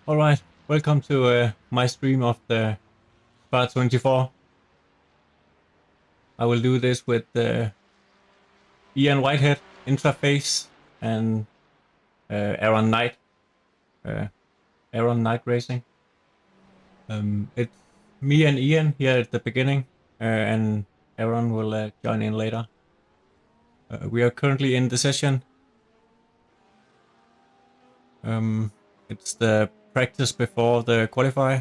Alright, welcome to my stream of the Spa24. I will do this with Ian Whitehead interface and Aaron Knight Racing. It's me and Ian here at the beginning, and Aaron will join in later. We are currently in the session. It's the practice before the qualify.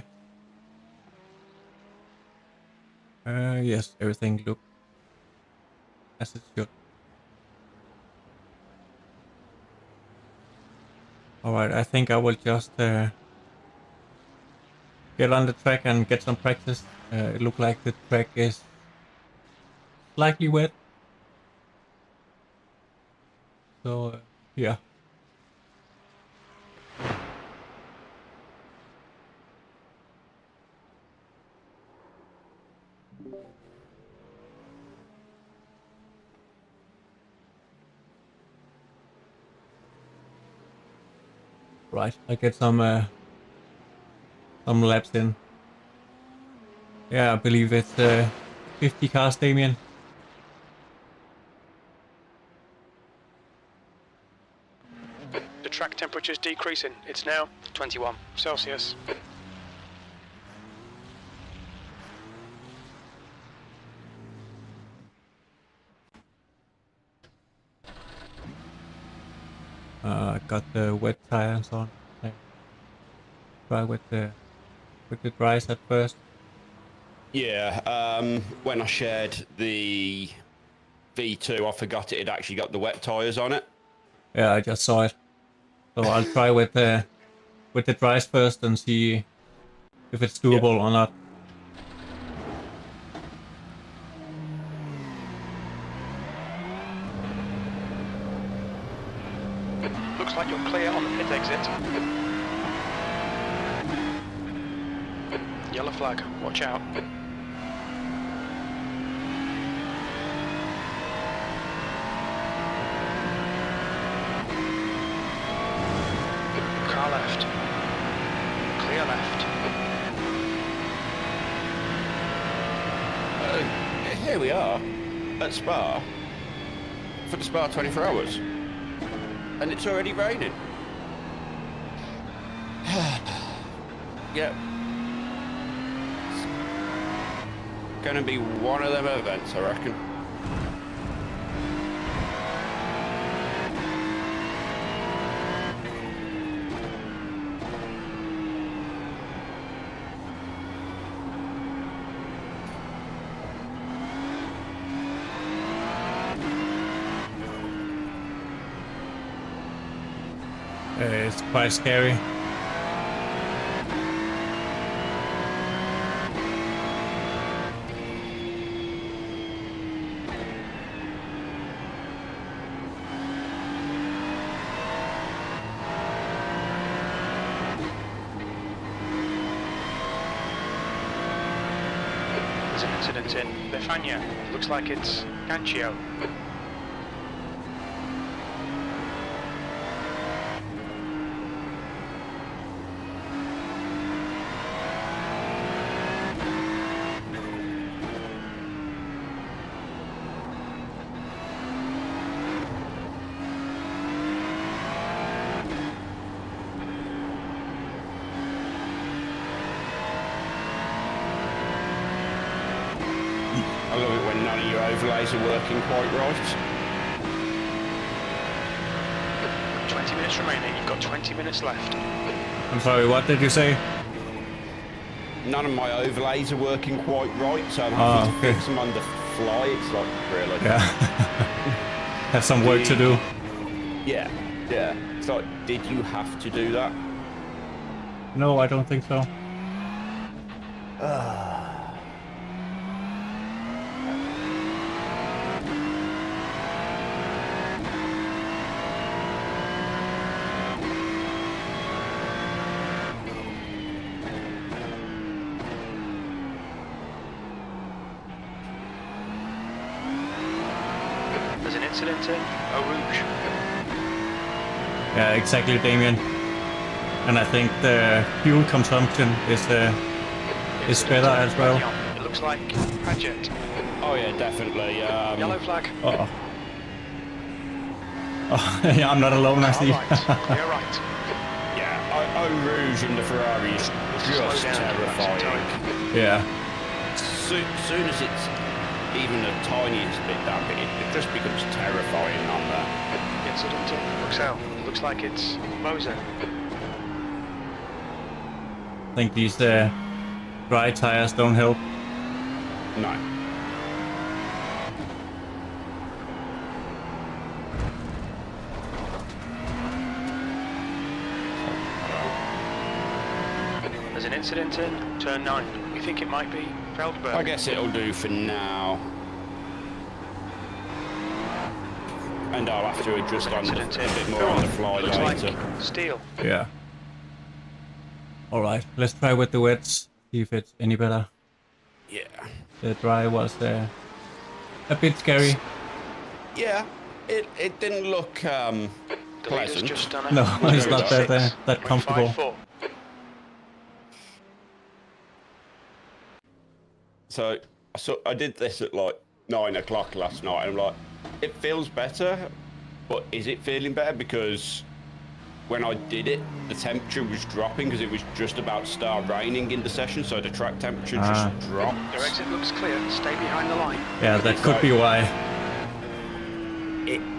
Yes, everything looks as it should. Alright, I think I will just get on the track and get some practice. It looks like the track is slightly wet. So, yeah. Right, I get some laps in. Yeah, I believe it's 50 cars, Damien. The track temperature is decreasing. It's now 21 Celsius. I got the wet tires on. Try with the dries at first. Yeah, when I shared the V2, I forgot it had actually got the wet tyres on it. Yeah, I just saw it. So I'll try with the dries first and see if it's doable or not. Looks like you're clear on the pit exit. Yellow flag, watch out. Car left. Clear left. Here we are at Spa for the Spa 24 hours, and it's already raining. Yep. Gonna be one of them events, I reckon. It's quite scary. There's an incident in Befania. Looks like it's Gancio. I love it when none of your overlays are working quite right. 20 minutes remaining, you've got 20 minutes left. I'm sorry, what did you say? None of my overlays are working quite right, so I'm having to fix them on the fly. It's like, really? Yeah. Have some work to do. Yeah. It's like, did you have to do that? No, I don't think so. There's an incident in Eau Rouge. Yeah, exactly, Damien. and I think the fuel consumption is better as well. It looks like Padgett. Oh yeah, definitely. Yellow flag. Uh-oh. Oh, yeah, I'm not alone, I see. All right. You're right. Yeah, Eau Rouge and the Ferrari is just terrifying. Yeah. Soon as it's even the tiniest bit damp, it just becomes terrifying on that. Incident looks out. Looks like it's Moser. I think these dry tires don't help. No. There's an incident in turn 9. We think it might be Feldberg. I guess it'll do for now. And I'll have to adjust on a bit more on the fly looks later. like steel. Yeah. Alright, let's try with the wets, see if it's any better. Yeah. The dry was a bit scary. Yeah, it didn't look The leader's pleasant. just done a No, it's not that comfortable. 0.54. So I did this at like 9 o'clock last night, and I'm like, it feels better, but is it feeling better? Because when I did it, the temperature was dropping because it was just about to start raining in the session, so the track temperature just dropped. Your exit looks clear. Stay behind the line. Yeah, that could be why.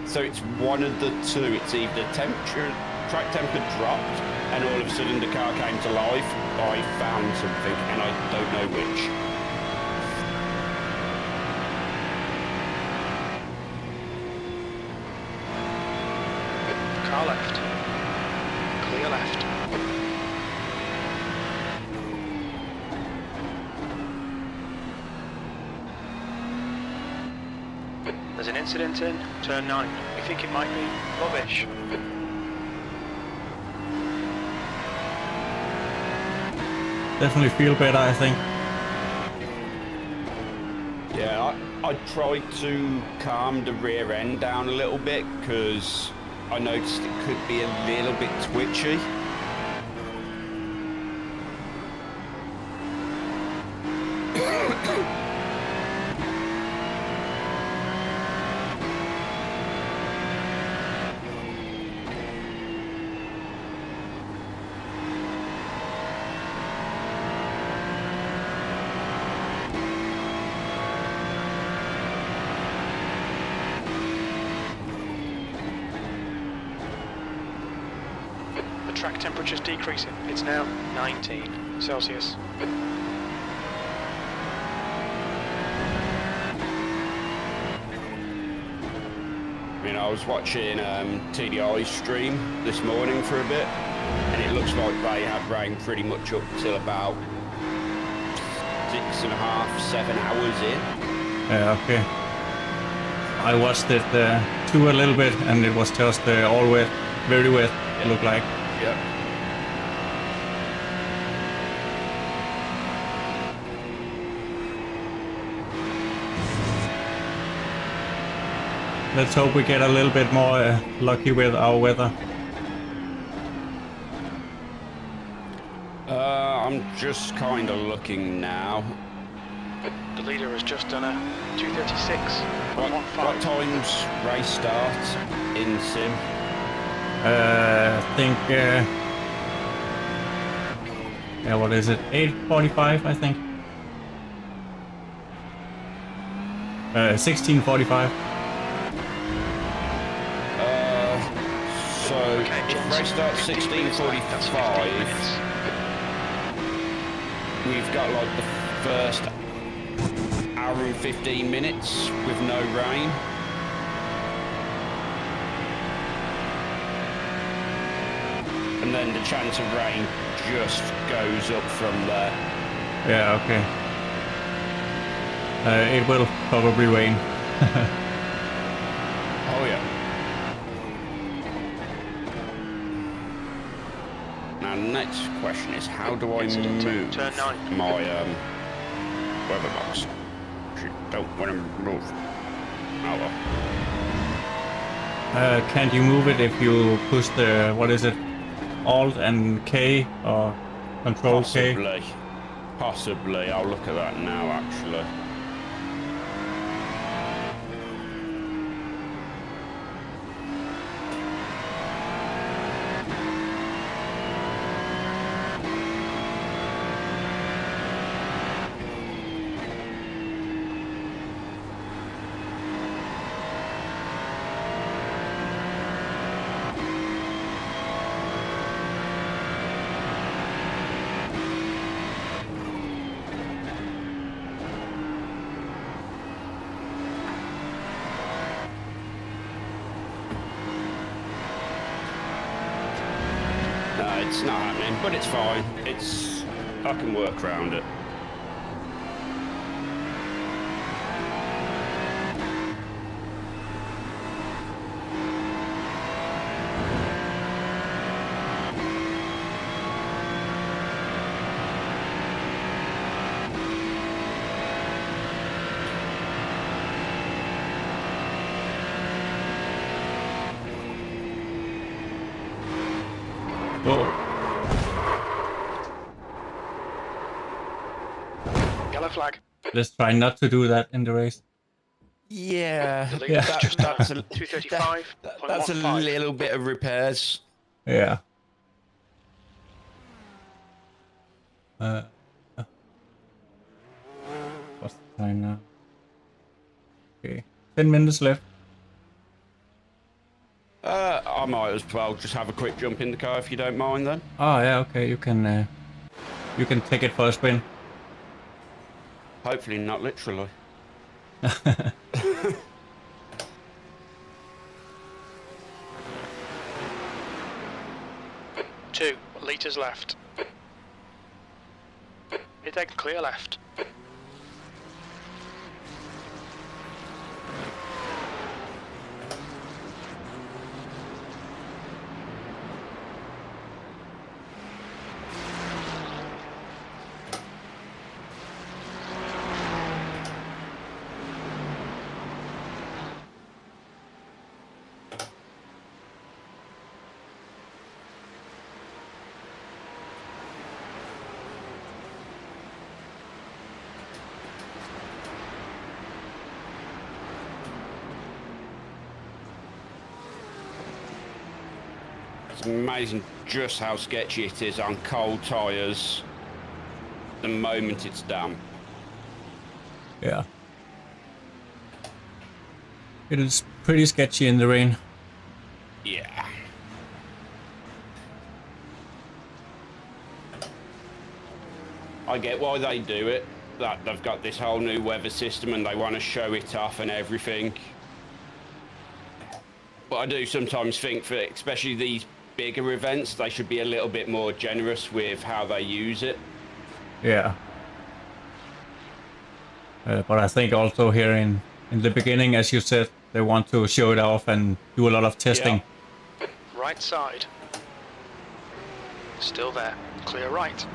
So it's one of the two. It's either track temperature dropped, and all of a sudden the car came to life, or I found something, and I don't know which. Car left. Clear left. There's an incident in turn 9. We think it might be rubbish. Definitely feel better, I think. Yeah, I tried to calm the rear end down a little bit because I noticed it could be a little bit twitchy. Track temperature's decreasing. It's now 19 Celsius. I mean, I was watching TDI's stream this morning for a bit, and it looks like they had rain pretty much up till about 6.5, 7 hours in. Yeah, okay. I watched it too a little bit, and it was just all wet, very wet, it looked like. Yep. Let's hope we get a little bit more lucky with our weather. I'm just kind of looking now. The leader has just done a 2:36.15. What time's race start in Sim? I think, yeah, what is it? 8:45, I think. 16:45. So if race starts 16:45. We've got like the first hour and 15 minutes with no rain. And then the chance of rain just goes up from there. Yeah, okay. It will probably rain. Oh yeah. Now next question is, how do I move Turn 9. my weather box? Don't want to move. Oh well. Can't you move it if you push the, what is it? Alt and K or Control K? Possibly. I'll look at that now, actually. It's not happening, but it's fine. I can work around it. Oh, Yellow flag. let's try not to do that in the race. Yeah, The lead Yeah. is just that's a, 235.15. that's a little bit of repairs. Yeah. What's the time now? Okay, 10 minutes left. I might as well just have a quick jump in the car if you don't mind then. Oh yeah, okay. You can take it for a spin. Hopefully not literally. 2 litres left. Mid-egg clear left. It's amazing just how sketchy it is on cold tyres the moment it's damp. Yeah. It is pretty sketchy in the rain. Yeah. I get why they do it, that they've got this whole new weather system and they want to show it off and everything. But I do sometimes think for especially these bigger events, they should be a little bit more generous with how they use it. Yeah. But I think also here in the beginning, as you said, they want to show it off and do a lot of testing. Yeah. Right side. Still there. Clear right.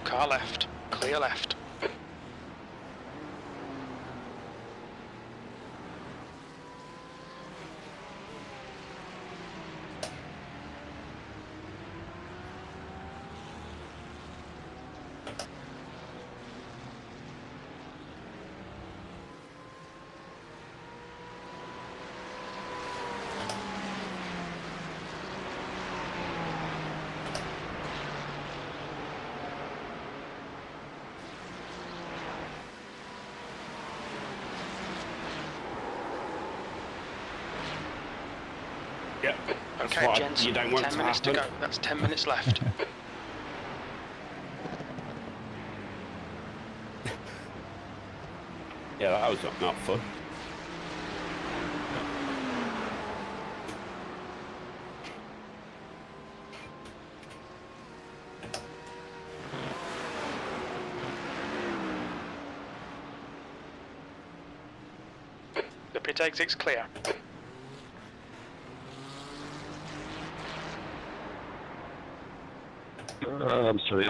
Car left. Clear left. Yep. Okay, What Jensen, you don't want 10 to minutes to go. happen. That's 10 minutes left. Yeah, that was not fun. The pit exit's clear. I'm sorry.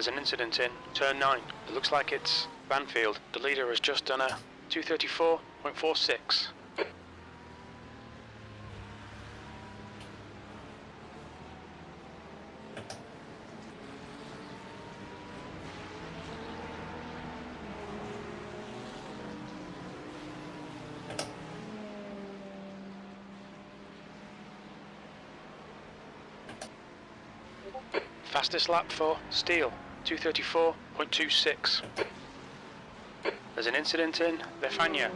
There's an incident in turn 9. It looks like it's Banfield. The leader has just done a 234.46. Fastest lap for Steele, 234.26. There's an incident in Befania.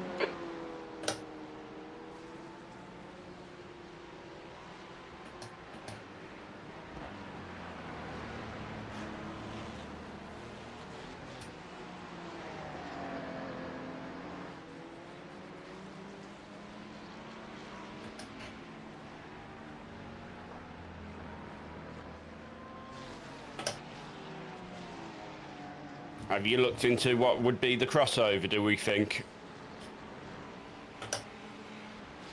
Have you looked into what would be the crossover, do we think?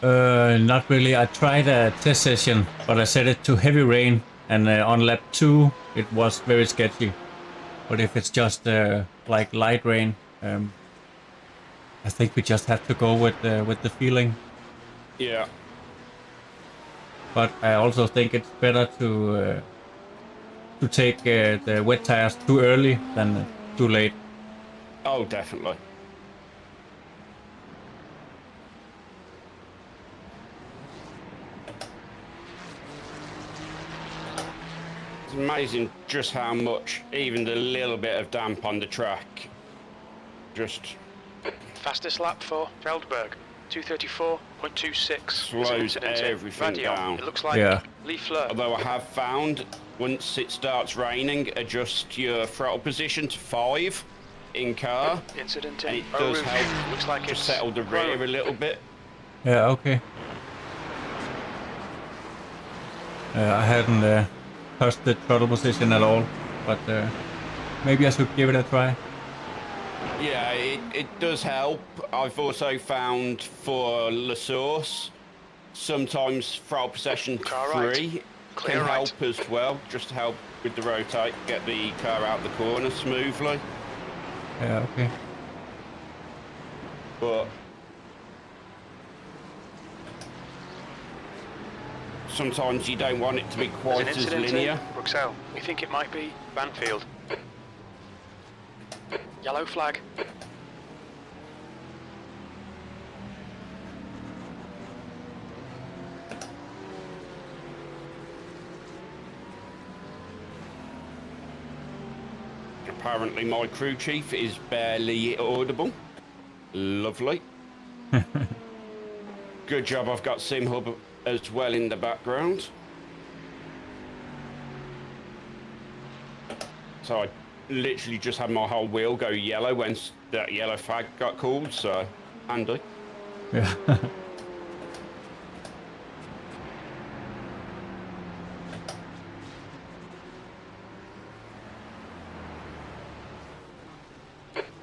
Not really. I tried a test session, but I set it to heavy rain, and on lap 2 it was very sketchy. But if it's just like light rain, I think we just have to go with the feeling. Yeah. But I also think it's better to take the wet tires too early than too late. Oh, definitely. It's amazing just how much, even the little bit of damp on the track, just Fastest lap for Feldberg, 234.26. slows everything down. It looks like Lee Fleur. Although I have found, once it starts raining, adjust your throttle position to 5 in car, Incident and in it does Eau Rouge. help Looks like to it's settle the rear a little bit. Yeah, okay. I hadn't touched the throttle position at all, but maybe I should give it a try. Yeah, it does help. I've also found for La Source, sometimes throttle position Car 3 right. Clear can right. help as well, just to help with the rotate, get the car out the corner smoothly. Yeah, okay. But sometimes you don't want it to be There's quite an as incident linear. in Bruxelles. We think it might be Banfield. Yellow flag. Apparently my crew chief is barely audible. Lovely. Good job I've got Simhub as well in the background. So I literally just had my whole wheel go yellow when that yellow flag got called, so handy. Yeah.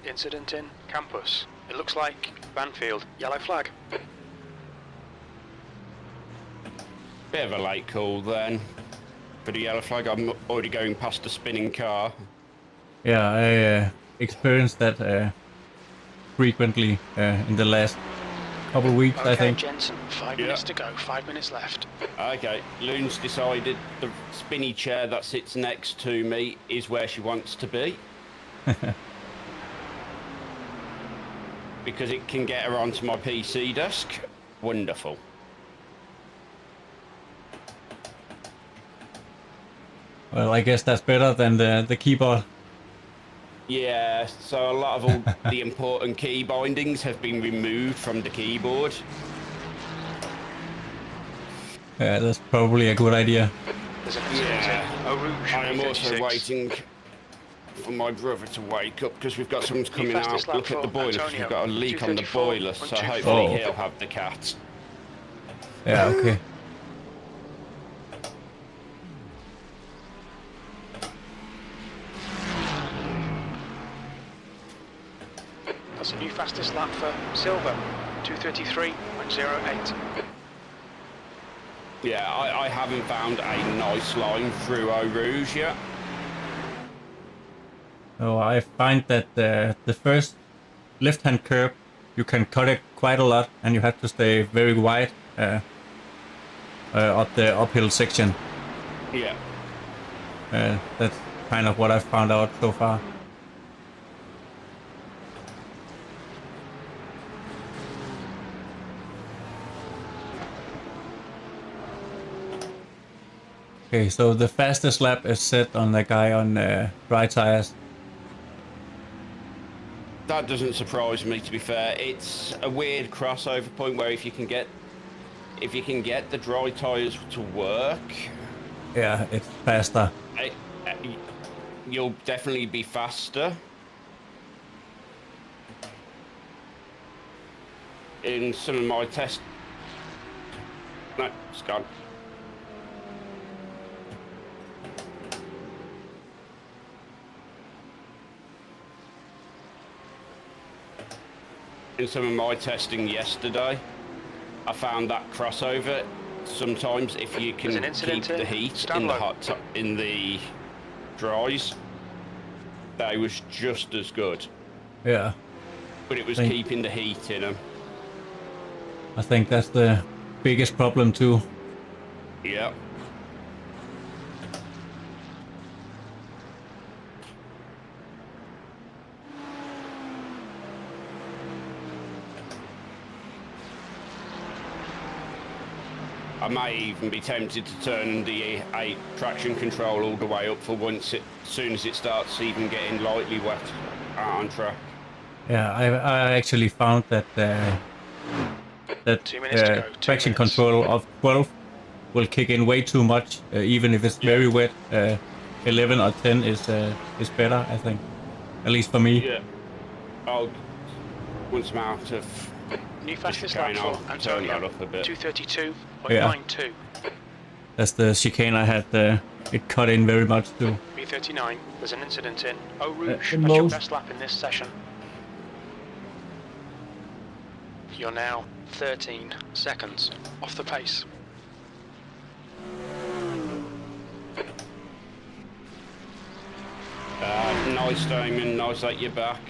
Incident in Campus. It looks like Banfield. Yellow flag. Bit of a late call then. For the yellow flag, I'm already going past a spinning car. Yeah, I experienced that frequently in the last couple of weeks, I think. Jensen, 5 minutes to go, 5 minutes left. Okay, Loon's decided the spinny chair that sits next to me is where she wants to be. Because it can get her onto my PC desk. Wonderful. Well, I guess that's better than the keyboard. Yeah, so a lot of all the important key bindings have been removed from the keyboard. Yeah, that's probably a good idea. There's an incident in Eau Rouge. I am also 36. waiting for my brother to wake up because we've got someone coming fastest out. lap Look at the for boiler because Antonio, we've got a leak on the boiler, so 234.24. hopefully Oh. he'll have the cat. Yeah, okay. That's a new fastest lap for Silver, 233.08. Yeah, I haven't found a nice line through Eau Rouge yet. So I find that the first left-hand curve, you can cut it quite a lot, and you have to stay very wide up the uphill section. Yeah. That's kind of what I've found out so far. Okay, so the fastest lap is set on the guy on dry tires. That doesn't surprise me, to be fair. It's a weird crossover point where if you can get the dry tires to work, Yeah, it's faster. you'll definitely be faster. In some of my tests, no, it's gone. In some of my testing yesterday, I found that crossover. Sometimes if you can keep the heat in the dries, they was just as good. Yeah. But it was keeping the heat in them. I think that's the biggest problem too. Yeah. I may even be tempted to turn the 8 traction control all the way up for once as soon as it starts even getting lightly wet out on track. Yeah, I actually found that traction control of 12 will kick in way too much, even if it's very wet. 11 or 10 is better, I think, at least for me. Yeah. Once I'm out of new fastest lap for Antonio, 232.92. Yeah. That's the chicane I had. It cut in very much too. B39, there's an incident in Eau Rouge. That's your best lap in this session. You're now 13 seconds off the pace. Nice, Damon. Nice at your back.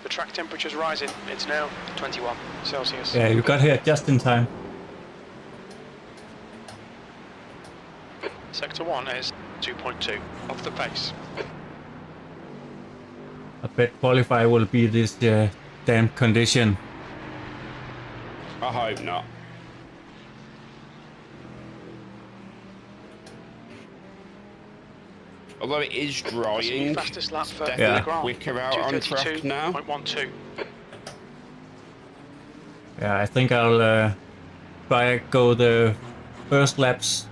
The track temperature's rising. It's now 21 Celsius. Yeah, you got here just in time. Sector 1 is 2.2 off the pace. I bet qualify will be this damn condition. I hope not. Although it is drying, fastest lap for quicker out on track now. 232.12. Yeah, I think I'll try go the first laps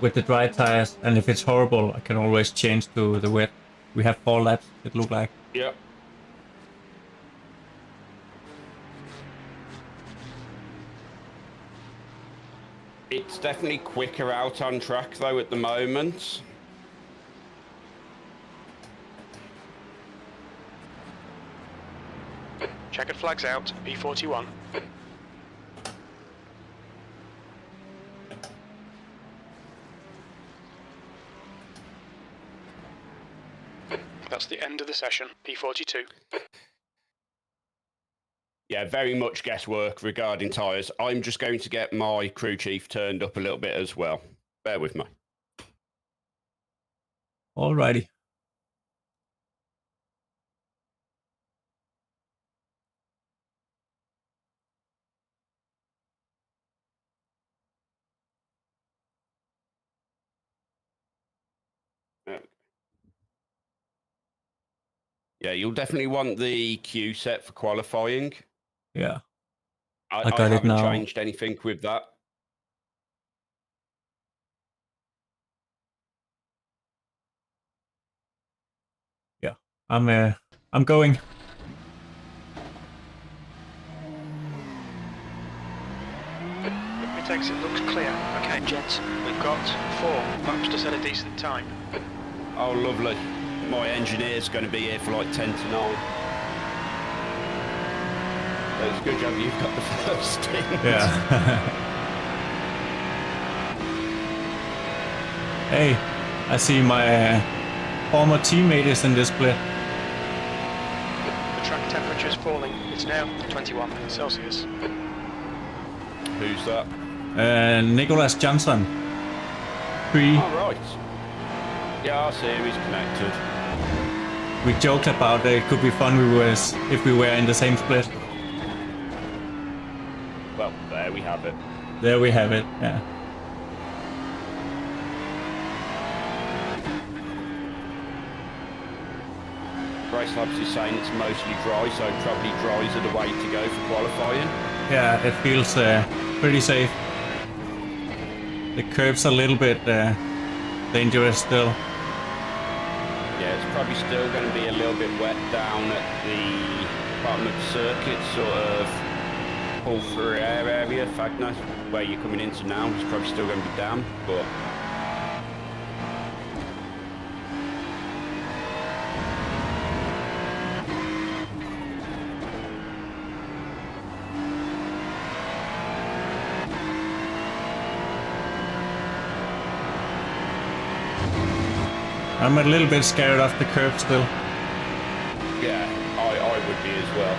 with the dry tires, and if it's horrible, I can always change to the wet. We have 4 laps, it looked like. Yep. It's definitely quicker out on track though at the moment. Checkered flags out, P41. That's the end of the session, P42. Yeah, very much guesswork regarding tyres. I'm just going to get my crew chief turned up a little bit as well. Bear with me. Alrighty. Yeah, you'll definitely want the queue set for qualifying. Yeah. I haven't changed anything with that. Yeah, I'm going. It looks clear. Okay, Jensen, we've got 4 laps to set a decent time. Oh, lovely. My engineer's going to be here for like 10 to 9. So it's a good job you've got the first stint. Yeah. Hey, I see my former teammate is in this split. The track temperature is falling. It's now 21 Celsius. Who's that? Nicholas Johnson. 3. Oh, right. Yeah, I see him. He's connected. We joked about it could be fun if we were in the same split. Well, there we have it. There we have it, yeah. Race Labs is saying it's mostly dry, so probably dries are the way to go for qualifying. Yeah, it feels pretty safe. The curve's a little bit dangerous still. Yeah, it's probably still going to be a little bit wet down at the bottom of the circuit, sort of pull through air area, Fagner, where you're coming into now. It's probably still going to be damp, but I'm a little bit scared of the curve still. yeah, I would be as well.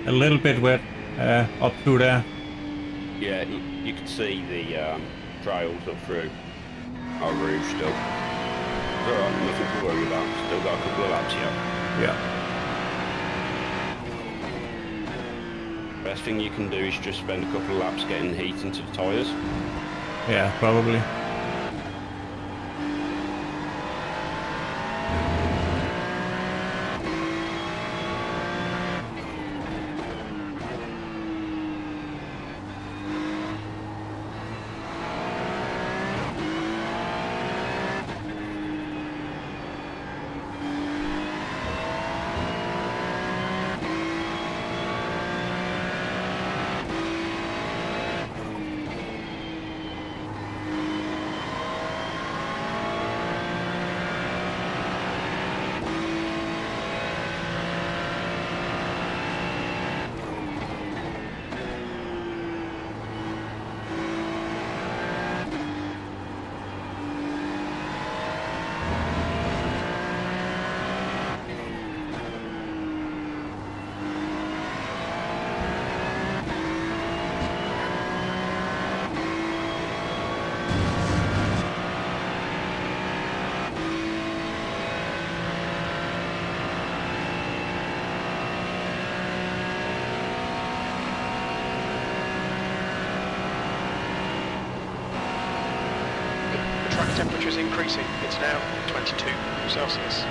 A little bit wet up through there. Yeah, you can see the trails up through our roof still. It's alright, nothing to worry about. Still got a couple of laps here. Yeah. Best thing you can do is just spend a couple of laps getting heat into the tyres. Yeah, probably. Temperature is increasing. It's now 22 Celsius.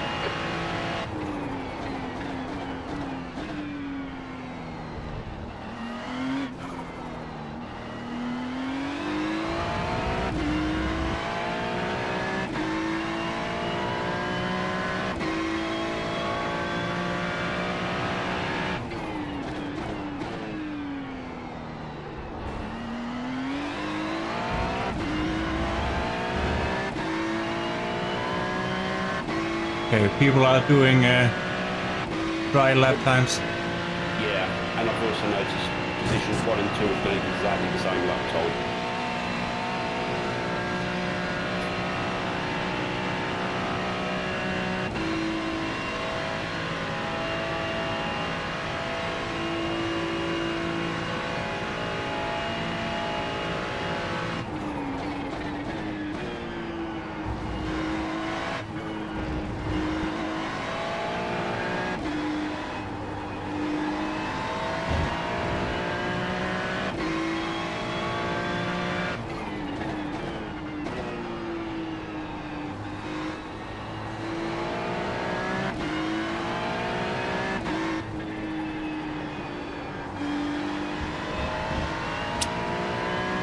Okay, people are doing dry lap times. Yeah, and I've also noticed positions 1 and 2 are doing exactly the same lap time.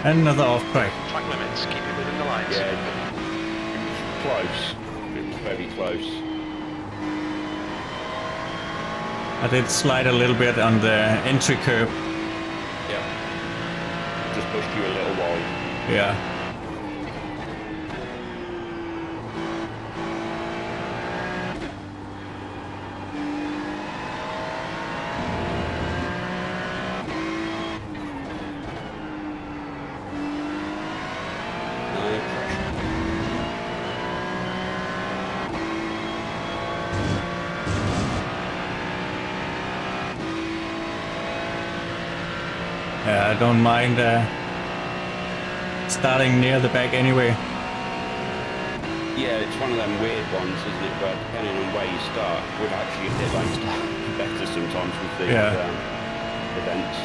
Another off track. Track limits, keep it within the lines. Yeah, it was close. It was very close. I did slide a little bit on the entry curve. Yeah. Just pushed you a little wide. Yeah. Yeah, I don't mind starting near the back anyway. Yeah, it's one of them weird ones, isn't it? Where depending on where you start, would actually hit like better sometimes with the events.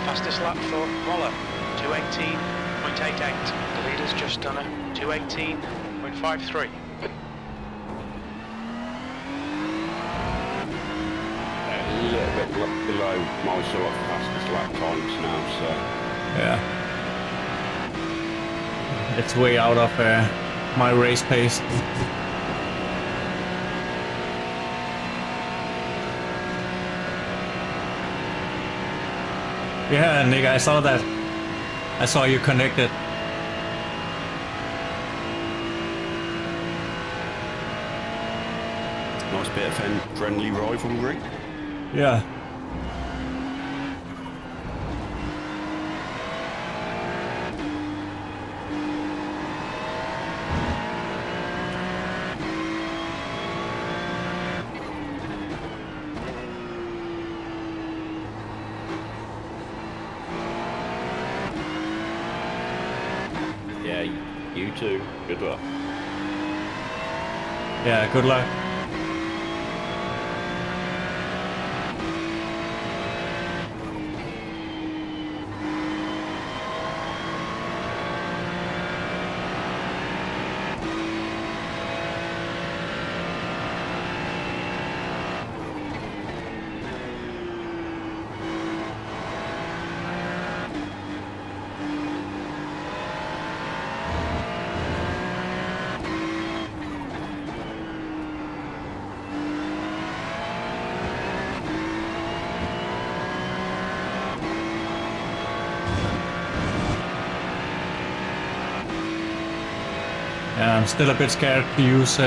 Fastest lap for Waller, 2:18.88. The leader's just done a 2:18.53. A little bit below my sort of fastest lap times now, so. Yeah. It's way out of my race pace. Yeah, Nick, I saw that. I saw you connected. Nice bit of friendly rivalry. Yeah. Yeah, you too. Good luck. Yeah, good luck. Yeah, I'm still a bit scared to use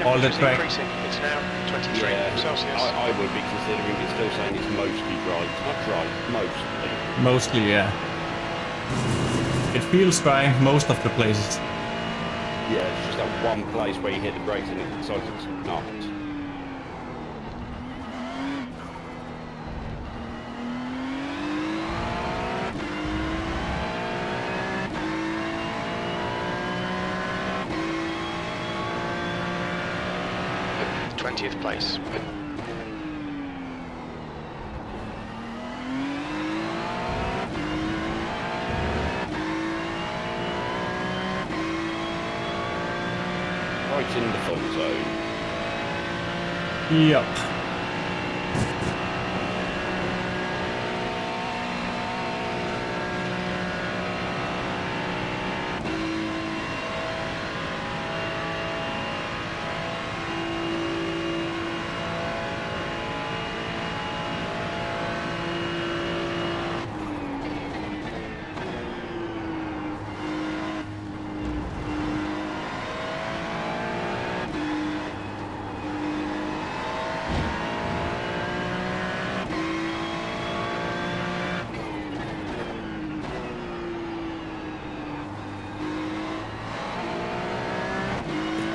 all the track. It's now 23 Celsius. I would be considering it, still saying it's mostly dry. It's not dry, mostly. Mostly, yeah. It feels dry most of the places. Yeah, it's just that one place where you hit the brakes and it decides it's not. The 20th place. Right in the fun zone. Yep.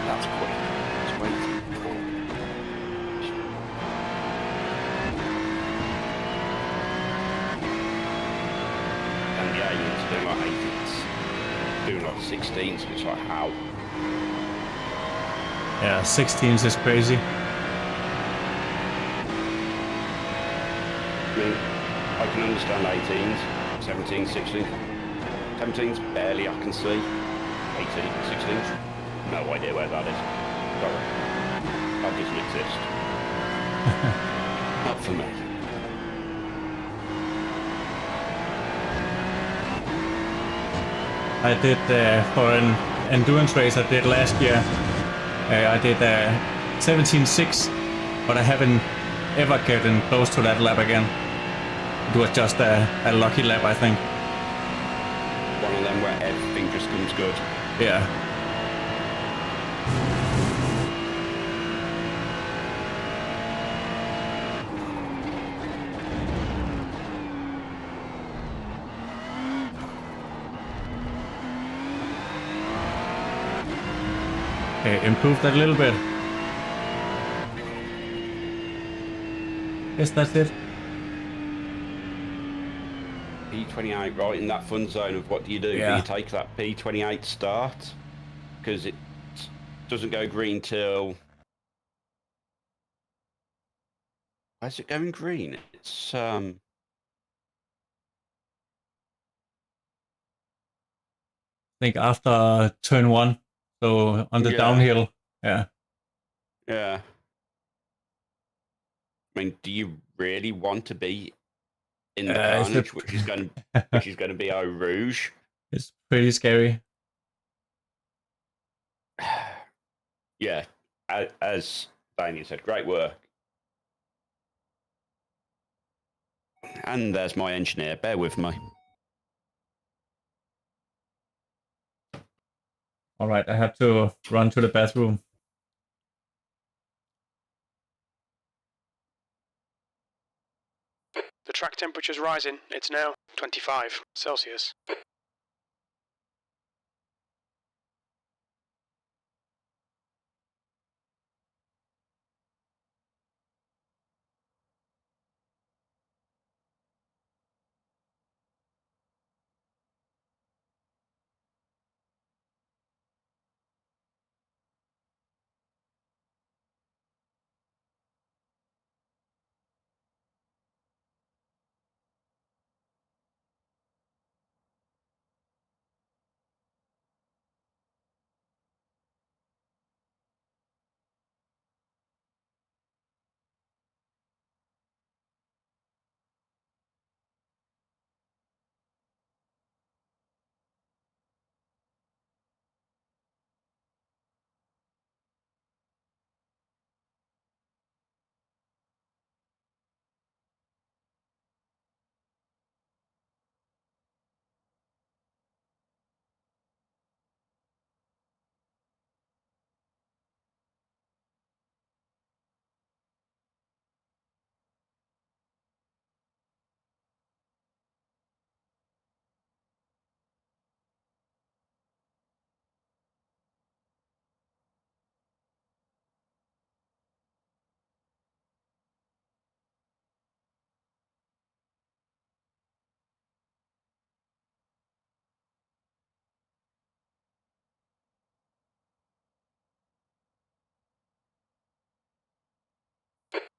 That's quick. It's waiting for. And the aliens doing like 8s, doing like 16s, it's like how? Yeah, 16s is crazy. I mean, I can understand 18s, 17s, 16s. 17s barely I can see. 18, 16. No idea where that is. Sorry. That doesn't exist. Not for me. I did for an endurance race I did last year. I did 17.6, but I haven't ever gotten close to that lap again. It was just a lucky lap, I think. One of them where everything just comes good. Yeah. Okay, improved that a little bit. Guess that's it. P28, right in that fun zone of what do you do? Yeah. Do you take that P28 start? Because it doesn't go green till... Where's it going green? It's, I think after turn 1, so on the downhill. Yeah. Yeah. I mean, do you really want to be in the carnage, which is going to be Eau Rouge? It's pretty scary. Yeah, as Daniel said, great work. And there's my engineer. Bear with me. All right, I have to run to the bathroom. The track temperature's rising. It's now 25 Celsius.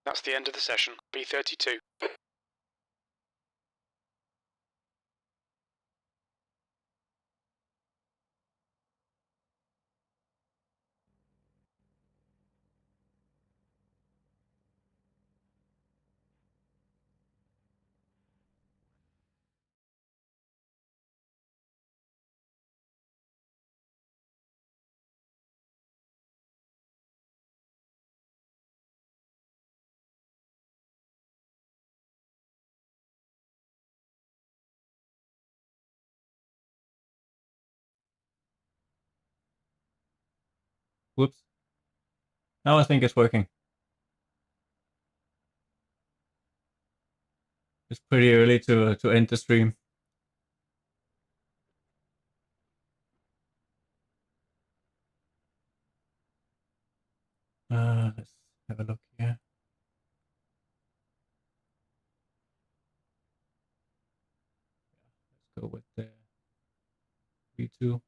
That's the end of the session. B32. Whoops. Now I think it's working. It's pretty early to end the stream. Let's have a look here. Let's go with the V2.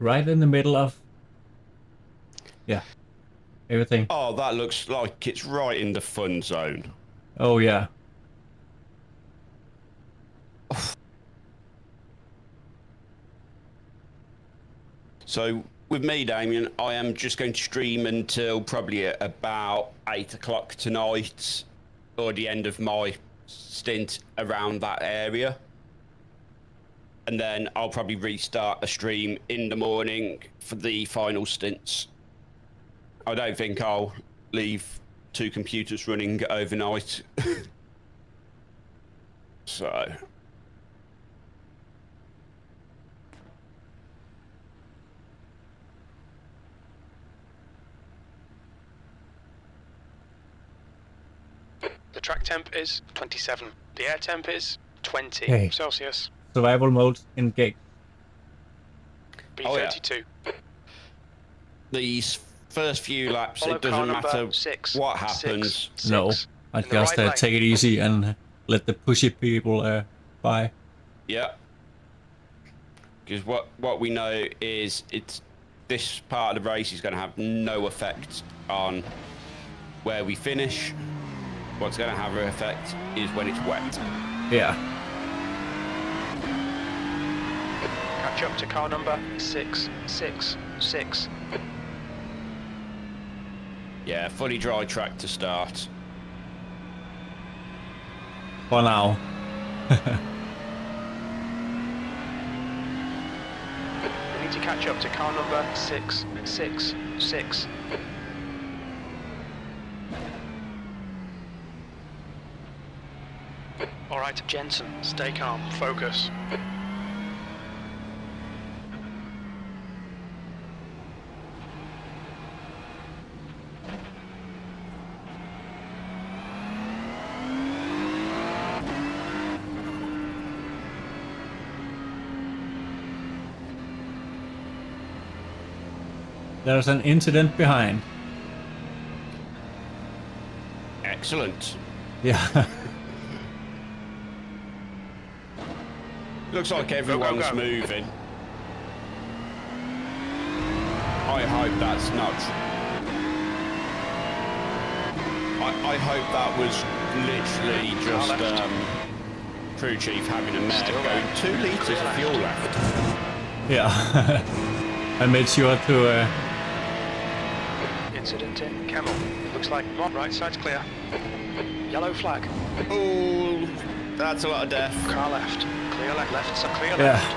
Right in the middle of, yeah, everything. Oh, that looks like it's right in the fun zone. Oh yeah. So with me, Damien, I am just going to stream until probably about 8 o'clock tonight, or the end of my stint around that area. And then I'll probably restart a stream in the morning for the final stints. I don't think I'll leave 2 computers running overnight. So... The track temp is 27. The air temp is 20 Hey. Celsius. Survival mode engaged. B32. These first few laps, Follow it doesn't car matter number 6, what happens. 6, No, 6. I In the just right lane. take it easy and let the pushy people by. Yeah. Because what we know is this part of the race is going to have no effect on where we finish. What's going to have an effect is when it's wet. Yeah. Catch up to car number 666. Yeah, fully dry track to start. For now. We need to catch up to car number 666. All right, Jensen, stay calm, focus. There's an incident behind. Excellent. Yeah. Looks like everyone's go. moving. I hope that's not... I hope that was literally just crew chief having a mare going 2 litres of fuel left. Yeah. I made sure to... Incident in Camel. Looks like right side's clear. Yellow flag. Oh, that's a lot of death. Car left. Clear left, so clear Yeah. left.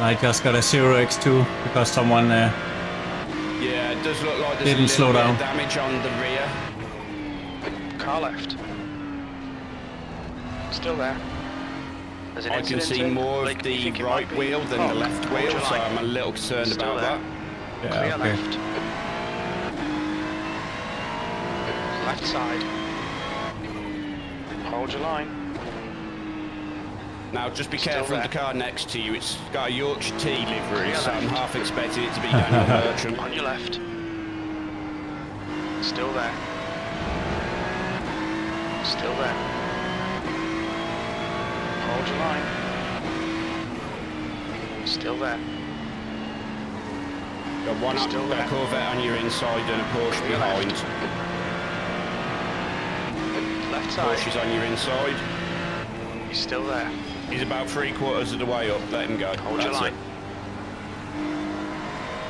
I just got a 0x2 because someone... Yeah, it does look like there's Didn't a slow little bit down. of damage on the rear. Car left. Still there. There's an I can incident see in more of Lake. You the think it right might be wheel than the Cock. left Hold wheel, your so line. I'm a little concerned Still about there. that. Clear Yeah, okay. left. Left side. Hold your line. Now, just be Still careful of there. the car next to you. It's got a Yorkshire Tea livery, Clear so I'm left. half expecting it to be Daniel Merchant. On your left. Still there. Still there. Hold your line. Still there. Got one up, Still got a there. Corvette on your inside and a Porsche Clear behind. left. Left side. Porsche's on your inside. He's still there. He's about 3/4 of the way up. Let him go. Hold your That's line. it.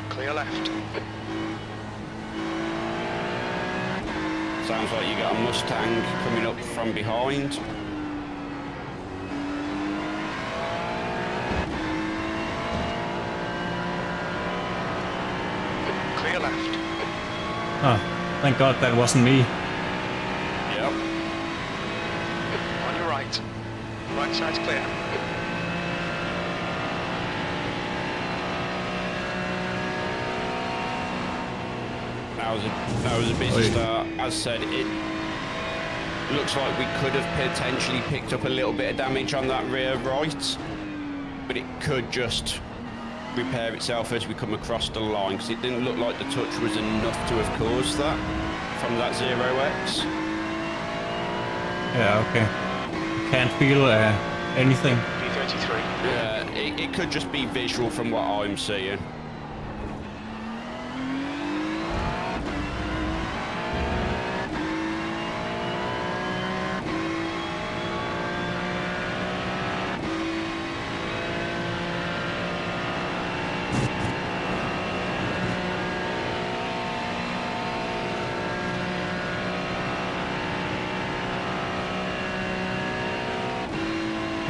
Clear left. Sounds like you got a Mustang coming up from behind. Clear left. Oh, thank God that wasn't me. Yep. On your right. Right side's clear. That was a busy Oi. start. As said, it looks like we could have potentially picked up a little bit of damage on that rear right, but it could just repair itself as we come across the line, because it didn't look like the touch was enough to have caused that from that 0x. Yeah, okay. Can't feel anything. B33. Yeah, it could just be visual from what I'm seeing.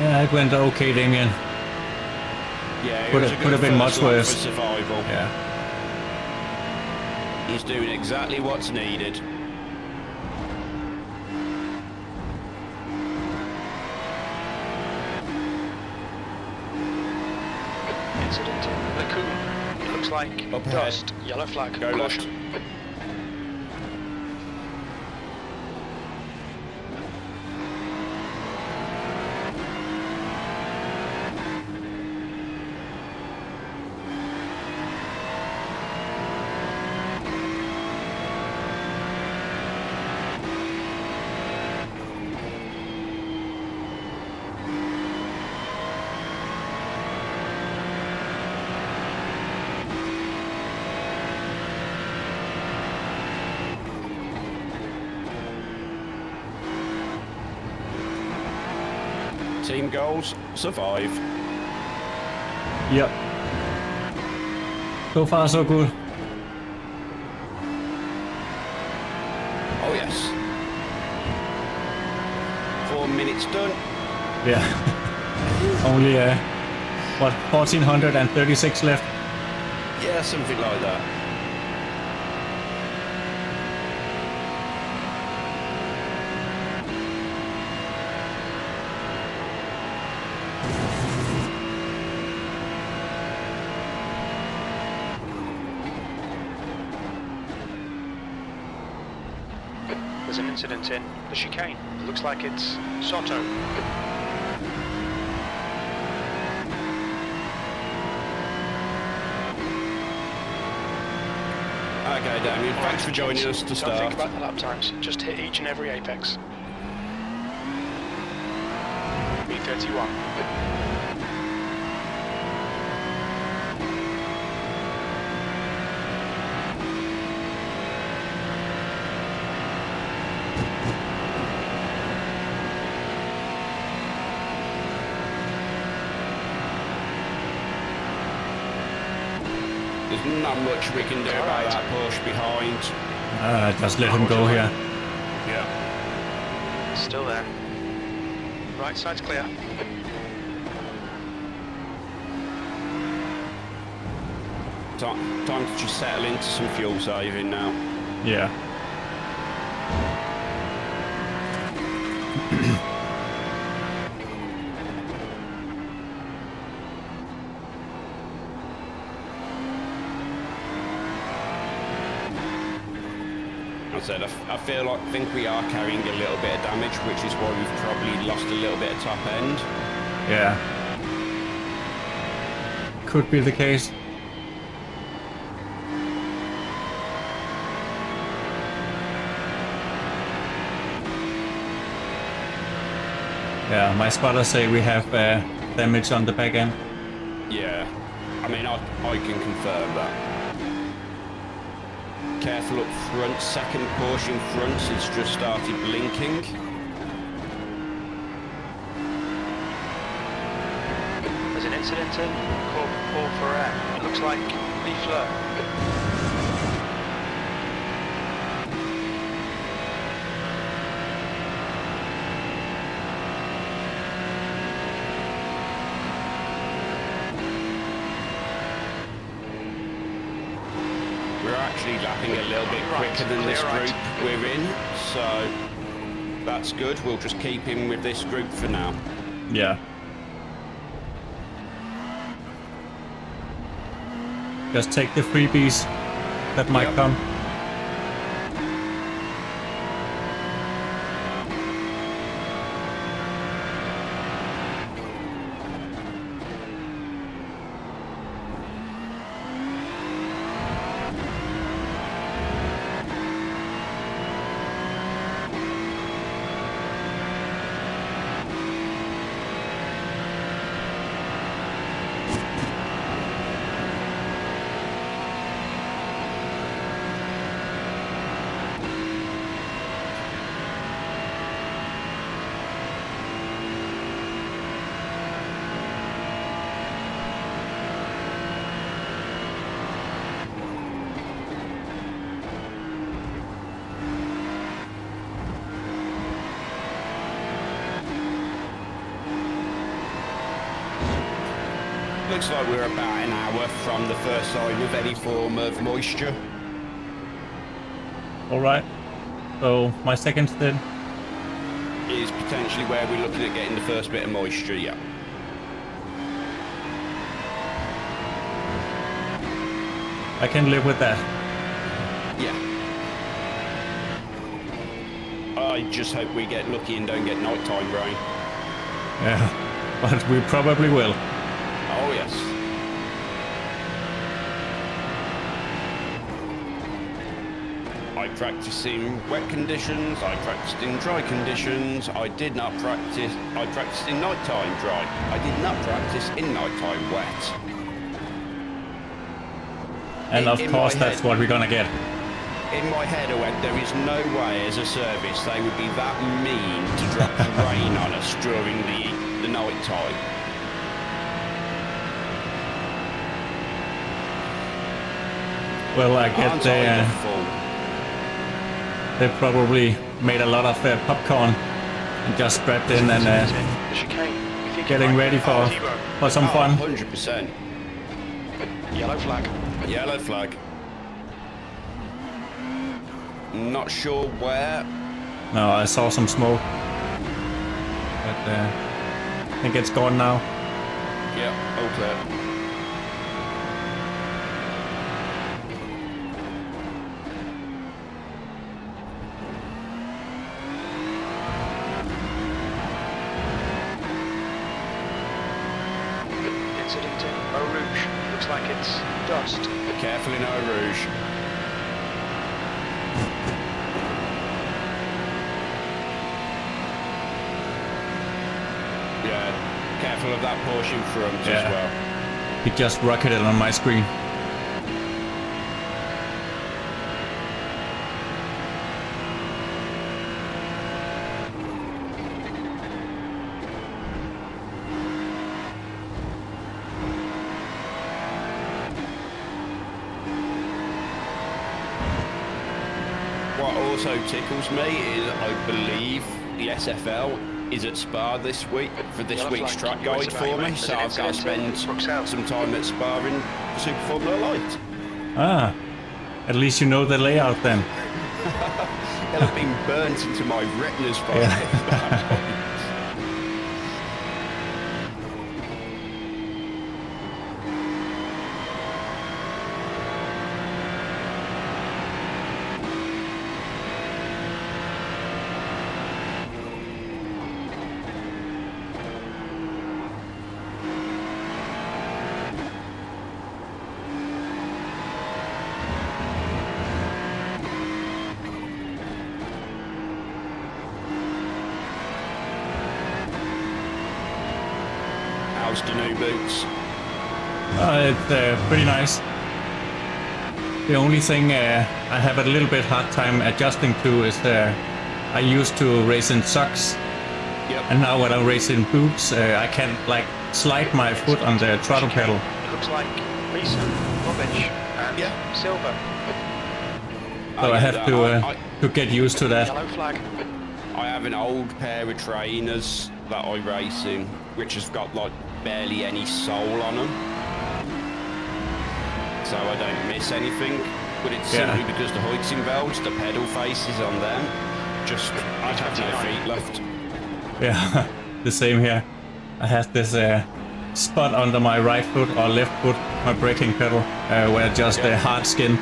Yeah, it went okay, Damien. Yeah, Could have been much worse. For survival. Yeah. He's doing exactly what's needed. Incident in Lacoon. It looks like Up ahead. dust. Yellow flag. Go left. Caution. Team goals, survive. Yep. So far, so good. Oh yes. 4 minutes done. Yeah. Only, what, 1436 left? Yeah, something like that. There's an incident in the chicane. It looks like it's Soto. Okay, Damien, thanks for joining us to Don't start. think about the lap times. Just hit each and every apex. B31. There's not much we can do about that push behind. Just let him go here. Yeah. Still there. Right side's clear. Time to just settle into some fuel saving now. Yeah. I think we are carrying a little bit of damage, which is why we've probably lost a little bit of top end. Yeah. Could be the case. Yeah, my spotters say we have damage on the back end. Yeah, I mean, I can confirm that. Careful up front, second portion front, it's just started blinking. There's an incident in Forte. It looks like Leafler. Actually lapping a little bit quicker than this group we're in, so that's good. We'll just keep him with this group for now. Yeah. Just take the freebies that might come. looks like we're about an hour from the first sign of any form of moisture. All right. So my second stint. Is potentially where we're looking at getting the first bit of moisture, yeah. I can live with that. Yeah. I just hope we get lucky and don't get nighttime rain. Yeah, but we probably will. Oh yes. I practiced in wet conditions, I practiced in dry conditions, I practiced in nighttime dry. I did not practice in nighttime wet. And of course that's what we're gonna get. In my head I went, there is no way as a service they would be that mean to drop the rain on us during the night time. Well, I get they probably made a lot of popcorn and just strapped in and getting ready for some fun. 100%. Yellow flag. Yellow flag. Not sure where. No, I saw some smoke, but I think it's gone now. Yeah, all clear. Incident in Eau Rouge. Looks like it's dust. Careful in Eau Rouge. Yeah, careful of that Porsche in front as well. He just rocketed on my screen. What also tickles me is I believe the SFL is at Spa this week for this week's track guide for me, so I've got to spend some time at Spa in Super Formula Light. Ah, at least you know the layout then. It'll have been burnt into my retinas by that point. How's the new boots? It's pretty nice. The only thing I have a little bit hard time adjusting to is I used to race in socks, and now when I race in boots, I can like slide my foot on the throttle pedal. It looks like Lisa, rubbish, and silver. So I have to get used to that. Yellow flag. I have an old pair of trainers that I race in, which has got like barely any sole on them, so I don't miss anything. But it's simply because the height's involved, the pedal faces on them. Just I have no feet left. Yeah, the same here. I have this spot under my right foot or left foot, my braking pedal, where just the hard skin.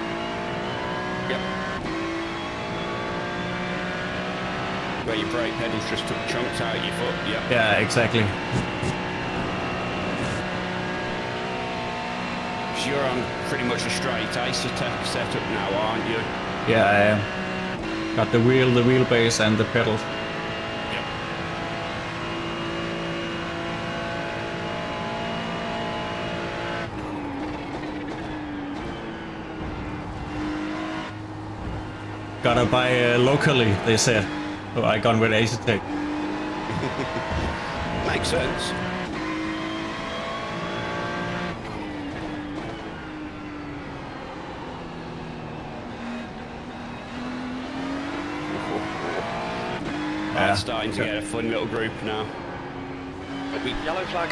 Where your brake pedals just took chunks out of your foot. Yeah, exactly. You're on pretty much a straight Asetek setup now, aren't you? Yeah, I am. Got the wheel, the wheelbase, and the pedals. Yep. Gotta buy locally, they said. So I gone with Asetek. Makes sense. I'm starting to get a fun little group now. Yellow flag.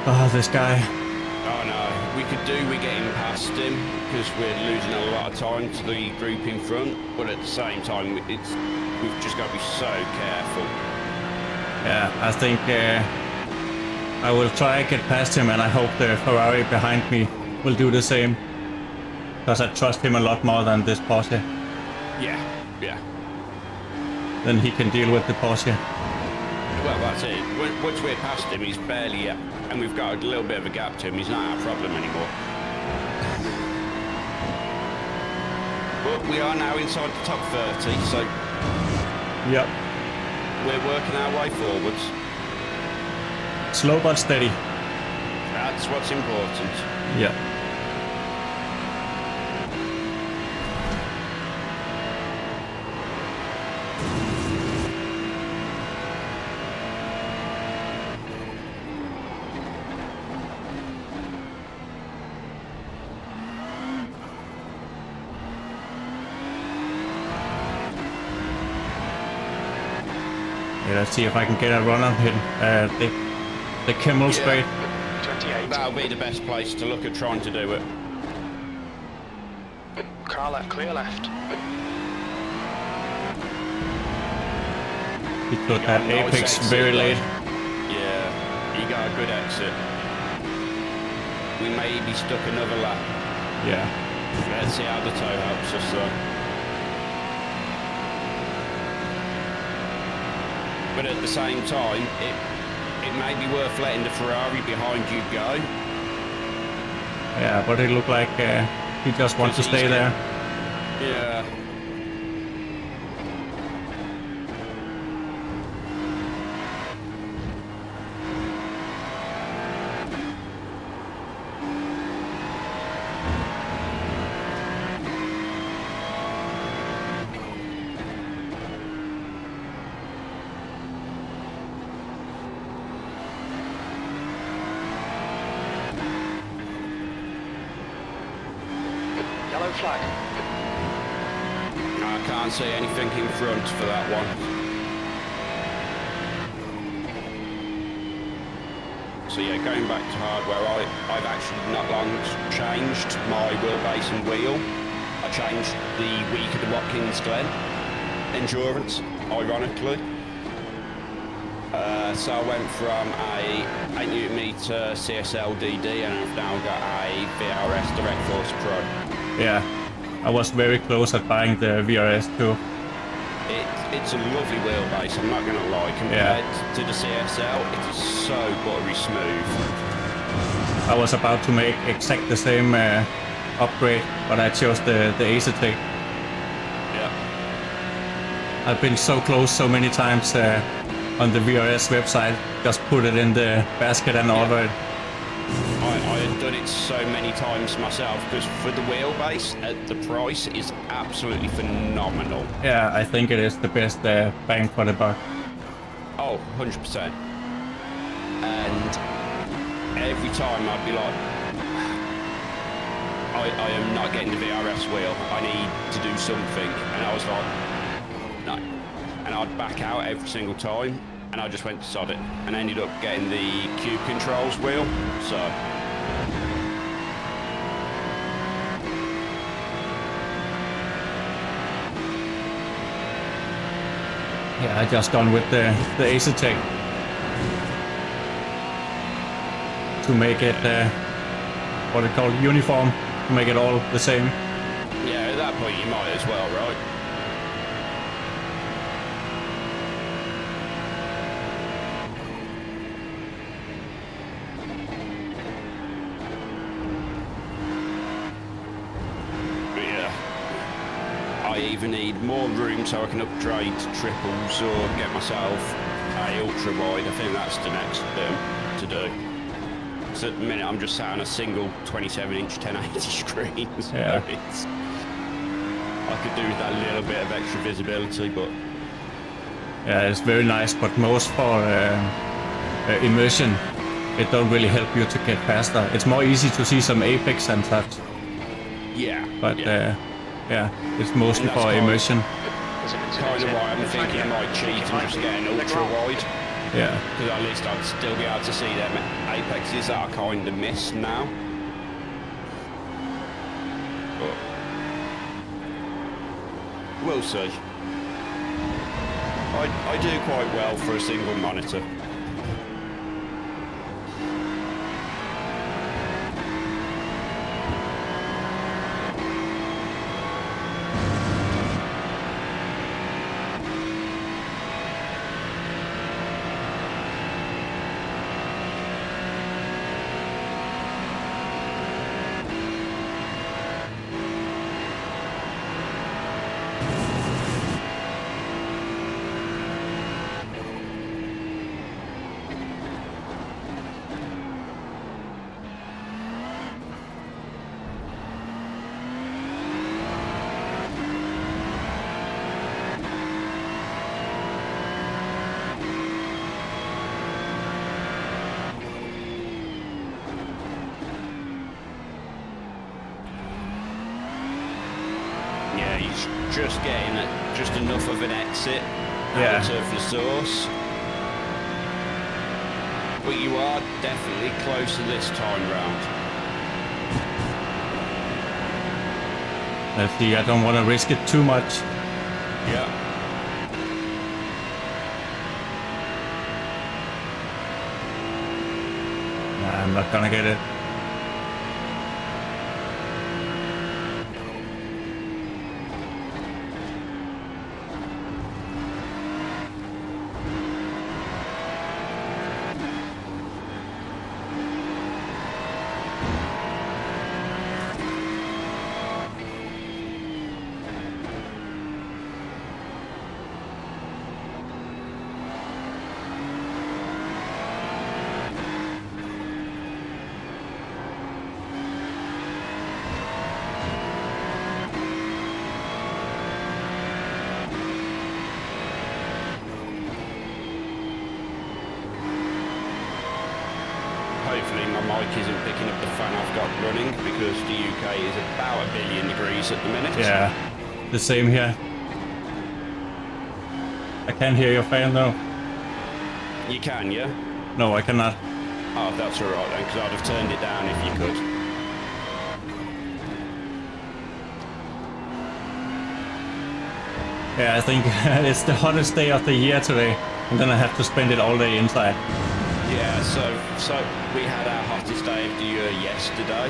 Oh, this guy. Oh no, we're getting past him because we're losing a lot of time to the group in front, but at the same time, we've just got to be so careful. Yeah, I think I will try to get past him, and I hope the Ferrari behind me will do the same. Because I trust him a lot more than this Porsche. Yeah. Then he can deal with the Porsche. Well, that's it. Once we're past him, he's barely, and we've got a little bit of a gap to him. He's not our problem anymore. But we are now inside the top 30, so Yep. we're working our way forwards. Slow but steady. That's what's important. Yeah. Let's see if I can get a run on him. The Kimmel straight. 28. That'll be the best place to look at trying to do it. Car left, clear left. He took that nice apex exit, very though. late. Yeah, he got a good exit. We may be stuck another lap. Yeah. Let's see how the toe helps us though. But at the same time, it may be worth letting the Ferrari behind you go. Yeah, but it looked like he just wants to stay there. Yeah. Yellow flag. I can't see anything in front for that one. So yeah, going back to hardware, I've actually not long changed my wheelbase and wheel. I changed the week of the Watkins Glen endurance, ironically. So I went from a 8Nm CSL DD and I've now got a VRS Direct Force Pro. Yeah. I was very close at buying the VRS too. It's a lovely wheelbase, I'm not going to lie. Compared to the CSL, it is so buttery smooth. I was about to make exact the same upgrade, but I chose the Asetek. Yeah. I've been so close so many times on the VRS website. Just put it in the basket and order it. I had done it so many times myself because for the wheelbase, the price is absolutely phenomenal. Yeah, I think it is the best bang for the buck. Oh, 100%. And every time I'd be like, I am not getting the VRS wheel. I need to do something. And I was like, no. And I'd back out every single time. And I just went to sod it and ended up getting the Cube Controls wheel. So Yeah, I just gone with the Asetek to make it what it called uniform, to make it all the same. yeah, at that point you might as well, right? I either need more room so I can upgrade to triples or get myself a ultra wide. I think that's the next thing to do. So at the minute I'm just sat on a single 27-inch 1080 screen. So Yeah. I could do with that little bit of extra visibility, but Yeah, it's very nice, but most for immersion, it don't really help you to get faster. It's more easy to see some apex and such, yeah. but yeah. yeah, it's mostly And that's for kind of- immersion. There's an Kind of why I'm thinking I might cheat and just get an ultra wide. Yeah. Because at least I'd still be able to see them apexes that I kind of miss now. But we'll see. I do quite well for a single monitor. Just getting just enough of an exit out of the source. But you are definitely closer this time round. Let's see, I don't want to risk it too much. Yeah. Nah, I'm not gonna get it. Hopefully my mic isn't picking up the fan I've got running, because the UK is about 1 billion degrees at the minute. Yeah, the same here. I can't hear your fan though. You can, yeah? No, I cannot. Oh, that's alright then, because I'd have turned it down if you could. Yeah, I think it's the hottest day of the year today, and then I have to spend it all day inside. Yeah, so we had our hottest day of the year yesterday.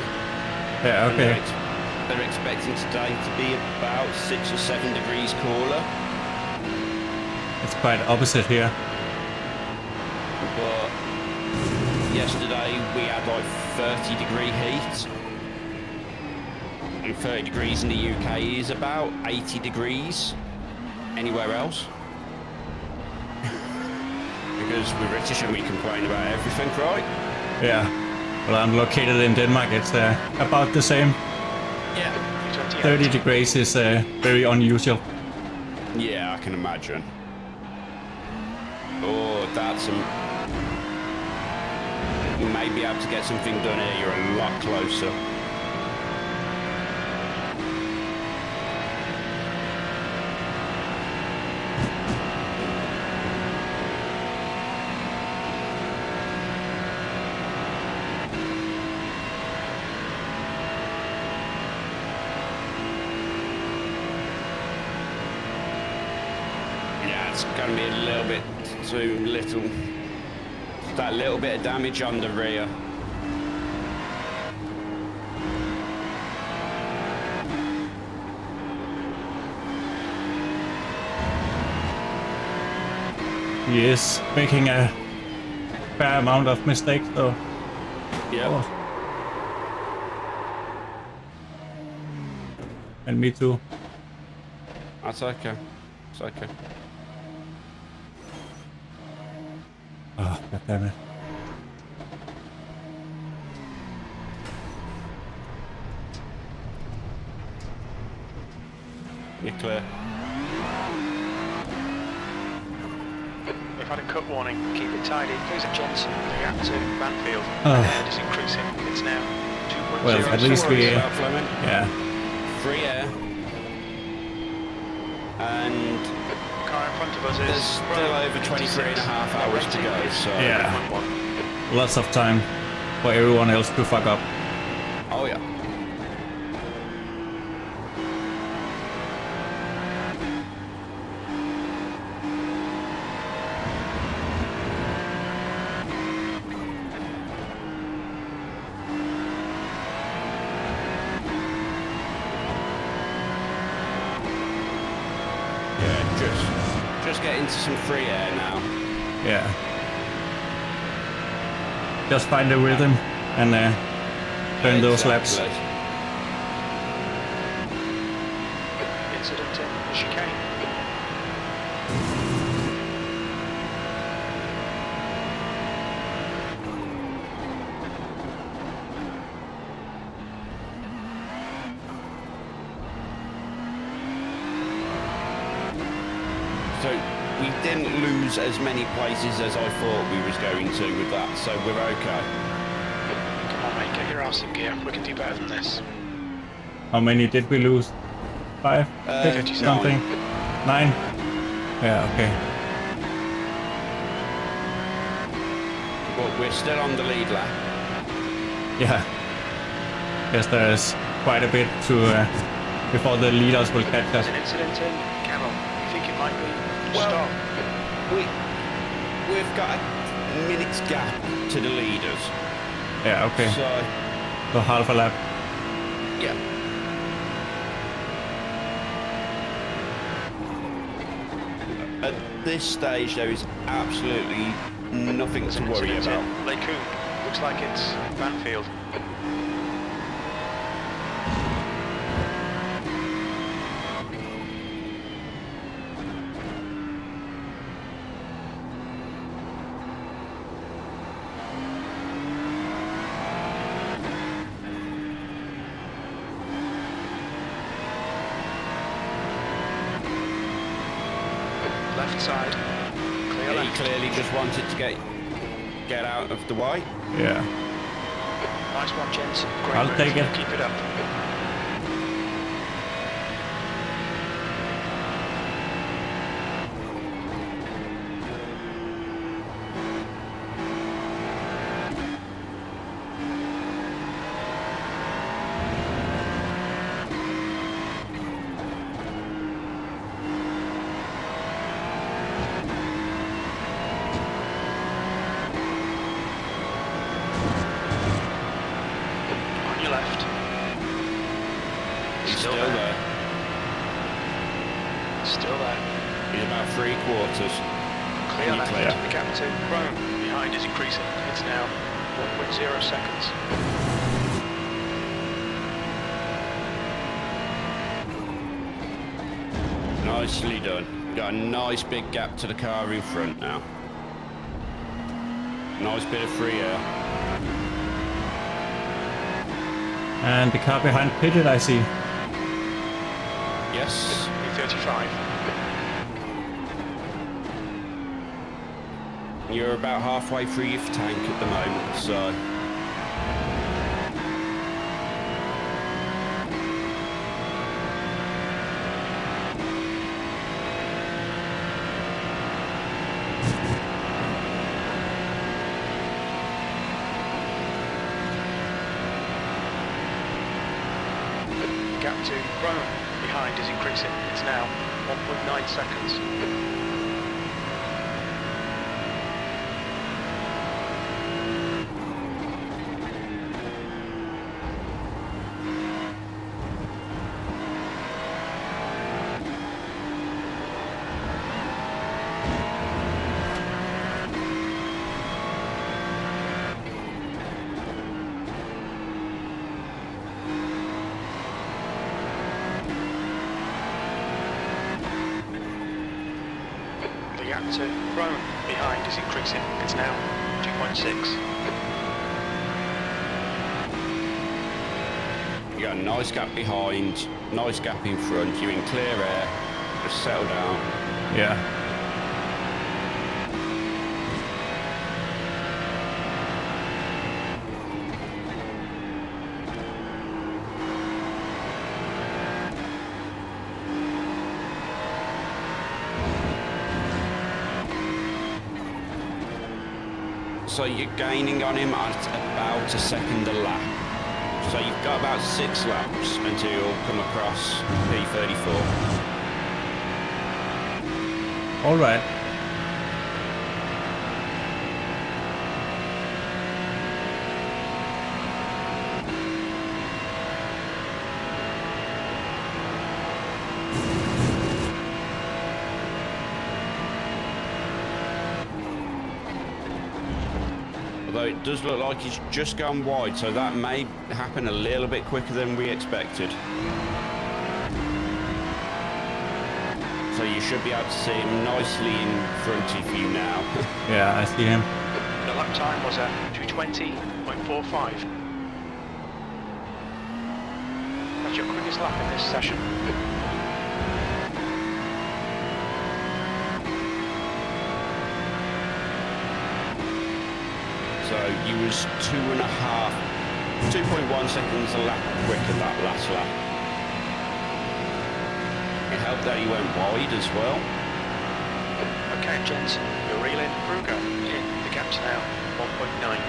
Yeah, okay. They're expecting today to be about 6 or 7 degrees cooler. It's quite opposite here. But yesterday we had like 30 degree heat. And 30 degrees in the UK is about 80 degrees anywhere else. Because we're British and we complain about everything, right? Yeah. Well, I'm located in Denmark. It's about the same. Yeah, 30 degrees is very unusual. Yeah, I can imagine. Oh, that's you may be able to get something done here. You're a lot closer. It's going to be a little bit too little. That little bit of damage on the rear. He is making a fair amount of mistakes though. Yeah. Oh. And me too. That's okay. It's okay. Oh, God damn it. You're clear. We've had a cut warning. Keep it tidy. There's a Jensen. The gap to Banfield. Oh. Ahead is increasing. It's now 2.0. Well, at least we... Fleming. Yeah. Free air. And car in front of us there's is still over 23 and a half hours to go, so... Yeah. Lots of time for everyone else to fuck up. Oh, yeah. Just get into some free air now. Yeah. Just find the rhythm and turn those laps. Incident in the chicane. So we didn't lose as many places as I thought we was going to with that, so we're okay. Come on, mate, get your arse in gear. We can do better than this. How many did we lose? 5? 6? Something? 9? Yeah, okay. But we're still on the lead lap. Yeah. Yes, there is quite a bit to before the leaders will catch us. There's an incident in Camel. You think it might be? Well, Stop. We've got a minute's gap to the leaders. Yeah, okay. So half a lap. Yeah. At this stage, there is absolutely nothing There's to an worry incident about. in Lacoon. Looks like it's Banfield. Left side. Clear He left. clearly just wanted to get out of the way. Yeah. Nice one, Jensen. Great I'll move. take it. Keep it up. On your left. He's still there. Still there. He's about 3/4. Clear left. clear. The gap to Rome behind is increasing. It's now 1.0 seconds. Nicely done. Got a nice big gap to the car in front now. Nice bit of free air. And the car behind pitted, I see. Yes. E35. You're about halfway through your tank at the moment, so... Gap to Rome behind is increasing. It's now 1.9 seconds. The gap to Rome behind is increasing. It's now 2.6. You got a nice gap behind, nice gap in front, you're in clear air, just settle down. Yeah. So you're gaining on him at about a second a lap. So you've got about 6 laps until you'll come across P34. All right. Although it does look like he's just gone wide, so that may happen a little bit quicker than we expected. So you should be able to see him nicely in front of you now. Yeah, I see him. The lap time was at 2:20.45. That's your quickest lap in this session. So you was 2.1 seconds a lap quicker that last lap. It helped that he went wide as well. Okay, Jensen, you're reeling Kruger in. The gap's now 1.9.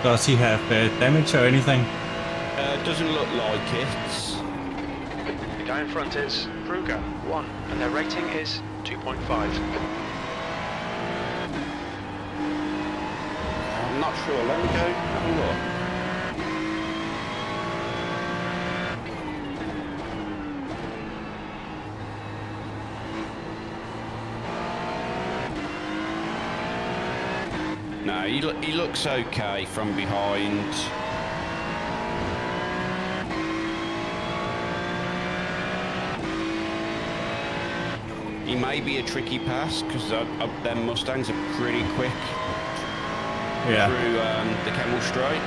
Does he have damage or anything? Doesn't look like it. The guy in front is Kruger, 1, and their rating is 2.5. I'm not sure. Let me go have a look. No, he looks okay from behind. He may be a tricky pass because them Mustangs are pretty quick through the Camel Straight.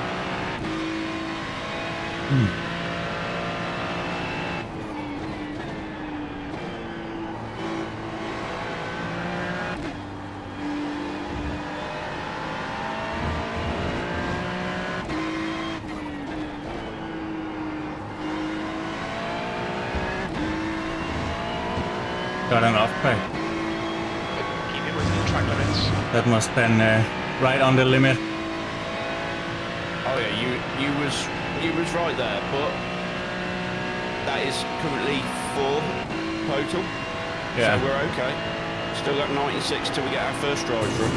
Got an off track. Keep it within the track limits. That must have been right on the limit. Oh yeah, you was right there, but that is currently 4 total. Yeah. So we're okay. Still got 96 till we get our first drive run.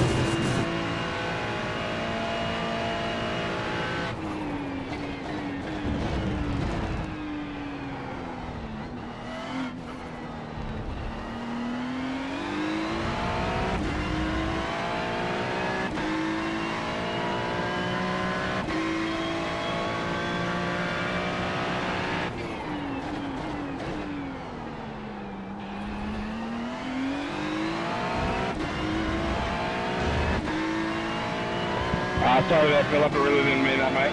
Sorry there, Philip. I really didn't mean that, mate.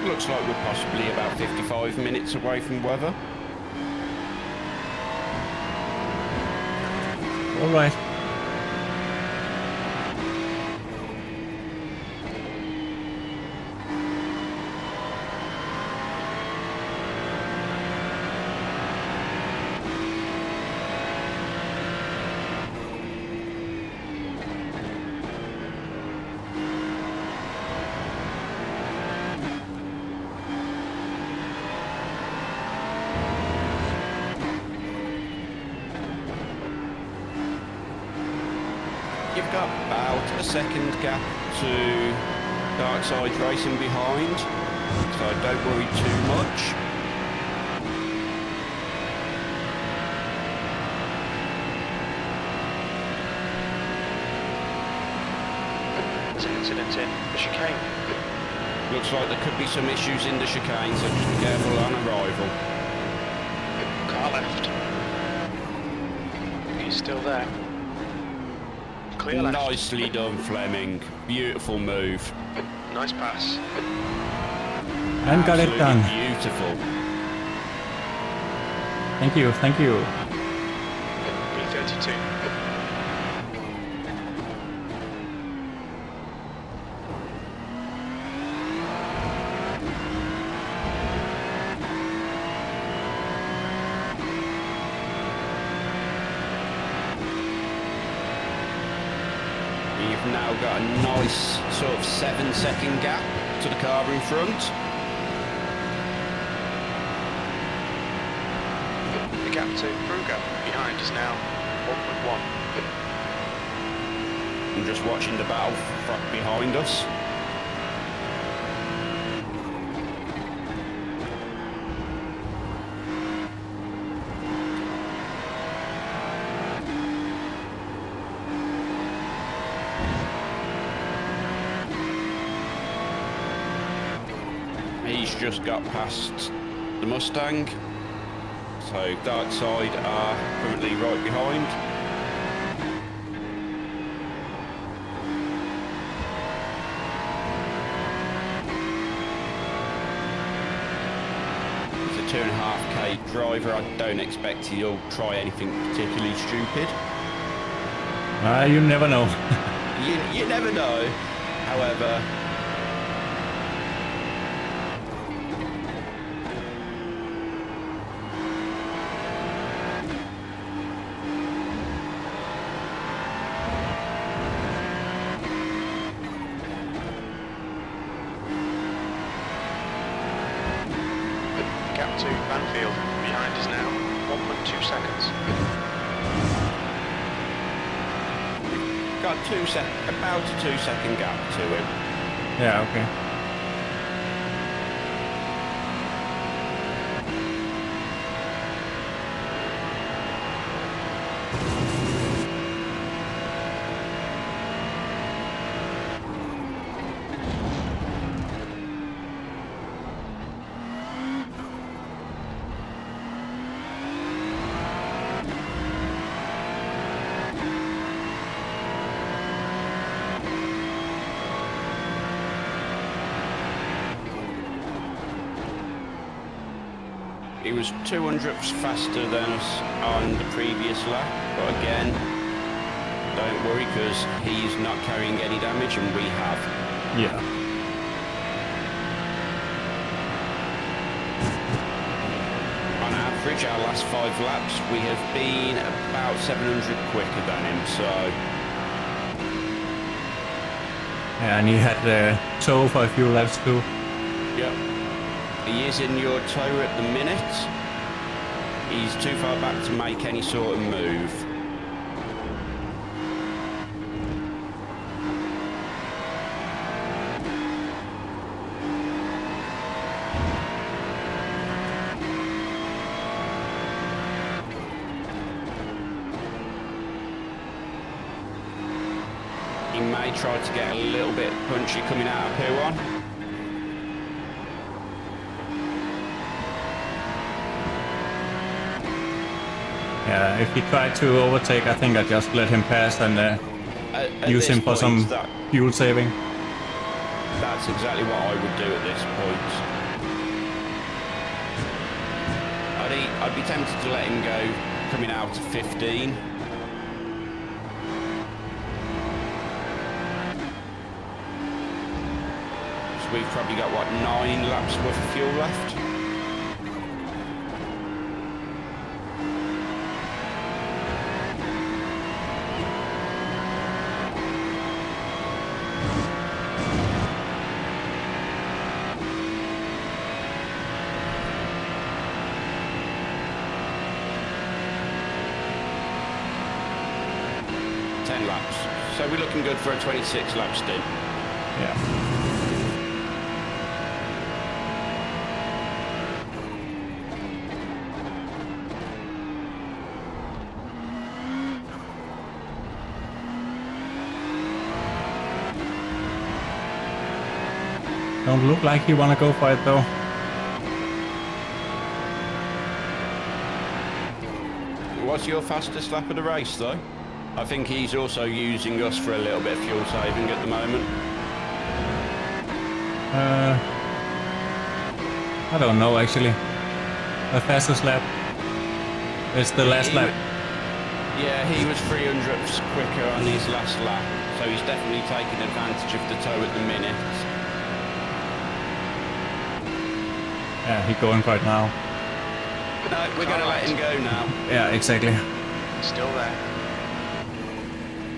Looks like we're possibly about 55 minutes away from weather. All right. You've got about a second gap to Dark Side Racing behind, so don't worry too much. There's an incident in the chicane. Looks like there could be some issues in the chicane, so just be careful on arrival. Car left. He's still there. Clear left. Nicely done, Fleming. Beautiful move. Nice pass. And got it Absolutely done. beautiful. Thank you, thank you. P32. You've now got a nice sort of 7-second gap to the car in front. The gap to Kruger behind is now 1.1. I'm just watching the battle behind us. He's just got past the Mustang, so dark side are currently right behind. He's a 2.5K driver. I don't expect he'll try anything particularly stupid. You never know. You never know. However, Gap to Banfield behind is now 1.2 seconds. got about a 2-second gap to him. Yeah, okay. He was 200ths faster than us on the previous lap, but again, don't worry because he's not carrying any damage and we have. Yeah. On average, our last 5 laps, we have been about 700 quicker than him, so... Yeah, and he had the tow for a few laps too. Yep. He is in your tow at the minute. He's too far back to make any sort of move. He may try to get a little bit punchy coming out of P1. Yeah, if he tried to overtake, I think I just let him pass and use him for some fuel saving. That's exactly what I would do at this point. I'd be tempted to let him go coming out of 15. So we've probably got, what, 9 laps worth of fuel left? Laps. So we're looking good for a 26 lap stint. Yeah. Don't look like he wanna go for it though. What's your fastest lap of the race though? I think he's also using us for a little bit of fuel saving at the moment. I don't know actually. The fastest lap is the last lap. Yeah, he was 300ths quicker on his last lap, so he's definitely taking advantage of the tow at the minute. Yeah, he's going for it now. No, we're going to let him go now. Yeah, exactly. Still there.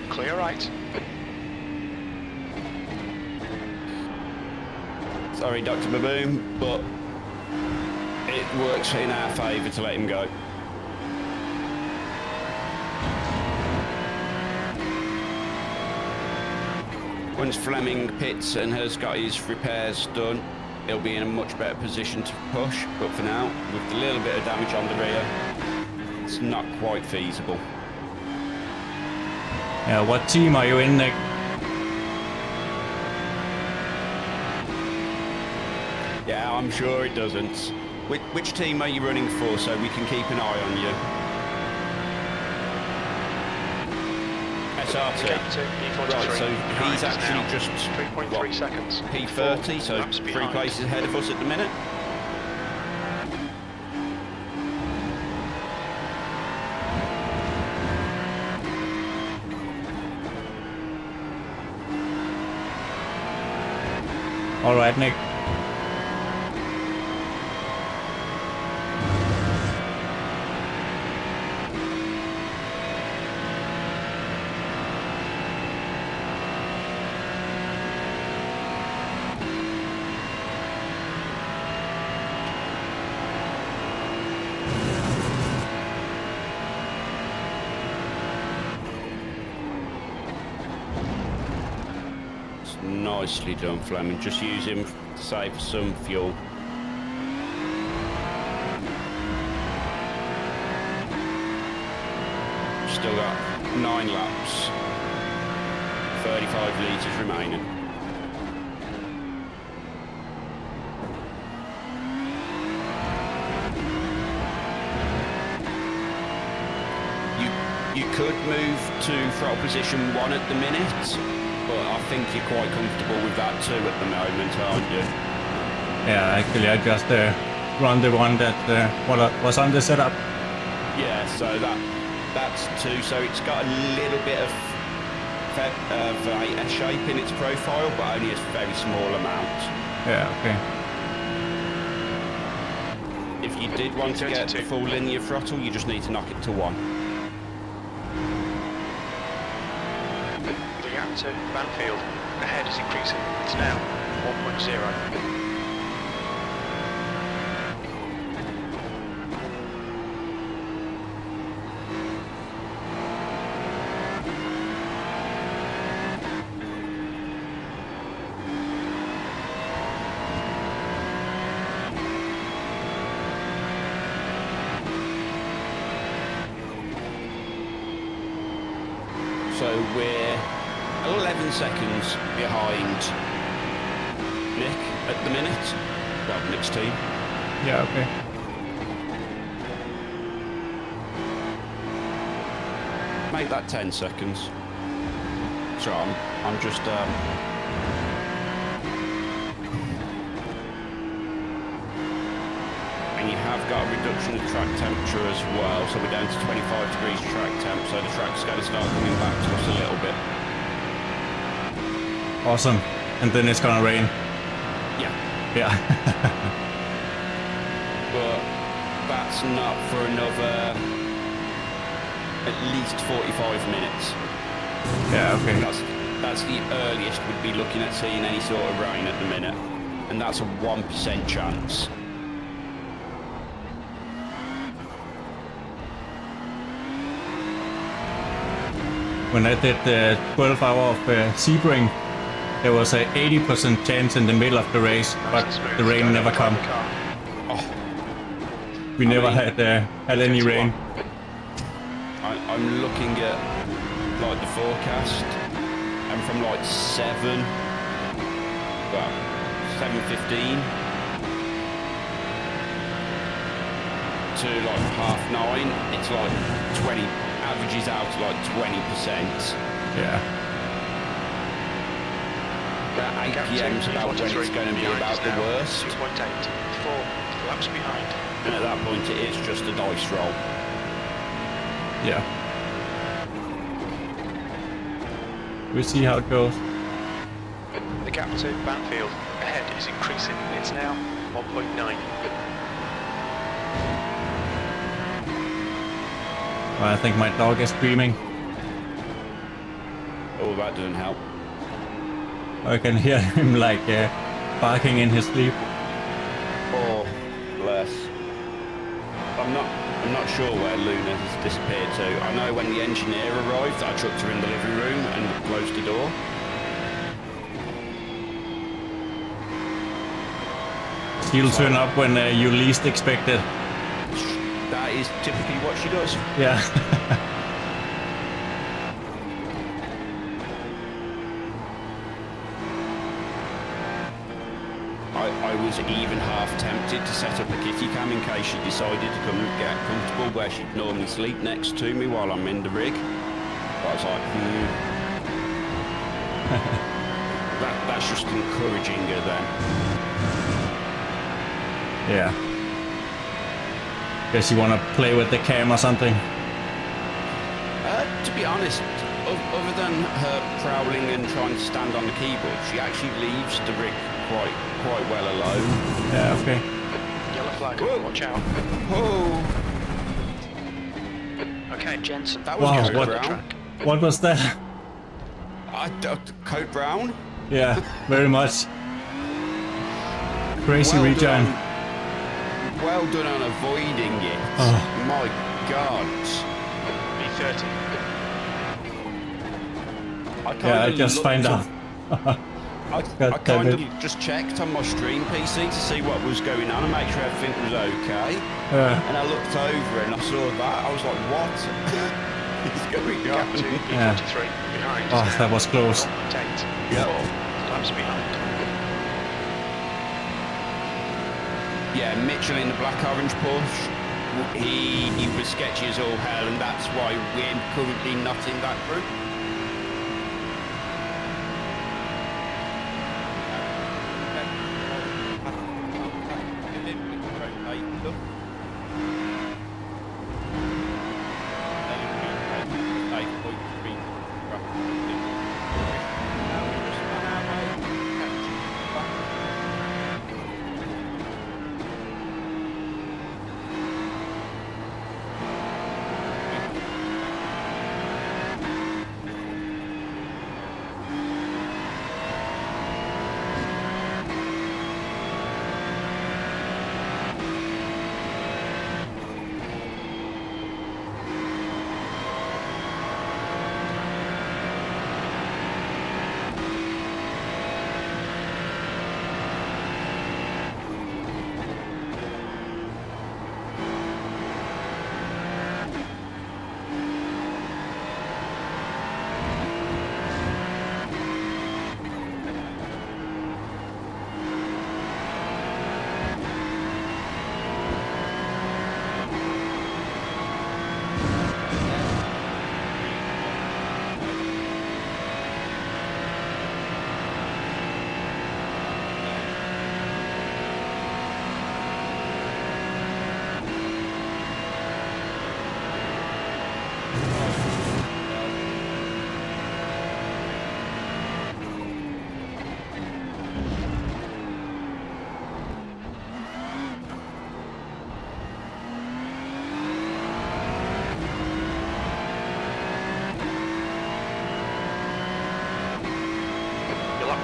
Clear right. Sorry, Dr. Baboon, but it works in our favour to let him go. Once Flemming pits and has got his repairs done, he'll be in a much better position to push, but for now, with a little bit of damage on the rear, it's not quite feasible. Yeah, what team are you in, Nick? Yeah, I'm sure it doesn't. Which team are you running for so we can keep an eye on you? SRT. Right, so he's actually just 3.3 seconds. P30, so 3 places ahead of us at the minute. All right, Nick. Nicely done, Flemming. Just use him to save some fuel. Still got 9 laps. 35 litres remaining. You could move to throttle position 1 at the minute, but I think you're quite comfortable with that too at the moment, aren't you? Yeah, actually I just run the one that was on the setup. Yeah, so that's 2. So it's got a little bit of a shape in its profile, but only a very small amount. Yeah, okay. If you did want to get the full linear throttle, you just need to knock it to 1. To Banfield. Ahead is increasing. It's now 1.0. So we're 11 seconds behind Nick at the minute. Well, Nick's team. Yeah, okay. Make that 10 seconds. So I'm just and you have got a reduction of track temperature as well, so we're down to 25 degrees track temp, so the track's going to start coming back to us a little bit. Awesome. And then it's gonna rain. Yeah. Yeah. But that's not for another at least 45 minutes. Yeah, okay. That's the earliest we'd be looking at seeing any sort of rain at the minute. And that's a 1% chance. When I did the 12 hour of Sebring, there was a 80% chance in the middle of the race, but the rain never come. Oh. We never had any rain. I'm looking at like the forecast, and from like 7, well, 7:15 to like 9:30, it's like 20, averages out to like 20%. Yeah. That 8 p.m.'s about when it's going to be about the worst. 2.8, 4 laps behind. And at that point it is just a dice roll. Yeah. We'll see how it goes. The gap to Banfield ahead is increasing. It's now 1.9. I think my dog is screaming. Oh, that doesn't help. I can hear him like barking in his sleep. Oh, bless. I'm not sure where Luna has disappeared to. I know when the engineer arrived, I chucked her in the living room and closed the door. She'll turn up when you least expect it. That is typically what she does. Yeah. I was even half tempted to set up a kitty cam in case she decided to come and get comfortable where she'd normally sleep next to me while I'm in the rig. But I was like, that's just encouraging her then. Yeah. Guess you want to play with the cam or something? To be honest, other than her prowling and trying to stand on the keyboard, she actually leaves the rig quite well alone. Yeah, okay. Yellow flag, Whoa. watch out. Oh, Okay, Jensen. that was Wow, Code what- Brown. What was that? Code Brown. Yeah, very much. Crazy Well return. done. Well done on avoiding it. Oh. My God. B30. Yeah, I just find out. I God damn kind it. of just checked on my stream PC to see what was going on and make sure everything was okay. And I looked over and I saw that. I was like, what is going Gap to on? Yeah. B43 behind. Oh, that was close. 1.8, Yep. 4 laps behind. Yeah, Mitchell in the black-orange Porsche, he was sketchy as all hell, and that's why we're currently not in that group.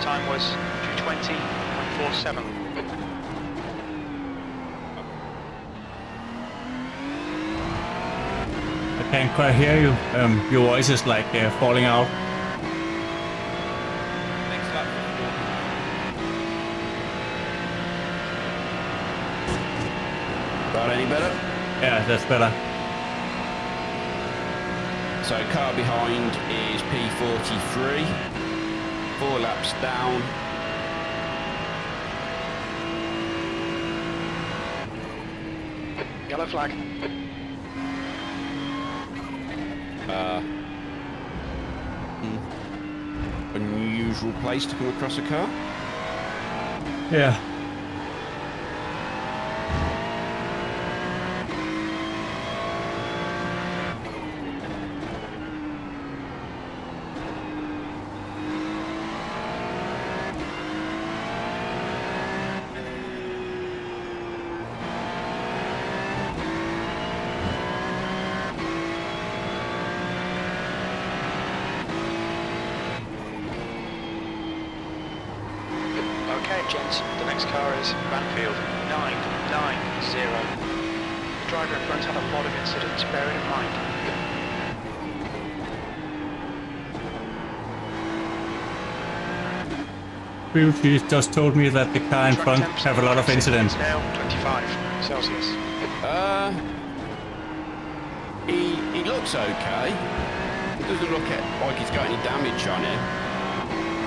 Time was 2:20.47. I can't quite hear you. Your voice is like falling out. Got any better? Yeah, that's better. So car behind is P43, 4 laps down. Yellow flag. Unusual place to come across a car. Yeah. Okay, gents, the next car is Banfield 990. The driver in front had a lot of incidents, bear it in mind. Crew chief just told me that the car in front have a lot of incidents. Now 25 Celsius. He looks okay. It doesn't look like he's got any damage on it.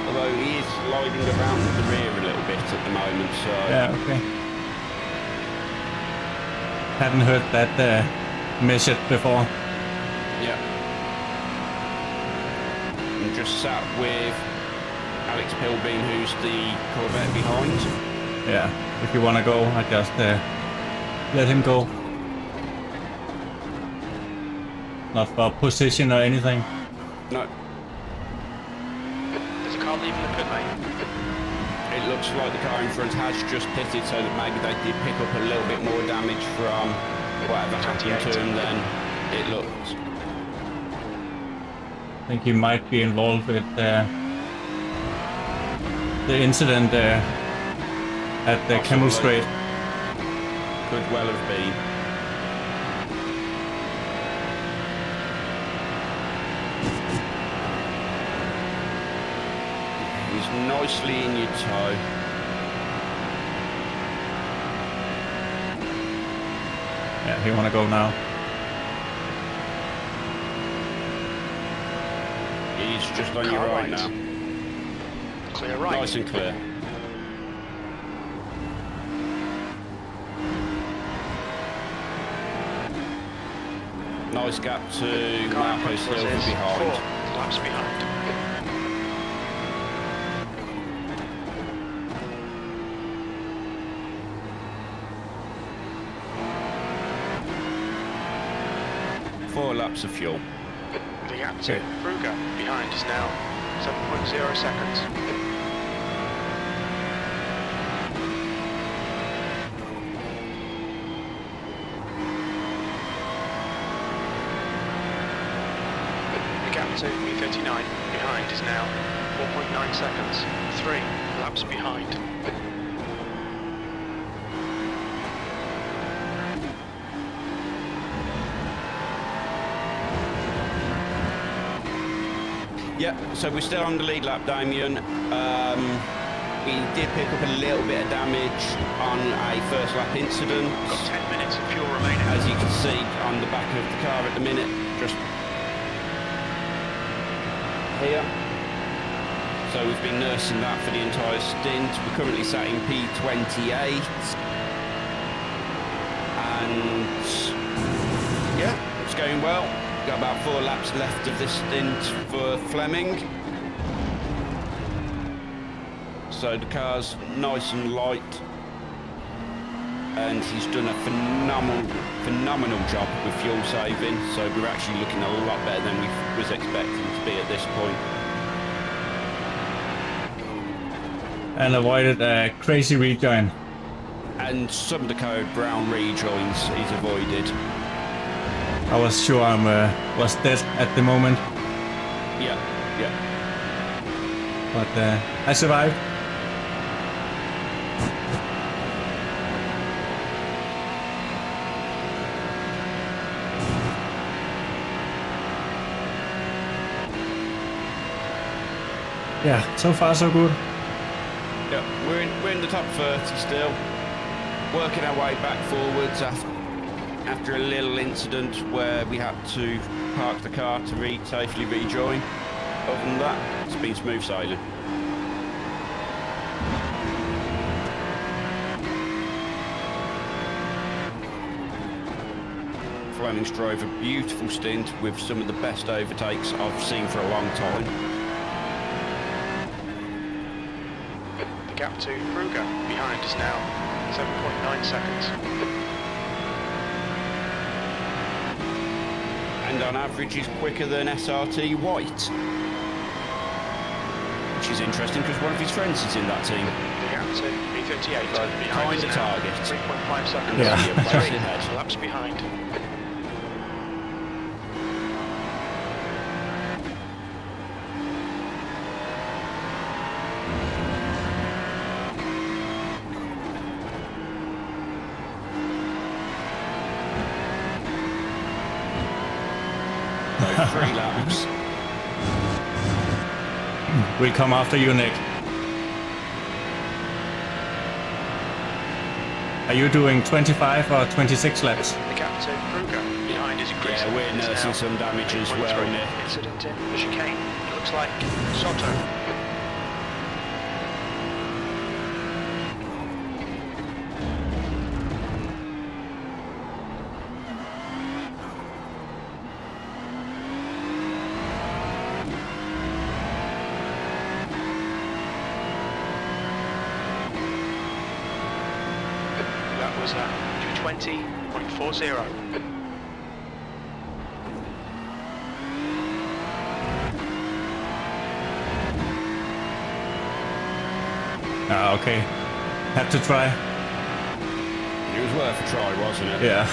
Although he is sliding around the rear a little bit at the moment, so... Yeah, okay. Hadn't heard that measured before. Yeah. I'm just sat with Alex Pilbeam, who's the Corvette behind. Yeah, if you want to go, I just let him go. Not for position or anything. No. There's a car leaving the pit lane. It looks like the car in front has just pitted, so that maybe they did pick up a little bit more damage from whatever happened to him than it looked. I think he might be involved with the incident at the Camel Strait. Could well have been. He's nicely in your toe. Yeah, you want to go now? He's just on your Car right right. now. Clear right. Nice and clear. Nice gap to Car in Marco front Silva of us is 4 behind. laps behind. Four laps of fuel. The gap to Fruga behind is now 7.0 seconds. The gap to B39 behind is now 4.9 seconds. 3 laps behind. Yeah, so we're still on the lead lap, Damien. We did pick up a little bit of damage on a first lap incident. Got 10 minutes of fuel remaining. As you can see on the back of the car at the minute, just here. So we've been nursing that for the entire stint. We're currently sat in P28. And yeah, it's going well. Got about 4 laps left of this stint for Flemming. So the car's nice and light. And he's done a phenomenal job with fuel saving. So we're actually looking a lot better than we was expecting to be at this point. And avoided a crazy rejoin. And some of the code brown rejoins he's avoided. I was sure I was dead at the moment, Yeah. but I survived. Yeah, so far so good. Yeah, we're in the top 30 still. Working our way back forwards after a little incident where we had to park the car to safely rejoin. Other than that, it's been smooth sailing. Flemming's drove a beautiful stint with some of the best overtakes I've seen for a long time. The gap to Kruger behind is now 7.9 seconds. And on average is quicker than SRT White. Which is interesting because one of his friends is in that team. The gap to P38 So behind kind is of now target. 3.5 seconds. Yeah. Three Ahead. laps behind. So 3 laps. We'll come after you, Nick. Are you doing 25 or 26 laps? The gap to Kruger behind is increasing. Yeah, we're It's nursing now some damage as 8.3. well, Nick. Incident in the chicane. It looks like Soto. That was 220.40. Ah, okay. Had to try. It was worth a try, wasn't it? Yeah.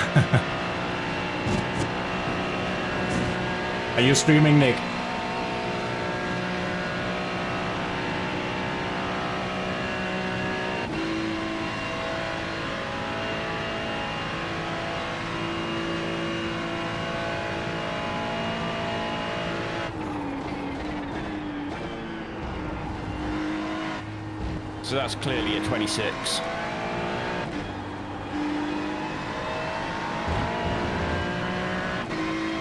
Are you streaming, Nick? So that's clearly a 26.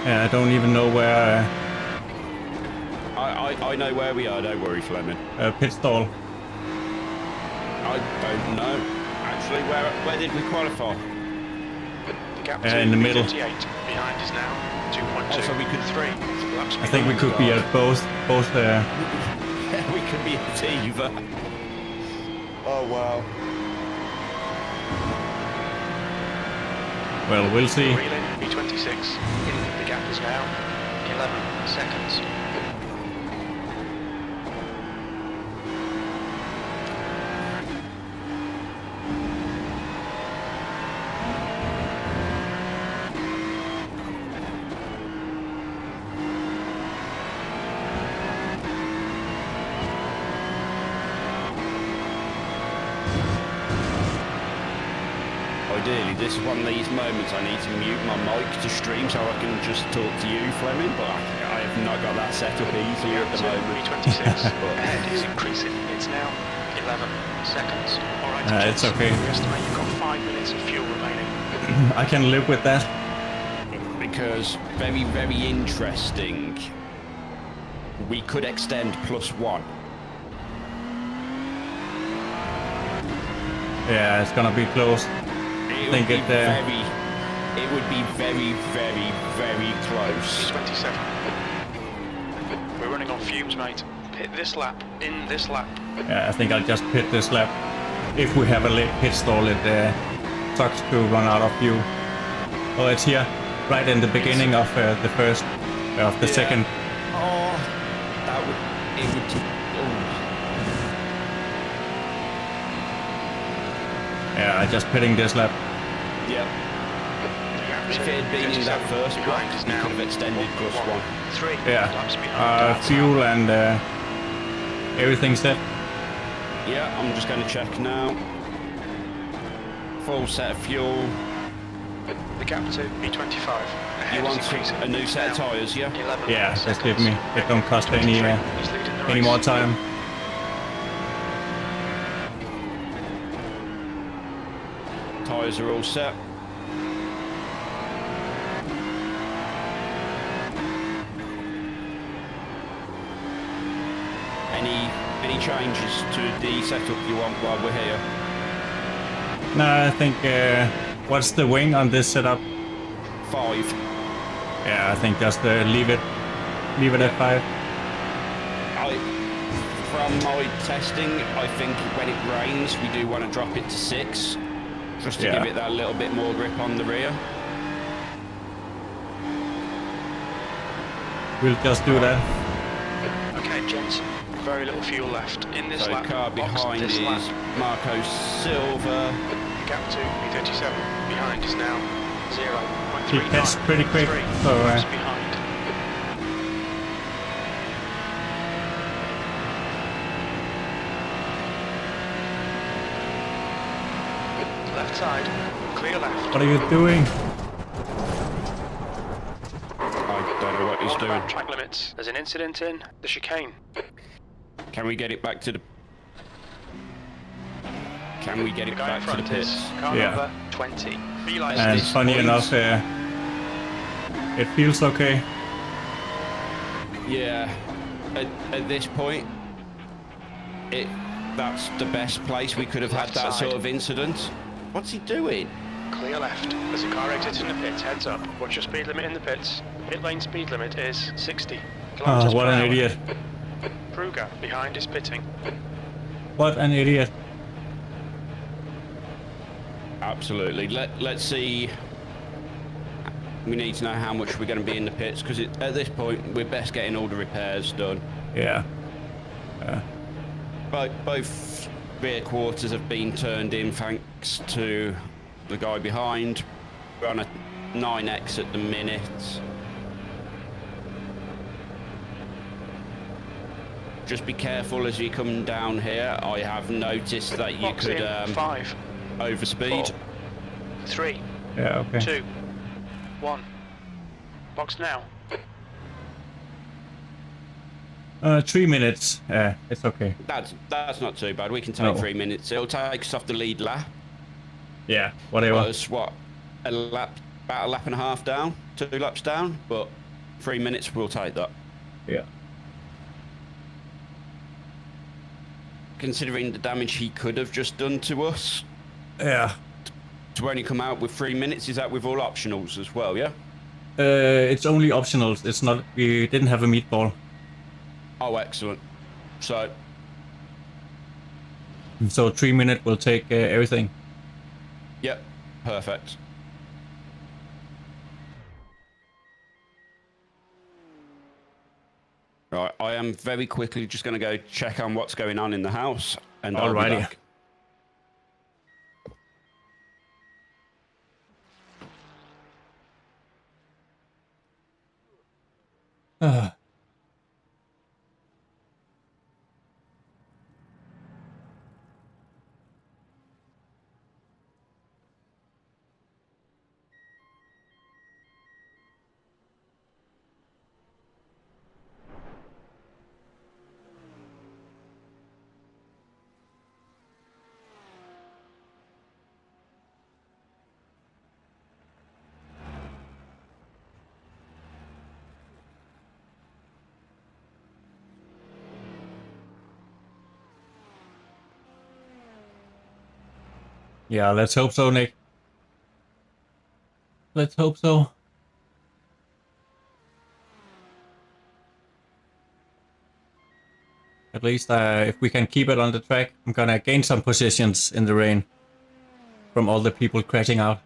Yeah, I don't even know where I know where we are, don't worry, Flemming. pit stall. I don't know. Actually, where did we qualify? The gap to In the middle. P38 behind is now 2.2. Oh, so we could- 3 laps I think we behind. could be at both there. We could be at either. Oh, wow. Well, we'll see. Reel in P26. The gap is now 11 seconds. Ideally, this is one of these moments I need to mute my mic to stream so I can just talk to you, Flemming, but I have not got that set up easily at the moment. P26 ahead is increasing. It's now 11 seconds. All right, It's gents, okay. we estimate you've got 5 minutes of fuel remaining. I can live with that. Because very, very interesting. We could extend +1. Yeah, it's gonna be close. It Think would it, be it would be very, very, very close. P27. We're running on fumes, mate. Hit this lap, in this lap. Yeah, I think I'll just pit this lap. If we have a late pit stall, it sucks to run out of fuel. Oh, it's here, right in the beginning of the first, of the second. Oh, that would, it would, oh. Yeah, just pitting this lap. Yeah. If it had been in that first block, behind is we now could have extended +1. 3 Yeah, laps behind. fuel and everything set. Yeah, I'm just going to check now. Full set of fuel. The gap to P25. Ahead You is want increasing. a new set of Now tyres, yeah? 11 Yeah, just seconds. give me. It don't cost any He's leading the race. more time. Tyres are all set. Any changes to the setup you want while we're here? No, I think what's the wing on this setup? 5. Yeah, I think just leave it at 5. From my testing, I think when it rains, we do want to drop it to 6, just to give it that little bit more grip on the rear. We'll just do that. Okay, gents, very little fuel left. In this So lap, car behind is Marco Silva. Gap to P37 behind is now 0.35. He passed pretty quick, 3 so laps behind. Left side, clear left. what are you doing? I don't know what he's doing. Track limits. There's an incident in the chicane. Can we get it back to the... Can we get The it guy in back to the front is pits? car Yeah. number 20. And funny enough, it feels okay. Yeah. At this point, that's the best place we could have had Left that side. sort of incident. What's he doing? Clear left. There's a car exiting the pits. Heads up. What's your speed limit in the pits? Pit lane speed limit is 60 kilometers What per an hour. idiot. Kruger behind is pitting. What an idiot. Absolutely. Let's see. We need to know how much we're going to be in the pits, because at this point we're best getting all the repairs done. Yeah. Both rear quarters have been turned in thanks to the guy behind. We're on a 9X at the minute. Just be careful as you come down here. I have noticed that you Box could in 5, overspeed. 4, 3, Yeah, okay. 2, 1. Box now. 3 minutes. It's okay. That's not too bad. We can take No. 3 minutes. It'll take us off the lead lap. Yeah, whatever. Was what, about a lap and a half down, 2 laps down, but 3 minutes we'll take that. Yeah. Considering the damage he could have just done to us, Yeah. to only come out with 3 minutes, is that with all optionals as well, yeah? It's only optional. It's not. We didn't have a meatball. Oh, excellent. So, So 3 minutes will take everything. yep, perfect. Right, I am very quickly just going to go check on what's going on in the house, and I'll be Alrighty. back. Yeah, let's hope so, Nick. Let's hope so. At least if we can keep it on the track, I'm gonna gain some positions in the rain from all the people crashing out.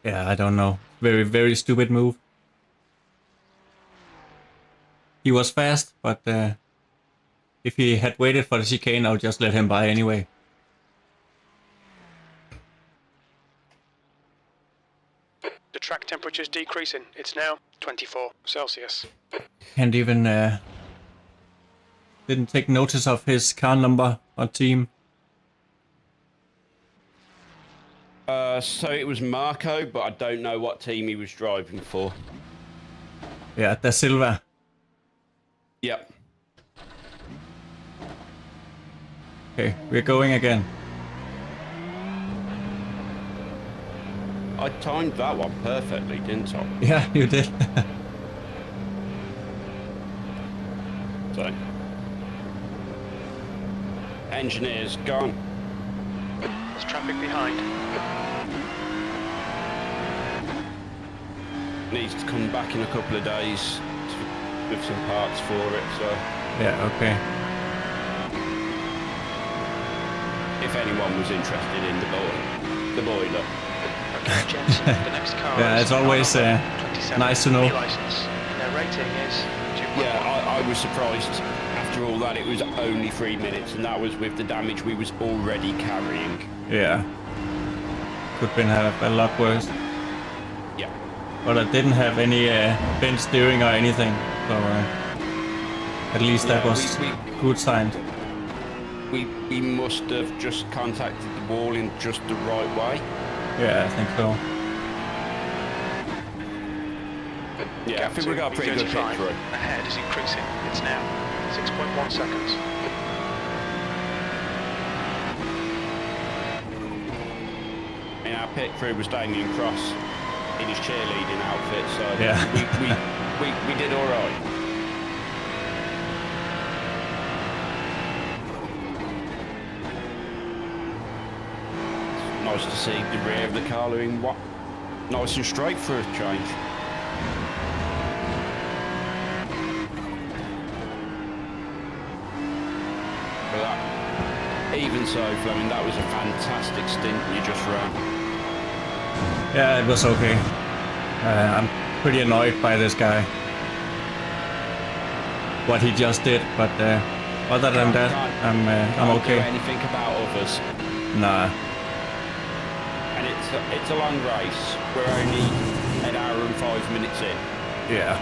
Yeah, I don't know. Very, very stupid move. He was fast, but if he had waited for the chicane, I would just let him by anyway. The track temperature is decreasing. It's now 24 Celsius. Can't even didn't take notice of his car number or team. So it was Marco, but I don't know what team he was driving for. Yeah, Da Silva. Yep. Okay, we're going again. I timed that one perfectly, didn't I? Yeah, you did. So, engineers gone. There's traffic behind. Needs to come back in a couple of days with some parts for it. So, Yeah, okay. if anyone was interested in the boiler. Okay, Jensen, the next car Yeah, is it's always car number 27, nice to know. license. Their rating is 2.1. Yeah, I was surprised. After all that, it was only 3 minutes, and that was with the damage we was already carrying. Yeah. Could been have a lot worse. Yeah. But I didn't have any bent steering or anything, so at least that Yeah, was good sign. We must have just contacted the wall in just the right way. Yeah, I think so. Yeah, I think we got a pretty good pit P35 through. ahead is increasing. It's now 6.1 seconds. And our pit through was Damien Cross in his cheerleading outfit, so Yeah. we did all right. It's nice to see the rear of the car looking nice and straight for a change. But even so, Fleming, that was a fantastic stint you just ran. Yeah, it was okay. I'm pretty annoyed by this guy. What he just did, but other than that, I'm Can't okay. do anything about others. Nah. And it's a long race. We're only an hour and 5 minutes in. Yeah.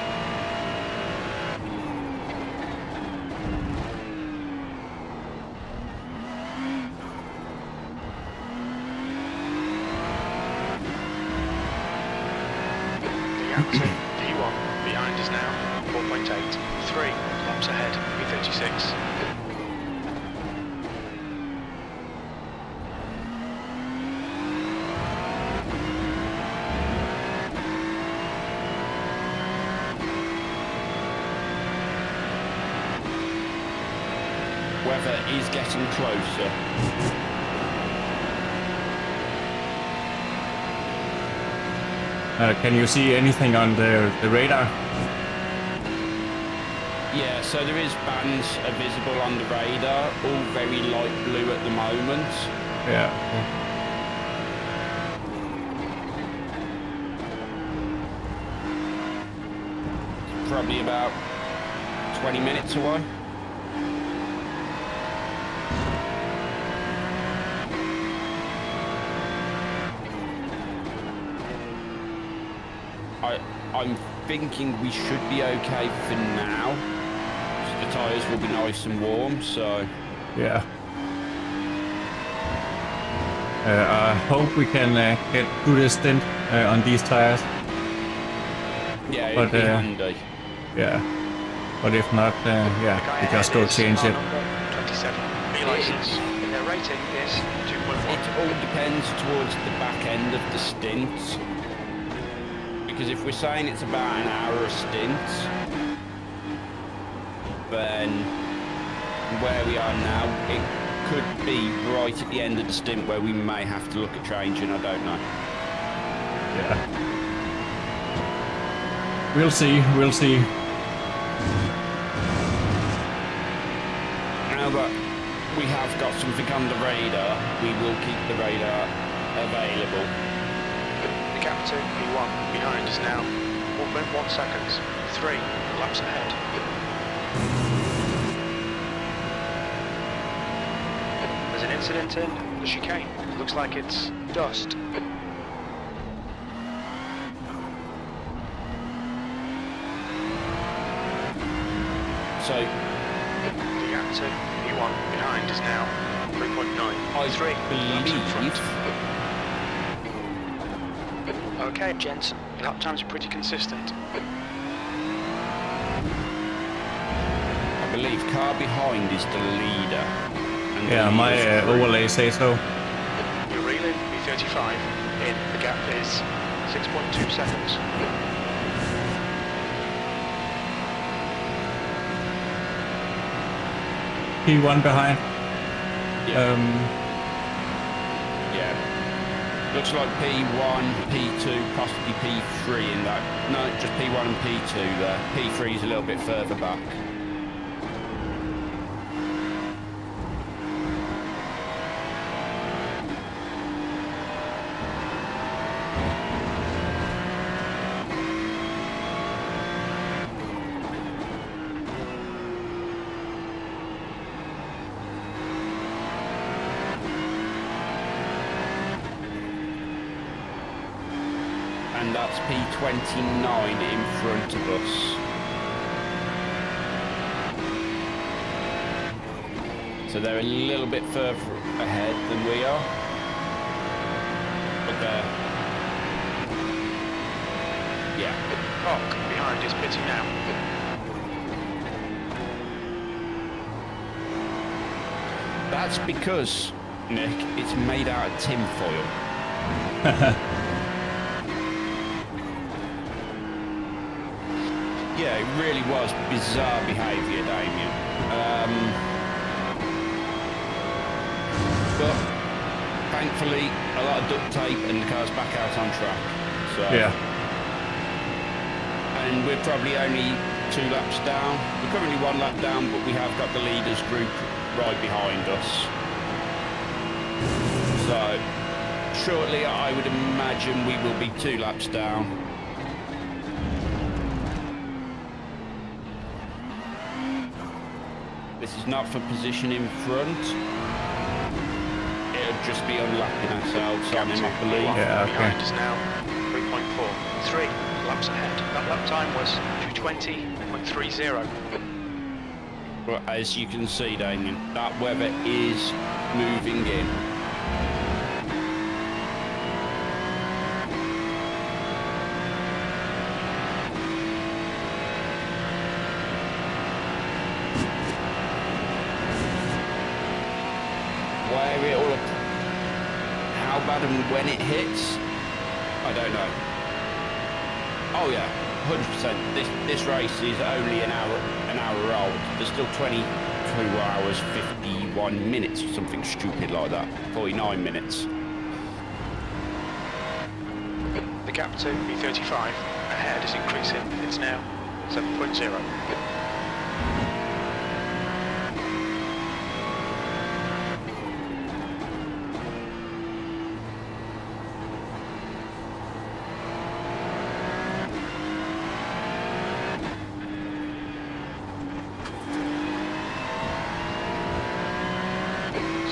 The Asetek P1 behind is now 4.8. 3 laps ahead, P36. Weather is getting closer. Can you see anything on the radar? Yeah, so there is bands are visible on the radar, all very light blue at the moment. Yeah. Probably about 20 minutes away. I'm thinking we should be okay for now. The tyres will be nice and warm, so... Yeah. I hope we can get through this stint on these tires. Yeah, But, it'd be handy. Yeah. But if not, yeah, The guy we just ahead go is change car it. number 27, B license. Their rating is 2.1. It all depends towards the back end of the stint. Because if we're saying it's about an hour a stint, then where we are now, it could be right at the end of the stint where we may have to look at changing, I don't know. Yeah. We'll see, we'll see. Now that we have got something on the radar, we will keep the radar available. The gap to P1 behind is now 1.1 seconds. 3 laps ahead. There's an incident in the chicane. Looks like it's dust. So The gap to P1 behind is now 3.9. I believe Okay, Jensen. Lap times are pretty consistent. I believe car behind is the leader. And the Yeah, my leader's crew. overlay say so. You're reeling B35 in. The gap is 6.2 seconds. P1 behind. Yeah. Yeah. Looks like P1, P2, possibly P3 in that. No, just P1 and P2 there. P3 is a little bit further back. And that's P29 in front of us. So they're a little bit further ahead than we are. But they're... Yeah. Cock behind is pitting now. That's because, Nick, it's made out of tin foil. Yeah, it really was bizarre behaviour, Damien. But thankfully, a lot of duct tape and the car's back out on track. So, Yeah. and we're probably only 2 laps down. We're currently 1 lap down, but we have got the leaders group right behind us. So shortly, I would imagine we will be 2 laps down. This is not for position in front. It'll just be unlapping ourselves on him, I believe. Yeah, okay. Behind is now 3.4. 3 laps ahead. That lap time was 2:20.30. But as you can see, Damien, that weather is moving in. Where it all, how bad and when it hits, I don't know. Oh yeah, 100%. This race is only an hour old. There's still 22 hours, 51 minutes or something stupid like that. 49 minutes. The gap to B35 ahead is increasing. It's now 7.0.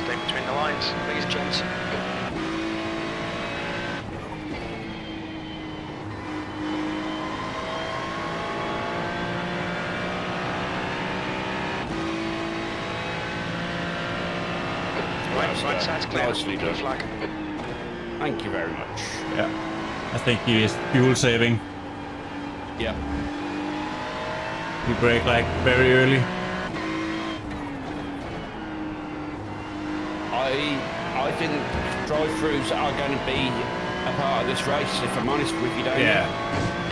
Stay between the lines, please, Jensen. Right side's clear. Nicely Blue done. flag. Thank you very much. Yeah. I think he is fuel saving. Yeah. He brake like very early. I think drive-throughs are going to be a part of this race, if I'm honest with you, Damien. Yeah,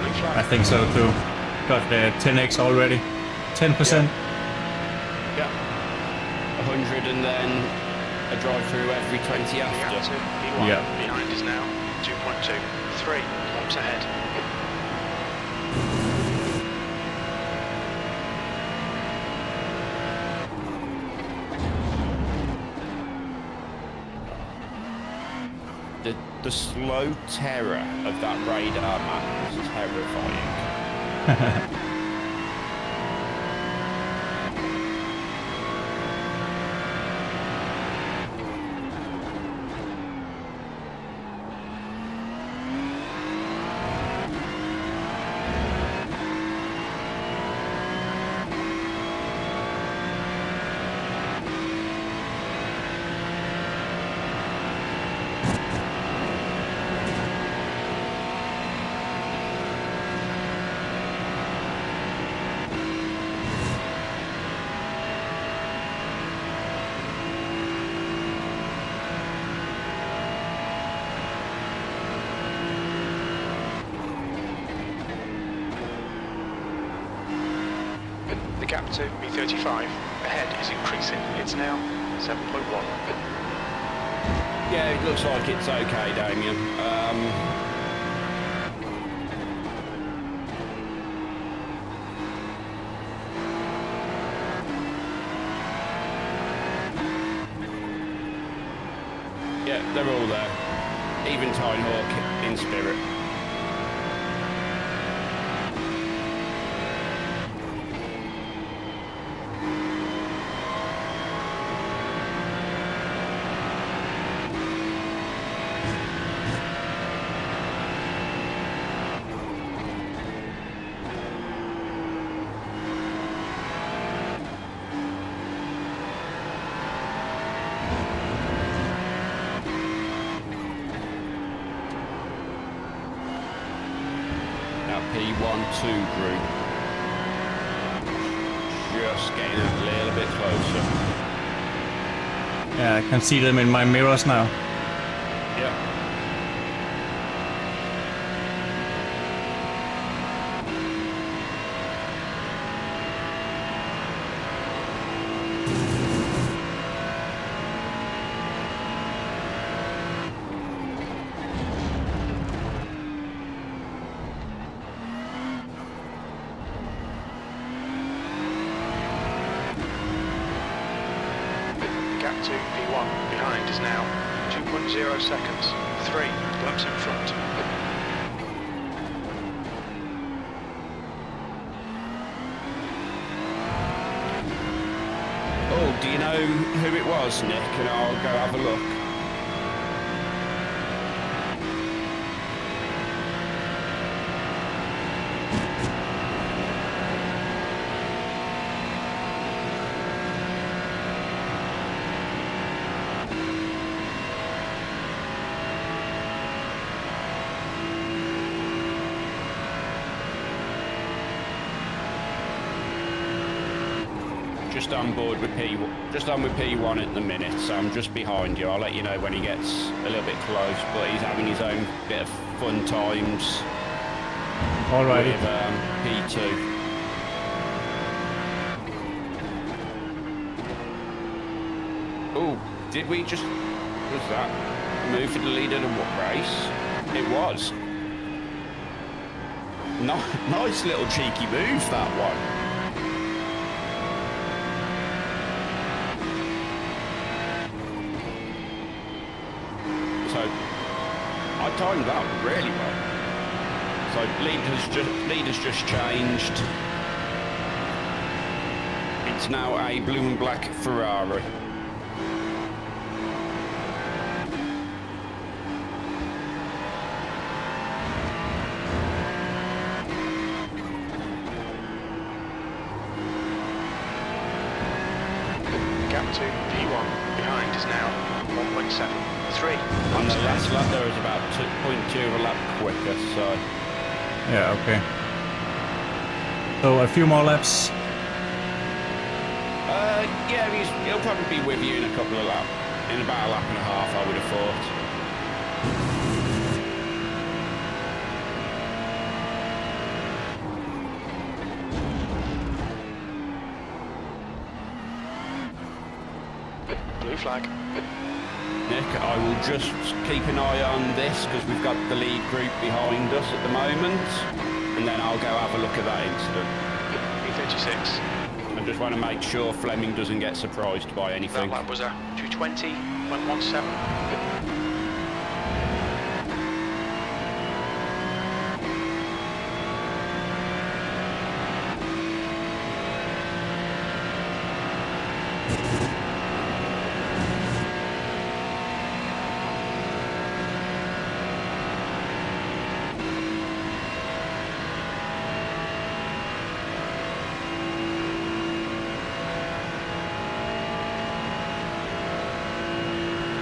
Blue flag. I think so too. Got the 10x already. 10%. Yeah. 100 and then a drive-through every 20 The gap after. to B1 Yeah. behind is now 2.2. 3 laps ahead. The slow terror of that radar map is terrifying. The gap to P35 ahead is increasing. It's now 7.1. Yeah, it looks like it's okay, Damien. Yeah, they're all there. Even Tyne Hawk in spirit. P1-2 group. Just getting a little bit closer. Yeah, I can see them in my mirrors now. Yeah. Gap to P1 behind is now 2.0 seconds. 3 laps in front. Oh, do you know who it was, Nick? And I'll go have a look. Just on board with just on with P1 at the minute, so I'm just behind you. I'll let you know when he gets a little bit close, but he's having his own bit of fun times. Alrighty. With P2. Oh, did we just... was that move for the leader of what race? It was. Nice little cheeky move, that one. So I timed that really well. So leader's just changed. It's now a blue and black Ferrari. Gap to P1 behind is now 1.7. 3. On the last lap there was about 2.2 of a lap quicker, so... Yeah, okay. So a few more laps. Yeah, he'll probably be with you in a couple of laps. In about a lap and a half, I would have thought. Blue flag. Nick, I will just keep an eye on this because we've got the lead group behind us at the moment, and then I'll go have a look at that incident. P36. I just want to make sure Flemming doesn't get surprised by anything. That lap was a 220.17.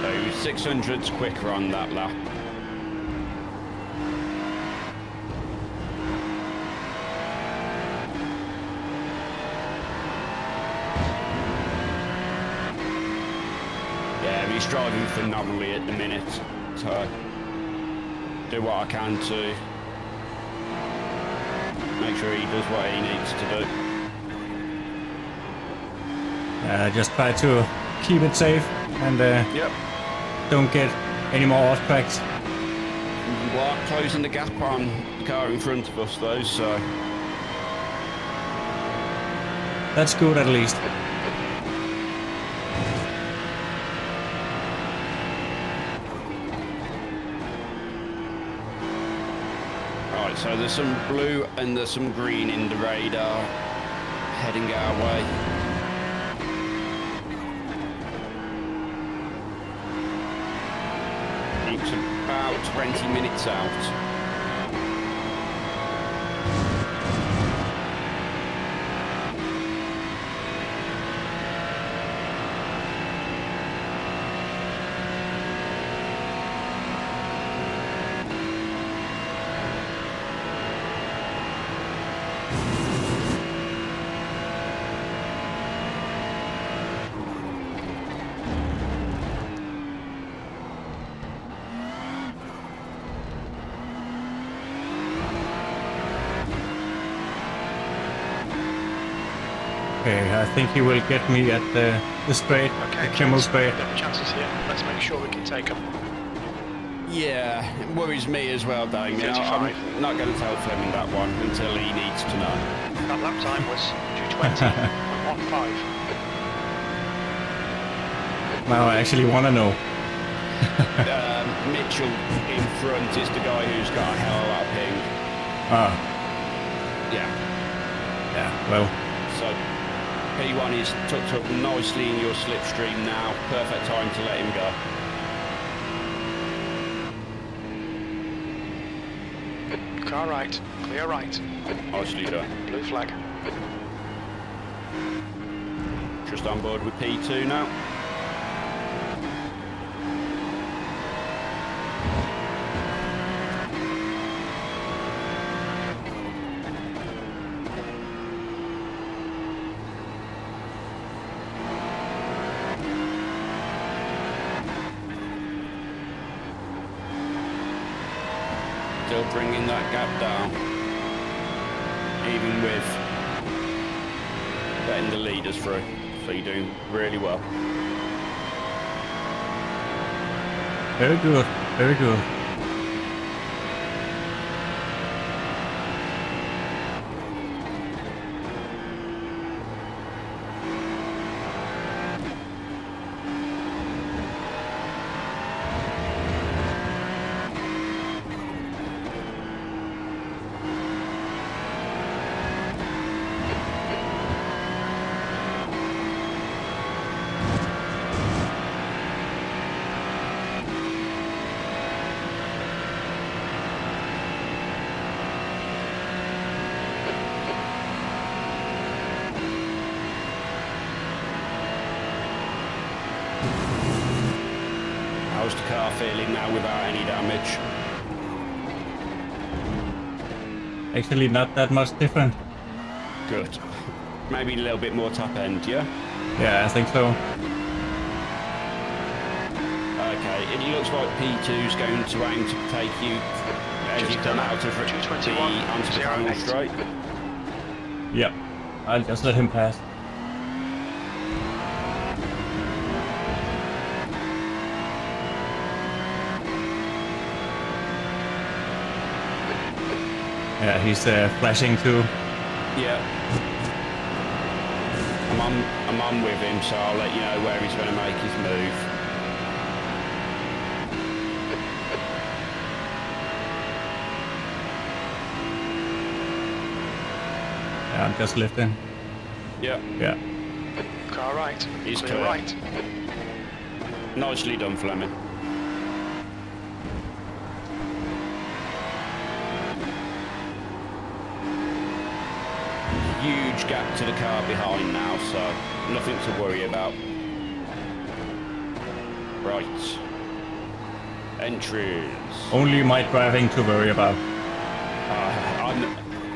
So 600's quicker on that lap. Yeah, he's driving phenomenally at the minute, so do what I can to make sure he does what he needs to do. Just try to keep it safe and Yep. don't get any more off tracks. We are closing the gap on the car in front of us though, so... That's good at least. Right, so there's some blue and there's some green in the radar heading our way. It's about 20 minutes out. Okay, I think he will get me at the straight, Okay, the Kimmel gents, straight. we've got the chances here. Let's make sure we can take them. Yeah, it worries me as well, Damien. 35. I'm not going to tell Flemming that one until he needs to know. That lap time was 2:20.15. Now I actually want to know. Mitchell in front is the guy who's got a hell of a lot of ping. Ah, Yeah. yeah, well, So P1 is tucked up nicely in your slipstream now. Perfect time to let him go. Car right, clear right. Nicely done. Blue flag. Just on board with P2 now. Still bringing that gap down, even with letting the leaders through. So you're doing really well. very good, very good. How's the car feeling now without any damage? Actually, not that much different. Good. Maybe a little bit more top end, yeah? Yeah, I think so. Okay, it looks like P2's going to aim to take you as Just you come done. out of the 221, onto the final 08. straight. Yep, I'll just let him pass. Yeah, he's flashing too. Yeah. I'm on with him, so I'll let you know where he's going to make his move. Yeah, I'm just lifting. Yeah. Yeah. Car right, He's clear clear. right. Nicely done, Flemming. Huge gap to the car behind now, so nothing to worry about. Right. Entries. Only my driving to worry about.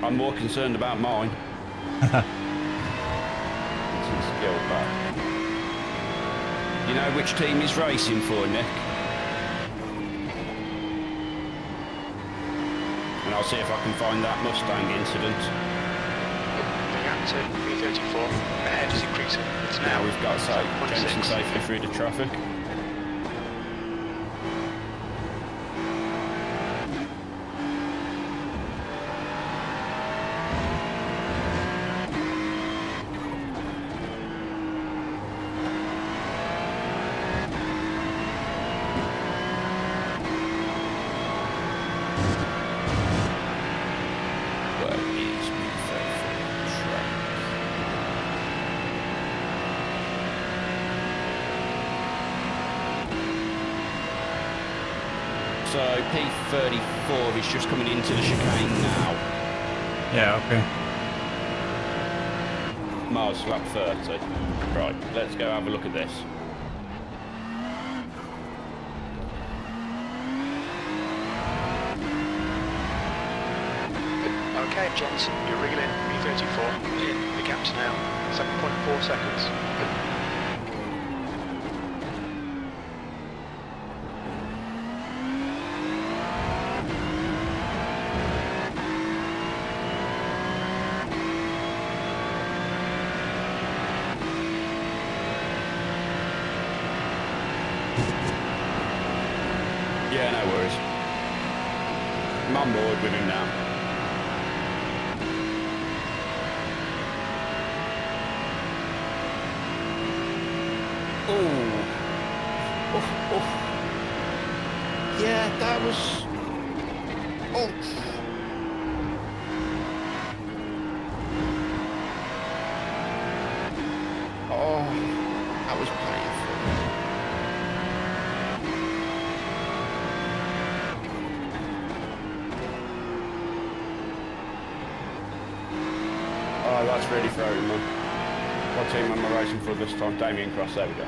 I'm more concerned about mine. Some skill back. You know which team he's racing for, Nick? And I'll see if I can find that Mustang incident. The gap to P34. Ahead is increasing. It's Now now we've got Jensen 7.6. safely through the traffic. So P34 is just coming into the chicane now. Yeah, okay. Mars lap 30. Right, let's go have a look at this. Okay, Jensen, you're wriggling P34. The gap's now 7.4 seconds. Yeah, no worries. I'm on board with him now. Oh. Yeah, that was... Oh. Oh, that was painful. Oh, that's really throwing me. What team am I racing for this time? Damien Cross, there we go.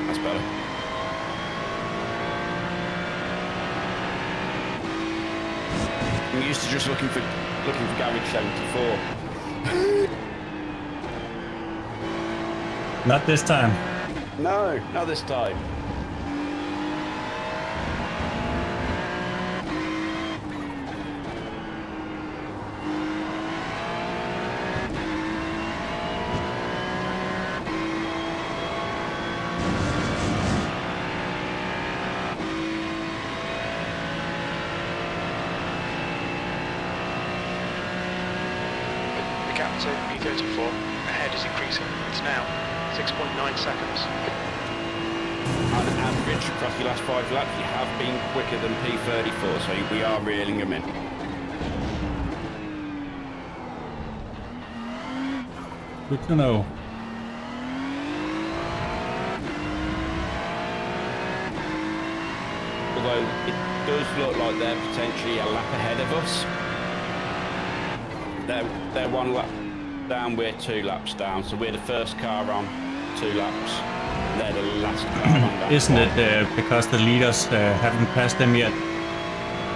That's better. I'm used to just looking for garage 74. Not this time. No, not this time. The gap to P34. Ahead is increasing. It's now 6.9 seconds. On average, across your last 5 laps, you have been quicker than P34, so we are reeling them in. Good to know. Although it does look like they're potentially a lap ahead of us. They're 1 lap down, we're 2 laps down, so we're the first car on 2 laps. They're the last car on that. Isn't it because the leaders haven't passed them yet?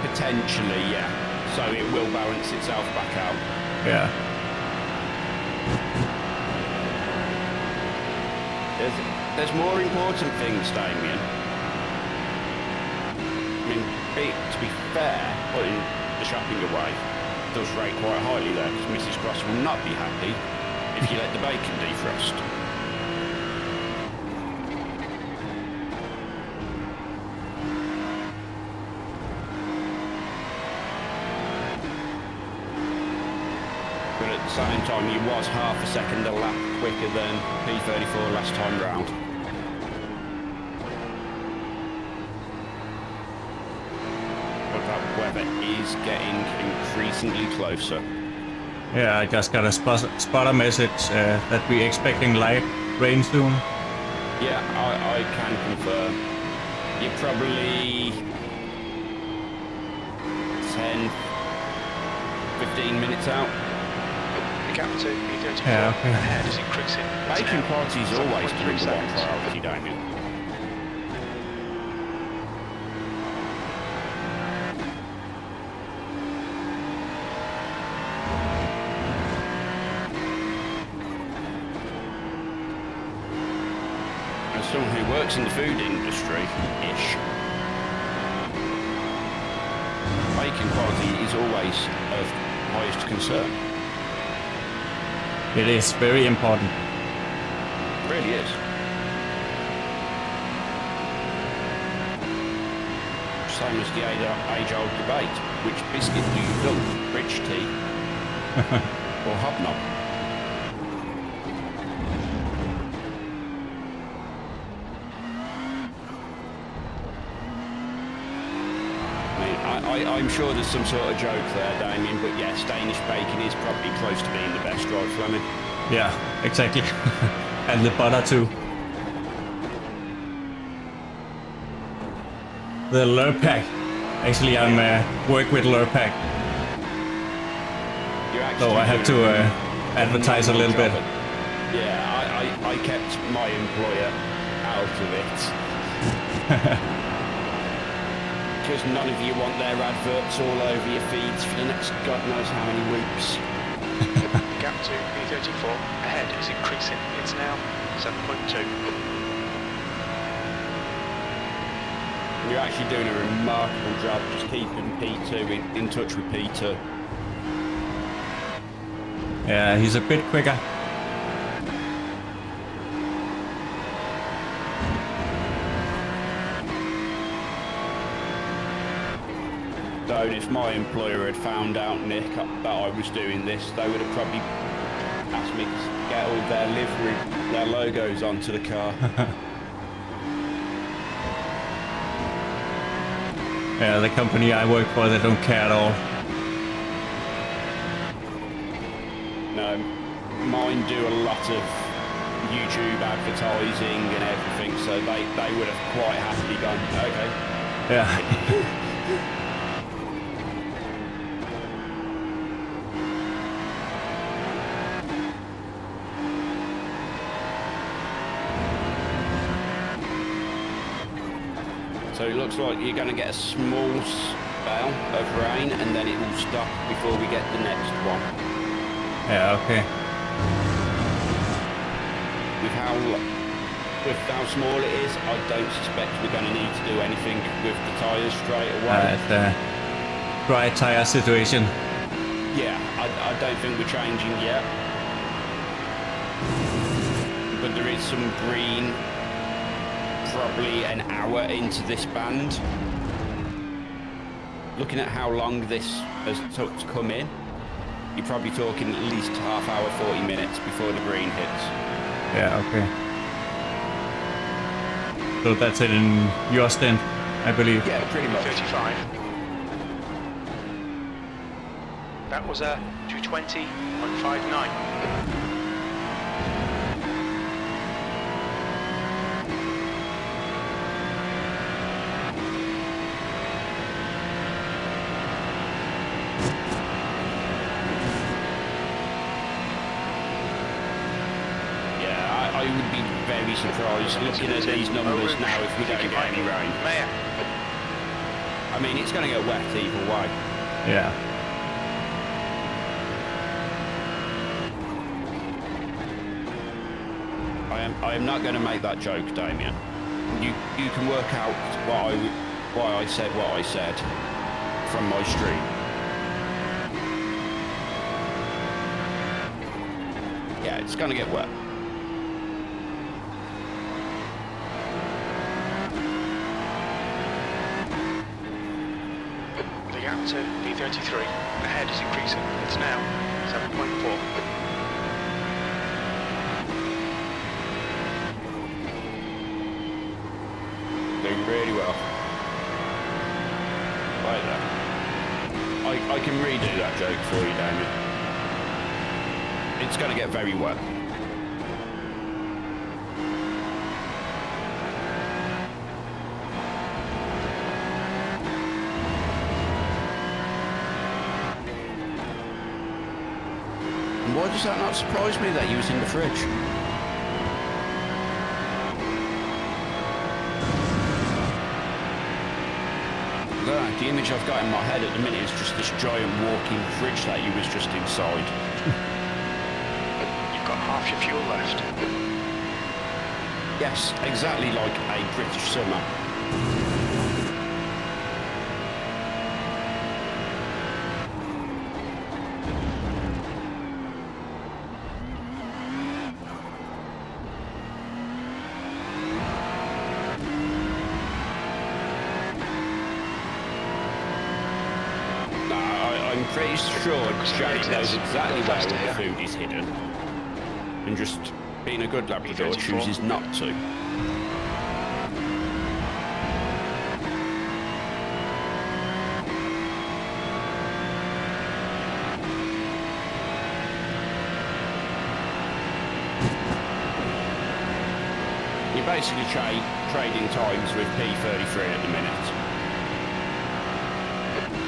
Potentially, yeah. So it will balance itself back out. Yeah. There's more important things, Damien. I mean, to be fair, putting the shopping away does rate quite highly there, because Mrs. Cross will not be happy if you let the bacon defrost. But at the same time, he was half a second a lap quicker than P34 last time round. But that weather is getting increasingly closer. Yeah, I just got a spotter message that we're expecting light rain soon. Yeah, I can confirm. You're probably 10, 15 minutes out. The gap to P34. Yeah, okay. Ahead is increasing. It's Bacon now parties always 7.3 number 1 seconds. priority, Damien. As as someone who works in the food industry-ish, bacon quality is always of highest concern. It is very important. It really is. Same as the age-old debate. Which biscuit do you dunk? Rich tea or hobnob? I'm sure there's some sort of joke there, Damien, but yes, Danish bacon is probably close to being the best, right, Fleming? Yeah, exactly. And the butter too. The Lurpak. Actually, I'm work with Lurpak. So I have to advertise a little bit. Yeah, I kept my employer out of it. Because none of you want their adverts all over your feeds for the next God knows how many weeks. Gap to P34 ahead is increasing. It's now 7.2. You're actually doing a remarkable job just keeping P2 in touch with P2. Yeah, he's a bit quicker. So if my employer had found out, Nick, that I was doing this, they would have probably asked me to get all their livery, their logos onto the car. Yeah, the company I work for, they don't care at all. No, mine do a lot of YouTube advertising and everything, so they would have quite happily gone, okay. Yeah. So it looks like you're going to get a small spell of rain and then it will stop before we get the next one. Yeah, okay. With how small it is, I don't suspect we're going to need to do anything with the tyres straight away. It's a dry tyre situation. Yeah, I don't think we're changing yet. But there is some green probably an hour into this band. Looking at how long this has took to come in, you're probably talking at least half hour, 40 minutes before the green hits. Yeah, okay. So that's it in your stint, I believe. Yeah, pretty much. 35. That was a 220.59. I would be very surprised looking at these numbers now if we don't get any rain. I mean, it's going to get wet either way. Yeah. I am not going to make that joke, Damien. You can work out why I said what I said from my stream. Yeah, it's going to get wet. To P33. Ahead is increasing. It's now 7.4. Doing really well. Right there. I can redo that joke for you, Damien. It's going to get very wet. Why does that not surprise me that you was in the fridge? The image I've got in my head at the minute is just this giant walking fridge that you was just inside. You've got half your fuel left. Yes, exactly like a British summer. I'm pretty sure Jake knows exactly where all the food is hidden, and just being a good Labrador chooses not to. You're basically trading times with P33 at the minute.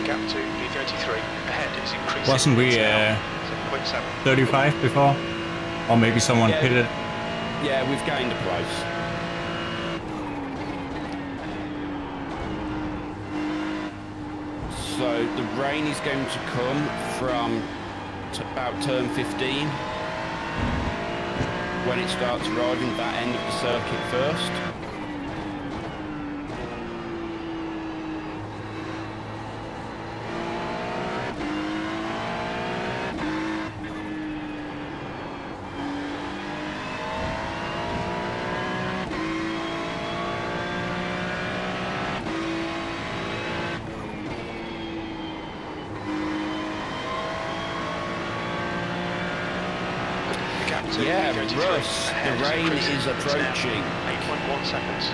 Gap to P33 ahead is increasing. Wasn't we 7.7. 35 before? Or maybe someone pitted? Yeah, we've gained a place. So the rain is going to come from about turn 15 when it starts arriving at that end of the circuit first. Yeah, Russ, the rain is approaching. 8.1 seconds.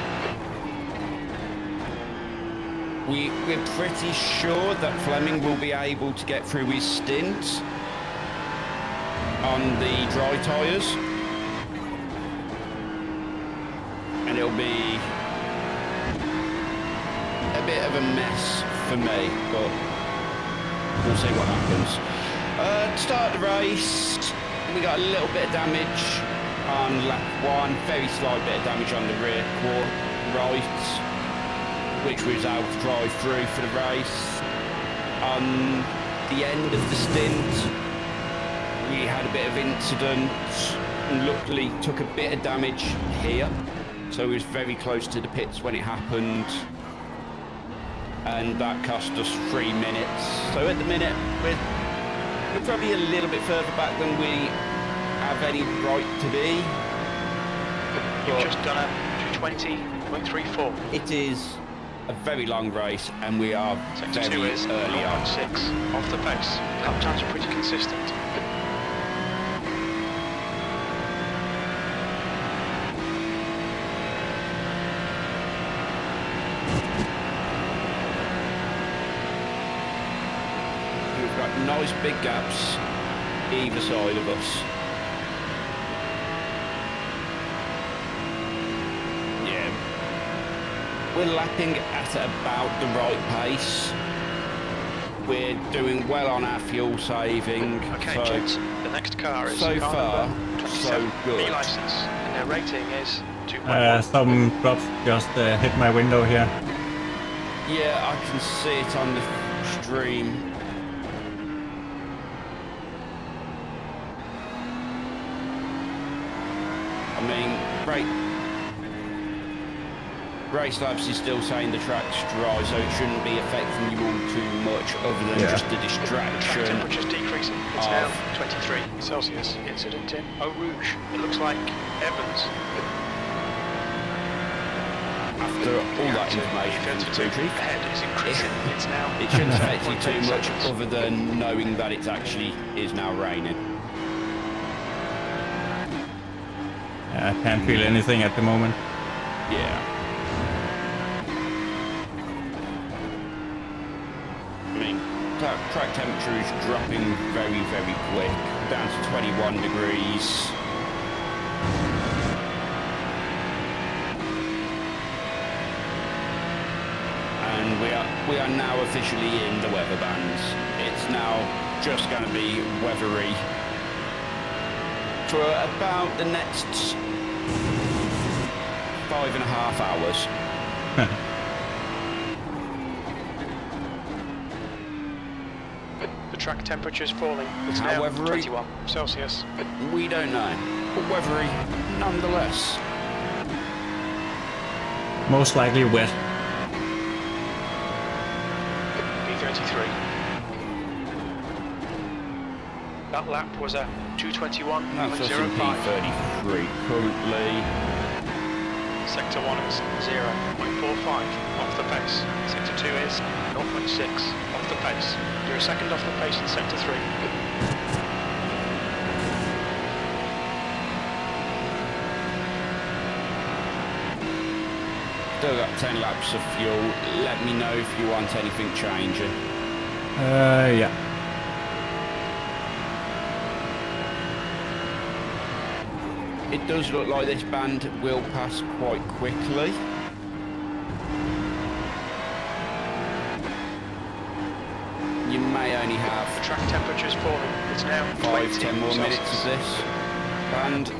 We're pretty sure that Flemming will be able to get through his stint on the dry tyres. And it'll be a bit of a mess for me, but we'll see what happens. To start the race, we got a little bit of damage on lap 1, very slight bit of damage on the rear right, which we was able to drive through for the race. On the end of the stint, we had a bit of incident and luckily took a bit of damage here, so we was very close to the pits when it happened, and that cost us 3 minutes. So at the minute, we're probably a little bit further back than we have any right to be. You've just done a 220.34. It is a very long race, and we are Sector very 2 is early on. 6 off the pace. Lap times are pretty consistent. We've got nice big gaps either side of us. Yeah, we're lapping at about the right pace. We're doing well on our fuel saving. Okay, so gents, the next car is so car far, number so 27, good. B-license, and their rating is 2.1. Some drops just hit my window here. Yeah, I can see it on the stream. I mean, Race Labs is still saying the track's dry, so it shouldn't be affecting you all too much other than just the distraction. Temperature's decreasing. It's now 23 Celsius. Incident in Eau Rouge. It looks like Evans. After all that information from the crew chief, Ahead is increasing. It's now. it shouldn't affect you too 7.8 much seconds. other than knowing that it actually is now raining. I can't feel anything at the moment. Yeah. I mean, track temperature is dropping very, very quick, down to 21 degrees. And we are now officially in the weather bands. It's now just going to be weathery for about the next 5.5 hours. The track temperature is falling. It's However, now 21 Celsius. We don't know, but weathery nonetheless. Most likely wet. P33. That lap was a 2:21.05. That's us in P33 currently. Sector 1 is 0.45 off the pace. Sector 2 is 0.6 off the pace. You're a second off the pace in Sector 3. Still got 10 laps of fuel. Let me know if you want anything changing. Yeah. It does look like this band will pass quite quickly. You may only The have track temperature's falling. It's now 5-10 more Celsius. minutes of this band.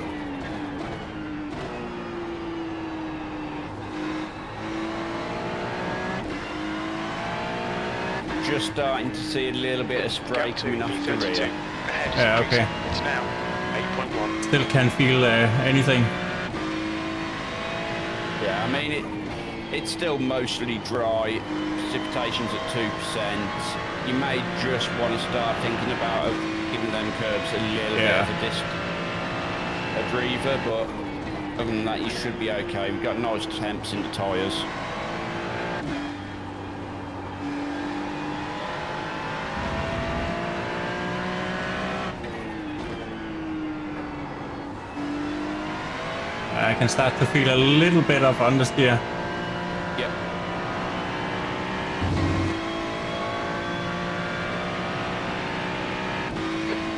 Just starting to see a little bit of spray Gap to coming off the P32. rear. Ahead is Yeah, okay. increasing. It's now 8.1. Still can't feel anything. Yeah, I mean it's still mostly dry. Precipitation's at 2%. You may just want to start thinking about giving them curbs a little bit of a breather, but other than that, you should be okay. We've got nice temps in the tyres. I can start to feel a little bit of understeer. Yep.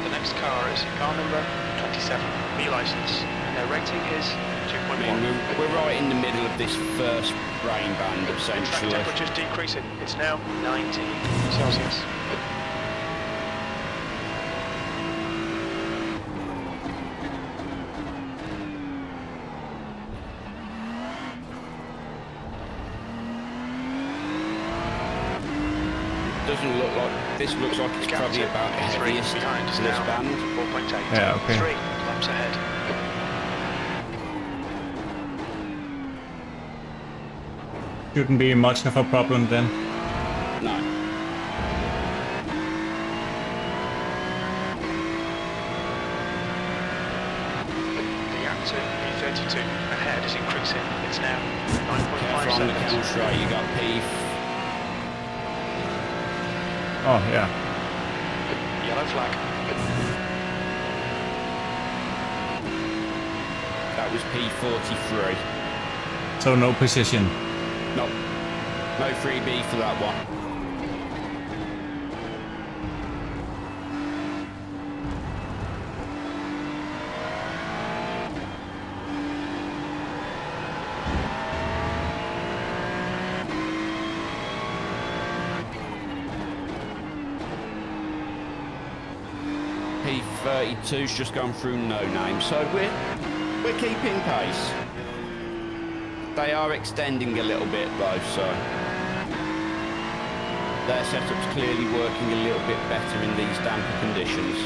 The next car is car number 27, B license, and their rating is I 2.1. mean, we're right in the middle of this first rain band, Track essentially. temperature's decreasing. It's now 19 Celsius. Doesn't look like this. Looks like it's Gap probably to about the P3 heaviest behind us in this now. band. 4.8. Yeah, okay. 3 laps ahead. Shouldn't be much of a problem then. No. The gap to P32 ahead is increasing. It's now 9.5 Careful on the seconds. camel straight. You got P. Oh yeah. Yellow flag. That was P43. So no position. No. No freebie for that one. P32's just gone through no name, so we're keeping pace. They are extending a little bit though, so their setup's clearly working a little bit better in these damper conditions.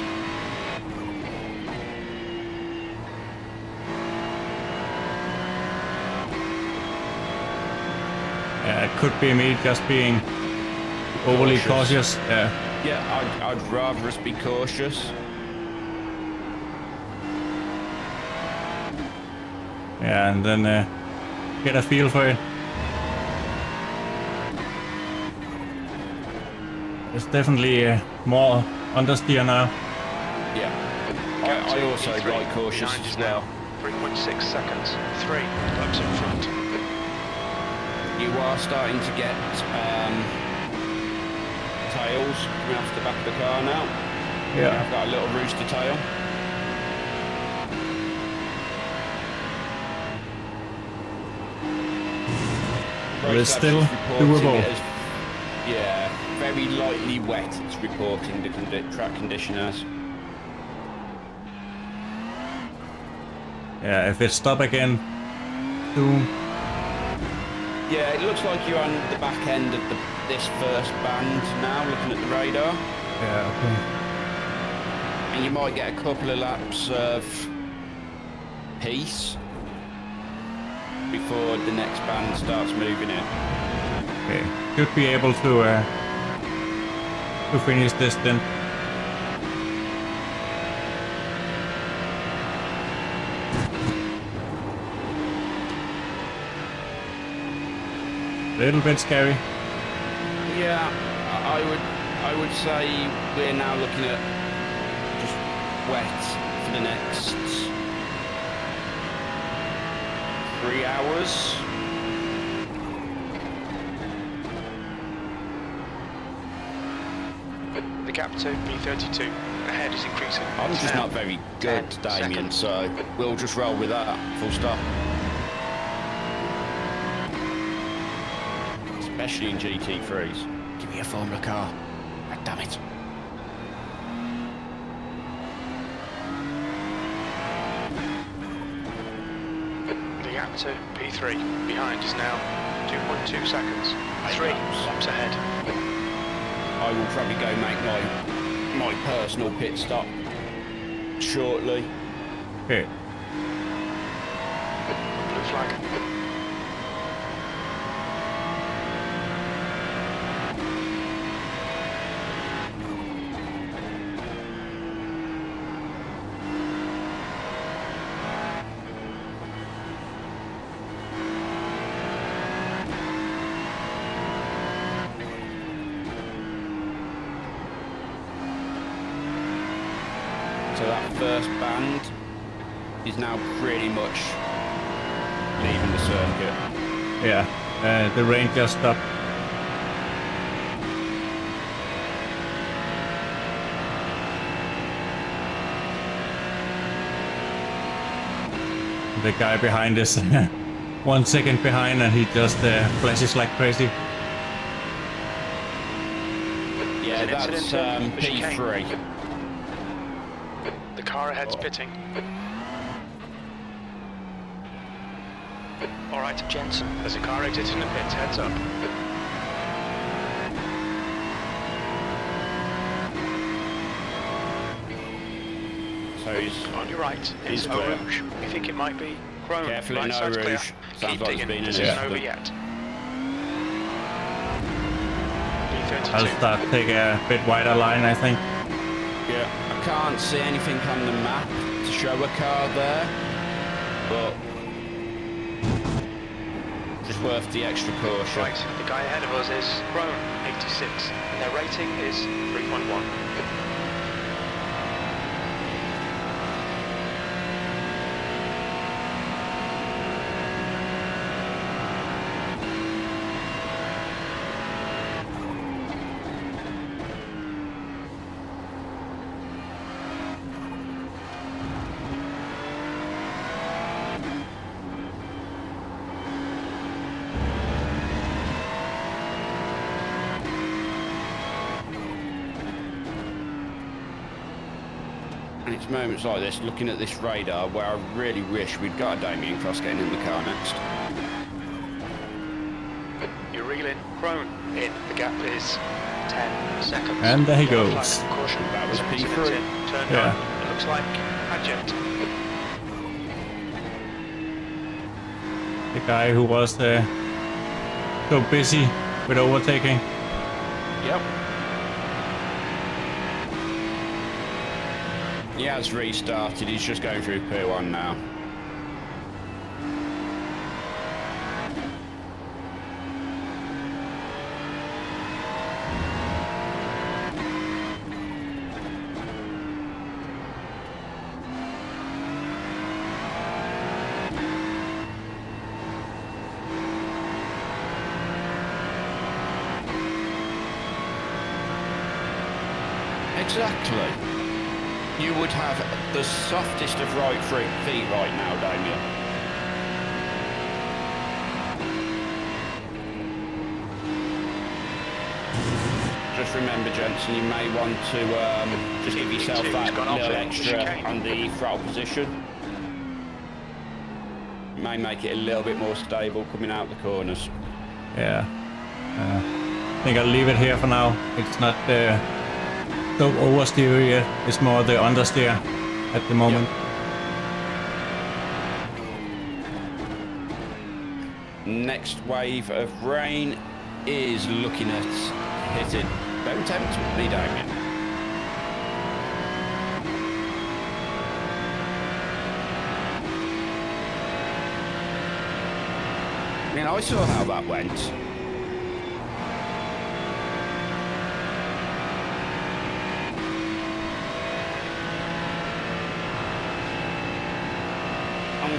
Yeah, it could be me just being overly cautious. Yeah. Yeah, I'd rather us be cautious. Yeah, and then get a feel for it. It's definitely more understeer now. Yeah. Gap I to also P3 like cautious behind as us well. now. 3.6 seconds. 3 laps in front. You are starting to get tails coming off the back of the car now. Yeah. I've got a little rooster tail. But it's Race still Labs is reporting doable. it as, yeah, very lightly wet. It's reporting the track condition as. Yeah, if it stop again soon. Yeah, it looks like you're on the back end of this first band now, looking at the radar. Yeah, okay. And you might get a couple of laps of peace. before the next band starts moving in. Okay, should be able to finish this then. Little bit scary. Yeah, I would say we're now looking at just wet for the next 3 hours. The gap to B32 ahead is increasing. I'm just Now, not very good, 10 Damien, seconds. so we'll just roll with that, full stop. Especially in GT3s. Give me a Formula car. God damn it. The gap to P3 behind is now 2.2 seconds. 3 laps ahead. I will probably go make my personal pit stop shortly. Okay. Blue flag. So that first band is now pretty much leaving the circuit. Yeah, the rain just stopped. The guy behind is 1 second behind and he just flashes like crazy. Yeah, There's an that's incident in the P3. chicane. The car ahead's pitting. Alright, Jensen. There's a car exiting the pits, heads up. So he's On your right He's is clear. Eau Rouge. You think it might be Chrome. Careful in Right Eau side's clear. Rouge. Sounds Keep like there's digging. been an This isn't incident. over yet. I'll B32. start take a bit wider line, I think. Yeah, I can't see anything on the map to show a car there, but just worth the extra caution. Right, the guy ahead of us is Chrome, 86, and their rating is 3.1. And it's moments like this, looking at this radar, where I really wish we'd got a Damien Cross getting in the car next. You're reeling, Chrome in. The gap is 10 seconds. And there he Yellow goes. flag, caution. That was There's an P3. incident in turn Yeah. 9. It looks like adjunct. The guy who was so busy with overtaking. Yep. He has restarted, he's just going through P1 now. Exactly. You would have the softest of right feet right now, Damien. Just remember, Jensen, you may want to just give yourself that little extra on the throttle position. May make it a little bit more stable coming out the corners. Yeah. I think I'll leave it here for now. It's not so oversteer yet. It's more the understeer at the moment. Next wave of rain is looking at hitting. Don't tempt me, Damien. I mean, I saw how that went.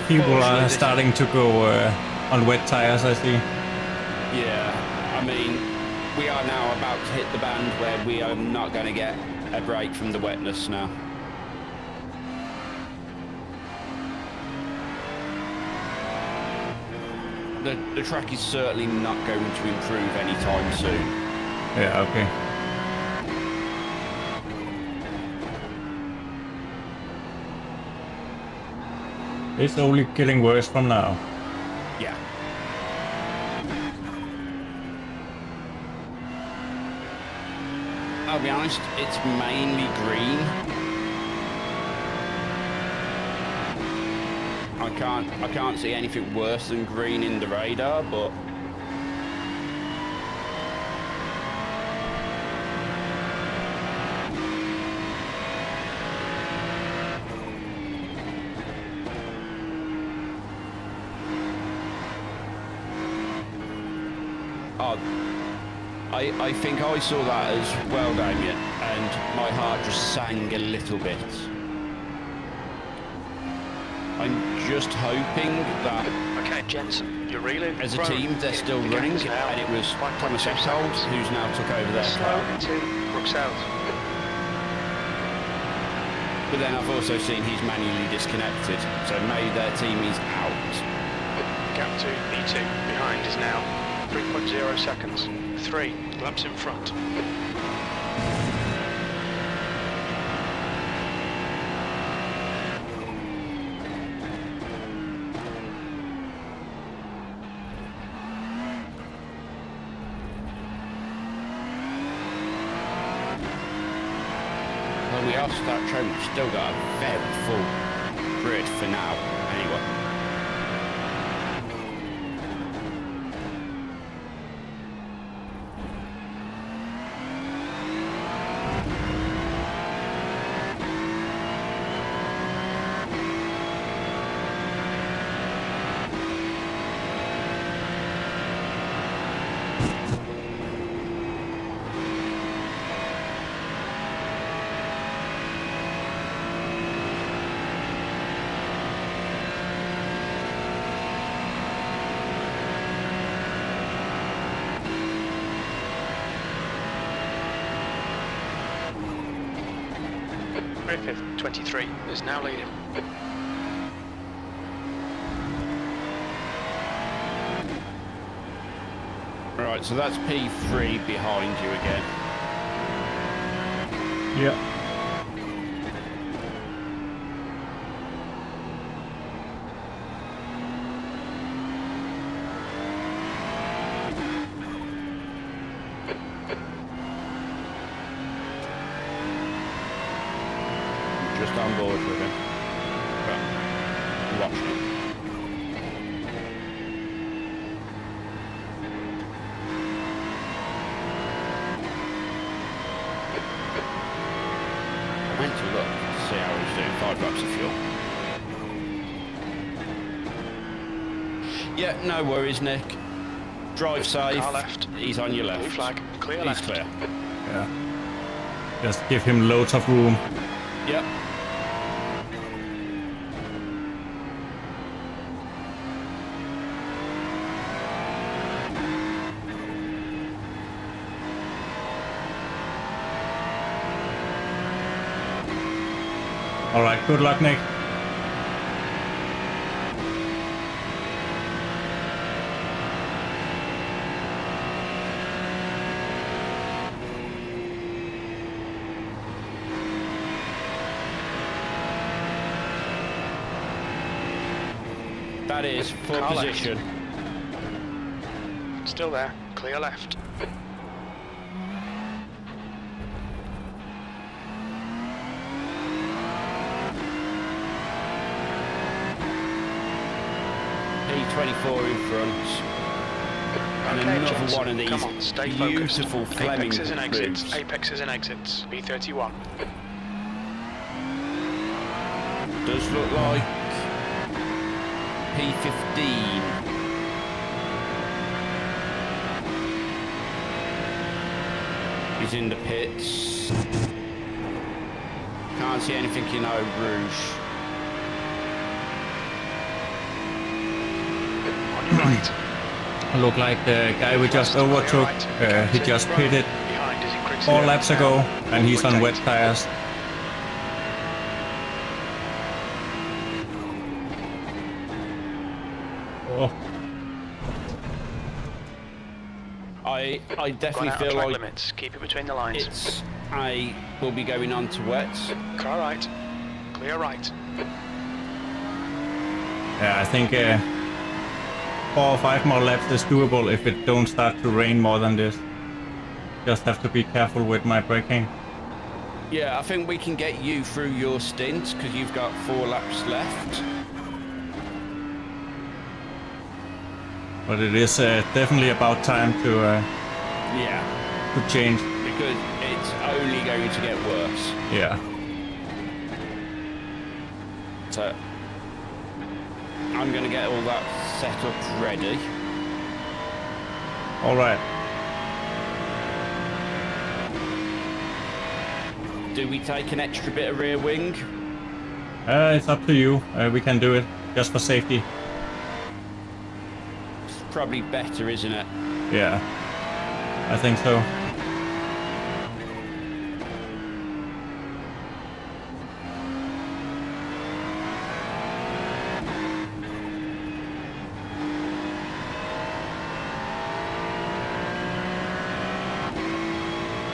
People are starting to go on wet tires, I see. Yeah, I mean, we are now about to hit the band where we are not going to get a break from the wetness now. The track is certainly not going to improve anytime soon. Yeah, okay. It's only getting worse from now. Yeah. I'll be honest, it's mainly green. I can't see anything worse than green in the radar, but I think I saw that as well, Damien, and my heart just sang a little bit. I'm just hoping that Okay, Jensen, you're really as a team they're still the running, gap is now and it was 1.2 Thomas Eckhold seconds. who's now took over their car. Slow into Brooks out. But then I've also seen he's manually disconnected, so maybe their team is out. Gap to E2 behind is now 3.0 seconds. 3 laps in front. Well, we are start trying. We've still got a very full grid for now, anyway. Griffith, 23, is now leading. Right, so that's P3 behind you again. Yeah. Just on board with him. Well, watching him. I went to look to see how he's doing. 5 laps of fuel. Yeah, no worries, Nick. Drive safe. Car left. He's on your left. Blue flag, clear He's left. clear. Yeah. Just give him loads of room. Yep. All right, good luck, Nick. That is full Car left. position. Still there, clear left. P24 in front. And Okay, another Jensen, one of these come on, stay focused. beautiful Flemming Apexes and exits, moves. apexes and exits. B31. Does look like P15. He's in the pits. Can't see anything in Eau Rouge. On your right. Look like the guy we just overtook, he just pitted Behind is increasing. 4 laps ago, and he's on wet tires. Oh, I definitely feel track like limits. Keep it between the lines. I will be going on to wets. Car right. Clear right. yeah, I think 4 or 5 more laps is doable if it don't start to rain more than this. Just have to be careful with my braking. Yeah, I think we can get you through your stint because you've got 4 laps left. But it is definitely about time to Yeah, change. because it's only going to get worse. Yeah. So I'm going to get all that set up ready. All right. Do we take an extra bit of rear wing? It's up to you. We can do it just for safety. It's probably better, isn't it? Yeah, I think so.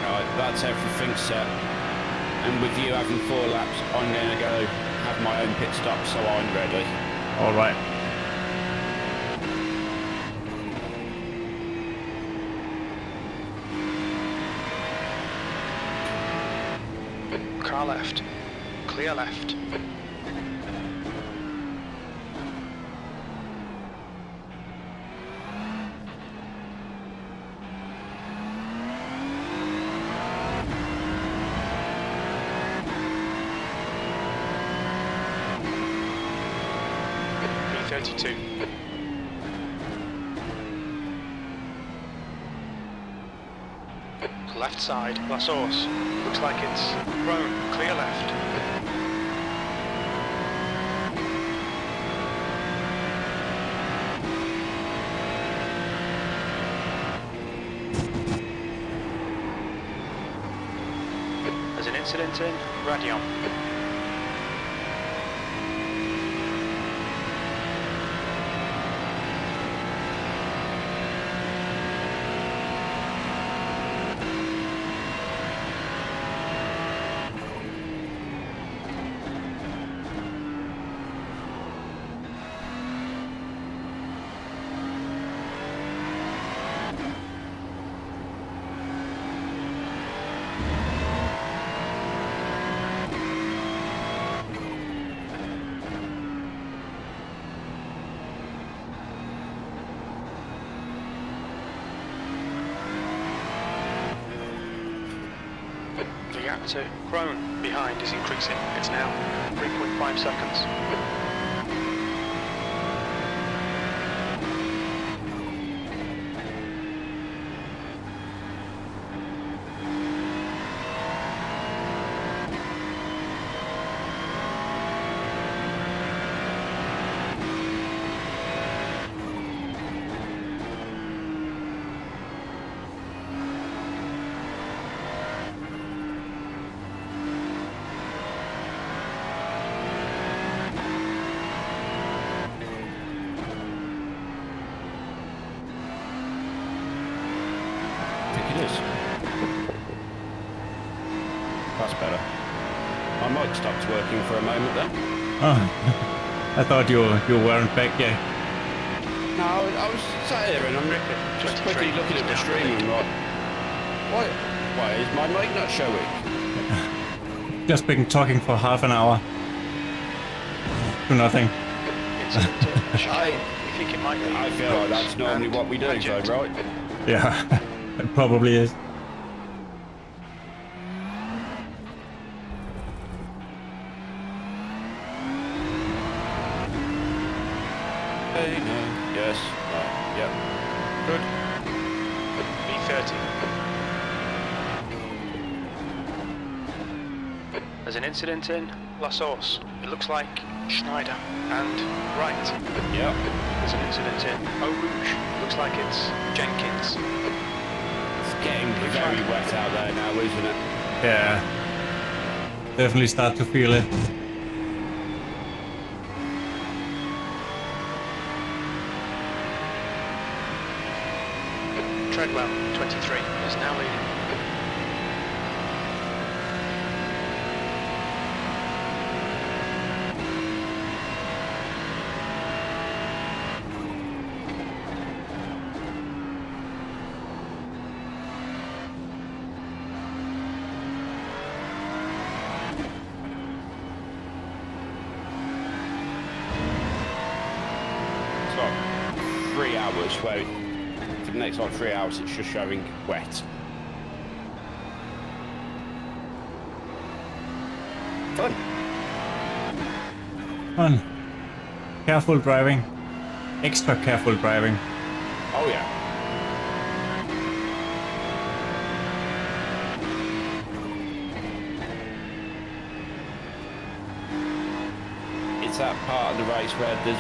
Right, that's everything set. And with you having 4 laps, I'm going to go have my own pit stop so I'm ready. All right. Car left. Clear left. B32. Left side, La Source. Looks like it's prone. Clear left. There's an incident in Radion. The gap to Crone behind is increasing. It's now 3.5 seconds. It is. That's better. My mic stopped working for a moment then. Oh, I thought you weren't back yet. No, I was sat here and I'm just quickly looking at the stream and like, why is my mic not showing? Just been talking for half an hour. To nothing. Incident in I chicane. you think it might be? I feel like that's normally what we do, though, right? Yeah, it probably is. Hey, no. Yes. Yep. Good. B30. There's an incident in La Source. It looks like Schneider. And right. Yep. There's an incident in Eau Rouge. Looks like it's Jenkins. It's getting very wet out there now, isn't it? Yeah. Definitely start to feel it. Treadwell, 23, is now leading. It's like 3 hours where for the next like 3 hours it's just showing wet. Fun. Fun. Careful driving. Extra careful driving. Oh yeah. It's that part of the race where there's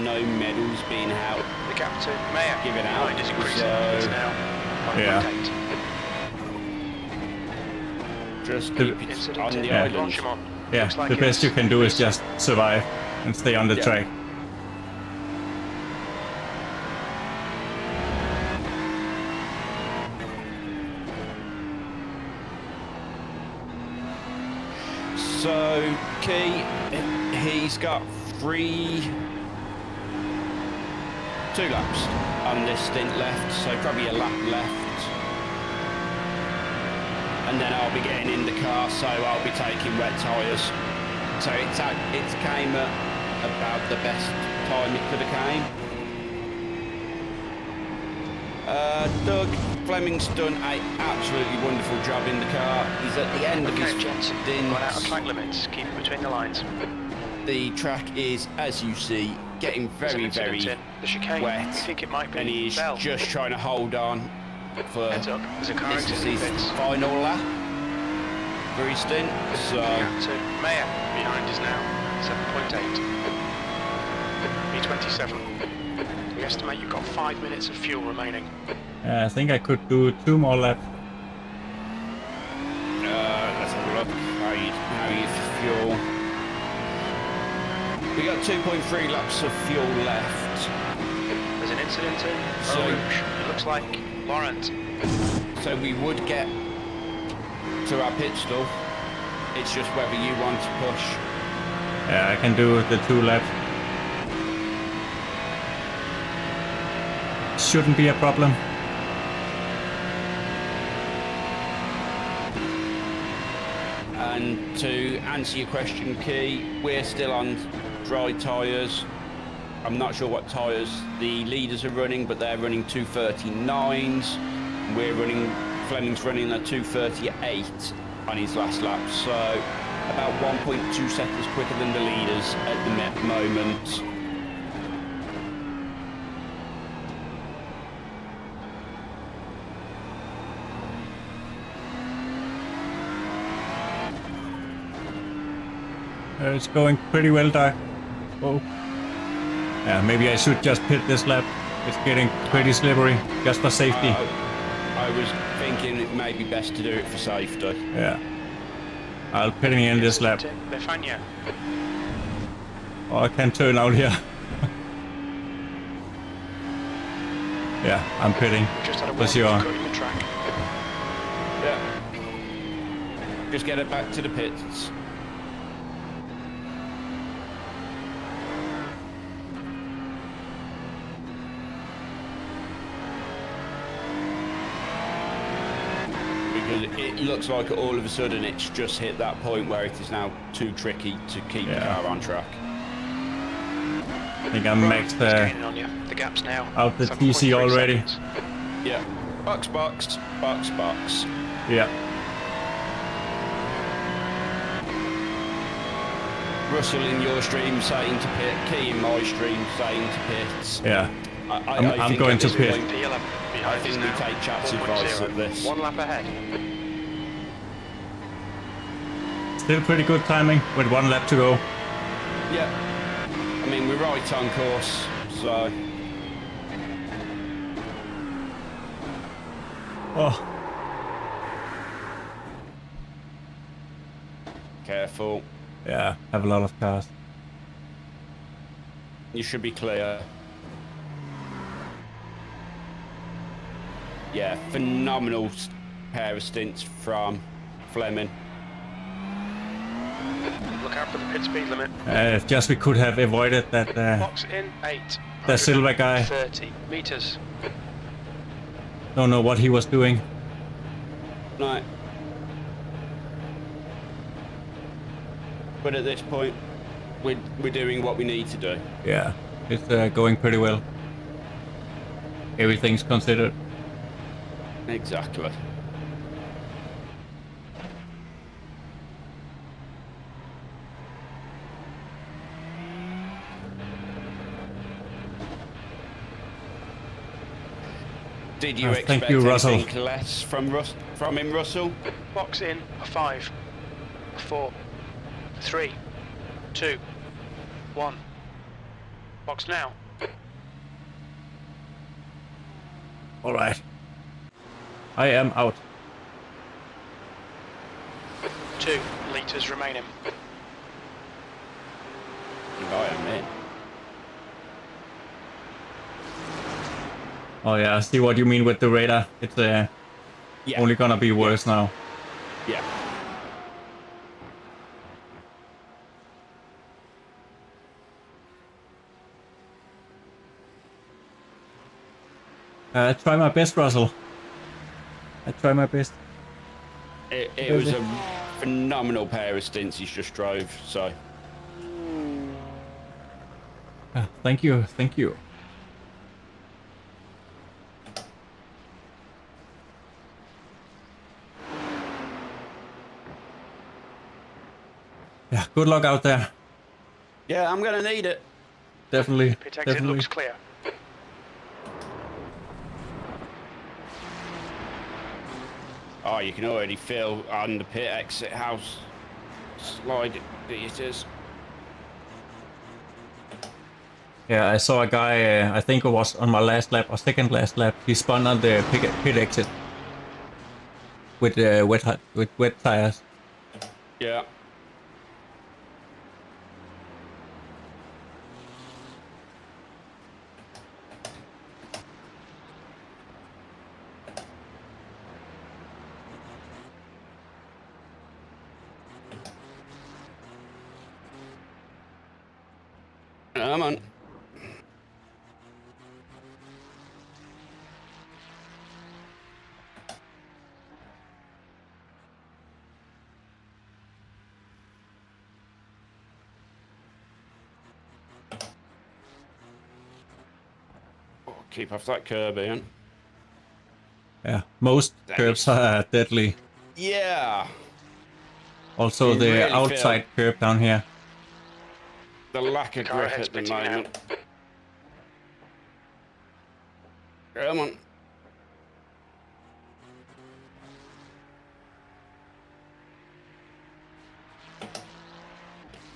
no medals being out. The gap to Mayer. Give it out, Behind is increasing. so- It's now Yeah. 5.8. Just keep it Incident on in the island. Francorchamps. Yeah, Looks like the best it's you can do is just survive and stay on the Yeah. track. So, Key, he's got two laps on this stint left, so probably a lap left. And then I'll be getting in the car, so I'll be taking wet tyres. So it came at about the best time it could have came. Doug Fleming's done an absolutely wonderful job in the car. He's at the end of his Jensen. stint. Gone out of track limits. Keep it between the lines. The track is, as you see, getting There's an very, incident very in the chicane. wet. You think it might be And he's Bell? just trying to hold on for Heads up. There's a car this is accident. his It's final lap for his stint. So gap to Mayer. Behind is now 7.8. B27. We estimate you've got 5 minutes of fuel remaining. I think I could do 2 more laps. let's have a look. How you fuel? We got 2.3 laps of fuel left. There's an incident in So- Eau Rouge. It looks like Laurent. So we would get to our pit stop. It's just whether you want to push. Yeah, I can do the 2 laps. Shouldn't be a problem. And to answer your question, Key, we're still on dry tyres. I'm not sure what tyres the leaders are running, but they're running 239s. Fleming's running a 238 on his last lap, so about 1.2 seconds quicker than the leaders at the moment. It's going pretty well, Doc. Oh. Yeah, maybe I should just pit this lap. It's getting pretty slippery, just for safety. I was thinking it may be best to do it for safety. Yeah. I'll pit me in this lap. Lefania. Oh, I can turn out here. Yeah, I'm pitting. Just had a For sure. warning cutting the track. Yeah. Just get it back to the pits. Because it looks like all of a sudden it's just hit that point where it is now too tricky to keep the car on track. I think I'm maxed Gaining on you. The gap's now out the 7.3 TC already. seconds. Yeah. Box. Yeah. Russell in your stream saying to pit. Key in my stream saying to pit. Yeah. I I'm think going at to this pit. point, P11 I behind think us we now. take Chat's advice 4.0. of this. 1 lap ahead. Still pretty good timing with 1 lap to go. Yeah. I mean, we're right on course, so... Oh. Careful. Yeah, have a lot of cars. You should be clear. Yeah, phenomenal pair of stints from Flemming. Look out for the pit speed limit. If just we could have avoided that Box in 8. the silver guy. 30 meters. Don't know what he was doing. Right. But at this point, we're doing what we need to do. Yeah, it's going pretty well. Everything's considered. Exactly. Did you expect thank you, Russell. anything less from him, Russell? Box in a 5, a 4, 3, 2, 1. Box now. All right. I am out. 2 litres remaining. I am in. Oh yeah, I see what you mean with the radar. It's Yeah. only gonna be worse now. Yeah. I try my best, Russell. I try my best. It was a phenomenal pair of stints he's just drove, so... Thank you, thank you. Yeah, good luck out there. Yeah, I'm gonna need it. Definitely, Pit exit definitely. looks clear. Oh, you can already feel on the pit exit how slide it is. Yeah, I saw a guy, I think it was on my last lap or second last lap, he spun on the pit exit with wet tires. Yeah. Come on. Oh, keep off that curb, Ian. Yeah, most curves are deadly. Yeah. Also You the really outside curve down here. The lack of Car grip ahead's at the pitting now. moment. Come on.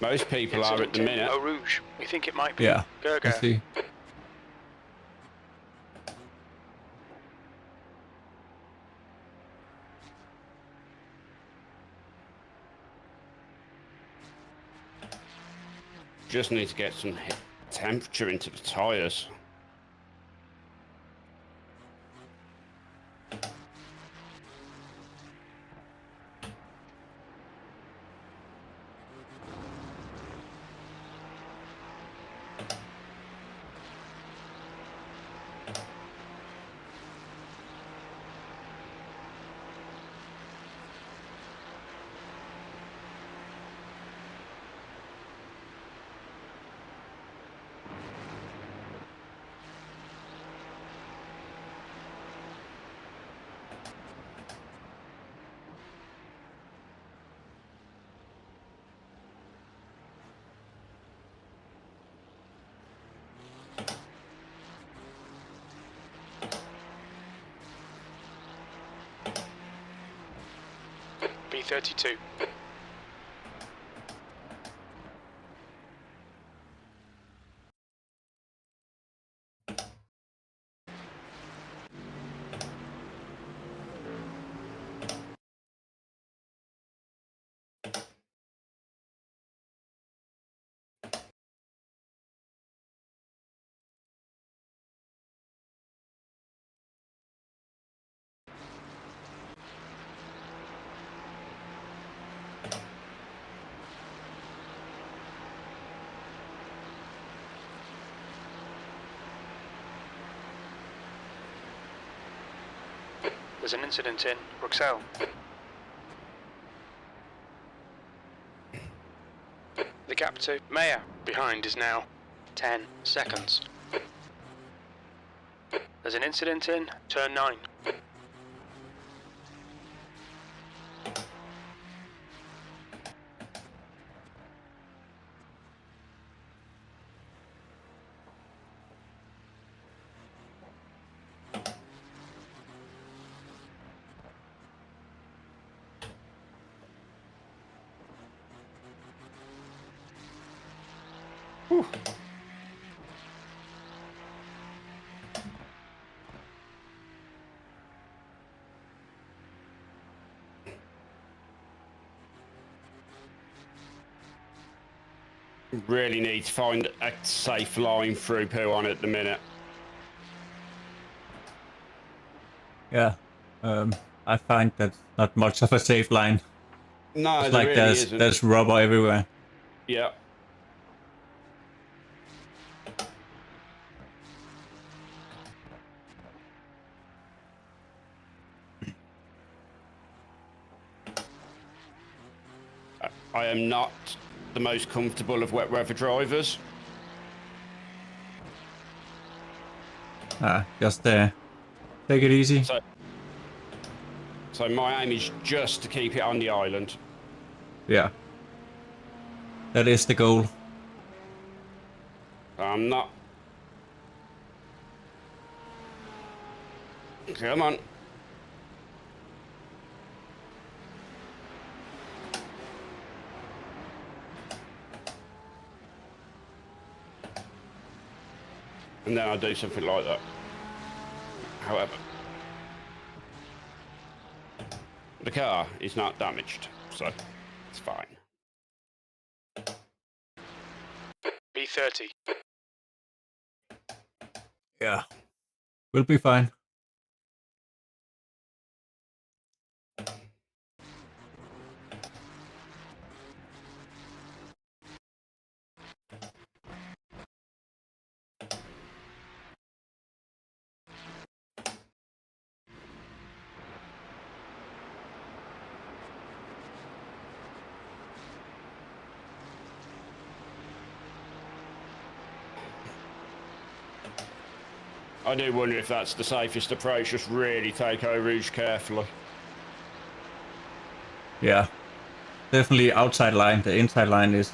Most people are at the Incident minute. Eau Rouge. We think it might be. Yeah, Go, I go. see. Just need to get some temperature into the tyres. P32. There's an incident in Bruxelles. The gap to Mayer behind is now 10 seconds. There's an incident in turn 9. Really need to find a safe line through P1 at the minute. Yeah, I find that's not much of a safe line. No, It's there like really isn't. there's rubber everywhere. Yeah. I am not the most comfortable of wet weather drivers. Just take it easy. So my aim is just to keep it on the island. Yeah, that is the goal. I'm not. Come on. And then I'll do something like that. However, the car is not damaged, so it's fine. B30. Yeah, we'll be fine. I do wonder if that's the safest approach, just really take Eau Rouge carefully. Yeah, definitely outside line. The inside line is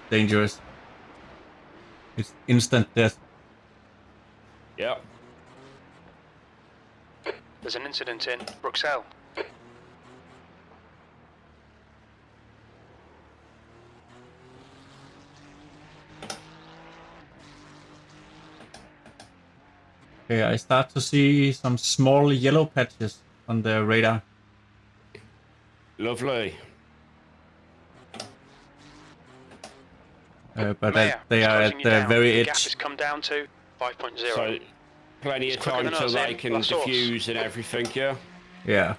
dangerous. It's instant death. Yep. There's an incident in Bruxelles. Okay, I start to see some small yellow patches on the radar. Lovely. But Mayer, they it's are closing at you the down. very The gap edge. has come down to 5.0. So plenty of It's quicker time than till us, they Em. can Last horse. diffuse and everything, yeah? Yeah.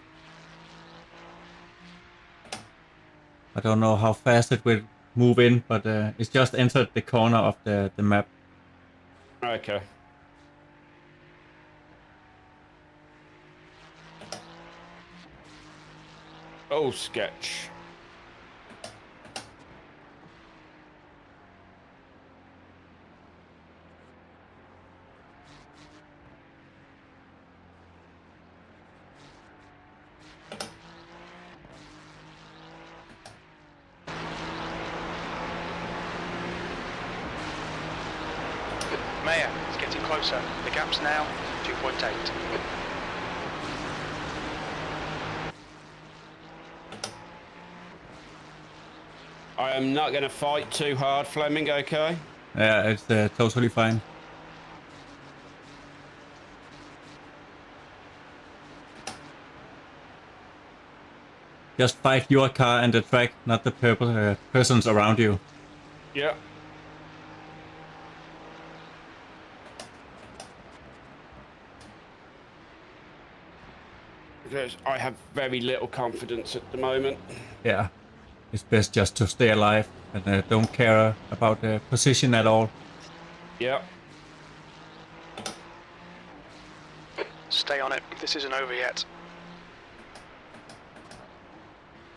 I don't know how fast it will move in, but it's just entered the corner of the map. Okay. Oh, sketch. Mayer, it's getting closer. The gap's now 2.8. I am not going to fight too hard, Flemming, okay? Yeah, it's totally fine. Just fight your car and the track, not the persons around you. Yeah. Because I have very little confidence at the moment. Yeah, it's best just to stay alive and don't care about the position at all. Yeah. Stay on it. This isn't over yet.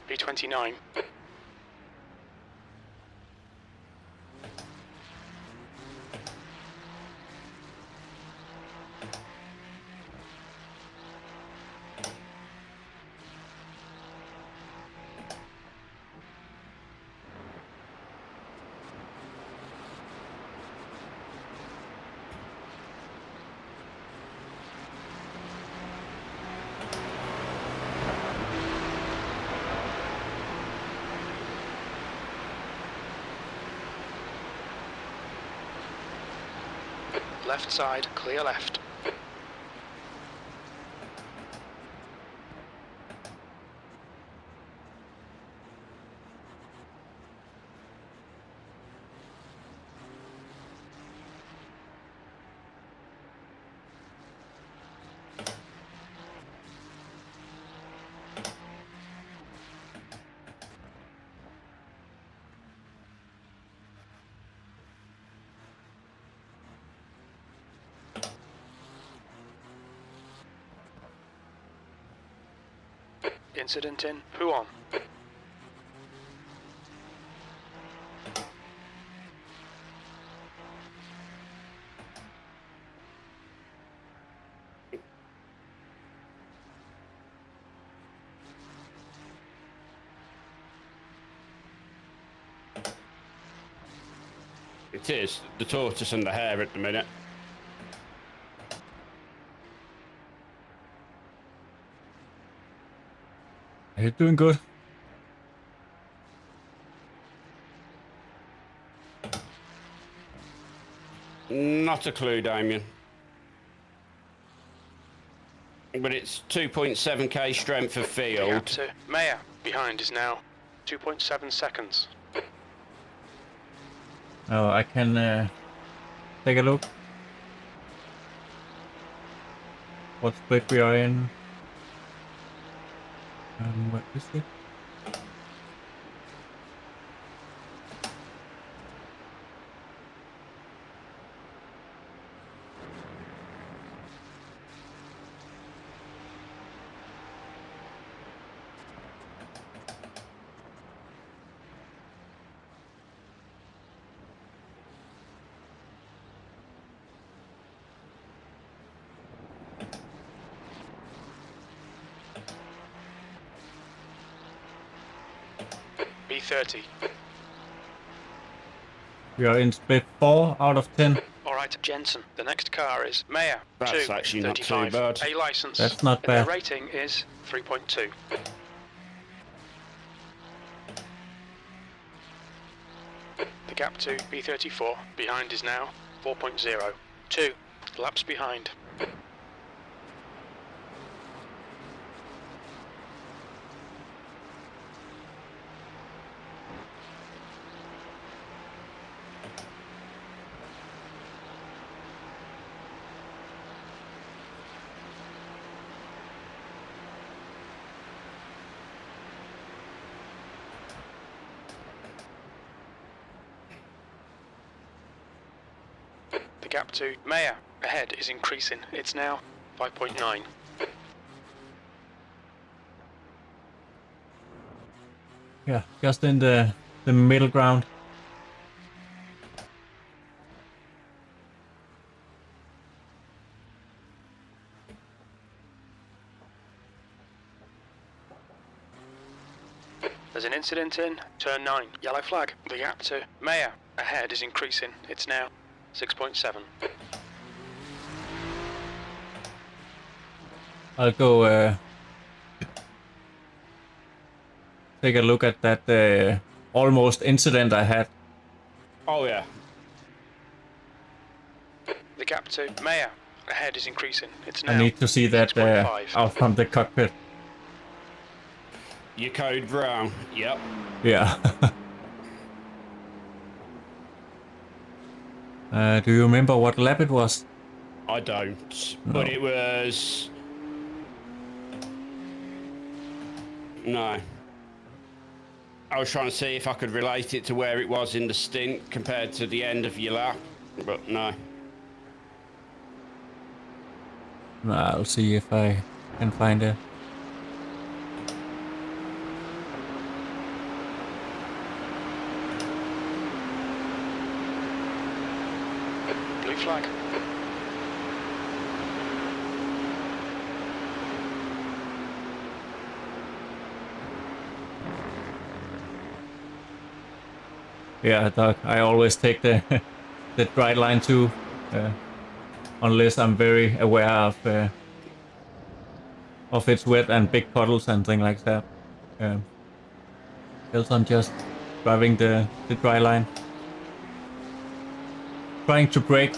P29. Left side, clear left. Incident in P1. It is. The tortoise and the hare at the minute. You're doing good. Not a clue, Damien. But it's 2.7k strength of field. Gap to Mayer. Behind is now 2.7 seconds. Oh, I can take a look. What split we are in? What is it? B30. We are in split 4 out of 10. Alright, Jensen. The next car is Mayer. That's actually not too 35. bad. A license. That's not and their bad. rating is 3.2. The gap to B34 behind is now 4.0. 2 laps behind. The gap to Mayer ahead is increasing. It's now 5.9. Yeah, just in the middle ground. There's an incident in turn 9. Yellow flag. The gap to Mayer ahead is increasing. It's now 6.7. I'll go take a look at that almost incident I had. Oh yeah. The gap to Mayer ahead is increasing. It's now I need to see that 6.5. out from the cockpit. Your code brown. Yep. Yeah. Do you remember what lap it was? I don't. No. But it was. No. I was trying to see if I could relate it to where it was in the stint compared to the end of your lap, but no. I'll see if I can find it. Blue flag. Yeah, Doug, I always take the the dry line too, unless I'm very aware of it's wet and big puddles and things like that. Else I'm just driving the dry line, trying to brake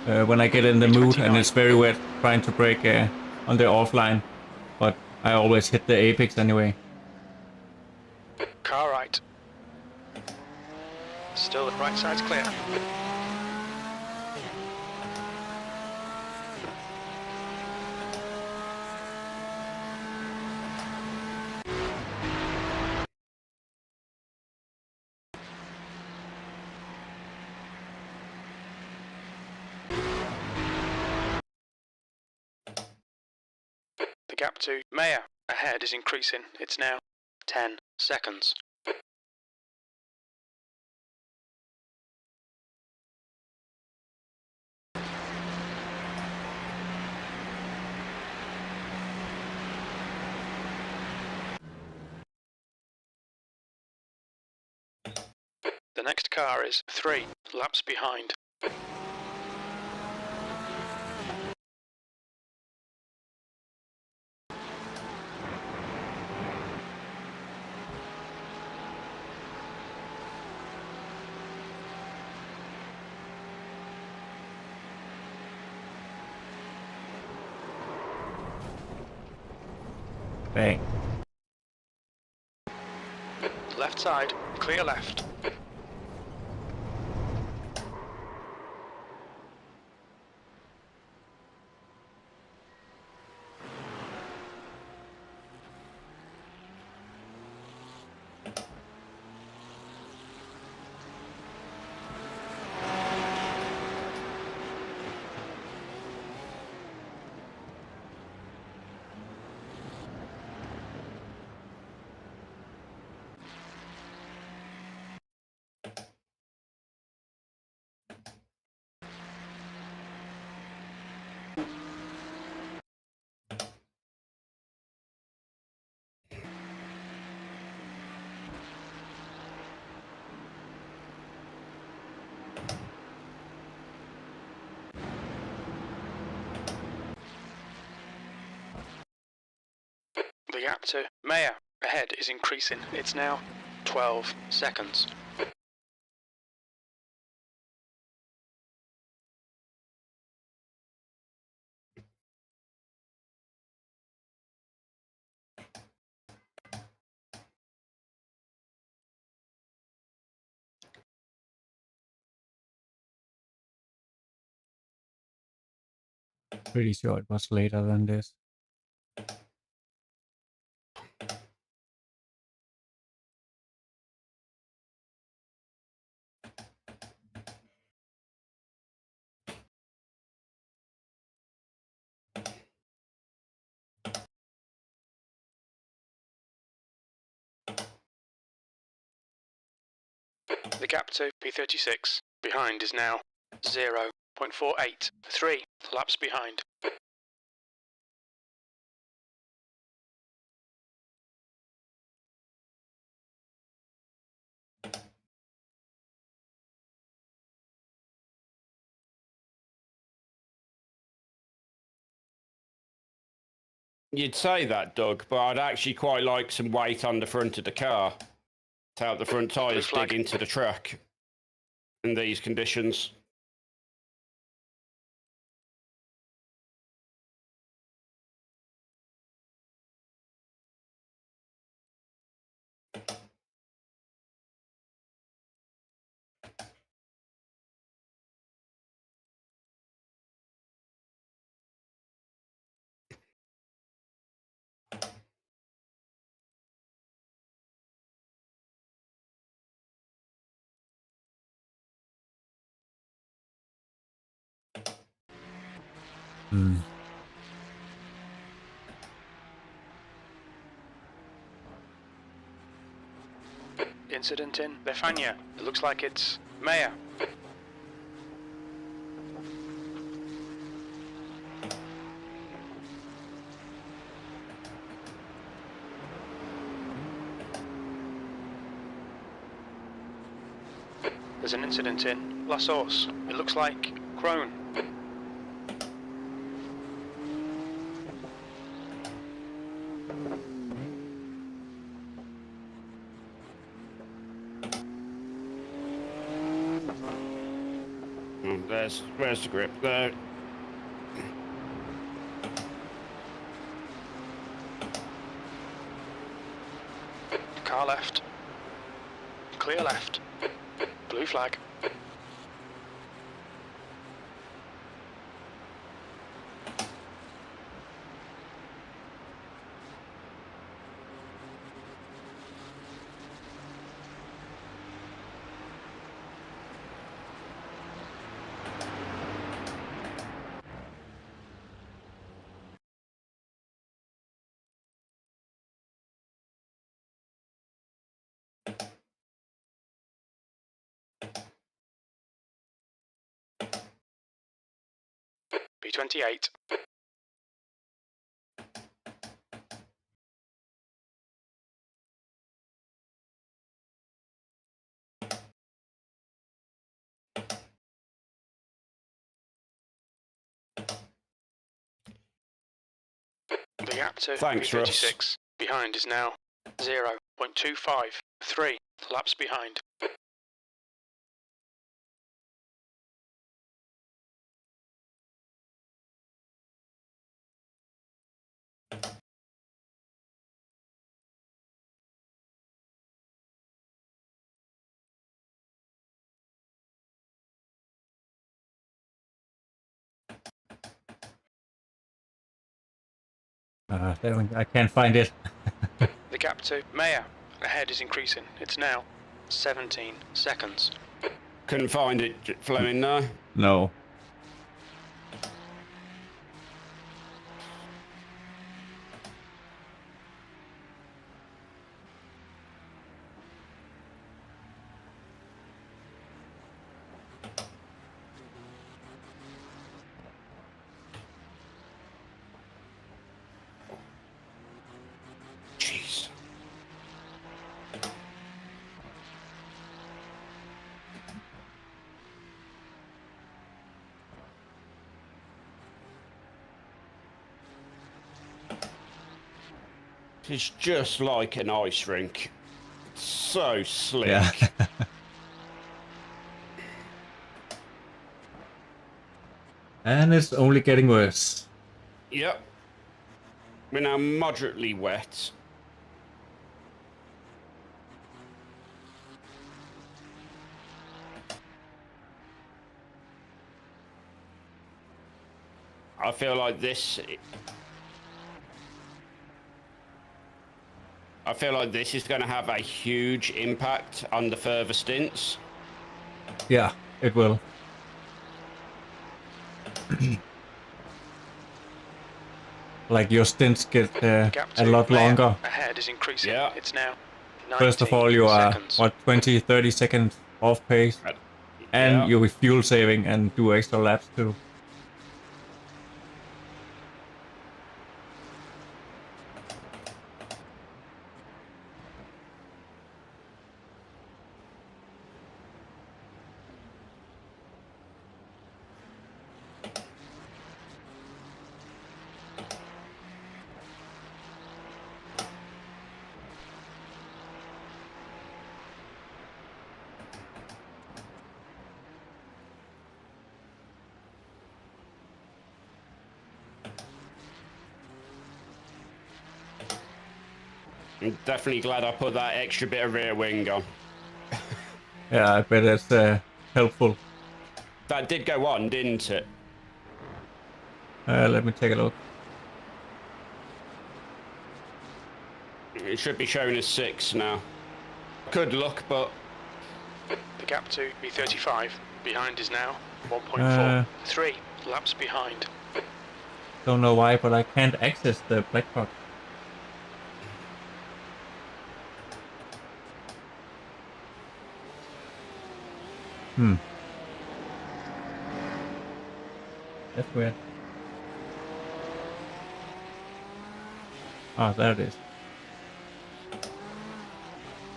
when I get in the mood and it's very wet, trying to brake on the offline, but I always hit the apex anyway. Car right. Still the right side's clear. The gap to Mayer ahead is increasing. It's now 10 seconds. The next car is 3 laps behind. Bang. Left side, clear left. The gap to Mayer ahead is increasing. It's now 12 seconds. Pretty sure it was later than this. The gap to P36 behind is now 0.48, 3 laps behind. You'd say that, Doug, but I'd actually quite like some weight on the front of the car. to help the front tyres flag. dig into the track in these conditions. Incident in Befania. It looks like it's Mayor. There's an incident in La Source. It looks like Crone. Where's the grip there? Car left. Clear left. Blue flag. B28. The gap to Thanks, B36 behind is now 0.253 laps behind. I can't find it. The gap to Mayor ahead is increasing. It's now 17 seconds. Couldn't find it, Fleming, no? No. Jeez. It's just like an ice rink. So slick. Yeah. And it's only getting worse. Yep. We're now moderately wet. I feel like this is going to have a huge impact on the further stints. Yeah, it will. Like your stints get a lot longer. Ahead is increasing. Yeah. It's now 19 First of all, you are, seconds. what, 20, 30 seconds off pace. And Yeah. you'll be fuel saving and do extra laps too. I'm definitely glad I put that extra bit of rear wing on. Yeah, I bet it's helpful. That did go on, didn't it? Let me take a look. It should be showing us 6 now. Could look, but... The gap to B35 behind is now 1.4. 3 laps behind. Don't know why, but I can't access the black box. That's weird. Oh, there it is.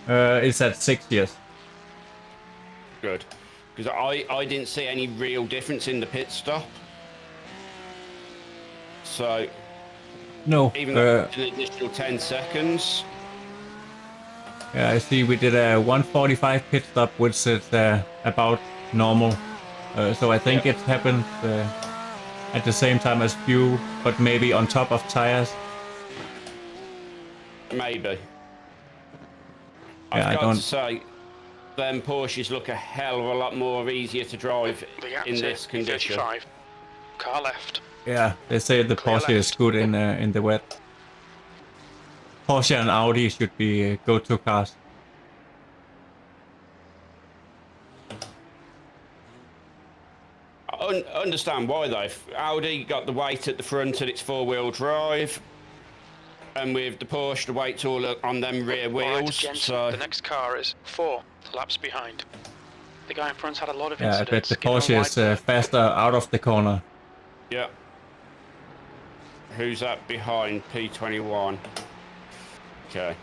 It's at 6 years. Good. Because I didn't see any real difference in the pit stop. So... No. Even though it's an additional 10 seconds. Yeah, I see we did a 145 pit stop, which is about normal. So I think it happened at the same time as fuel, but maybe on top of tires. Maybe. Yeah, I've got to say, them Porsches look a hell of a lot more easier to drive in this condition. 35. Car left. Yeah, they say the Porsche is good in the wet. Porsche and Audi should be go-to cars. I understand why though. Audi got the weight at the front and it's 4-wheel drive, and with the Porsche the weight's all on them rear wheels. Jensen, so the next car is 4 laps behind. The guy in front had a lot of Yeah, I bet incidents. the Porsche is faster out of the corner. yeah. Who's that behind? P21. Okay.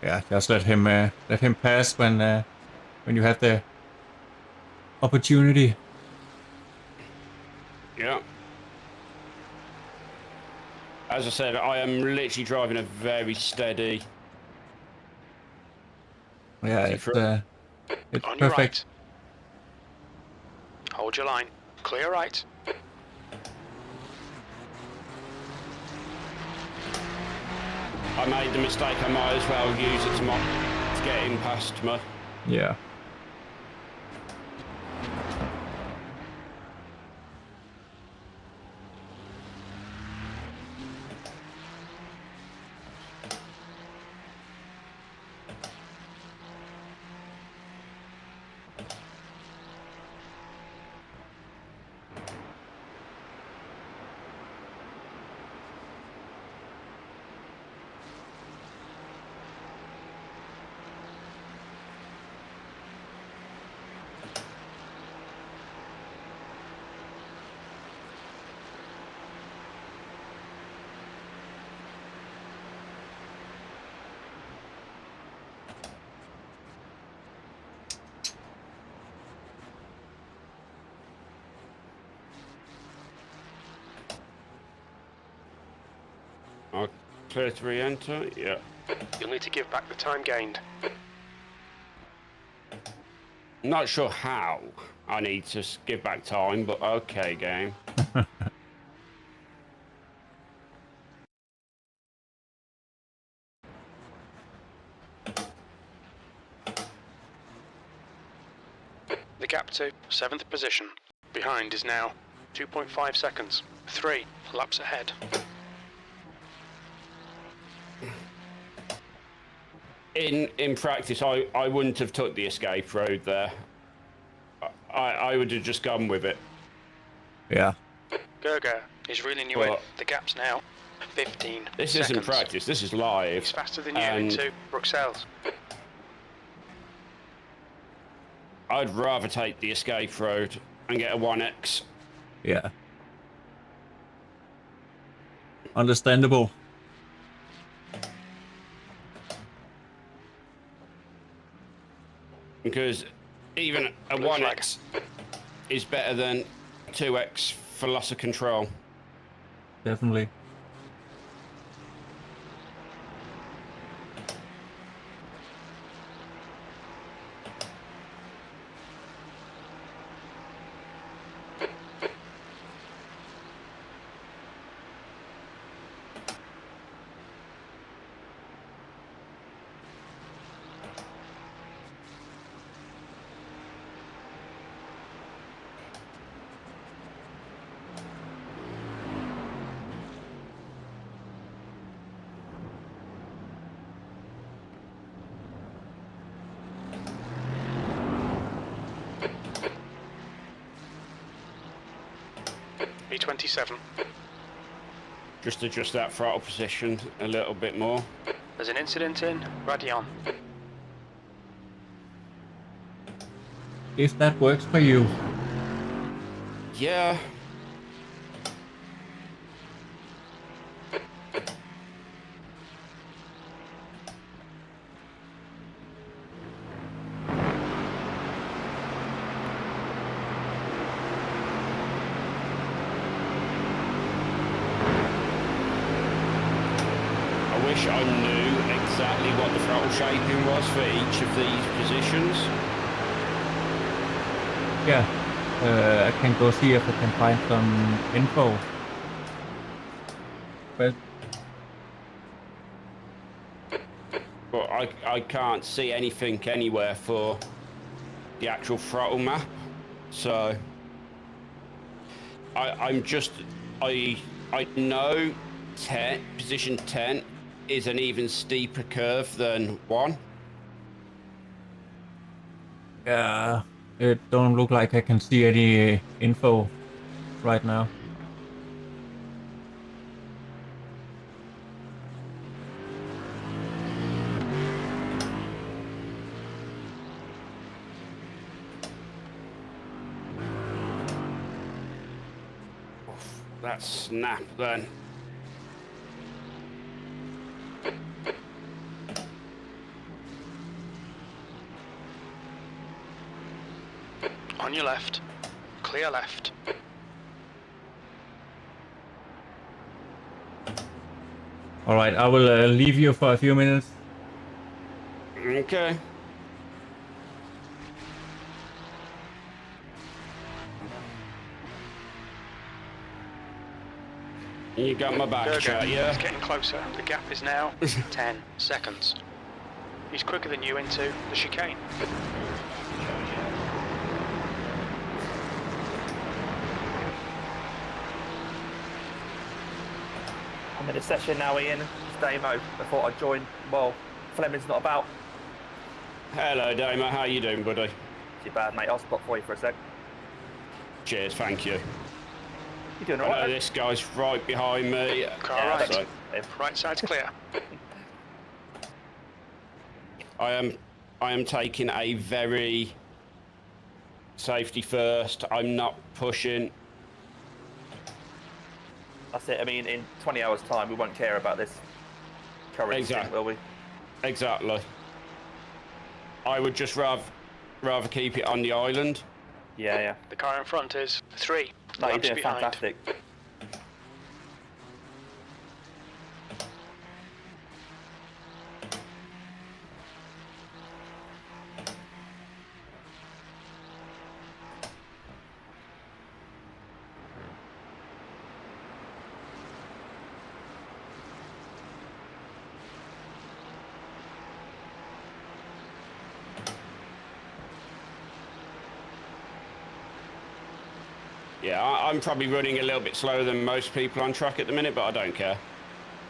Yeah, just let him pass when you have the opportunity. Yeah. As I said, I am literally driving a very steady. Yeah, it's On your perfect. right. Hold your line. Clear right. I made the mistake. I might as well use it to get him past me. Yeah. I'll clear to re-enter. Yeah. You'll need to give back the time gained. Not sure how I need to give back time, but okay, game. The gap to 7th position. Behind is now 2.5 seconds. 3 laps ahead. In practice, I wouldn't have took the escape road there. I would have just gone with it. Yeah. Gerger is reeling you in. The gap's now 15 This seconds. isn't practice, this is live. He's faster than you into Bruxelles. I'd rather take the escape road and get a 1X. Yeah. Understandable. Because even a Blue 1X is better than 2X for loss of control. Definitely. 27. Just adjust that throttle position a little bit more. There's an incident in Radion. If that works for you. Yeah. I wish I knew exactly what the throttle shaping was for each of these positions. Yeah, I can go see if I can find some info. But I can't see anything anywhere for the actual throttle map, so I know position 10 is an even steeper curve than 1. yeah, it don't look like I can see any info right now. That snap then. On your left. Clear left. All right, I will leave you for a few minutes. Okay. You got my back, chat, yeah? It's getting closer. The gap is now 10 seconds. He's quicker than you into the chicane. I'm in a session now, Ian. It's Damo. I thought I'd join. Well, Flemming's not about. Hello, Damo. How you doing, buddy? Too bad, mate. I'll spot for you for a sec. Cheers, thank you. You doing I alright? know this guy's right behind me. Car Yeah, right. So Right side's clear. I am taking a very safety first. I'm not pushing. That's it. I mean, in 20 hours' time, we won't care about this current Exactly. stint, will we? Exactly. I would just rather keep it on the island. Yeah, yeah. The car in front is 3. No, you're laps doing behind. fantastic. Yeah, I'm probably running a little bit slower than most people on track at the minute, but I don't care.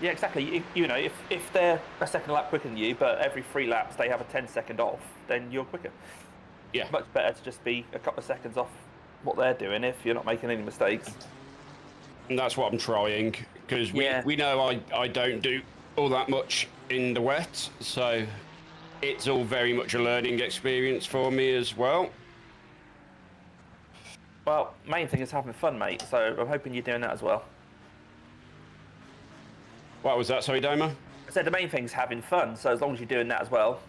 Yeah, exactly. You know, if they're a second lap quicker than you, but every 3 laps they have a 10-second off, then you're quicker. Yeah. Much better to just be a couple of seconds off what they're doing if you're not making any mistakes. And that's what I'm trying, because we know I don't do all that much in the wet, so it's all very much a learning experience for me as well. Well, main thing is having fun, mate, so I'm hoping you're doing that as well. What was that, sorry, Damo? I said the main thing's having fun, so as long as you're doing that as well.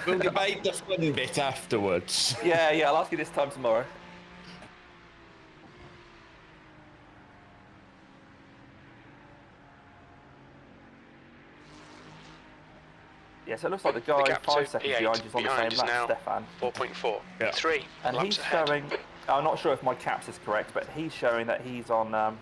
We'll debate the fun bit afterwards. Yeah, I'll ask you this time tomorrow. Yeah, so it looks like the guy gap 5 to seconds P8 behind is on the behind same is now lap, Stefan. 4.4. Yeah. 3 And laps he's ahead. showing, I'm not sure if my caps is correct, but he's showing that he's on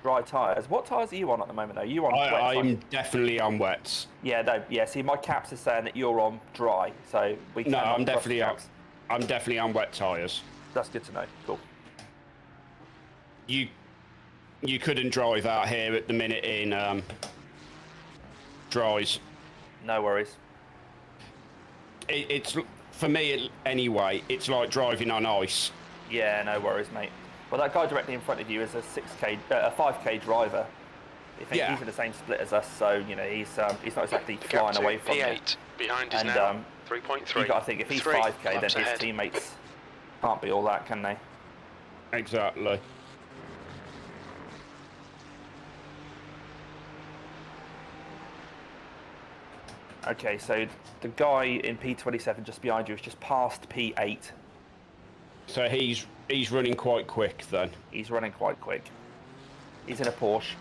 dry tyres. What tyres are you on at the moment, though? You on wet? I'm definitely on wets. Yeah, no, yeah, see, my caps is saying that you're on dry, so we No, cannot I'm trust definitely on. caps. I'm definitely on wet tyres. That's good to know. Cool. You couldn't drive out here at the minute in dries. No worries. It's for me anyway. It's like driving on ice. Yeah, no worries, mate. Well, that guy directly in front of you is a 5k driver. He's in the same split as us, so you know he's not exactly flying away from P8 you. behind is And now 3.3. you got to think if he's 5k, then his teammates can't be all that, can they? Exactly. Okay, so the guy in P27 just behind you is just past P8. So he's running quite quick then. He's running quite quick. He's in a Porsche.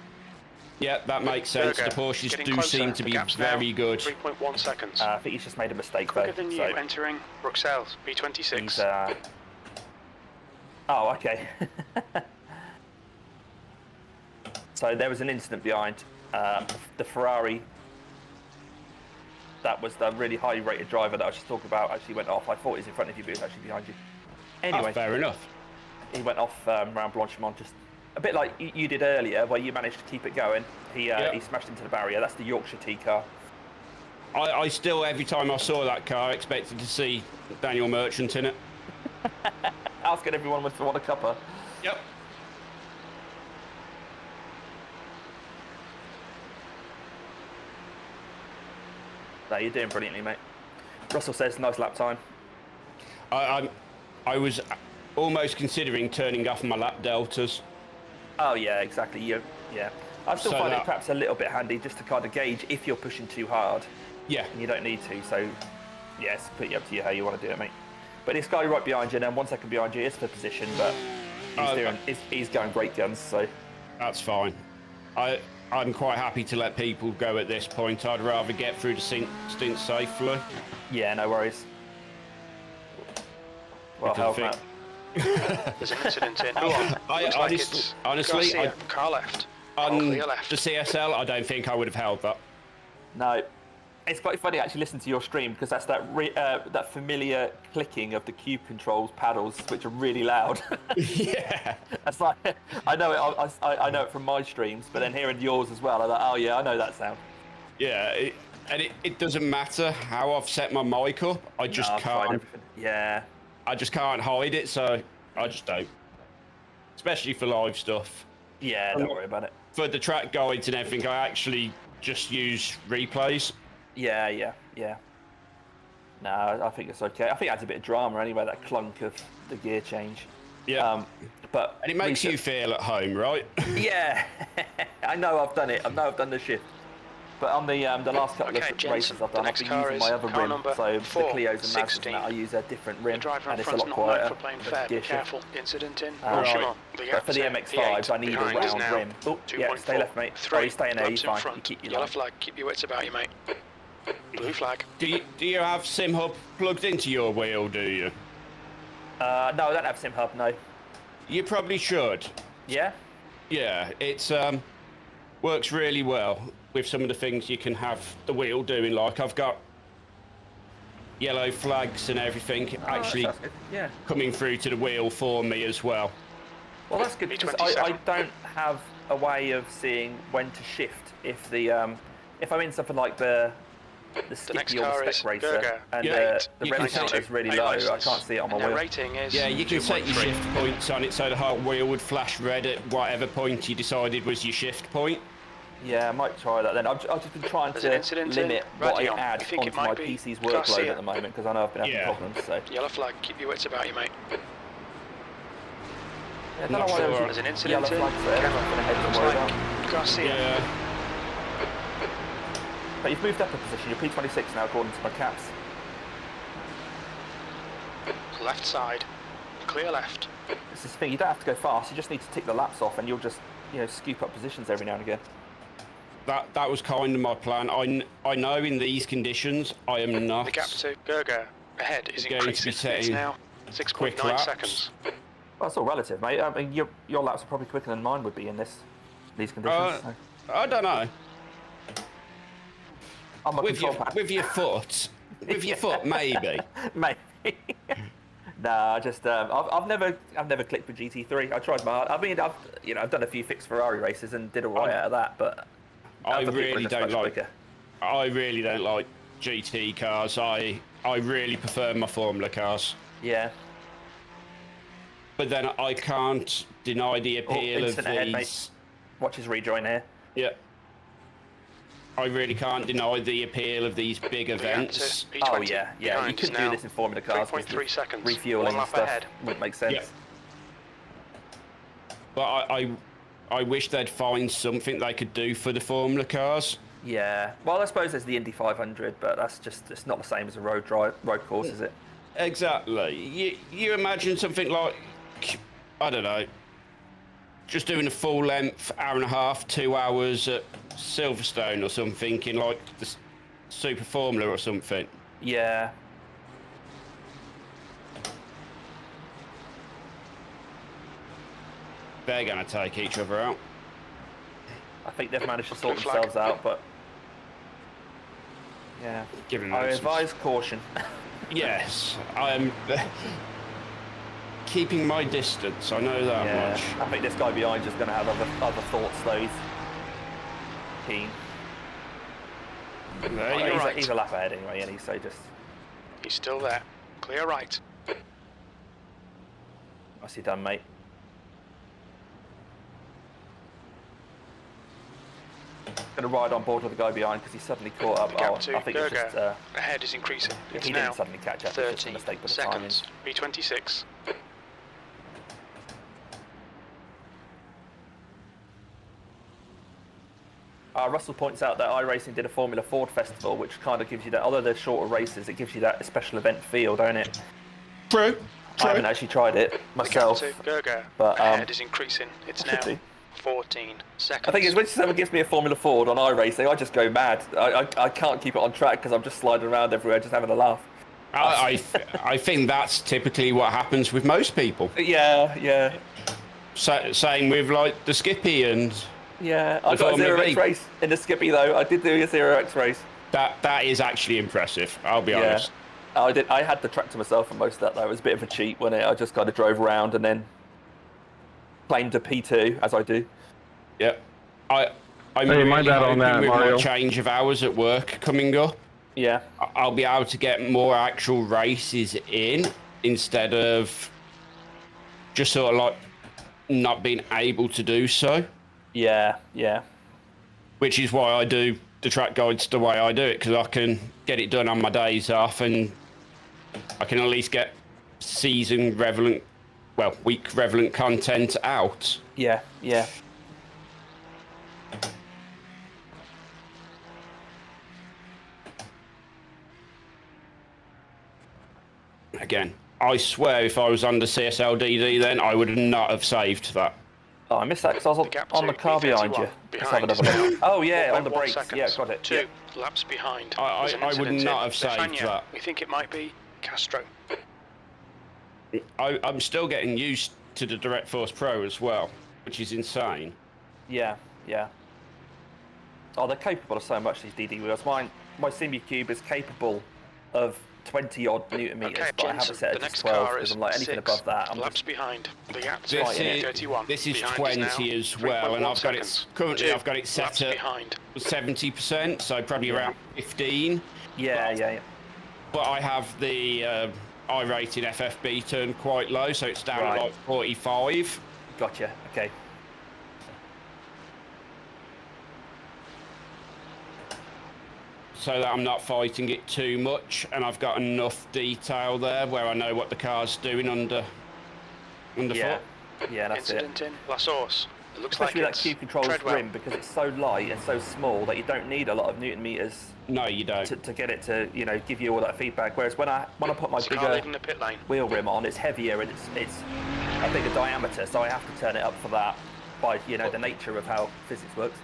Yeah, that makes sense. The Porsches do seem to be very good. 3.1 seconds. I think he's just made a mistake Quicker though. than you entering Bruxelles, P26. He's, oh, okay. So there was an incident behind the Ferrari. That was the really highly rated driver that I was just talking about. Actually went off. I thought he was in front of you, but he was actually behind you. Anyway, fair enough. He went off around Blanchimont, just a bit like you did earlier, where you managed to keep it going. He smashed into the barrier. That's the Yorkshire T car. I still, every time I saw that car, expected to see Daniel Merchant in it. Asking everyone if they want a cuppa. Yep. No, you're doing brilliantly, mate. Russell says nice lap time. I was almost considering turning off my lap deltas. Oh yeah, exactly. Yeah. I still So find it that- perhaps a little bit handy just to kind of gauge if you're pushing too hard. Yeah. And you don't need to. So yeah, it's completely up to you how you want to do it, mate. But this guy right behind you, and then 1 second behind you is for position, but he's going great guns. So That's fine. I'm quite happy to let people go at this point. I'd rather get through the stint safely. yeah, no worries. Well, Because hell, I There's an incident in. honestly, car left. on Clear left. the CSL, I don't think I would have held that. no. It's quite funny actually listening to your stream because that's that familiar clicking of the cube controls paddles, which are really loud. Yeah. That's like I know it. I know it from my streams, but then hearing yours as well, I'm like, oh yeah, I know that sound. Yeah, it doesn't matter how I've set my mic up. I just I've tried can't. everything. Yeah. I just can't hide it, so I just don't. Especially for live stuff. Yeah, don't worry about it. For the track guides and everything, I actually just use replays. Yeah. No, I think it's okay. I think it adds a bit of drama anyway, that clunk of the gear change. Yeah. But And it makes you feel at home, right? Yeah. I know I've done it. I know I've done the shift. But on the last couple of Jensen, races I've done, the I've next been car using is my other car rim. number So the 4, Clios and Mazdas and 16. that, I use a different rim, The driver and in it's a front's lot not quieter. known for playing fair. Be gear shift. careful. Incident in. Right. The But for the gap to MX-5s, I need a behind is round now rim. Oh, yeah, 2.4. stay left, mate. 3 Oh, you stay in there, laps you're in fine. front. You keep your Yellow line. flag. Keep your wits about you, mate. Blue flag. Do you have Simhub plugged into your wheel, do you? No, I don't have Simhub, no. You probably should. Yeah? Yeah, it's works really well with some of the things you can have the wheel doing. Like I've got yellow flags and everything actually That's good. Yeah. coming through to the wheel for me as well. Well, that's good because I don't have a way of seeing when to shift if the if I'm in something like the next Skippy or car the is Spec Racer Gerger. and Yeah, the you rem can count see is really it. low. I License. can't see it on my And their wheel. rating is Yeah, you can set your 2.3. shift points on it so the whole wheel would flash red at whatever point you decided was your shift point. Yeah, I might try that then. I've just been trying There's an to incident in limit what I Radion. add You think it onto might my be PC's Garcia? workload at the moment because I know I've been having Yeah. problems. So Yellow flag. Keep your wits about you, mate. yeah, I don't know Not why sure. there There's was an a incident yellow in. flag there. I'm going to head Looks and worry about. like Garcia. Yeah. But you've moved up a position. You're P26 now, according to my caps. Left side. Clear left. This is the thing. You don't have to go fast. You just need to tick the laps off, and you'll just scoop up positions every now and again. That was kind of my plan. I know in these conditions I am not The gap to Gerger ahead is going to be increasing. It's setting now quick 6.9 laps. seconds. Well, it's all relative, mate. I mean, your laps are probably quicker than mine would be in these conditions. So. I don't know. I'm a With control pad. your foot. With your foot, maybe. Mate. Nah, just I've never clicked with GT3. I tried my hard. I mean, I've done a few fixed Ferrari races and did alright out of that, but I other people are really just don't much like. quicker. I really don't like GT cars. I really prefer my Formula cars. Yeah. but then I can't deny the appeal of instant ahead, mate. these. Watch his rejoin here. Yeah. I really can't deny the appeal of these big events. P20 Oh yeah, yeah. You behind couldn't now. do this in Formula cars. 3.3 seconds. Refueling One and lap stuff ahead. wouldn't make sense. Yeah. But I wish they'd find something they could do for the Formula cars. Yeah. Well, I suppose there's the Indy 500, but that's just, it's not the same as a road course, is it? Exactly. You imagine something like, I don't know, just doing a full length, hour and a half, 2 hours at Silverstone or something in like the Super Formula or something. Yeah. They're going to take each other out. I think they've managed to sort Blue flag. themselves out, but yeah. Given I that advise caution. Yes, I'm keeping my distance. I know that Yeah. much. I think this guy behind is going to have other thoughts, though. He's keen. There you You're go. right. He's a lap ahead anyway, and he's so just. He's still there. Clear right. Nicely done, mate. Going to ride on board with the guy behind because he suddenly caught up. Gap Oh, to I think it's just. Ahead is increasing. It's he now didn't suddenly catch up. It's just a 30 mistake with the timing. seconds. P26. Russell points out that iRacing did a Formula Ford festival, which kind of gives you that. Although they're shorter races, it gives you that special event feel, don't it? True. I haven't actually tried it myself. The gap to Gerger. but, Ahead is increasing. It's I should now do. 14 seconds. I think it's when someone gives me a Formula Ford on iRacing, I just go mad. I can't keep it on track because I'm just sliding around everywhere, just having a laugh. I think that's typically what happens with most people. Yeah, yeah, Same with like the Skippy and yeah. I got a Formula 0x V. race in the Skippy though. I did do a 0x race. that is actually impressive. I'll be Yeah. honest. I had the track to myself for most of that though. It was a bit of a cheat, wasn't it? I just kind of drove around and then claimed a P2 as I do. Yeah. I'm Hey, really my bad on hoping that, with Mario. my change of hours at work coming up, Yeah. I'll be able to get more actual races in instead of just sort of like not being able to do so, Yeah, yeah. which is why I do the track guides the way I do it, because I can get it done on my days off and I can at least get week relevant content out. Yeah, yeah. Again, I swear if I was under CSLDD then I would not have saved that. Oh, I missed that because I was gap on to the car behind you. P31 Let's have behind another is now look. Oh yeah, on the 4.1 brakes. seconds. Yeah, got it. 2 Yeah. laps behind. I There's an would incident not in have saved Stefania. that. We think it might be Castro. I'm still getting used to the Direct Force Pro as well, which is insane. Yeah, yeah. Oh, they're capable of so much, these DD wheels. My Simhub is capable of 20 odd Newton meters, Okay, but I have Jensen, it set the at next just 12 car because is I'm like anything 6 above that. I'm laps just, behind. The gap to This is 31. this is Behind 20 now as well, and 3.1 I've got it seconds. currently. 2 I've got it set laps at behind. 70%, so probably around 15. yeah. But I have the I-rated FFB turned quite low, so it's down Right. at like 45. Gotcha. Okay. So that I'm not fighting it too much, and I've got enough detail there where I know what the car's doing underfoot. Yeah. Yeah, that's Incident in La Source. It looks Especially like that it's Cube Controls Treadwell. rim because it's so light and so small that you don't need a lot of Newton meters No, you don't. to get it to give you all that feedback. Whereas when I put my It's a car bigger leaving the pit lane. wheel rim on, it's heavier and it's a bigger diameter, so I have to turn it up for that by the nature of how physics works.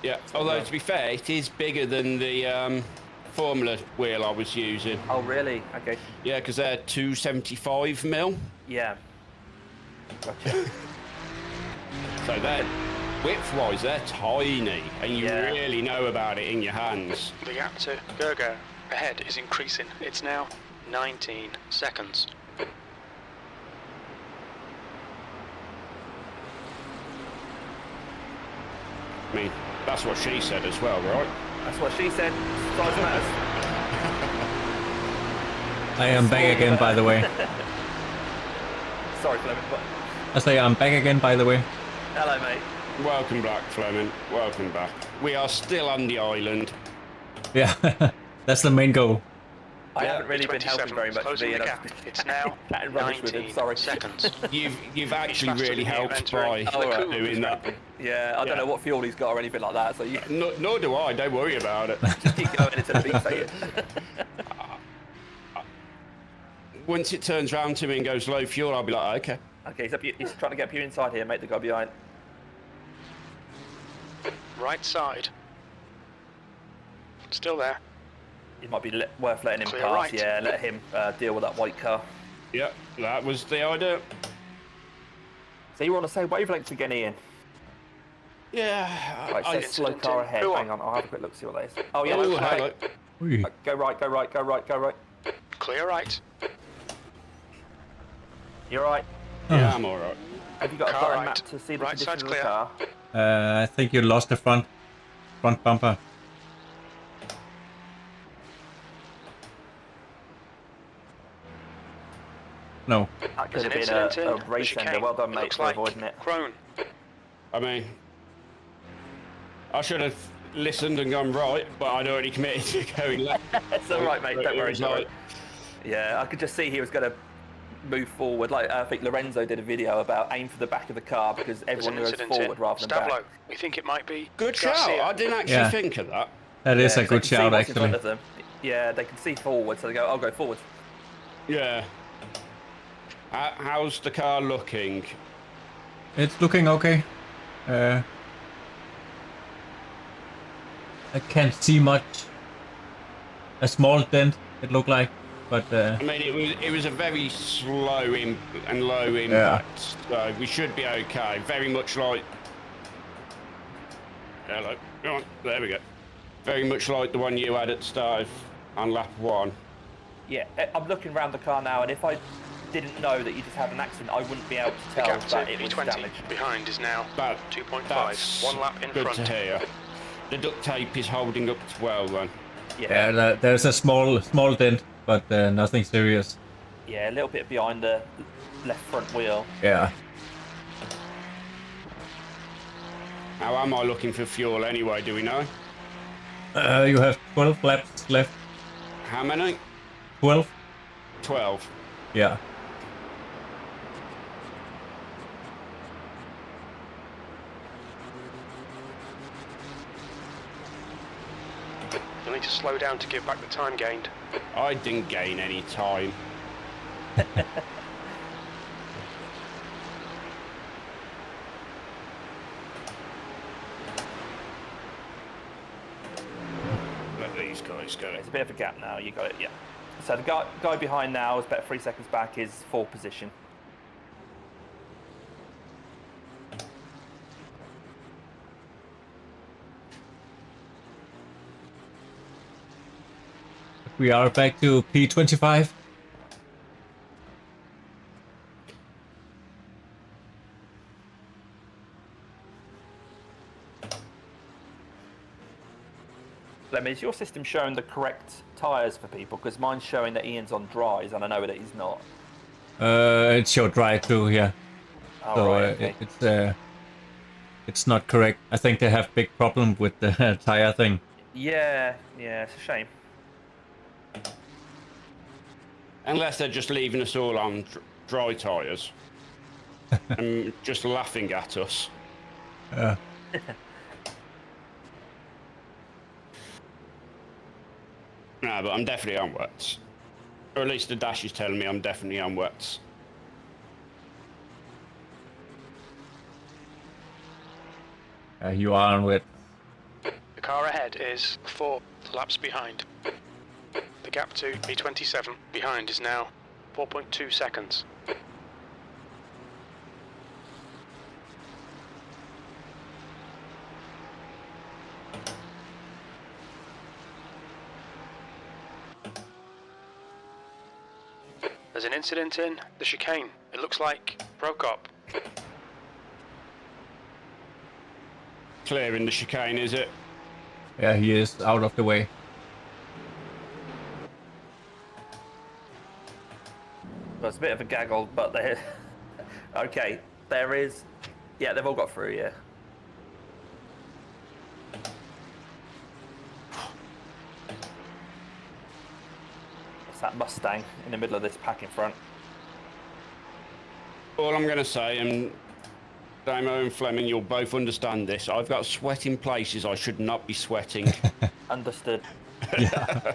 Yeah. Although to be fair, it is bigger than the Formula wheel I was using. Oh really? Okay. Yeah, because they're 275 mil. Yeah. Gotcha. So they're width-wise, they're tiny, and you Yeah. really know about it in your hands. The gap to Gerger ahead is increasing. It's now 19 seconds. I mean, that's what she said as well, right? That's what she said. Size matters. I am back again, by the way. Sorry, Flemming, but I say I'm back again, by the way. Hello, mate. Welcome back, Fleming. Welcome back. We are still on the island. Yeah, that's the main goal. I Yeah, haven't really been 27, helping very much. closing Being the gap. It's now chatting rubbish with him, 19 sorry. seconds. You've actually faster really than you, helped entering by Oh, right. doing that. Yeah, I don't know what fuel he's got or anything like that, so you Nor do I. Don't worry about it. just keep going until the beat say Once it turns round to me and goes low fuel, I'll be like, okay. Okay, he's trying to get you inside here, mate, the guy behind. Right side. Still there. It might be worth letting him Clear pass, right. yeah, let him deal with that white car. Yep, that was the idea. So you were on the same wavelength again, Ian? Yeah. Right, so slow car ahead. Go on. Hang on, I'll have a quick look, see what that is. Oh, yeah, Oh, that's hello. right. Ui. Go right, go right, go right, go right. Clear right. You're right. Yeah, I'm alright. Have you got a Car button right. map to see the Right condition side's of the clear. car? I think you lost the front bumper. No. That could There's have an been incident a in race chicane. ender. Well done, It mate, looks for like avoiding it. Crone. I mean, I should have listened and gone right, but I'd already committed to going left. It's all right, mate. Don't It worry. was Don't worry. like- Yeah, I could just see he was going to move forward. Like I think Lorenzo did a video about aim for the back of the car because There's everyone an goes incident forward in rather than back. Stablo. We think it might be Good shout. Garcia. I didn't actually Yeah. think of that. That is a Yeah, 'cause they good can see shout, what's in front actually. of them. Yeah, they can see forward, so they go, "I'll go forward." Yeah. How's the car looking? It's looking okay. I can't see much. A small dent, it looked like, but I mean, it was a very slow and low impact, so we should be okay. Very much like. Hello. Go on. There we go. Very much like the one you had at the start of, on lap 1. Yeah, I'm looking around the car now, and if I didn't know that you just had an accident, I wouldn't be able to The tell gap to that it was P20 damaged. behind is now But 2.5. that's 1 lap in good front. to hear. The duct tape is holding up as well then. yeah, there's a small dent, but nothing serious. Yeah, a little bit behind the left front wheel. Yeah. How am I looking for fuel anyway, do we know? You have 12 laps left. How many? 12? 12. Yeah. You'll need to slow down to give back the time gained. I didn't gain any time. Let these guys go. There's a bit of a gap now. You got it. Yeah. So the guy behind now is about 3 seconds back. Is 4th position. We are back to P25. Lemmy, is your system showing the correct tyres for people? Because mine's showing that Ian's on dries, and I know that he's not. It's your dry too here. Oh, So right, okay. it's not correct. I think they have big problem with the tire thing. Yeah, it's a shame. Unless they're just leaving us all on dry tyres. And just laughing at us. Yeah. No, but I'm definitely on wets. Or at least the dash is telling me I'm definitely on wets. You are on with. The car ahead is 4 laps behind. The gap to P27 behind is now 4.2 seconds. There's an incident in the chicane. It looks like broke up. Clearing the chicane, is it? Yeah, he is out of the way. Well, it's a bit of a gaggle, but they're... Okay, There is. Yeah, they've all got through. Yeah. It's that Mustang in the middle of this pack in front. All I'm going to say, and Damo and Flemming, you'll both understand this. I've got sweat in places I should not be sweating. Understood. Yeah.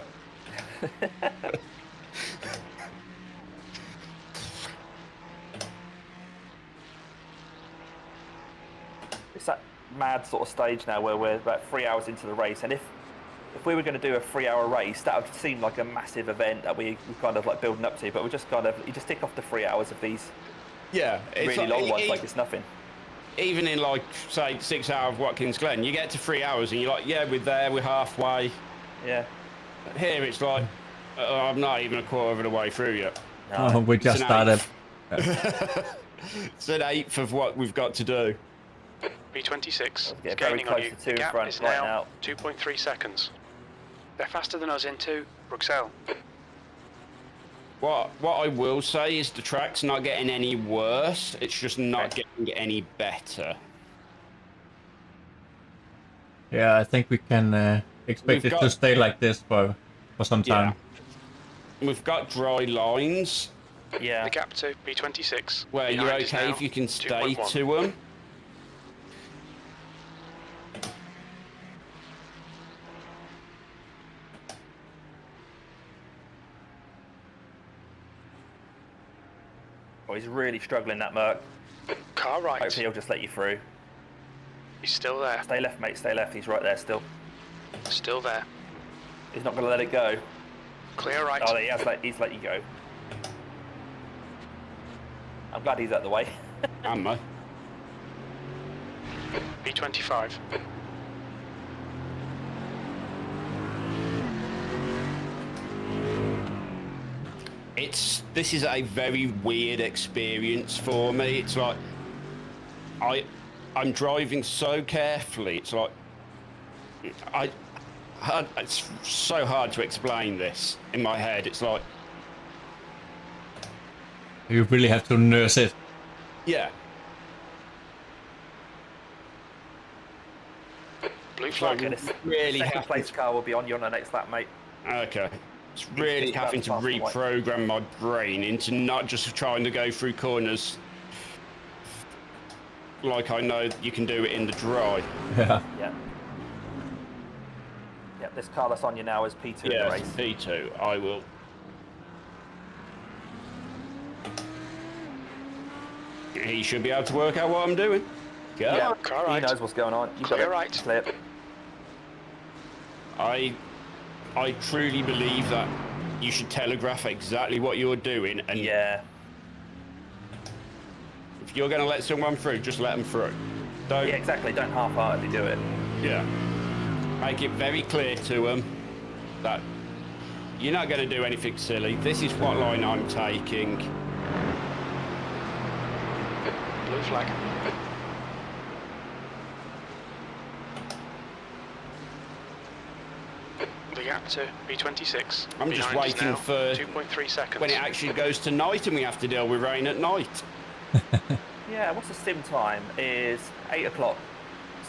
It's that mad sort of stage now where we're about 3 hours into the race, and if we were going to do a 3 hour race, that would seem like a massive event that we kind of like building up to, but we just kind of, you just tick off the 3 hours of these It's really long ones like it's nothing. Even in like, say, 6 hours of Watkins Glen, you get to 3 hours and you're like, yeah, we're halfway. Yeah. Here it's like, I'm not even a quarter of the way through yet. Oh, we just started. It's an eighth of what we've got to do. B26 Get is very gaining close on you. to two The in gap front is right now now. 2.3 seconds. They're faster than us into Bruxelles. What I will say is the track's not getting any worse. It's just not getting any better. Yeah, I think we can expect it to stay like this for some time. Yeah. We've got dry lines. Yeah. The gap to B26. Where you're behind is okay now if you can stay 2.1. to them. Oh, he's really struggling, that Merc. Car right. Hopefully he'll just let you through. He's still there. Stay left, mate, stay left. He's right there still. Still there. He's not going to let it go. Clear right. Oh, he's let you go. I'm glad he's out of the way. Am I? B25. This is a very weird experience for me. It's like I'm driving so carefully. It's like it's so hard to explain this in my head. It's like You really have to nurse it. yeah. Blue flag. Okay, this Really second have place to- car will be on you on the next lap, mate. Okay. It's really It's having to fast and white. reprogram my brain into not just trying to go through corners like I know you can do it in the dry. Yeah. Yeah. Yeah, this car that's on you now is P2 in the Yeah, race. P2. I will. He should be able to work out what I'm doing. Go. Yeah, Car he right. knows what's going on. You got Clear it. right. Clear. I truly believe that you should telegraph exactly what you're doing, and Yeah. if you're going to let someone through, just let them through. Don't. Yeah, exactly. Don't half-heartedly do it. Yeah. Make it very clear to them that you're not going to do anything silly. This is what line I'm taking. Blue flag. The gap to B26. I'm just Behind is waiting now for 2.3 seconds. when it actually goes to night and we have to deal with rain at night. Yeah, what's the sim time? Is 8 o'clock.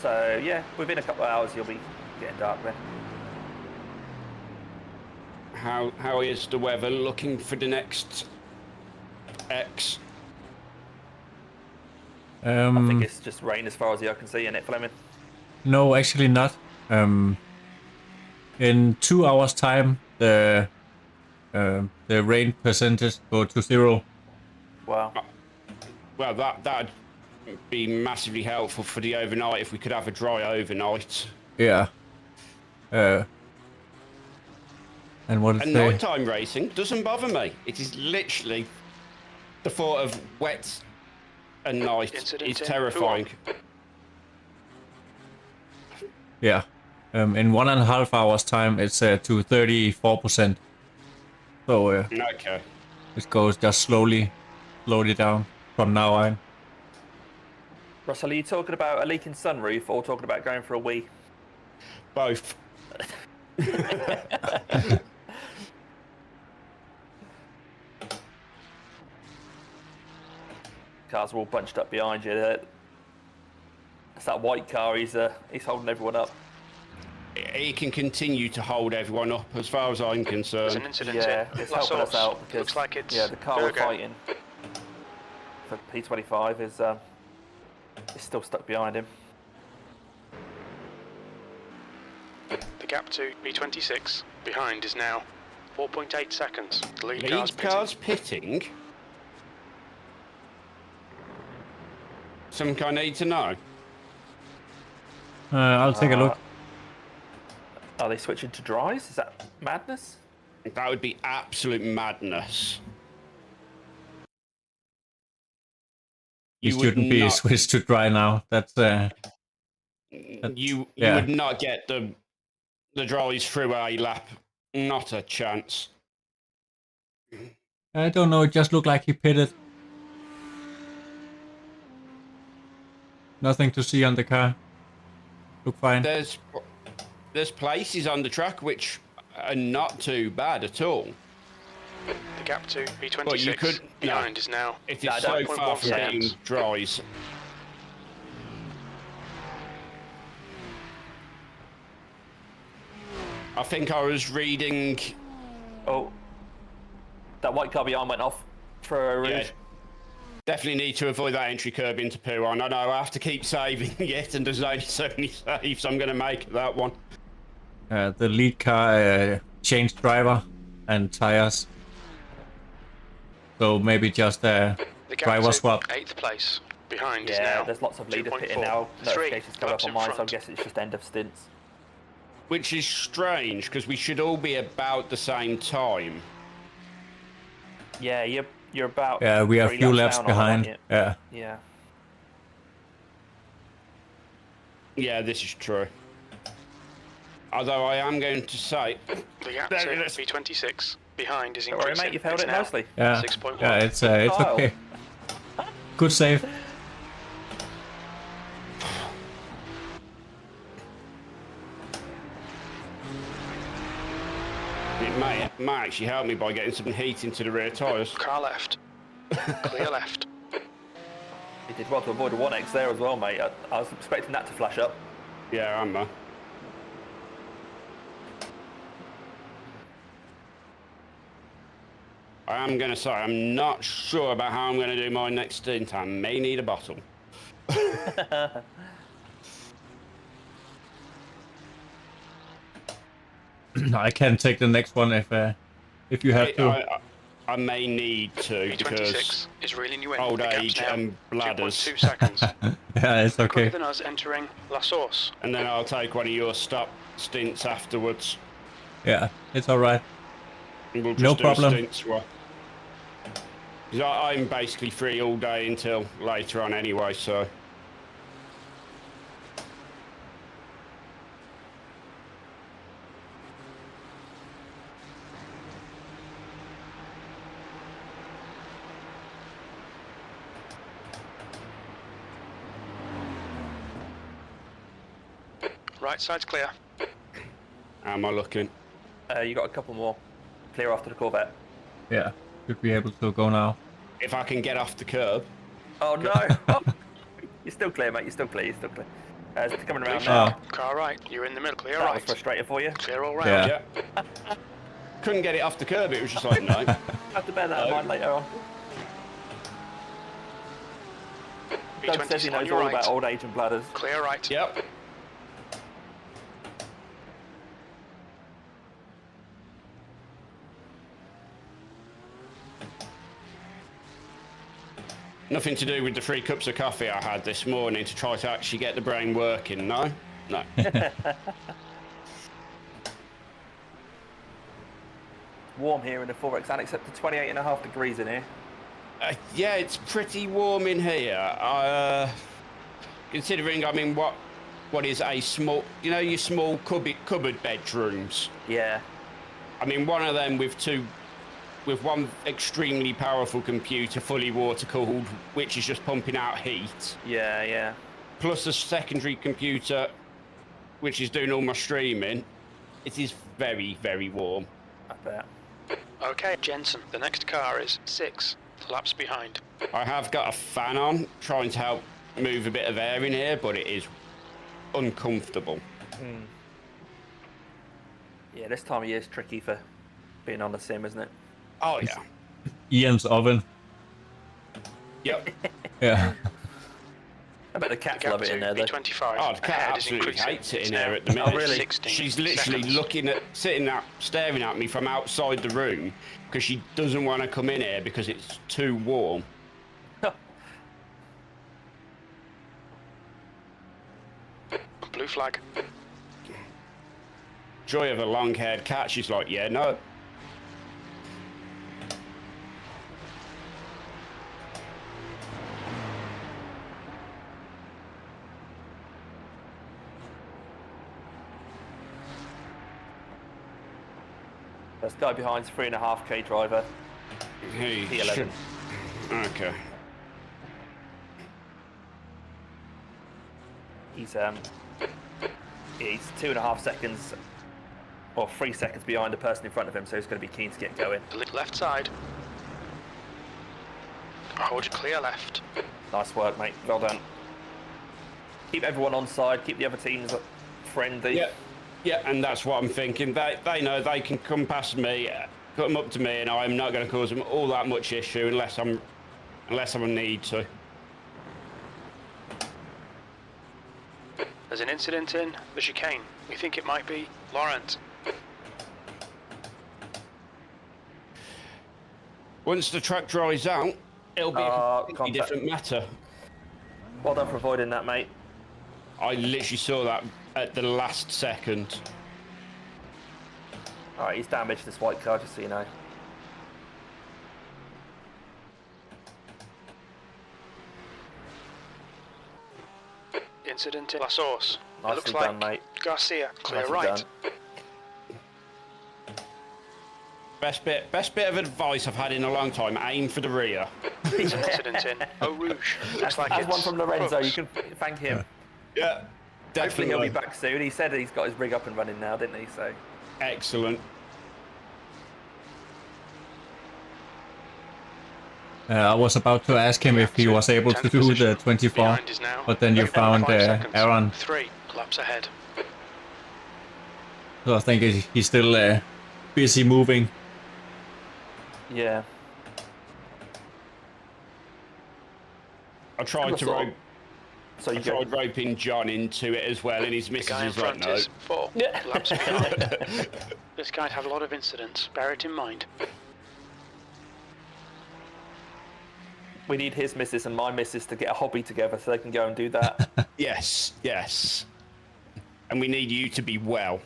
So, yeah, within a couple of hours you'll be getting dark then. How is the weather looking for the next X? I think it's just rain as far as the eye can see, isn't it, Flemming? No, actually not. In 2 hours time, the rain percentage go to 0. Wow. Well, that'd be massively helpful for the overnight if we could have a dry overnight. Yeah. And what is And the nighttime racing doesn't bother me. It is literally the thought of wet and night Incident is in terrifying. yeah? In 1.5 hours time, it's to 34%. So Okay. it goes just slowly down from now on. Russell, are you talking about a leaking sunroof or talking about going for a wee? Both. cars are all bunched up behind you. It's that white car. He's holding everyone up. He can continue to hold everyone up, as far as I'm There's concerned. an incident Yeah, in it's La helping us Source. out because Looks like it's the car we're Virgo. fighting for P25 is still stuck behind him. The gap to P26 behind is now 4.8 seconds. The lead Lead car's pitting? Something I need to know. I'll take a look. Are they switching to dries? Is that madness? That would be absolute madness. You would shouldn't be not- switched to dry now. That's You yeah. would not get the dries through a lap. Not a chance. I don't know. It just looked like he pitted. Nothing to see on the car. Look fine. There's places on the track which are not too bad at all. The gap to P26 But you could behind is now It is No, so 1.1 far from being seconds. dries. I think I was reading. Oh, that white car behind went off for a rouge. Yeah, definitely need to avoid that entry curb into P1. I know I have to keep saving it, and there's only so many saves I'm going to make that one. The lead car changed driver and tires. So maybe just The gap driver to swap. 8th place behind is Yeah, now there's lots of leaders 2.4. pitting now. Three Notifications coming up laps on in mine, so I front. guess it's just end of stints. Which is strange, because we should all be about the same time. Yeah, you're about. Yeah, we are a 3 few laps laps down on behind. that, Yeah. aren't you? Yeah. Yeah, this is true. Although I am going to say, The gap There to it is. P26 behind is Don't worry, increasing. mate, you've held It's it now nicely. Yeah. 6.1. Yeah, it's Kyle. okay. Good save. it may actually help me by getting some heat into the rear tyres. Car left. Clear left. You did well to avoid a 1X there as well, mate. I was expecting that to flash up. Yeah, I'm I am going to say, I'm not sure about how I'm going to do my next stint. I may need a bottle. I can take the next one if you have to. I may need to, because P26 is reeling you in. old The gap's age now and bladders. 2.2 seconds. Yeah, it's Quicker okay. than us entering La Source. And then I'll take one of your stop stints afterwards. Yeah, it's all right. And we'll just No do problem. A stint swap. 'Cause I'm basically free all day until later on anyway, so. Right side's clear. How am I looking? You got a couple more. Clear after the Corvette. Yeah, should be able to go now. If I can get off the curb. Oh no! Oh. You're still clear, mate. You're still clear. You're still clear. It's coming around now. Oh, Car right. You're in the middle. Clear That was right. frustrating for you. Clear all round. Yeah. Yeah. Couldn't get it off the curb, it was just like, no. I have to bear that in mind later on. Doug says he P26 on knows your all right. about old age and bladders. Clear right. Yep. Nothing to do with the 3 cups of coffee I had this morning to try to actually get the brain working, no? No. Warm here in the 4X Annex, up to 28.5 degrees in here. Yeah, it's pretty warm in here. Considering, I mean, what is a small, you know, your small cupboard bedrooms. Yeah. I mean, one of them with one extremely powerful computer, fully water cooled, which is just pumping out heat, Yeah, yeah. plus a secondary computer, which is doing all my streaming. It is very, very warm. I bet. Okay, Jensen. The next car is 6th Laps behind. I have got a fan on, trying to help move a bit of air in here, but it is uncomfortable. Yeah, this time of year is tricky for being on the sim, isn't it? Oh, yeah. Ian's oven. Yep. Yeah. I bet the cats Gap love it in to there, though. P25. Oh, the cat Ahead is absolutely increasing. hates it It's in here now at the minute. really? 16 She's literally seconds. staring at me from outside the room because she doesn't want to come in here because it's too warm. Blue flag. Joy of a long-haired cat. She's like, yeah, no. This guy behind's 3.5k driver. Hey, P11. Okay. He's 2.5 seconds or 3 seconds behind the person in front of him, so he's going to be keen to get going. The left side. Hold your clear left. Nice work, mate. Well done. Keep everyone on side. Keep the other teams friendly. Yeah, yeah, and that's what I'm thinking. They know they can come past me, come up to me, and I'm not going to cause them all that much issue unless I need to. There's an incident in the chicane. We think it might be Laurent. Once the track dries out, it'll be a completely contact. different matter. Well done for avoiding that, mate. I literally saw that at the last second. All right, he's damaged this white car, just so you know. Incident in La Source. It Nicely looks done, like mate. Garcia, clear Nicely right. done. Best bit of advice I've had in a long time: aim for the rear. There's an incident in Eau Rouge. Looks like As it's one from Lorenzo, Crooks. you can thank him. Yeah, Hopefully he'll definitely. be back soon. He said he's got his rig up and running now, didn't he? So Excellent. I was about to ask him if he was able to 10th do position. the 24, Behind is now but then you 5 found seconds. Aaron. 3 laps ahead. So I think he's still busy moving. yeah. I tried to rope. So I you go. tried roping John into it as well, and his The missus guy in is like, front no. is 4 Yeah. laps behind. This guy'd have a lot of incidents. Bear it in mind. We need his missus and my missus to get a hobby together so they can go and do that. Yes, yes. And we need you to be well.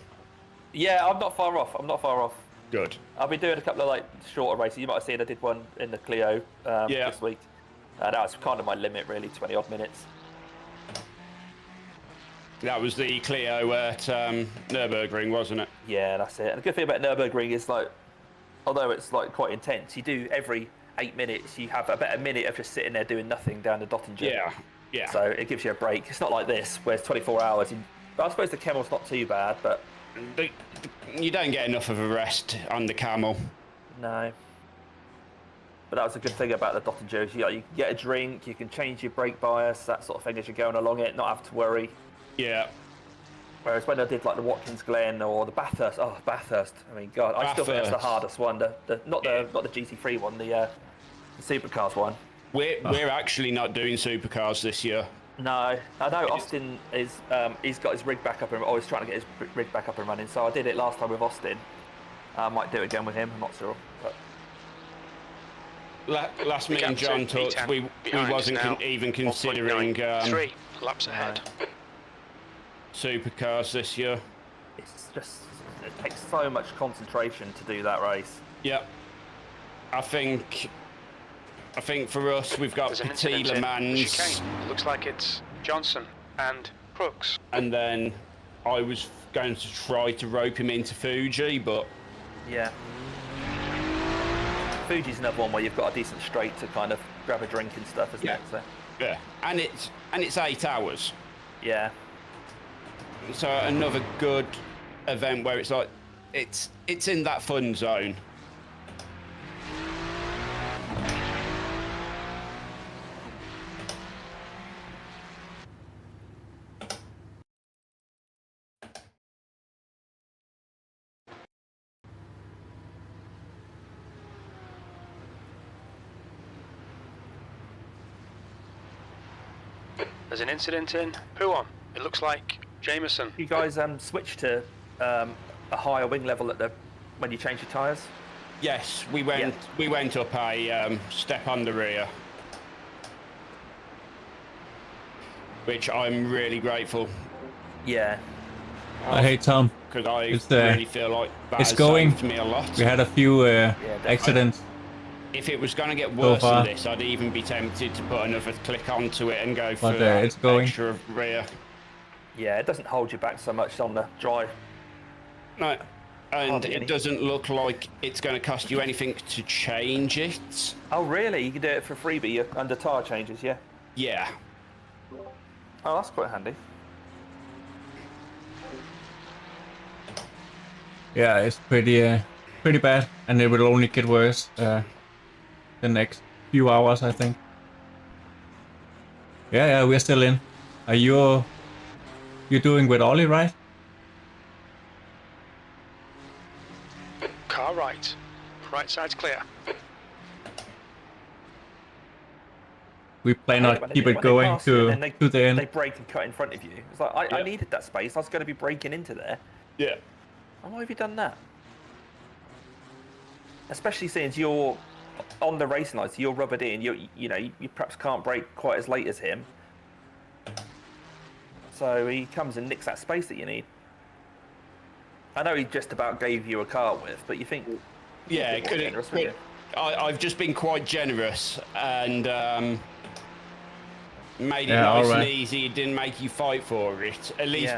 Yeah, I'm not far off. I'm not far off. Good. I've been doing a couple of like shorter races. You might have seen I did one in the Clio Yeah. this week. That was kind of my limit, really, 20 odd minutes. That was the Clio at Nürburgring, wasn't it? Yeah, that's it. And the good thing about Nürburgring is like, although it's like quite intense, you do every 8 minutes, you have about a minute of just sitting there doing nothing down the Dottinger. Yeah, yeah. So it gives you a break. It's not like this, where it's 24 hours. But I suppose the Camel's not too bad, but You don't get enough of a rest on the Camel. no. But that was a good thing about the Dottinger. You can get a drink, you can change your brake bias, that sort of thing as you're going along it, not have to worry. Yeah. Whereas when I did like the Watkins Glen or the Bathurst, Bathurst, I mean, God, I still think that's the Bathurst. hardest one. Not the GT3 one, the Supercars one. We're actually not doing supercars this year. No, I know Austin is. He's got his rig back up and he's trying to get his rig back up and running. So I did it last time with Austin. I might do it again with him. I'm not sure. But Last me Gap and John to talked, P10 we behind wasn't is now even 1.9. considering 3 laps ahead. supercars this year. it's just it takes so much concentration to do that race. Yeah. I think for us, we've got There's an Petit incident Le in the Mans, chicane. Looks like it's Johnson and Crooks. and then I was going to try to rope him into Fuji, but Yeah. Fuji's another one where you've got a decent straight to kind of grab a drink and stuff, isn't Yeah. it? So, yeah, and it's 8 hours. yeah. So another good event where it's like it's in that fun zone. There's an incident in P1. It looks like Jameson. You guys switch to a higher wing level at the when you change your tyres? Yes, we went up a step on the rear, which I'm really grateful. Yeah. Hey Tom, Because I It's, really feel like that it's has going. saved me a lot. we had a few accidents. If it was going to get worse far. than this, I'd even be tempted to put another click onto it and go for But, that it's going. extra rear. Yeah, it doesn't hold you back so much on the drive. No, and Hardly it any. doesn't look like it's going to cost you anything to change it. Oh, really? You can do it for freebie under tyre changes, yeah? Yeah. Oh, that's quite handy. Yeah, it's pretty bad, and it will only get worse the next few hours, I think. Yeah, we're still in. Are you're doing with Ollie, right? Car right. Right side's clear. We plan I hate not when they keep do it when they going pass you and then to the end. They brake and cut in front of you. It's like, I needed that space. I was going to be braking into there. Yeah. And why have you done that? Especially since you're on the racing line, so you're rubbered in. You know, you perhaps can't brake quite as late as him. So he comes and nicks that space that you need. I know he just about gave you a car width, but you think... Yeah, you'd be more generous, wouldn't you? I've just been quite generous and made it Yeah, nice alright. and easy. It didn't make you fight for it. At least,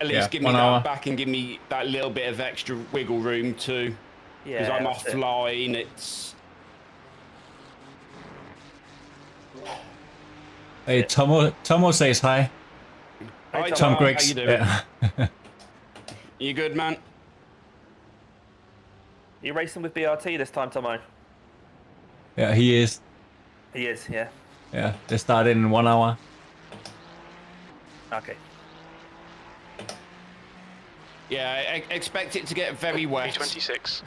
Yeah. give me 1 that hour. back and give me that little bit of extra wiggle room too. Because Yeah, I'm that's it. offline. It's Hey, Tomo says hi. Hi, Tom How Griggs. you doing? Yeah. You good, man? You racing with BRT this time, Tomo? Yeah, he is. He is, yeah. Yeah, they started in 1 hour. Okay. Yeah, expect it to get very wet. P26.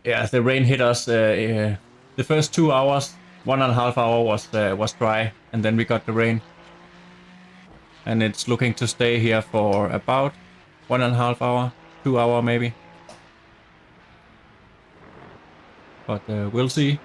Yeah, the rain hit us. The first 2 hours, 1.5 hours was dry, and then we got the rain. And it's looking to stay here for about 1.5 hour, 2 hour maybe. But we'll see.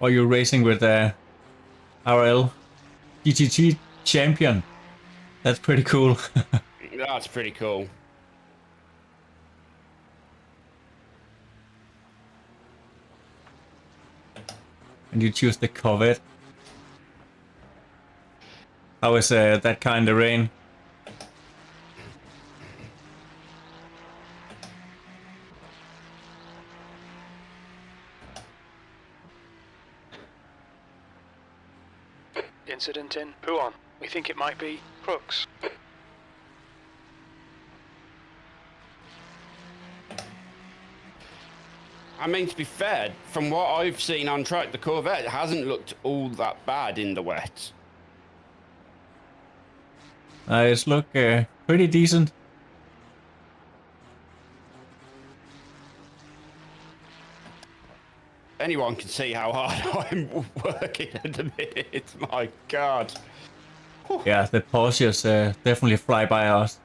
Or you're racing with RL GT3 champion. That's pretty cool. That's pretty cool. And you choose the Corvette. How is that kind of rain? Incident in P1. We think it might be Crooks. I mean, to be fair, from what I've seen on track, the Corvette hasn't looked all that bad in the wet. It's look pretty decent. Anyone can see how hard I'm working at the minute. My God. Yeah, the Porsches definitely fly by us.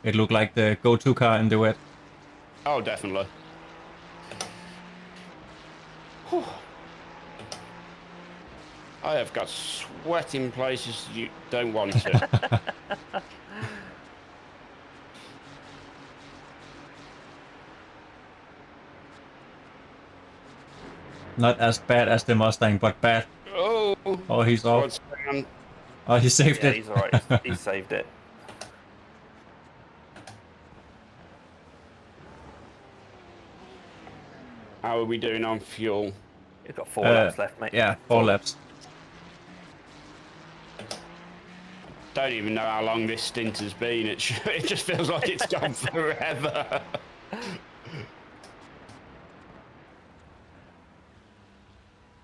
It looked like the go-to car in the wet. Oh, definitely. Whew. I have got sweat in places you don't want to. Not as bad as the Mustang, but bad. Oh, Oh, he's off. what's going on? Oh, he saved Yeah, it. he's alright. He saved it. How are we doing on fuel? You've got 4 laps left, mate. Yeah, 4 laps. Don't even know how long this stint has been. It just feels like it's gone forever.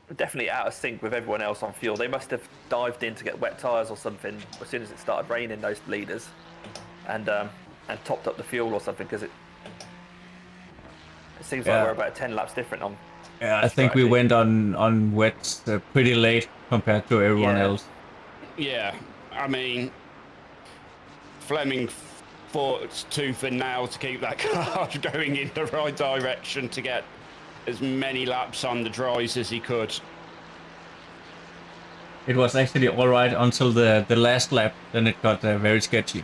We're definitely out of sync with everyone else on fuel. They must have dived in to get wet tyres or something as soon as it started raining, those leaders, and topped up the fuel or something, because it seems like we're about 10 laps different on. Yeah, I think we went on wet pretty late compared to everyone else. Yeah, I mean, Flemming fought tooth and nail to keep that car going in the right direction to get as many laps on the dries as he could. It was actually all right until the last lap, then it got very sketchy.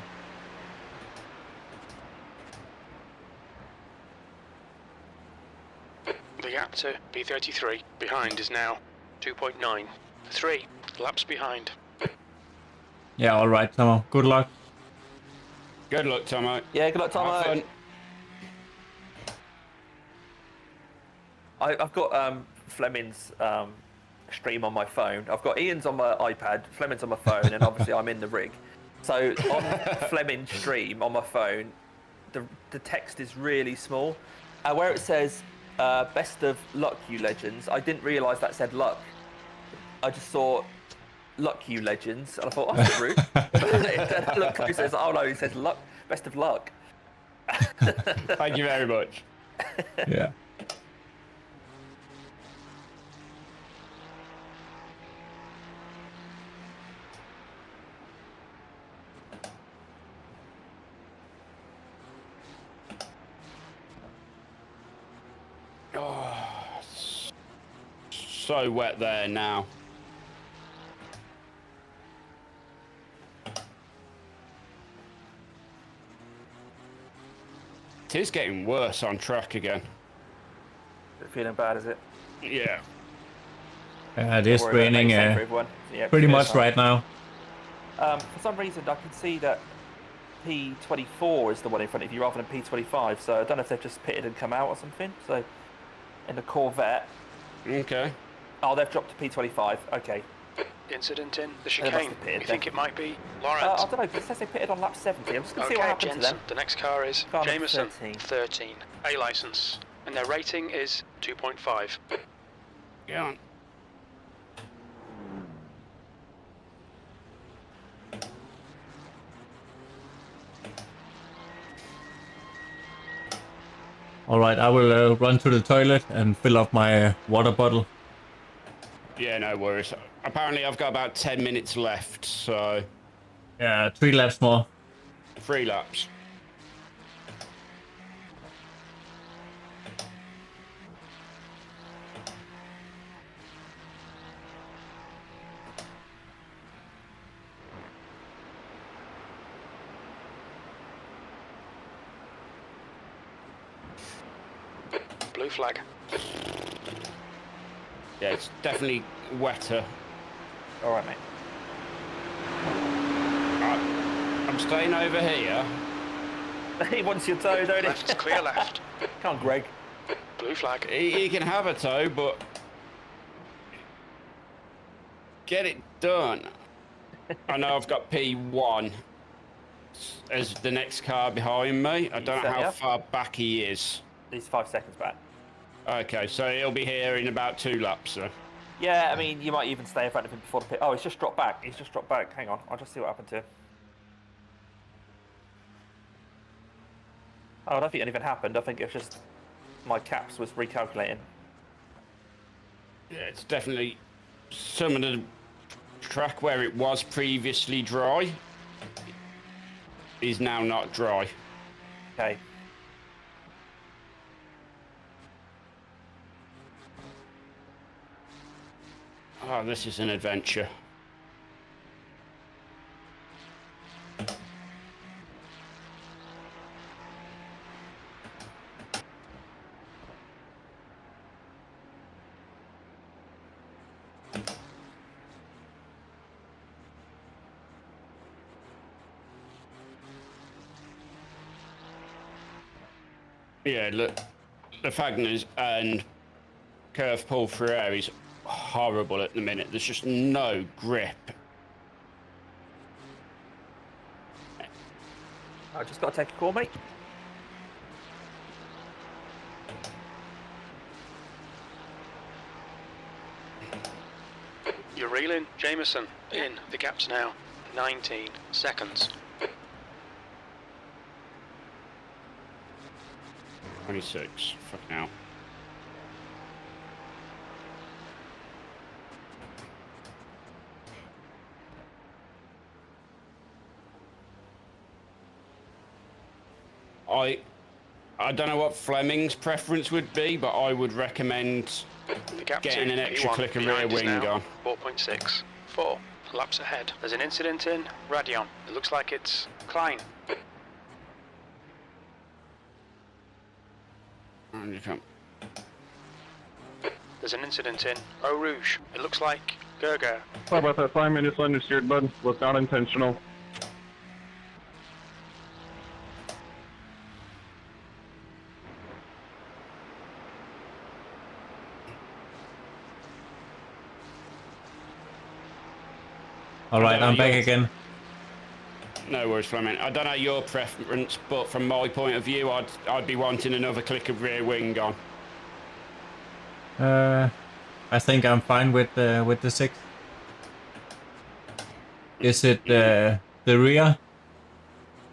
The gap to P33 behind is now 2.9. 3 laps behind. Yeah, all right, Tomo. Good luck. Good luck, Tomo. Yeah, good luck, Tomo. Have fun. I've got Fleming's stream on my phone. I've got Ian's on my iPad, Fleming's on my phone, and obviously I'm in the rig. So on Fleming's stream on my phone, the text is really small. Where it says, best of luck, you legends, I didn't realise that said luck. I just saw luck, you legends, and I thought, oh, that's a bit rude. Then I looked closer, it's like, oh no, he says luck, best of luck. Thank you very much. Yeah. So wet there now. It is getting worse on track again. Is it feeling bad, is it? Yeah. It is Don't worry about it, raining mate, same for everyone. Yeah, pretty cheers, much man. right now. For some reason, I can see that P24 is the one in front of you rather than P25, so I don't know if they've just pitted and come out or something. So, in the Corvette. Okay. Oh, they've dropped to P25. Okay. Incident in the They must chicane. have pitted You think then. it might be I Lawrence? don't know, because it says they pitted on lap 70. I'm just going to see what Okay, happened to Jensen. them. The next car is Car number Jameson, 13. 13. A license. And their rating is 2.5. Go on. All right, I will run to the toilet and fill up my water bottle. Yeah, no worries. Apparently I've got about 10 minutes left, so Yeah, 3 laps more. 3 laps. Blue flag. Yeah, it's definitely wetter. All right, mate. I'm staying over here. He wants your toe, don't Left, he? clear left. Come on, Greg. Blue flag. He can have a toe, but get it done. I know I've got P1 as the next car behind me. I don't know set, how yeah? far back he is. He's 5 seconds back. Okay, so he'll be here in about 2 laps. So. Yeah, I mean, you might even stay in front of him before the pit. Oh, he's just dropped back. He's just dropped back. Hang on, I'll just see what happened to him. Oh, I don't think anything happened. I think it was just my caps was recalculating. Yeah, it's definitely some of the track where it was previously dry is now not dry. Okay. Oh, this is an adventure. Yeah, look, the Fagners and curve pull Ferrari is horrible at the minute. There's just no grip. I just got to take a call, mate. You're reeling, Jameson. In. The gap's now 19 seconds. 26. Fuck now. I don't know what Fleming's preference would be, but I would recommend The gap getting to an extra P1 click of rear behind is wing now on. 4.6. 4 laps ahead. There's an incident in Radion. It looks like it's Klein. And you come. There's an incident in Eau Rouge. It looks like Gerger. Sorry about that 5 minutes understeered, bud. Was not intentional. All right, I'm back again. No worries, Fleming. I don't know your preference, but from my point of view, I'd be wanting another click of rear wing on. I think I'm fine with the 6. Is it the rear?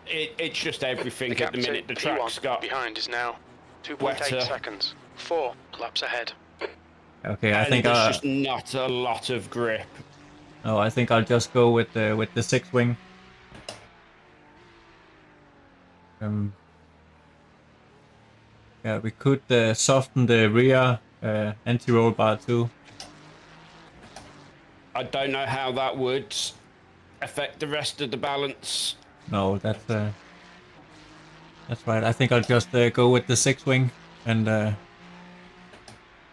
It's just everything The at the gap to minute. The track's P1 got behind is now 2.8 wetter. seconds. 4 laps ahead. Okay, I and think there's just not a lot of grip. I think I'll just go with the 6 wing. Yeah, we could soften the rear anti-roll bar too. I don't know how that would affect the rest of the balance. No, that's right. I think I'll just go with the 6 wing and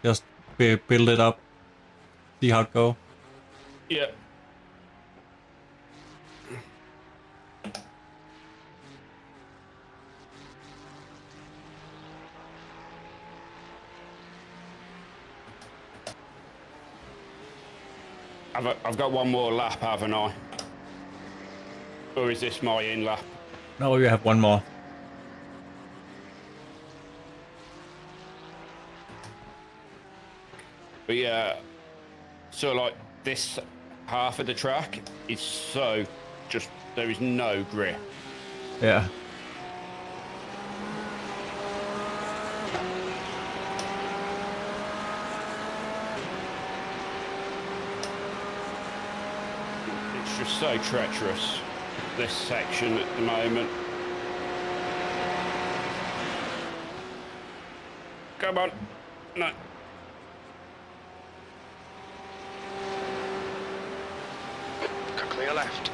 just build it up, see how it go. Yeah. I've got one more lap, haven't I? Or is this my in lap? No, you have one more. But yeah, so like this half of the track is so just, there is no grip. Yeah. It's just so treacherous, this section at the moment. Come on. No. Clear left.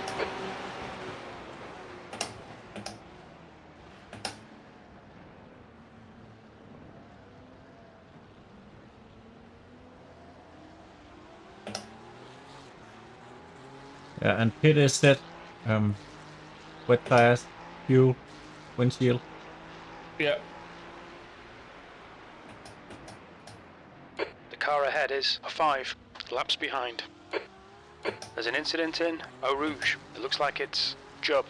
Yeah, and pit is set. Wet tires, fuel, windshield. Yeah. The car ahead is a 5 laps behind. There's an incident in Eau Rouge. It looks like it's Job.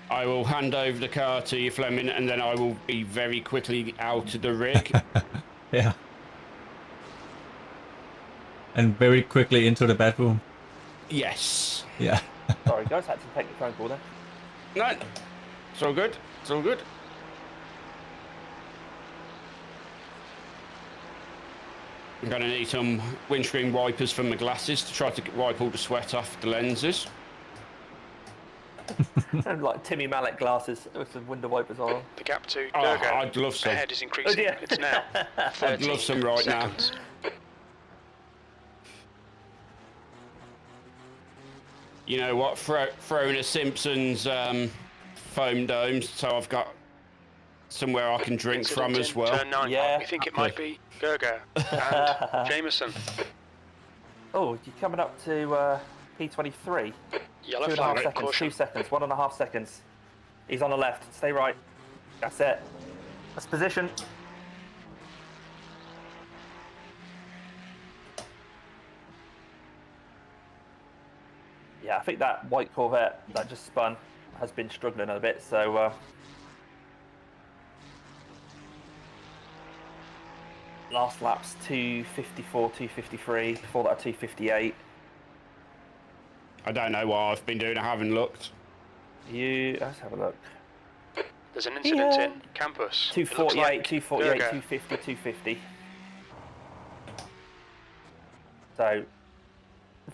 I will hand over the car to you, Fleming, and then I will be very quickly out of the rig. Yeah. And very quickly into the bedroom. Yes. Yeah. Sorry, guys, had to take the phone call there. No. It's all good. It's all good. I'm going to need some windscreen wipers from the glasses to try to wipe all the sweat off the lenses. And like Timmy Mallet glasses with some window wipers on. The gap to Oh, Gerger I'd love some. ahead is increasing. Oh, dear. It's now I'd love some right now. seconds. You know what? Throw in a Simpsons foam domes, so I've got somewhere I can drink Incident from as in well. Turn 9. Yeah. We think it might be Gerger and Jameson. Oh, you're coming up to P23. Yellow 2.5 flag, seconds, caution. 2 seconds, 1.5 seconds. He's on the left, stay right. That's it. That's position. Yeah, I think that white Corvette that just spun has been struggling a bit, so last lap's 254, 253, before that 258. I don't know what I've been doing, I haven't looked. Let's have a look. There's an incident in campus. 248, Like 248, Burger. 250, 250. So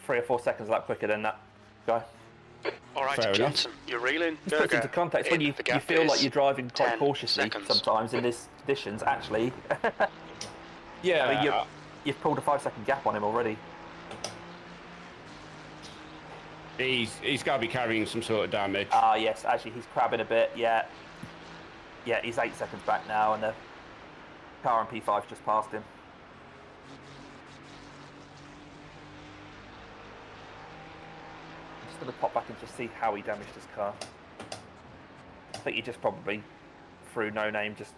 3 or 4 seconds a lap quicker than that guy. All right, Fair Jensen, you're reeling. Just puts into context when you feel like you're driving quite 10 cautiously seconds. sometimes in these conditions. Actually, Yeah, I mean, you've pulled a 5-second gap on him already. he's got to be carrying some sort of damage. Ah, yes, actually, he's crabbing a bit. Yeah, he's 8 seconds back now, and the car on P5 just passed him. I'm just going to pop back and just see how he damaged his car. I think he just probably threw no name, just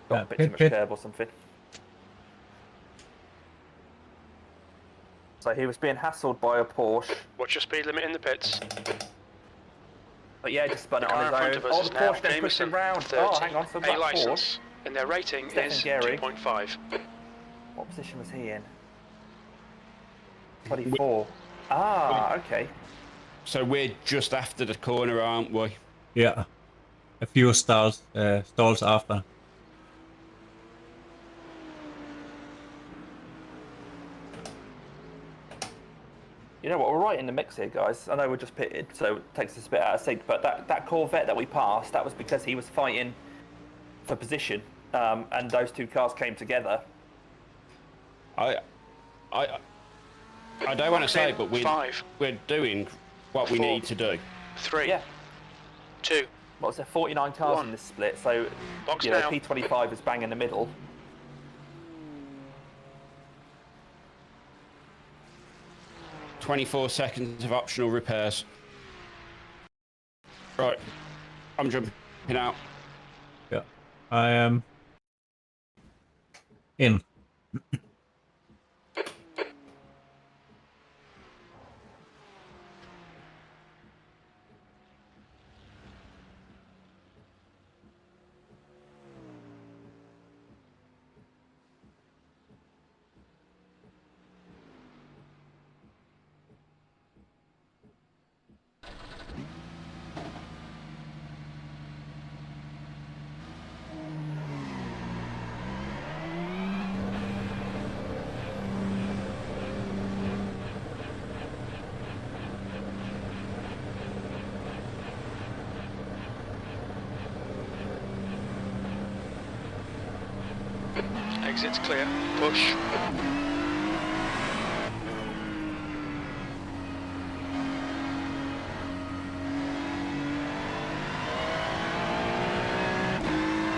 got a bit too much curb or something. So he was being hassled by a Porsche. What's your speed limit in the pits? But yeah, just spun it car on in front his of own. us Oh, is the now Porsche then pushed him Jameson, round. 30. Oh, hang on, so A that Porsche. license, and their rating is Stephen Gehry. 2.5. What position was he in? 24. Ah, okay. So we're just after the corner, aren't we? Yeah. A few stalls after. You know what, we're right in the mix here, guys. I know we're just pitted, so it takes us a bit out of sync, but that Corvette that we passed, that was because he was fighting for position, and those two cars came together. I don't want to say, but we're doing what we Four. need to do. 3. Yeah. 2. What was there, 49 cars One. in this split, so Box you know, now. P25 is bang in the middle. "24 seconds of optional repairs." Right, I'm jumping out. Yeah. I am in. Exit's clear. Push.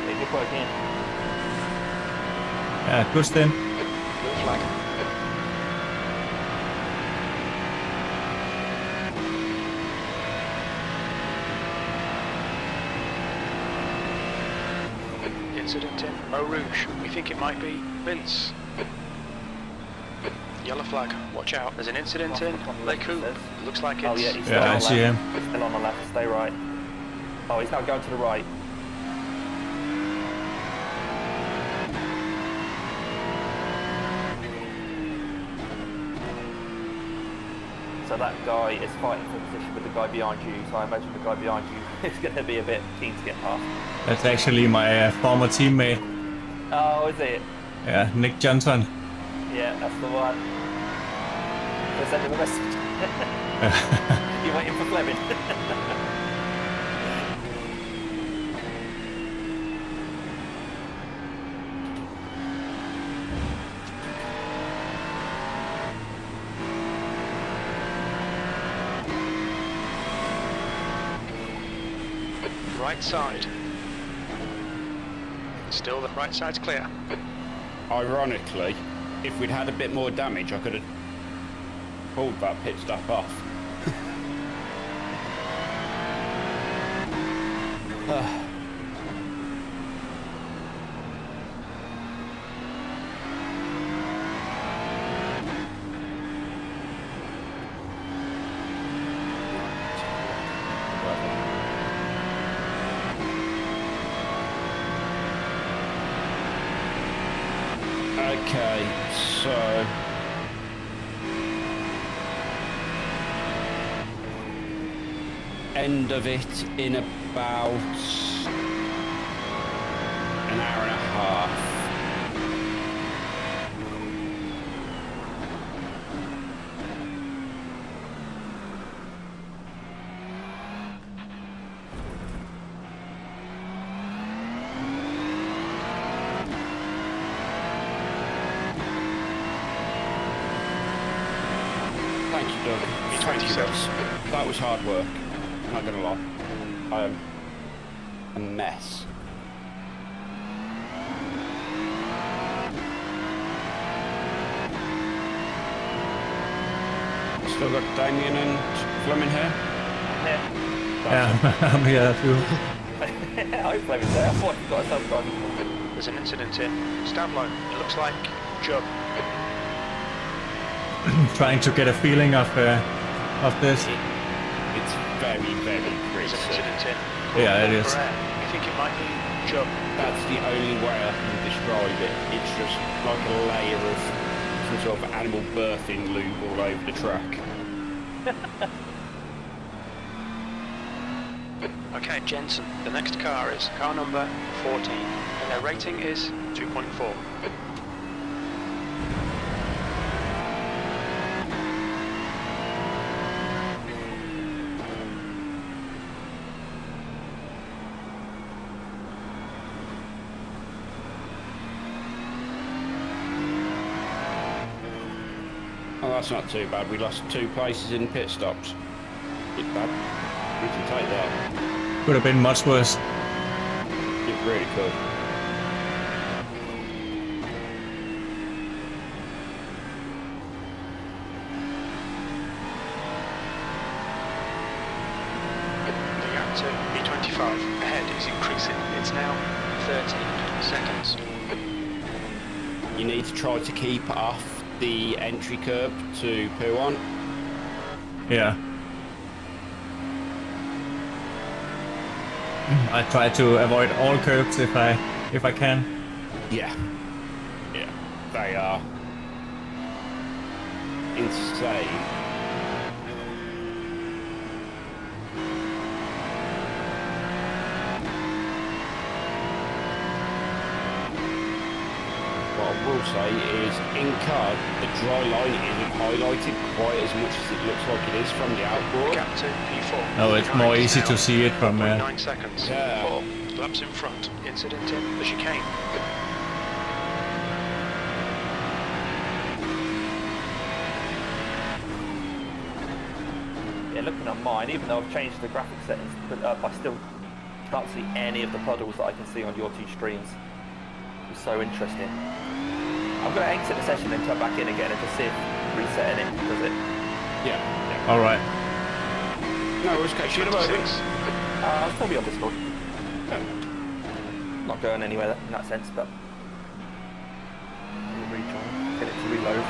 Yeah, good work in. Yeah, good stint. Blue flag. Incident in Eau Rouge. We think it might be Vince. Yellow flag. Watch out. There's an incident in Les Coupes. Looks like it's... Oh yeah, he's still Yeah, on I the see left. him. He's still on the left, stay right. Oh, he's now going to the right. So that guy is fighting for position with the guy behind you, so I imagine the guy behind you is going to be a bit keen to get past. That's actually my former teammate. Oh, is it? Yeah, Nick Johnson. Yeah, that's the one. Let's send him a message. You're waiting for Flemming. Right side. Still the right side's clear. Ironically, if we'd had a bit more damage, I could have pulled that pit stop off. Okay, so end of it in about an hour and a half. Thank you, Doug. Thank you, guys. That was hard work. I'm not gonna lie. I am a mess. Still got Damien and Flemming here? Yeah, I'm here too. I hope Flemming's there. I thought you got some fun. There's an incident in Stablo. It looks like Jub. Trying to get a feeling of this. It's very, very There's an greasy. incident in. Yeah, it is. You think it might be Jub? That's the only way I can describe it. It's just like a layer of some sort of animal birthing lube all over the track. Okay, Jensen. The next car is car number 14, and their rating is 2.4. Oh, that's not too bad. We lost 2 places in pit stops. It's bad. We can take that. Could have been much worse. It really could. The gap to P25 ahead is increasing. It's now 13 seconds. You need to try to keep off the entry curb to P1. Yeah. I try to avoid all curbs if I can. Yeah. Yeah. They are insane. What I will say is, in car, the dry line isn't highlighted quite as much as it looks like it is from the outboard. Gap to P4. No, it's more easy to see it from 9 seconds. Yeah. 4 laps in front. Incident in the chicane. Yeah, looking at mine, even though I've changed the graphic settings put up, I still can't see any of the puddles that I can see on your 2 streams. It's so interesting. I'm going to exit the session and come back in again and just see if resetting it does it. Yeah. All right. No, it was catch you in a moment. I'll still be on Discord. Not going anywhere in that sense, but I'll rejoin, get it to reload.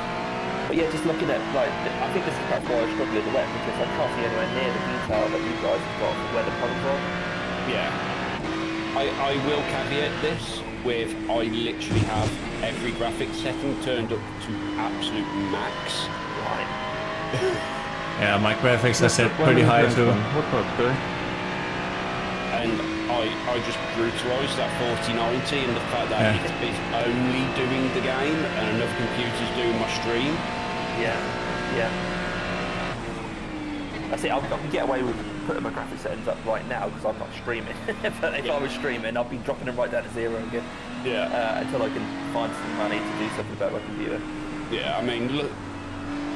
But yeah, just looking at, like, I think this is perhaps why I struggle in the wet, because I can't see anywhere near the detail that you guys have got where the puddles are. Yeah. I will caveat this with, I literally have every graphic setting turned up to absolute max. Right. Yeah, my graphics are set pretty high too. What's up, sir? And I just brutalised that 4090 and the fact that it's only doing the game and another computer's doing my stream. Yeah, yeah. That's it, I can get away with putting my graphic settings up right now because I'm not streaming. But if I was streaming, I'd be dropping them right down to 0 again. Yeah. Until I can find some money to do something about my computer. Yeah, I mean, look,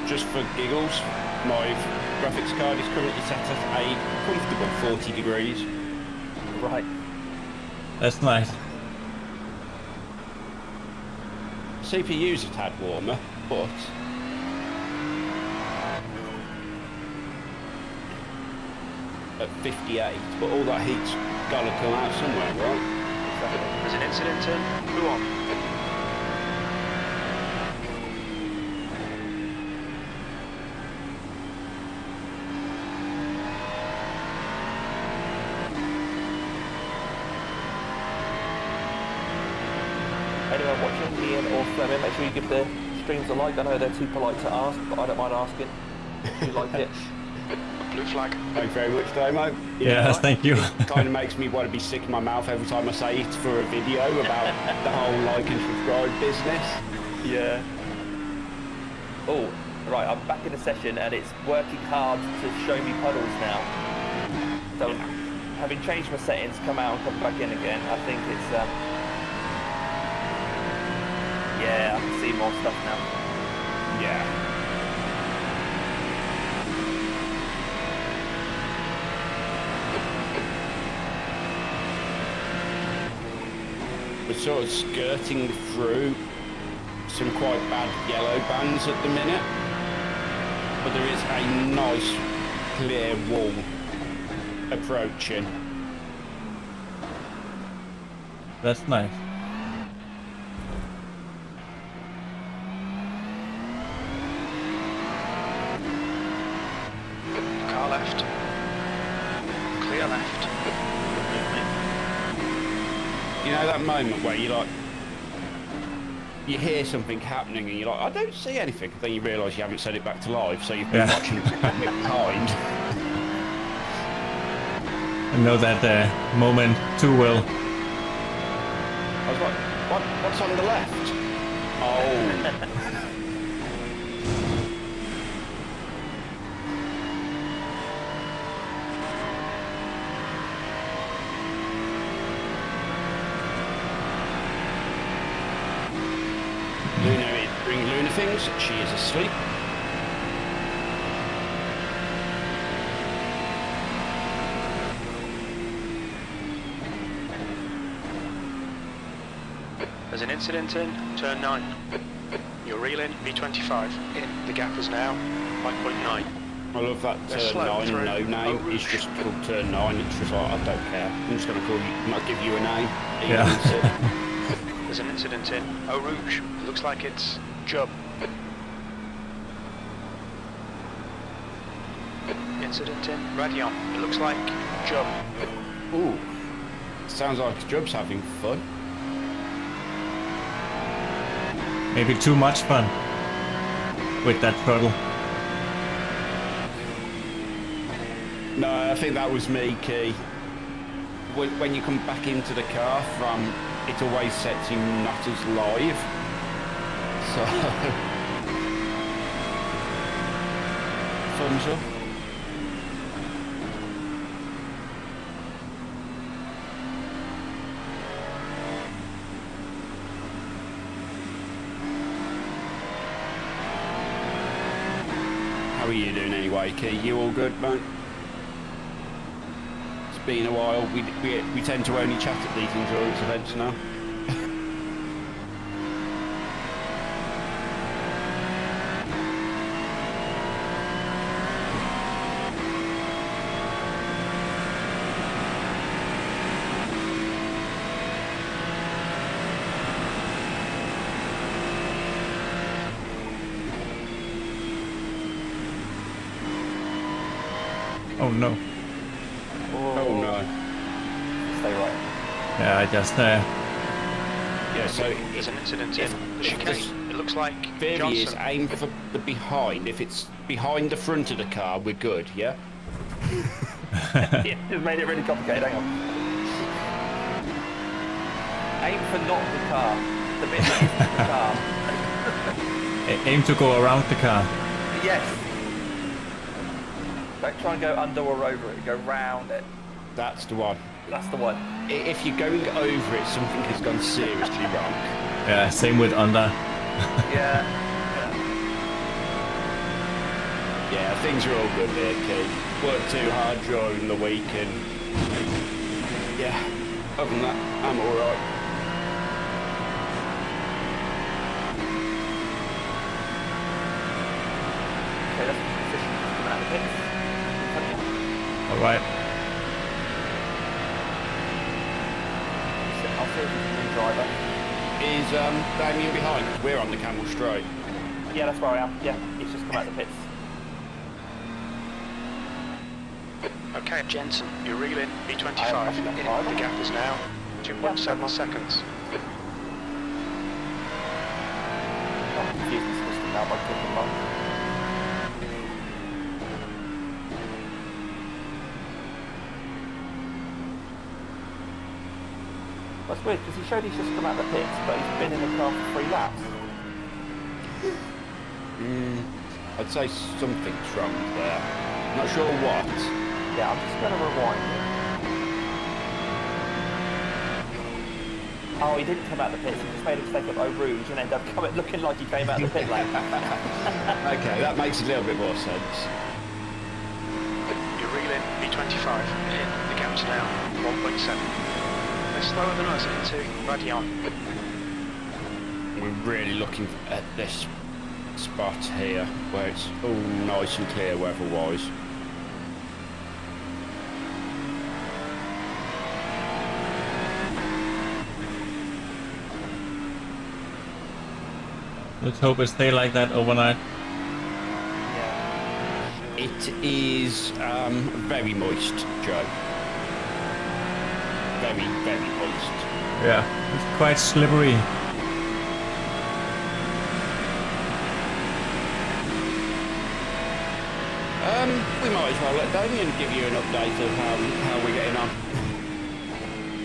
just for giggles, my graphics card is currently set at a comfortable 40 degrees. Right. That's nice. CPU's a tad warmer, but at 58, but all that heat's gotta come out somewhere, right? There's an incident in. Who on? Anyone watching, Ian more, Flemming, make sure you give the streams a like. I know they're too polite to ask, but I don't mind asking. Do you like it? Blue flag. Thanks very much, Damo. Yes, thank you. It kind of makes me want to be sick in my mouth every time I say it for a video about the whole like and subscribe business. Yeah. Oh, right, I'm back in the session and it's working hard to show me puddles now. So, having changed my settings, come out and come back in again, I think it's, yeah, I can see more stuff now. Yeah. We're sort of skirting through some quite bad yellow bands at the minute, but there is a nice clear wall approaching. That's nice. Car left. Clear left. You know that moment where you like, you hear something happening and you're like, I don't see anything. Then you realise you haven't set it back to live, so you've been watching it behind. I know that moment too well. I was like, what's on the left? Oh. Luna is doing Luna things. She is asleep. There's an incident in turn 9. You're reeling, V25 in. The gap is now 5.9. I love that They're turn slow 9 through. no name. Oh, It's just called turn 9. It's just like, I don't care. I'm just going to call you, I'll give you a name. Yeah. There's an incident in Eau Rouge. It looks like it's Jub. Incident in Radion. It looks like Jub. Ooh. Sounds like Jub's having fun. Maybe too much fun with that throttle. No, I think that was me, Key. When you come back into the car from, it always sets you not as live. So, thumbs up. How are you doing anyway, Key? You all good, mate? It's been a while. We tend to only chat at these endurance events now. Oh no. Oh no. Stay right. Yeah, I just Yeah, so There's an incident in the chicane. This It looks like theory is Johnson. aim for the behind. If it's behind the front of the car, we're good, yeah? Yeah, it's made it really complicated, hang on. Aim for not the car. The bit that isn't the car. aim to go around the car. Yes. Don't try and go under or over it, go round it. That's the one. That's the one. If you're going over it, something has gone seriously wrong. Yeah, same with under. Yeah. Yeah, things are all good there, Kate. Worked too hard during the week and... Yeah, other than that, I'm alright. Okay, that's the position. Coming out of the pits. Alright. I'll see if he's a new driver. Is Damien behind? We're on the Camel Straight. Yeah, that's where I am. Yeah, he's just come out of the pits. Okay, Jensen, you're reeling, I V25 haven't in. got five. The gap is now 2.7 seconds. I'm confusing the system now by clicking monk. That's weird because he showed he's just come out of the pits, but he's been in the car for 3 laps. I'd say something's wrong there. Not sure what. Yeah, I'm just going to rewind it. Oh, he didn't come out of the pits, he just made a mistake at Eau Rouge and ended up looking like he came out of the pit lane. Okay, that makes a little bit more sense. You're reeling P25 in. The gap's now 1.7. They're slower than us into Radion. We're really looking at this spot here where it's all nice and clear weather-wise. Let's hope it stay like that overnight. Yeah. It is very moist, Joe. Very, very moist. Yeah, it's quite slippery. We might as well let Damien give you an update of how we're getting on.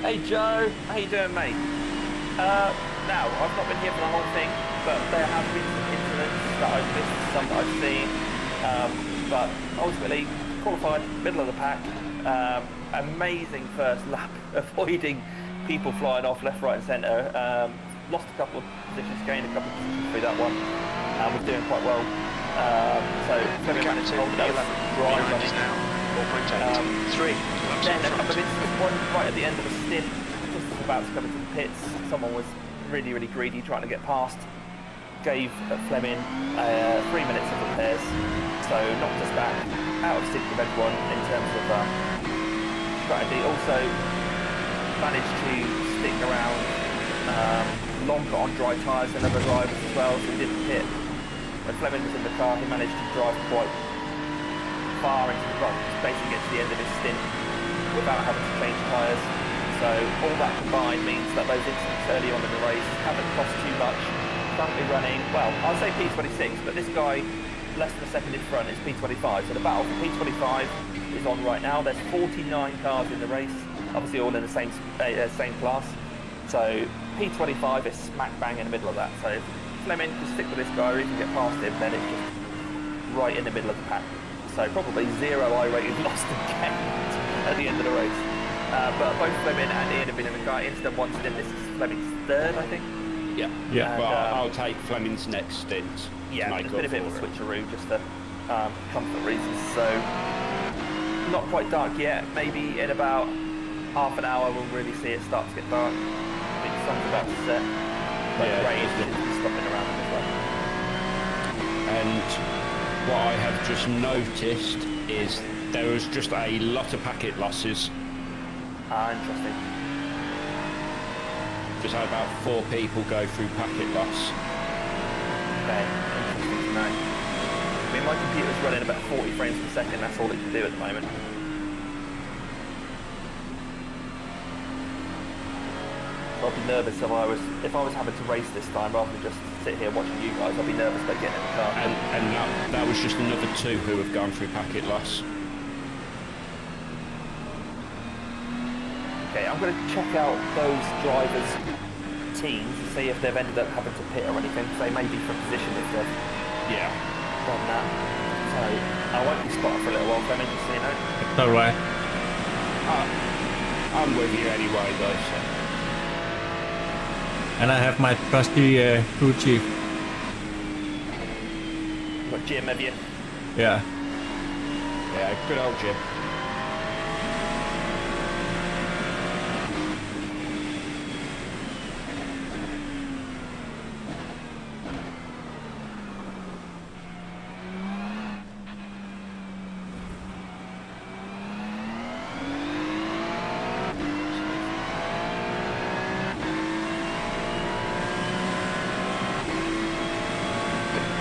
Hey Joe, how you doing, mate? Now, I've not been here for the whole thing, but there have been some incidents that I've missed, some that I've seen. But ultimately, qualified, middle of the pack. Amazing first lap, avoiding people flying off left, right and centre. Lost a couple of positions, gained a couple of positions through that one. Was doing quite well. So Flemming managed to hold that drive now 4.8. 3. Then a couple of incidents, one right at the end of a stint, just as about to come into the pits. Someone was really, really greedy trying to get past. Gave Flemming 3 minutes of repairs, so knocked us back out of sync with everyone in terms of strategy. Also managed to stick around longer on dry tyres than other drivers as well, so he didn't pit. When Flemming was in the car, he managed to drive quite far into the box, basically get to the end of his stint without having to change tyres. So all that combined means that those incidents early on in the race haven't cost too much. Currently running, well, I'll say P26, but this guy less than a second in front is P25. So the battle for P25 is on right now. There's 49 cars in the race, obviously all in the same class. So P25 is smack bang in the middle of that. So if Flemming can stick with this guy or even get past him, then it's just right in the middle of the pack. So probably 0 I-rated lost and gained at the end of the race. But both Flemming and Ian have been in the car. Ian's done one stint. This is Flemming's third, I think. Yeah. Yeah. And, well, I'll take Flemming's next stint. Yeah, to make there's been a bit of a up for it. switcheroo just for comfort reasons. So not quite dark yet. Maybe in about half an hour we'll really see it start to get dark. I think the sun's about to set. But Yeah, the rain it's is stopping around it as well. And what I have just noticed is there was just a lot of packet losses. Interesting. Just had about 4 people go through packet loss. Okay, interesting to know. I mean, my computer's running about 40 frames per second. That's all it can do at the moment. So I'd be nervous if I was having to race this time rather than just sit here watching you guys. I'd be nervous about getting in the car. And that was just another 2 who have gone through packet loss. Okay, I'm going to check out those drivers' teams and see if they've ended up having to pit or anything. Because they may be for position if they've Yeah. done that. So I won't be spotted for a little while, Flemming, just so you know. It's alright. I'm with you anyway, though. So. And I have my trusty crew chief. Got Jim, have you? Yeah. Yeah, good old Jim.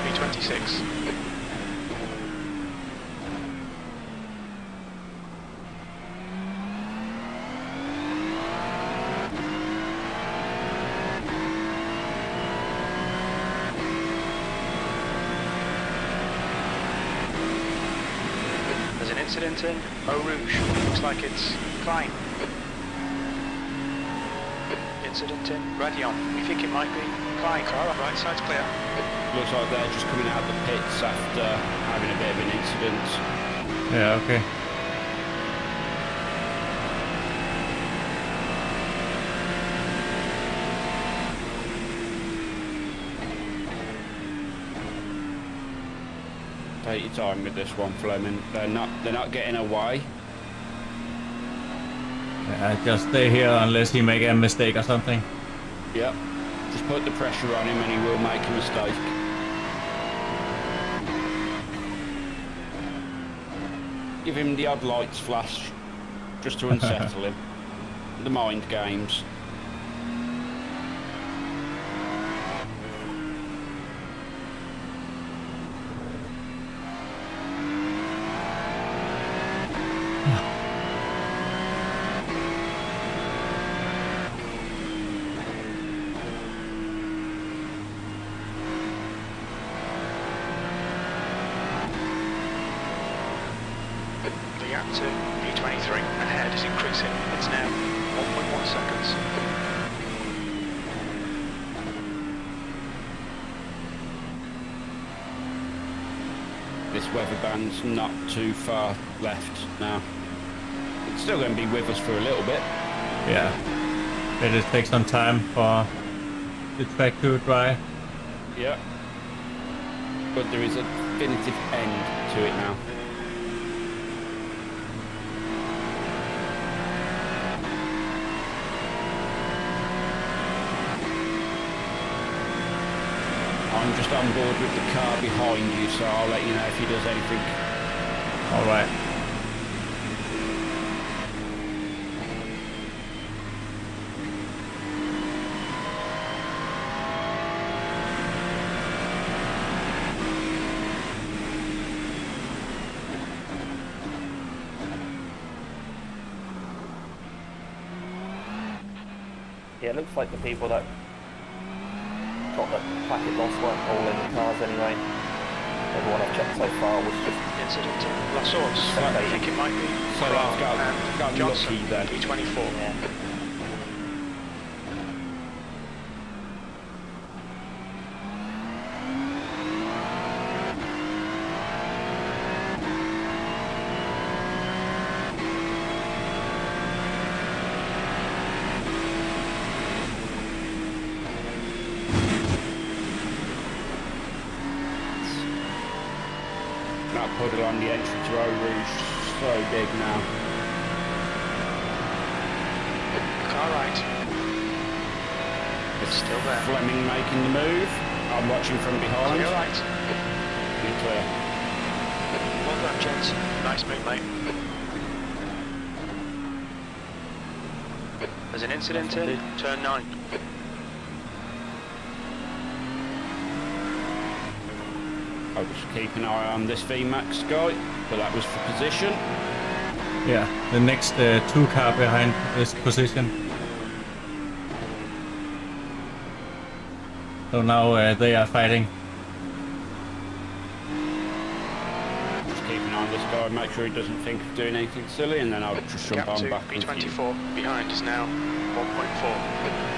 P26. incident in Eau Rouge. Looks like it's Klein. Incident in Radion. We think it might be Klein. Car on right side's clear. Looks like they're just coming out of the pits after having a bit of an incident. Yeah, okay. Take your time with this one, Fleming. They're not getting away. Yeah, just stay here unless he make a mistake or something. Yep. Just put the pressure on him and he will make a mistake. Give him the odd lights flash just to unsettle him. The mind games. To P23 ahead is increasing. It's now 1.1 seconds. This weather band's not too far left now. It's still going to be with us for a little bit. Yeah. Let it take some time for the track to dry. Yeah. But there is a definitive end to it now. I'm just on board with the car behind you, so I'll let you know if he does anything. All right. Yeah, it looks like the people that got the packet loss weren't all in the cars anyway. Everyone I've checked so far was just Incident in La Source. I think it might be So Brown I've got and Johnson, lucky then. P24. yeah. That puddle on the entry to Eau Rouge, so big now. Car right. It's still there. Fleming making the move. I'm watching from behind. Clear right. You're clear. Well done, Jensen. Nice move, mate. There's an incident in turn 9. I'll just keep an eye on this VMAX guy, but that was for position. Yeah, the next 2 car behind this position. So now they are fighting. Just keep an eye on this guy, make sure he doesn't think of doing anything silly, and then I'll just jump Gap on to back with you. P24 behind is now 1.4.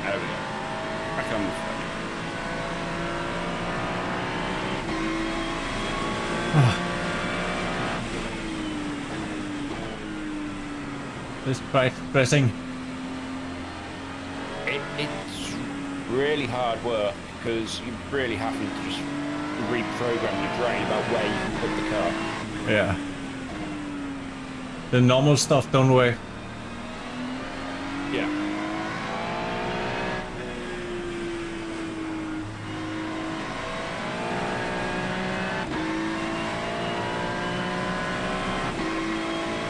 There we go. Back on the front. This quite pressing. It's really hard work because you really have to just reprogram your brain about where you can put the car. Yeah. The normal stuff don't work. Yeah.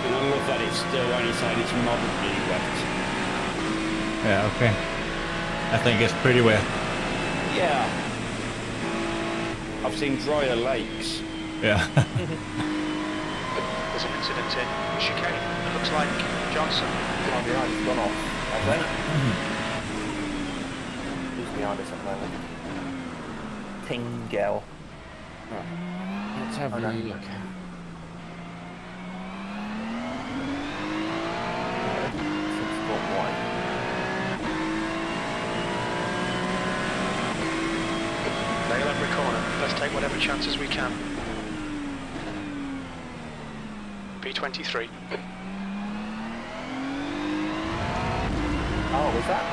And I love that it's still only saying it's moderately wet. Yeah, okay. I think it's pretty wet. Yeah. I've seen drier lakes. Yeah. There's there's an incident in chicane. It looks like Johnson. Oh, behind has gone off. Okay. Who's behind us at the moment? Tingel. Let's have a look. Nail every corner. Let's take whatever chances we can. P23. Oh, was that?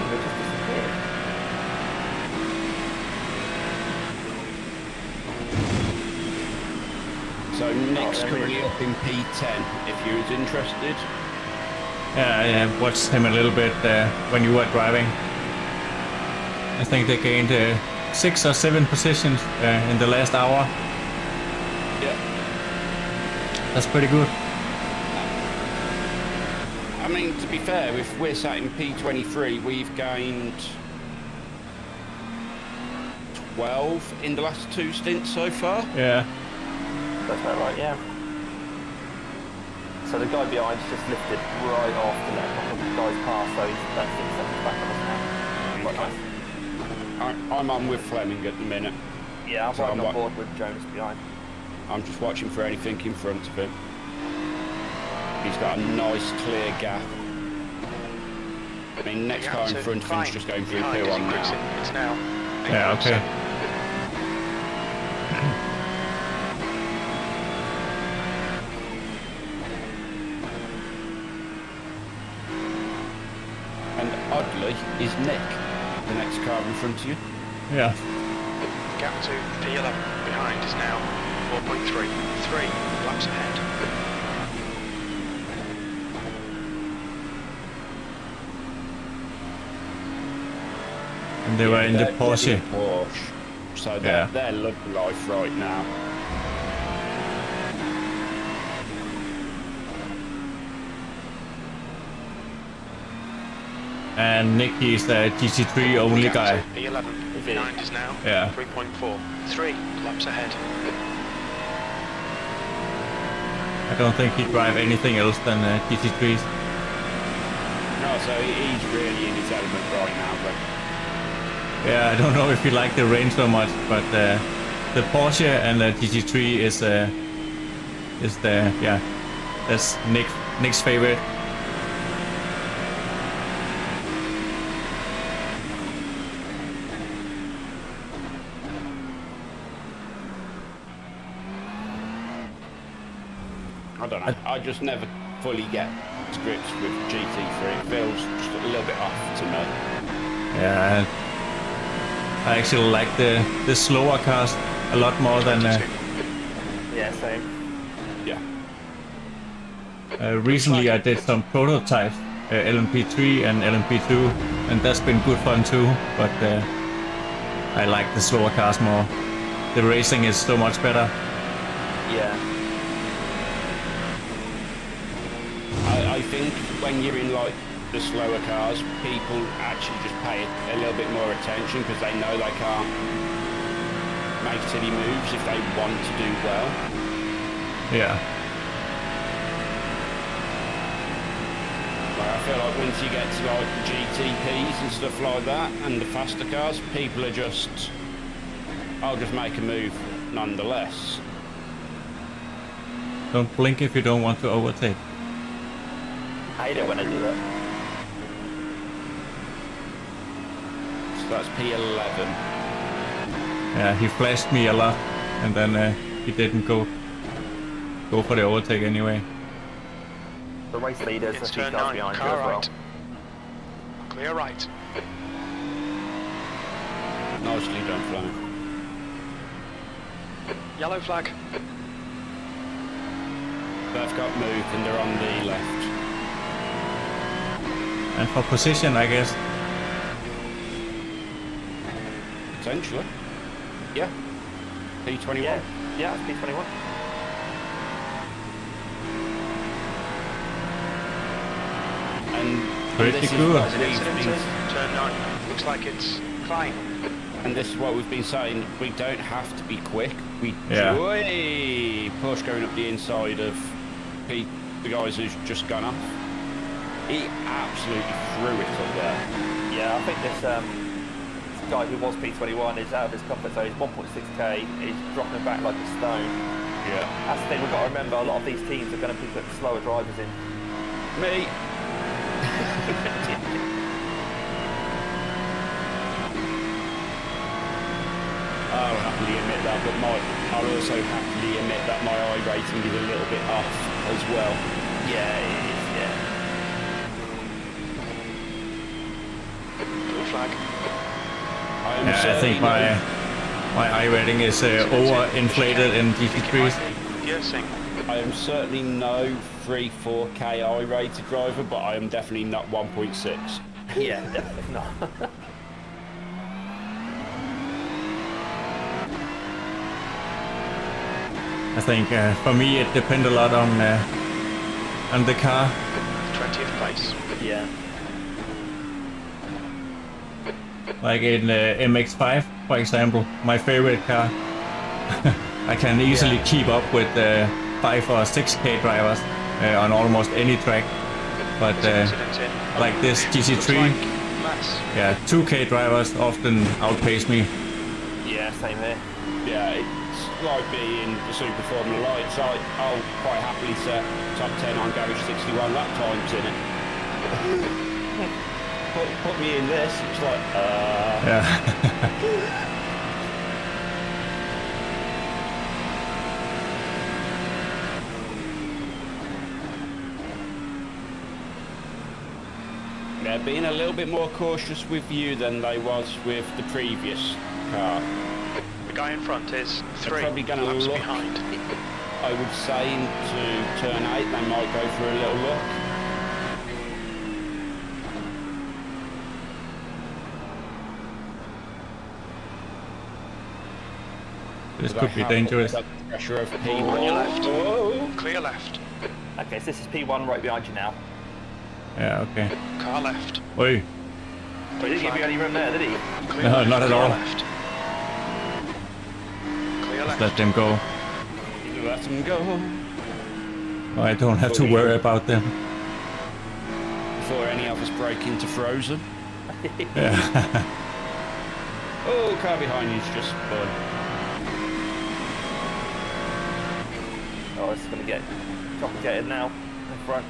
They just disappeared. So Nick's there he currently is. up in P10, if you was interested. Yeah, I watched him a little bit when you were driving. I think they gained 6 or 7 positions in the last hour. Yeah. That's pretty good. I mean, to be fair, if we're sat in P23, we've gained 12 in the last 2 stints so far. Yeah. That's about right, yeah. So the guy behind just lifted right off to let a couple of guys pass, so he's about 6 seconds back on us now. Quite nice. I'm on with Flemming at the minute. Yeah, I'm So riding I'm on wa- board with Jonas behind. I'm just watching for anything in front of him. He's got a nice clear gap. I mean, next car in front of him's just going through Behind as P1 he grips now. it. It's now. Yeah, okay. And oddly, is Nick the next car in front of you? Yeah. Gap to P11 behind is now 4.3. 3 laps ahead. And they were in the They're Porsche. in Porsche. So they're loving life right now. And Nicky is the GT3 only Gap guy. to P11 behind is now Yeah. 3.4. 3 laps ahead. I don't think he'd drive anything else than GT3s. No, so he's really in his element right now, but Yeah, I don't know if he liked the range so much, but the Porsche and the GT3 is the that's Nick's favorite. I don't know. I just never fully get to grips with GT3. It feels just a little bit off to me. Yeah, I actually like the slower cars a lot more than Yeah, same. Yeah. recently. I did some prototypes, LMP3 and LMP2, and that's been good fun too. But I like the slower cars more. The racing is so much better. Yeah. I think when you're in like the slower cars, people actually just pay a little bit more attention because they know they can't make silly moves if they want to do well. Yeah. Like, I feel like once you get to like the GTPs and stuff like that and the faster cars, people are just, I'll just make a move nonetheless. Don't blink if you don't want to overtake. I hate it when I do that. So that's P11. Yeah, he flashed me a lot, and then he didn't go for the overtake anyway. The race leaders are It's a few turn cars 9, behind you car as well. right. Clear right. Nicely done, Flemming. Yellow flag. They've got moved and they're on the left. And for position, I guess. Potentially. Yeah. P21. Yeah, it's P21. And Pretty this is good. what There's an we've incident been- in turn 9. Looks like it's Klein. And this is what we've been saying, we don't have to be quick. We push going up the inside of the guys who's just gone off. He absolutely threw it up there. Yeah, I think this guy who was P21 is out of his comfort zone. He's 1.6k, he's dropping back like a stone. Yeah. That's the thing, we've got to remember, a lot of these teams are going to be putting slower drivers in. Me. I'll happily admit that, but I'll also happily admit that my iRacing is a little bit off as well. Yeah, it is, yeah. Blue flag. I think my iRating is over-inflated in GT3s. Piercing. I am certainly no 3-4K iRated driver, but I am definitely not 1.6. Yeah, definitely not. I think for me it depends a lot on the car. 20th place. Yeah. Like in MX5, for example, my favorite car. I can easily keep up with 5 or 6K drivers on almost any track. But like this GT3, yeah, 2K drivers often outpace me. Yeah, same here. Yeah, it's like being the Super Formula Lights. I'll quite happily set top 10 on Garage 61 lap times in it. put me in this, it's like, Yeah. They're being a little bit more cautious with you than they was with the previous car. The guy in front is They're probably going to laps look, behind. I would say, into turn 8, they might go for a little look. This could be dangerous. The pressure of On P1. your left. Whoa. Clear left. Okay, so this is P1 right behind you now. Yeah, okay. Car left. Oi. But he didn't give you any room there, did he? Clear No, left. not at Clear all. Left. Clear left. Let them go. Let them go. I don't have to worry about them. Before any of us break into Frozen. Yeah. Oh, car behind you's just fun. Oh, it's going to get complicated now in front.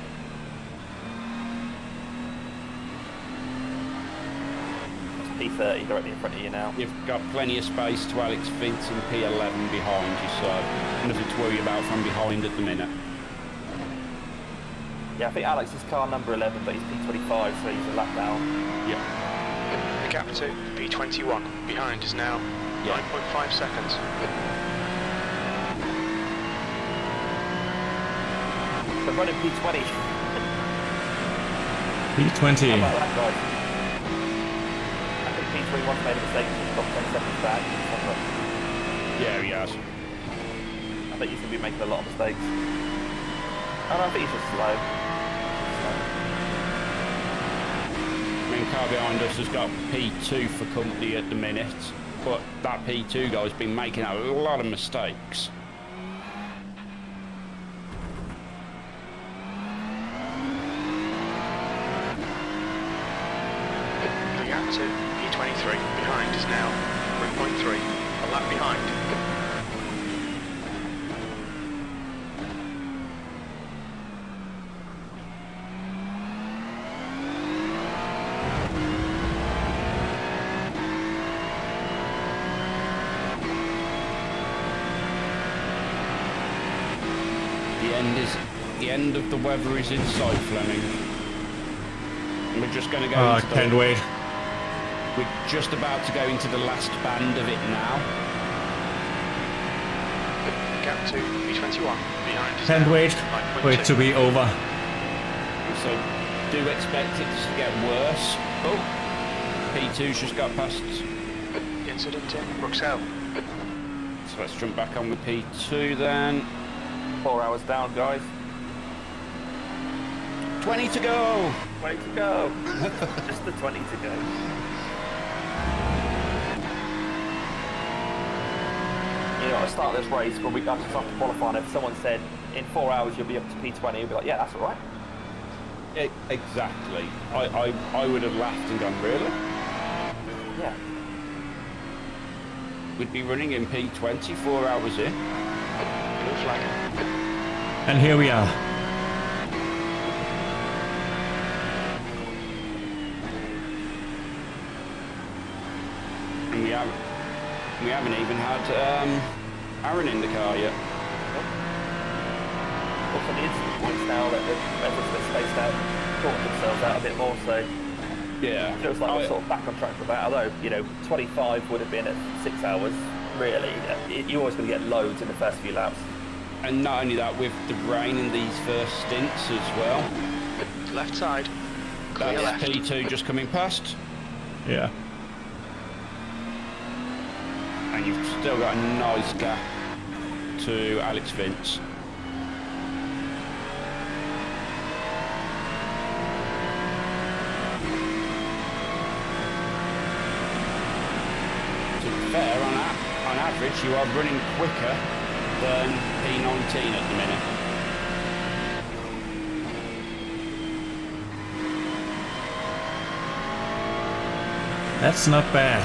That's P30 directly in front of you now. You've got plenty of space to Alex Vince and P11 behind you, so nothing to worry about from behind at the minute. Yeah, I think Alex is car number 11, but he's P25, so he's a lap down. Yep. The gap to P21 behind is now 9.5 seconds. So running P20. P20. How about that, guys? I think P21's made a mistake, he's got 10 seconds back. Yeah, he has. I think he's going to be making a lot of mistakes. And I think he's just slow. I mean, car behind us has got P2 for company at the minute, but that P2 guy's been making a lot of mistakes. The gap to P23 behind is now 3.3, a lap behind. The end of the weather is in sight, Fleming. And we're just going to go Oh, I into can't wait. We're just about to go into the last band of it now. Gap to P21 behind is Can't now wait. 9.2. Wait to be over. So do expect it to get worse. Oh, P2's just got past. Incident in Bruxelles. So let's jump back on with P2 then. 4 hours down, guys. 20 to go. 20 to go. Just the 20 to go. at the start of this race, when we got to start qualifying, if someone said in 4 hours you'll be up to P20, we'd be like, yeah, that's all right. Exactly. I would have laughed and gone, really? Yeah. We'd be running in P20 4 hours in. Blue flag. And here we are. And we haven't even had Aaron in the car yet. Also, the instant points now that everyone's a bit spaced out, sorting themselves out a bit more, so Yeah. it feels like we're sort of back on track for that. Although, 25 would have been at 6 hours, really. You're always going to get loads in the first few laps. And not only that, with the rain in these first stints as well. Left side. Clear That's left. P2 just coming past. Yeah. And you've still got a nice gap to Alex Vince. To be fair, on average, you are running quicker than P19 at the minute. That's not bad.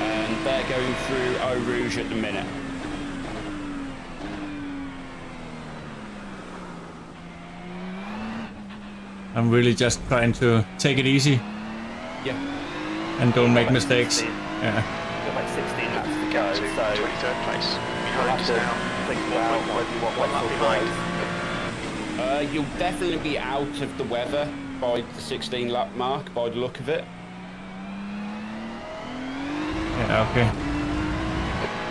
And they're going through Eau Rouge at the minute. I'm really just trying to take it easy Yeah. and don't make Like mistakes. 16. Yeah. You've got like 16 laps to go, To so 23rd place. you'll Behind have us to now. think about whether you want One wet lap or behind. dry. You'll definitely be out of the weather by the 16 lap mark, by the look of it. Yeah, okay.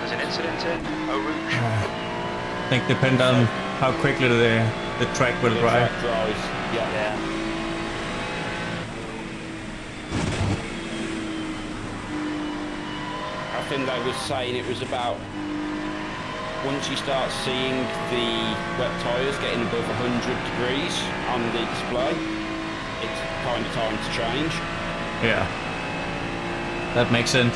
There's an incident in Eau Rouge. I think depend on how quickly the track will The drive. track drives. Yeah. Yeah. I think they were saying it was about once you start seeing the wet tyres getting above 100 degrees on the display, it's kind of time to change. Yeah. That makes sense.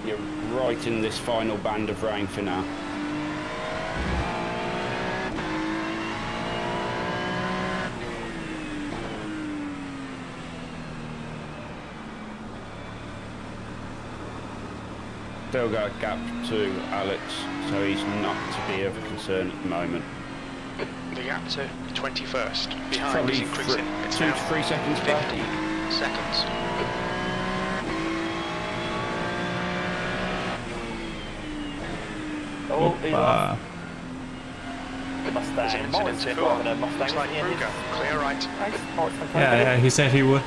You're right in this final band of rain for now. Still got a gap to Alex, so he's not to be of concern at the moment. The gap to 21st. Behind Probably is increasing. It's 2 now to 3 seconds 50 back. seconds. Oh, he's off. Uh, There's an Mustang. Morris incident in driving a Mustang. Looks like isn't he? Kruger. Clear right. Nice. Morris yeah, he said he would.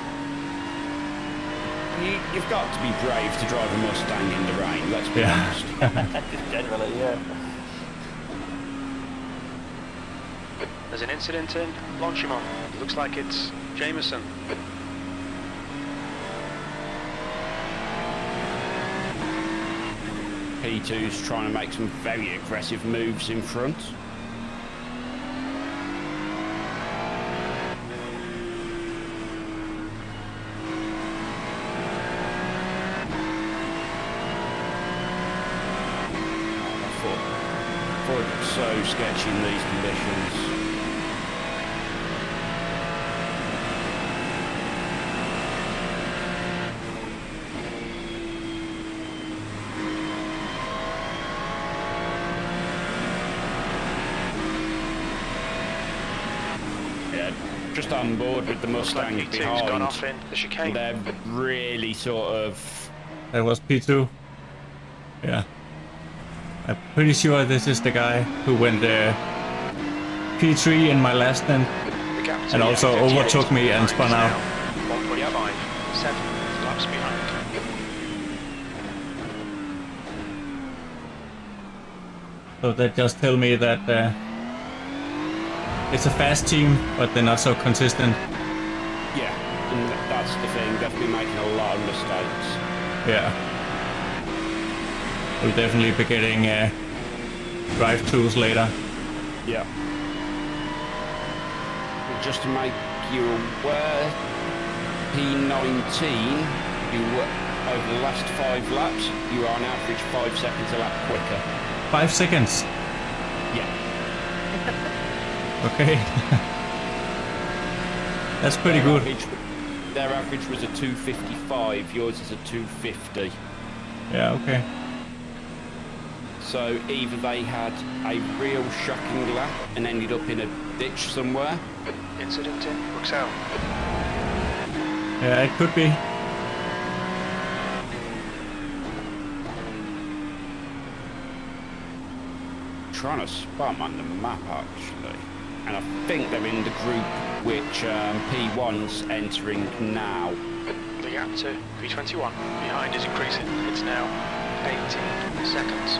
You've got to be brave to drive a Mustang in the rain, let's be Yeah. honest. Just generally, yeah. There's an incident in Longchamp. Looks like it's Jameson. P2's trying to make some very aggressive moves in front. I thought it was so sketchy in these conditions. Just on board with the Looks like Mustang P2's gone behind. off in the chicane. They're really sort of... That was P2. Yeah. I'm pretty sure this is the guy who went P3 in my last stint The gap to and also 58 overtook me and spun is out. now 1.5. 7 laps behind. So that just tell me that it's a fast team, but they're not so consistent. Yeah, and that's the thing. They've been making a lot of mistakes. Yeah. We'll definitely be getting drive-thrus later. Yeah. Just to make you aware, P19, over the last 5 laps, you are on average 5 seconds a lap quicker. 5 seconds. Yeah. Okay. That's pretty good. Their average was a 255, yours is a 250. Yeah, okay. So either they had a real shocking lap and ended up in a ditch somewhere. Incident in Bruxelles. Yeah, it could be. Trying to spot them on the map actually, and I think they're in the group which P1's entering now. The gap to P21 behind is increasing. It's now 18 seconds.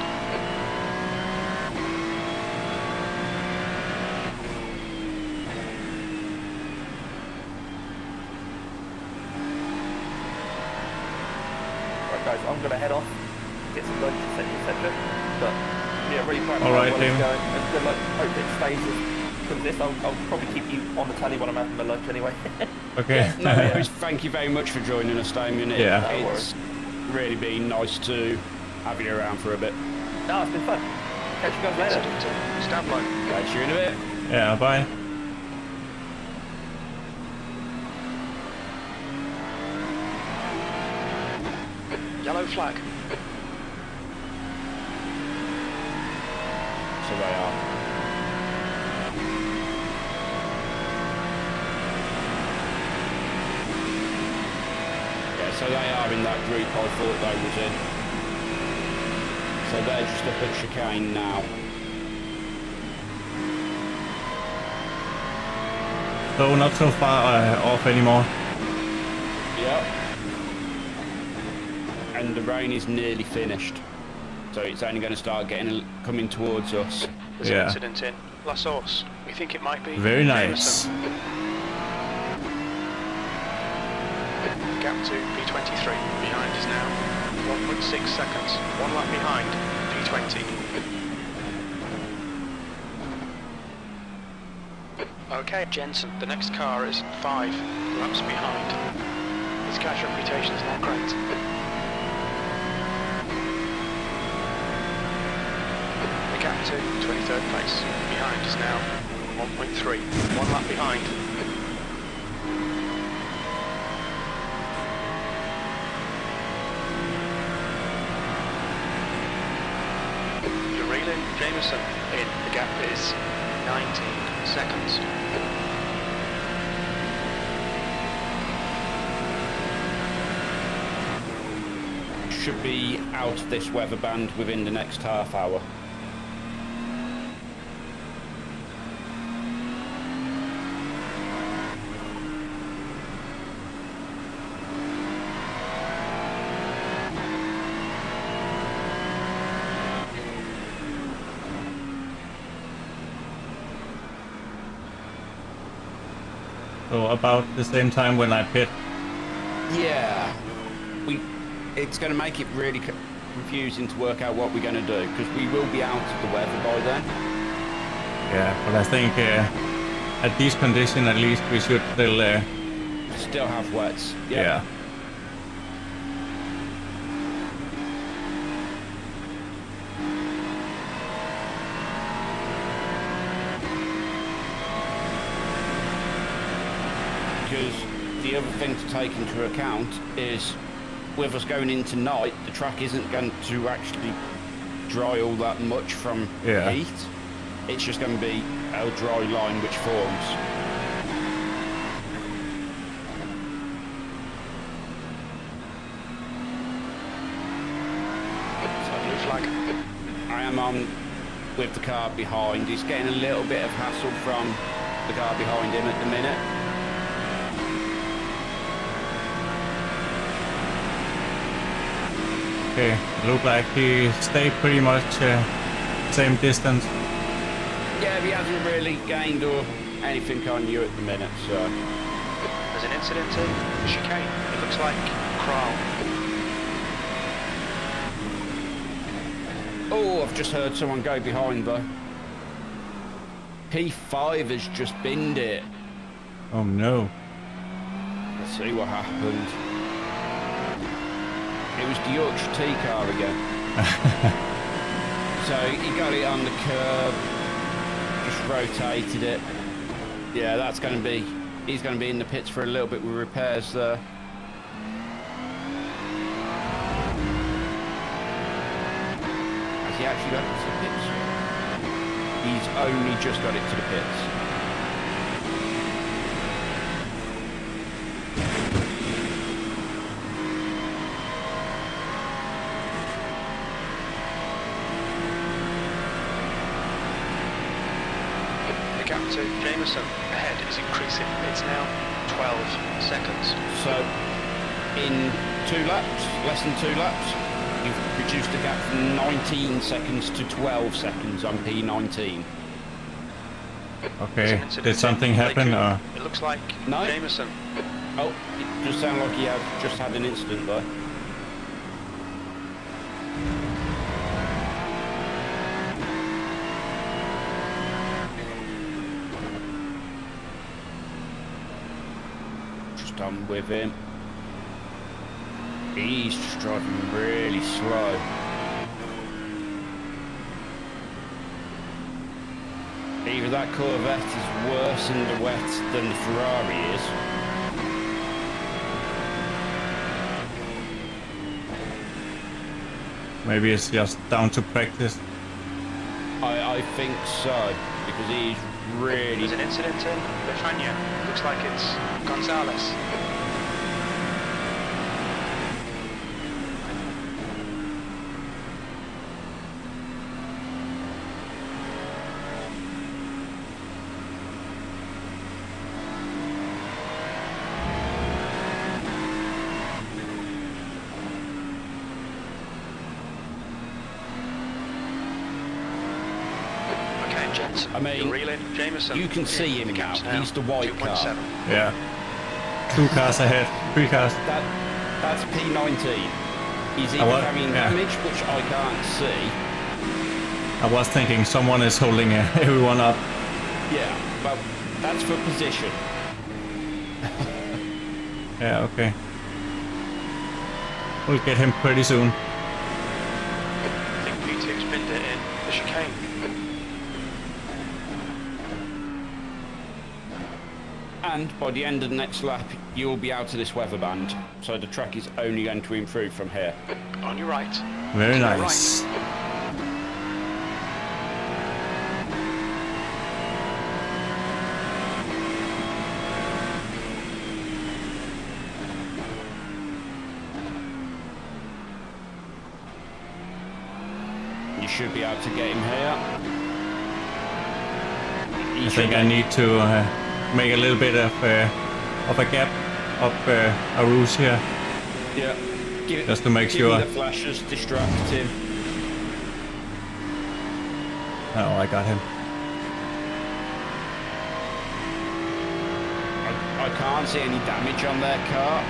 Right, guys, I'm going to head off, get some lunch, etc. But yeah, really proud of All how right, well Tim. it's going. And good luck. Hope it stays as this. I'll probably keep you on the telly when I'm having my lunch anyway. Okay. No worries. Thank you very much for joining us, Damien. Yeah. No It's really been nice to have you around for a bit. No, it's been fun. Catch you guys later. Incident in stand line. Catch you in a bit. Yeah, bye. Yellow flag. So they are. Yeah, so they are in that group I thought they was in. So they're just up at chicane now. So not so far off anymore. Yep. And the rain is nearly finished. So it's only going to start coming towards us. There's an incident in La Source. We think it might be Very nice. Jameson. Gap to P23. Behind is now 1.6 seconds. 1 lap behind P20. Okay, Jensen, the next car is 5 laps behind. His cash reputation is not great. The gap to 23rd place. Behind is now 1.3. 1 lap behind. You're reeling Jameson in. The gap is 19 seconds. Should be out of this weather band within the next half hour. So about the same time when I pit. Yeah, it's going to make it really confusing to work out what we're going to do because we will be out of the weather by then. Yeah, but I think at these conditions at least we should Still have wets. yeah. Because the other thing to take into account is with us going into night, the track isn't going to actually dry all that much from heat. It's just going to be a dry line which forms. So blue flag. I am on with the car behind. He's getting a little bit of hassle from the car behind him at the minute. Okay, look like he stayed pretty much same distance. Yeah, he hasn't really gained or anything on you at the minute, so. There's an incident in the chicane. It looks like Kral. Oh, I've just heard someone go behind though. P5 has just binned it. Oh no. Let's see what happened. It was the Yorkshire T car again. So he got it on the curb, just rotated it. Yeah, that's going to be, he's going to be in the pits for a little bit with repairs there. Has he actually got it to the pits? He's only just got it to the pits. The gap to Jameson ahead is increasing. It's now 12 seconds. So, in 2 laps, less than 2 laps, you've reduced the gap from 19 seconds to 12 seconds on P19. Okay, did something happen or? It looks like No. Jameson. Oh, it does sound like he has just had an incident though. Just on with him. He's just driving really slow. Either that Corvette is worse in the wet than the Ferrari is. Maybe it's just down to practice. I think so, because he's really... There's an incident in Befania. Looks like it's Gonzalez. I mean, Jameson, you can see him now. He's the white car. Yeah. 2 cars ahead. 3 cars. That's P19. He's either carrying damage, which I can't see. I was thinking someone is holding everyone up. Yeah, well, that's for position. Yeah, okay. We'll get him pretty soon. I think P2's pinned it in the chicane. And by the end of the next lap, you'll be out of this weather band. So the track is only going to improve from here. On your right. Very nice. You should be able to get him here. I think I need to make a little bit of a gap up a roof here. Yeah. Just to make sure. Give him the flashes, distract him. Oh, I got him. I can't see any damage on their car.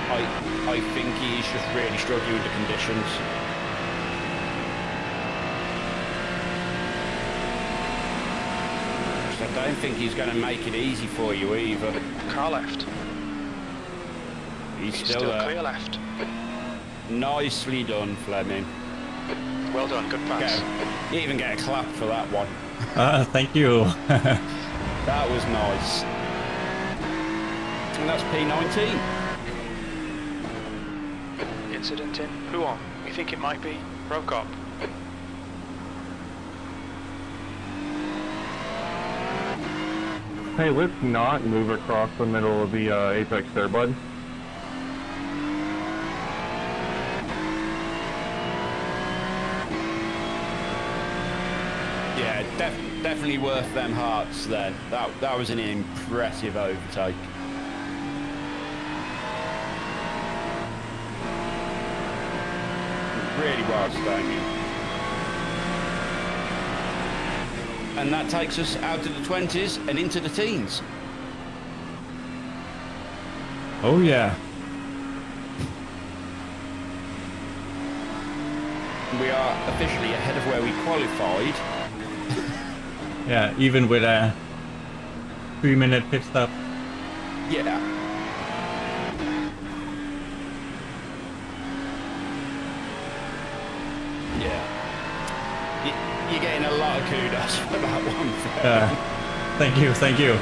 I think he's just really struggling with the conditions. I don't think he's going to make it easy for you either. Car left. He's still there. Clear left. Nicely done, Fleming. Well done, good pass. You even get a clap for that one. Thank you. That was nice. And that's P19. Incident in who on? We think it might be Prokop. Hey, let's not move across the middle of the apex there, bud. Yeah, definitely worth them hearts then. That was an impressive overtake. Really well standing. And that takes us out of the 20s and into the teens. Oh yeah. We are officially ahead of where we qualified. Yeah, even with a 3-minute pit stop. Yeah. Yeah. You're getting a lot of kudos for that one, Fred. Thank you, thank you.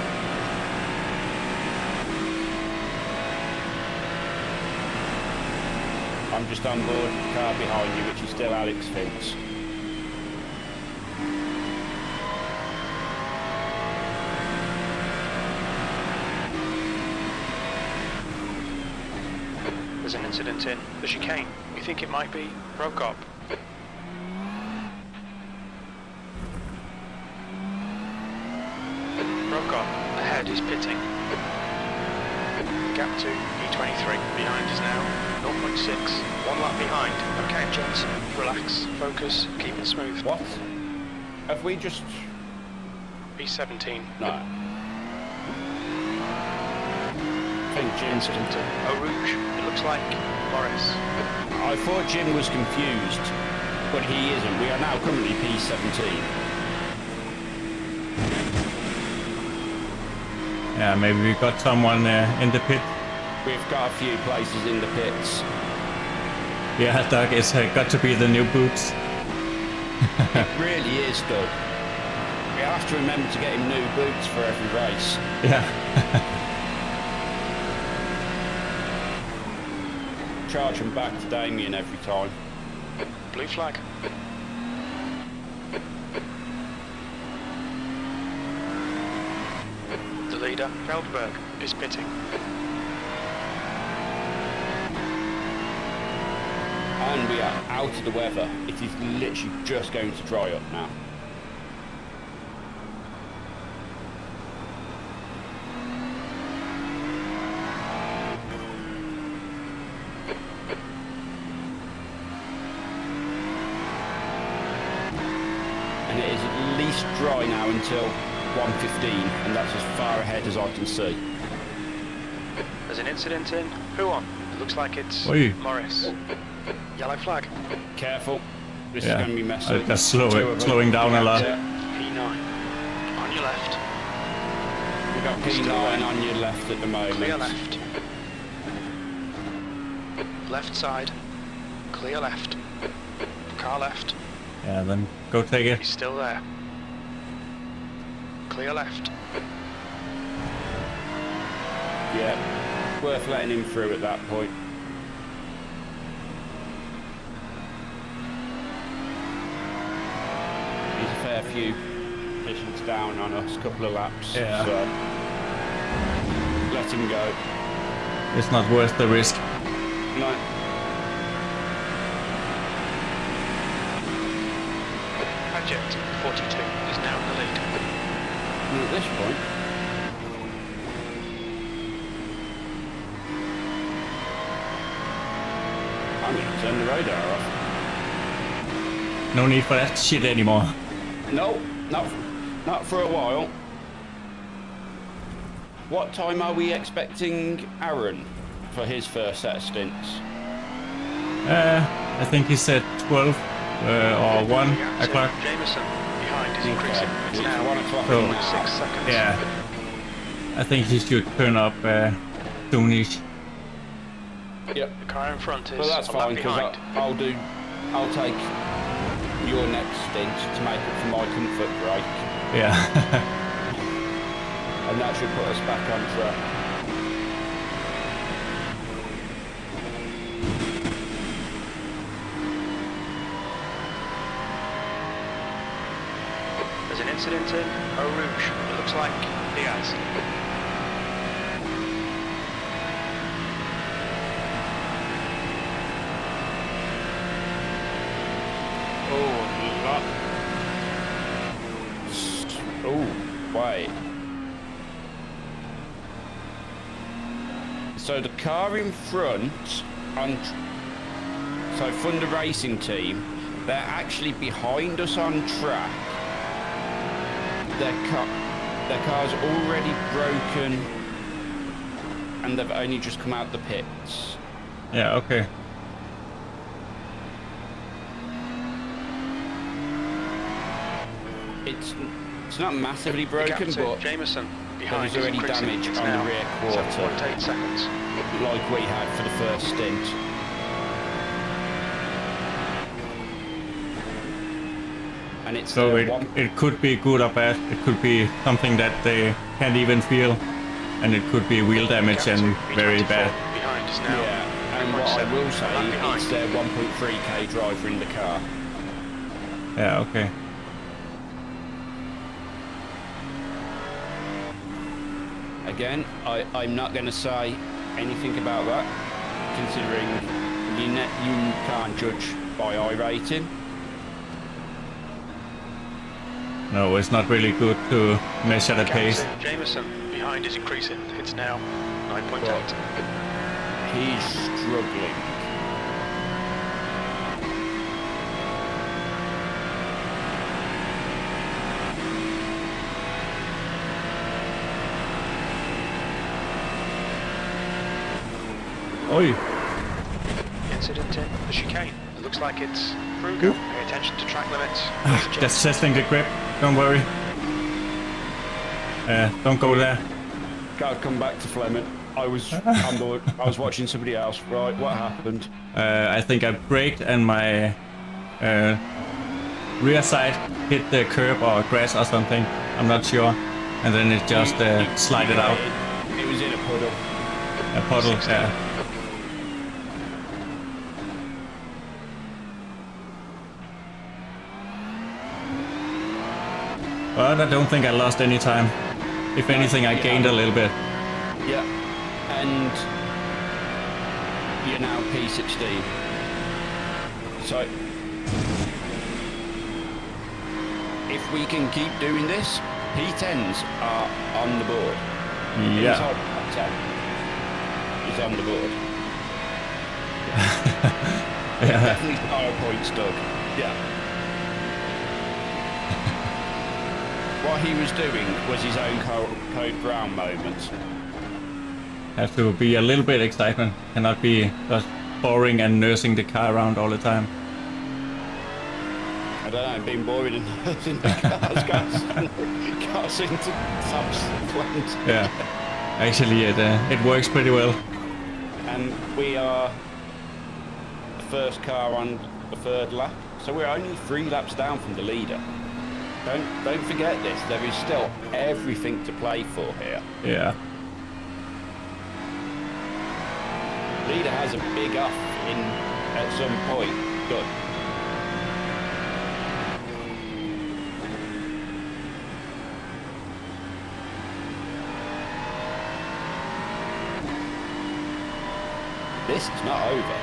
I'm just on board with the car behind you, which is still Alex Vince. There's an incident in the chicane. We think it might be Prokop. Prokop, ahead is pitting. Gap to P23. Behind is now 0.6. 1 lap behind. Okay, Jensen, relax, focus, keep it smooth. What? Have we just... P17. No. I think Jim's... Incident in Eau Rouge. It looks like Morris. I thought Jim was confused, but he isn't. We are now currently P17. Yeah, maybe we got someone in the pit. We've got a few places in the pits. Yeah, Doug, it's got to be the new boots. It really is, Doug. We have to remember to get him new boots for every race. Yeah. Charge him back to Damien every time. Blue flag. The leader, Feldberg, is pitting. And we are out of the weather. It is literally just going to dry up now. And it is at least dry now until 1:15, and that's as far ahead as I can see. There's an incident in Huon. It looks like it's Oi. Morris. Yellow flag. Careful, this Yeah. is going to be messy. That's Two of them. slowing down a lot. Yeah. P9. On your left. We've got P9 on your left at the moment. Clear left. Left side. Clear left. Car left. Yeah, then go take it. He's still there. Clear left. Yeah, worth letting him through at that point. He's a fair few positions down on us, couple of laps. Yeah. So let him go. It's not worth the risk. No. Project 42 is now in the lead. And at this point, I'm going to turn the radar off. No need for that shit anymore. No, not for a while. What time are we expecting Aaron for his first set of stints? I think he said 12 or 1 o'clock. Jameson behind is increasing. It's It's now 1 o'clock So- now. 6 seconds. Yeah. I think he should turn up soonish. Yep. The car in front is Well, that's a lap fine because behind. I'll take your next stint to make up for my comfort break, Yeah. and that should put us back on track. There's an incident in Eau Rouge. It looks like Diaz. Oh, wait. So the car in front, so Thunder Racing Team, they're actually behind us on track. Their car's already broken, and they've only just come out the pits. Yeah, okay. it's not massively The broken, gap to but Jameson there behind was is already increasing. damage It's on now the rear quarter, 7.8 seconds. like we had for the first stint. And it's So one. it could be good or bad. It could be something that they can't even feel, and it could be wheel damage Gap to and very P1X bad. behind is now Yeah, and what I 3.7. will say, Back behind. it's their 1.3k driver in the car. Yeah, okay. Again, I'm not going to say anything about that, considering you can't judge by iRating. No, it's not really good to measure the Gap pace. to Jameson behind is increasing. It's now 9.8. He's struggling. Oi! Incident in the chicane. It looks like it's Kruger. Pay attention to track limits. Just testing the grip. Don't worry. Don't go there. Gotta come back to Flemming. I was watching somebody else. Right, what happened? I think I braked and my rear side hit the curb or grass or something. I'm not sure. And then it just slided out. It was in a puddle. A puddle. Yeah. But I don't think I lost any time. If anything, I gained a little bit. Yeah, and you're now P16. So, if we can keep doing this, P10s are on the board. Yeah. Top 10 is on the board. Yeah. Definitely power points, Doug. Yeah. What he was doing was his own Code Brown moment. Have to be a little bit excitement. Cannot be just boring and nursing the car around all the time. I don't know, being boring and nursing the cars can't seem to subsequent. Yeah. Actually, it works pretty well. And we are the first car on the third lap, so we're only 3 laps down from the leader. Don't forget this. There is still everything to play for here. Yeah. Leader has a big off in at some point. Good. This is not over.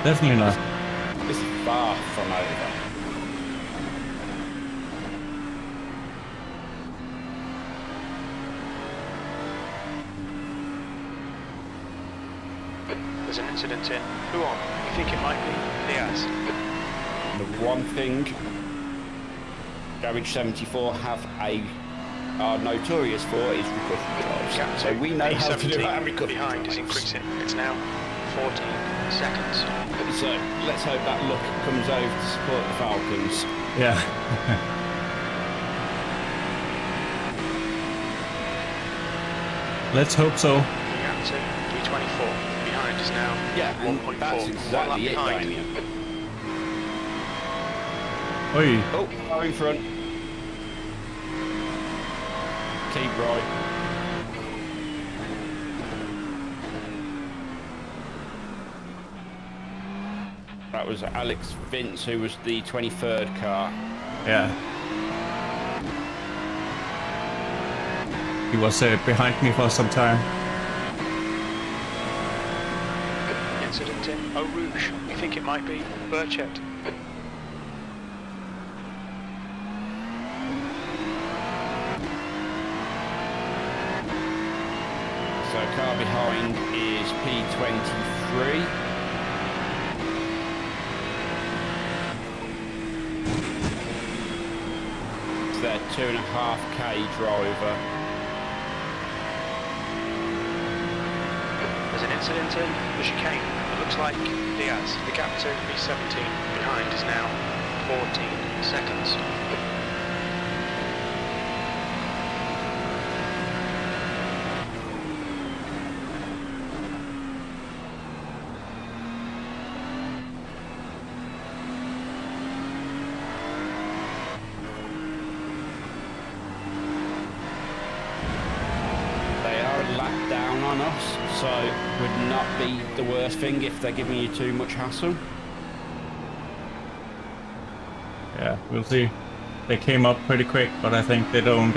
Definitely not. This is far from over. There's an incident in who on? You think it might be Diaz? The one thing Garage74 are notorious for is recovery drives. Gap So to we know how to do P17 that recovery behind is drives. increasing. It's now 14 seconds. So let's hope that luck comes over to support the Falcons. Yeah. Let's hope so. Gap to P24 behind is now Yeah, and 1.4. that's One lap exactly it, behind. Damien. Oi. Oh, car in front. Keep right. That was Alex Vince, who was the 23rd car. Yeah. He was behind me for some time. Incident in Eau Rouge. You think it might be Burchett? So car behind is P23. It's their 2.5k driver. There's an incident in the chicane. It looks like Diaz. The gap to P17 behind is now 14 seconds. on us, so it would not be the worst thing if they're giving you too much hassle. Yeah, we'll see. They came up pretty quick, but I think they don't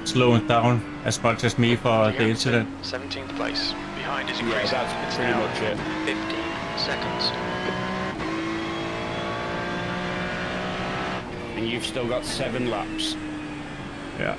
slow it down as much as me for the incident. 17th place. Behind is Yeah, increasing. that's It's pretty now much it. 15 seconds. And you've still got 7 laps. Yeah.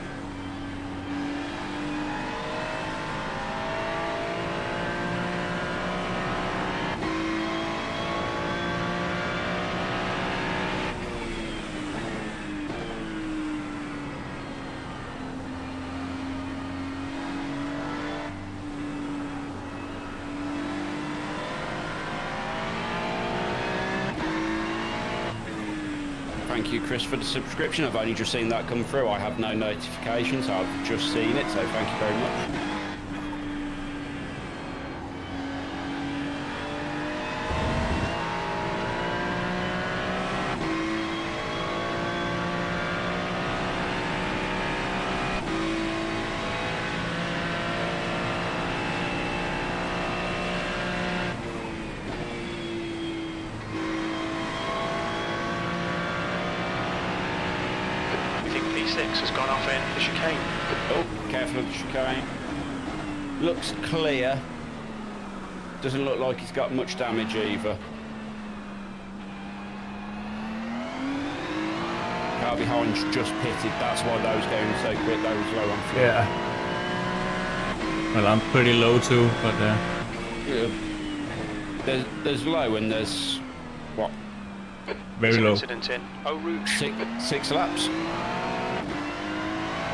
Thank you, Chris, for the subscription. I've only just seen that come through. I have no notifications. I've just seen it, so thank you very much. Has gone off in the chicane. Oh, careful of the chicane. Looks clear. Doesn't look like he's got much damage either. Car behind's just pitted. That's why those going so quick. Those low on fuel. Yeah. Well, I'm pretty low too, but yeah. There's low and there's what? Very low. Incident in Eau Rouge. 6 laps.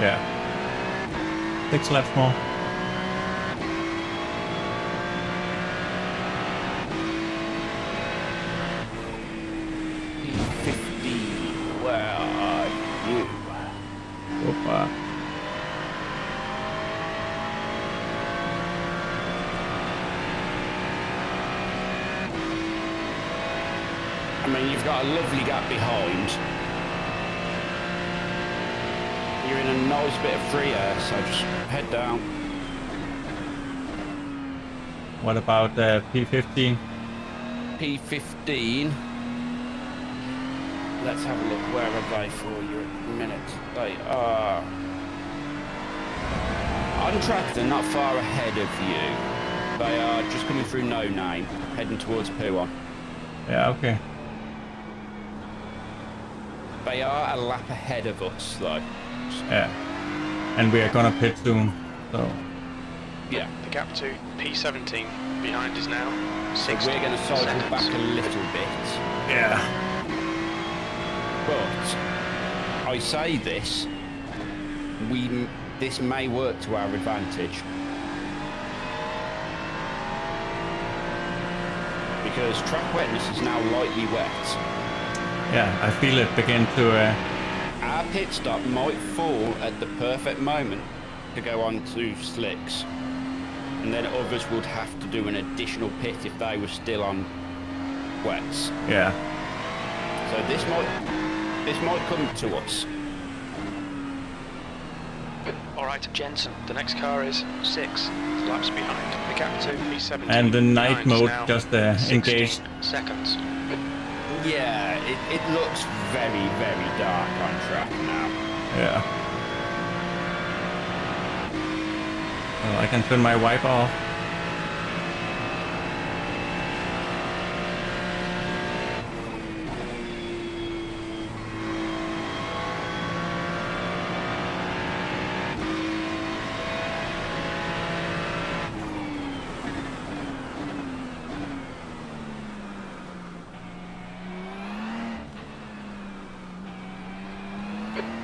Yeah. 6 laps more. P50, where are you? Opa. I mean, you've got a lovely gap behind. You're in a nice bit of free air, so just head down. What about the P15? P15. Let's have a look. Where are they for you at the minute? They are on track. They're not far ahead of you. They are just coming through No Name, heading towards P1. Yeah, okay. They are a lap ahead of us, though. Yeah. And we are gonna pit soon, so. Yeah. The gap to P17 behind is now 60 So we're going to cycle seconds. back a little bit. Yeah. But I say this, this may work to our advantage. Because track wetness is now lightly wet. Yeah, I feel it begin to Our pit stop might fall at the perfect moment to go on to slicks. And then others would have to do an additional pit if they were still on wets. yeah. So this might come to us. All right, Jensen. The next car is 6 laps behind. The gap to P17. And the night behind is mode now just 16 engaged. seconds. Yeah, it looks very, very dark on track now. Yeah. Well, I can turn my wiper off.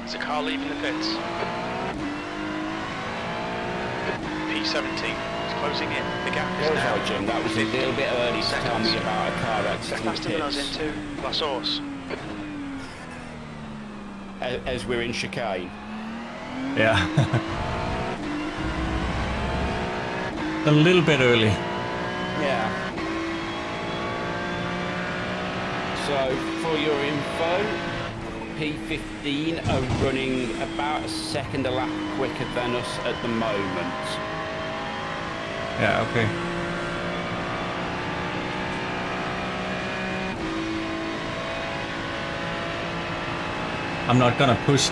There's a car leaving the pits. P17 is closing in. The gap is Feels now like, Jim, that was a little bit early to tell me about a car accident faster than us pits. into La Source. As we're in chicane. Yeah. A little bit early. Yeah. So, for your info, P15 are running about a second a lap quicker than us at the moment. Yeah, okay. I'm not gonna push.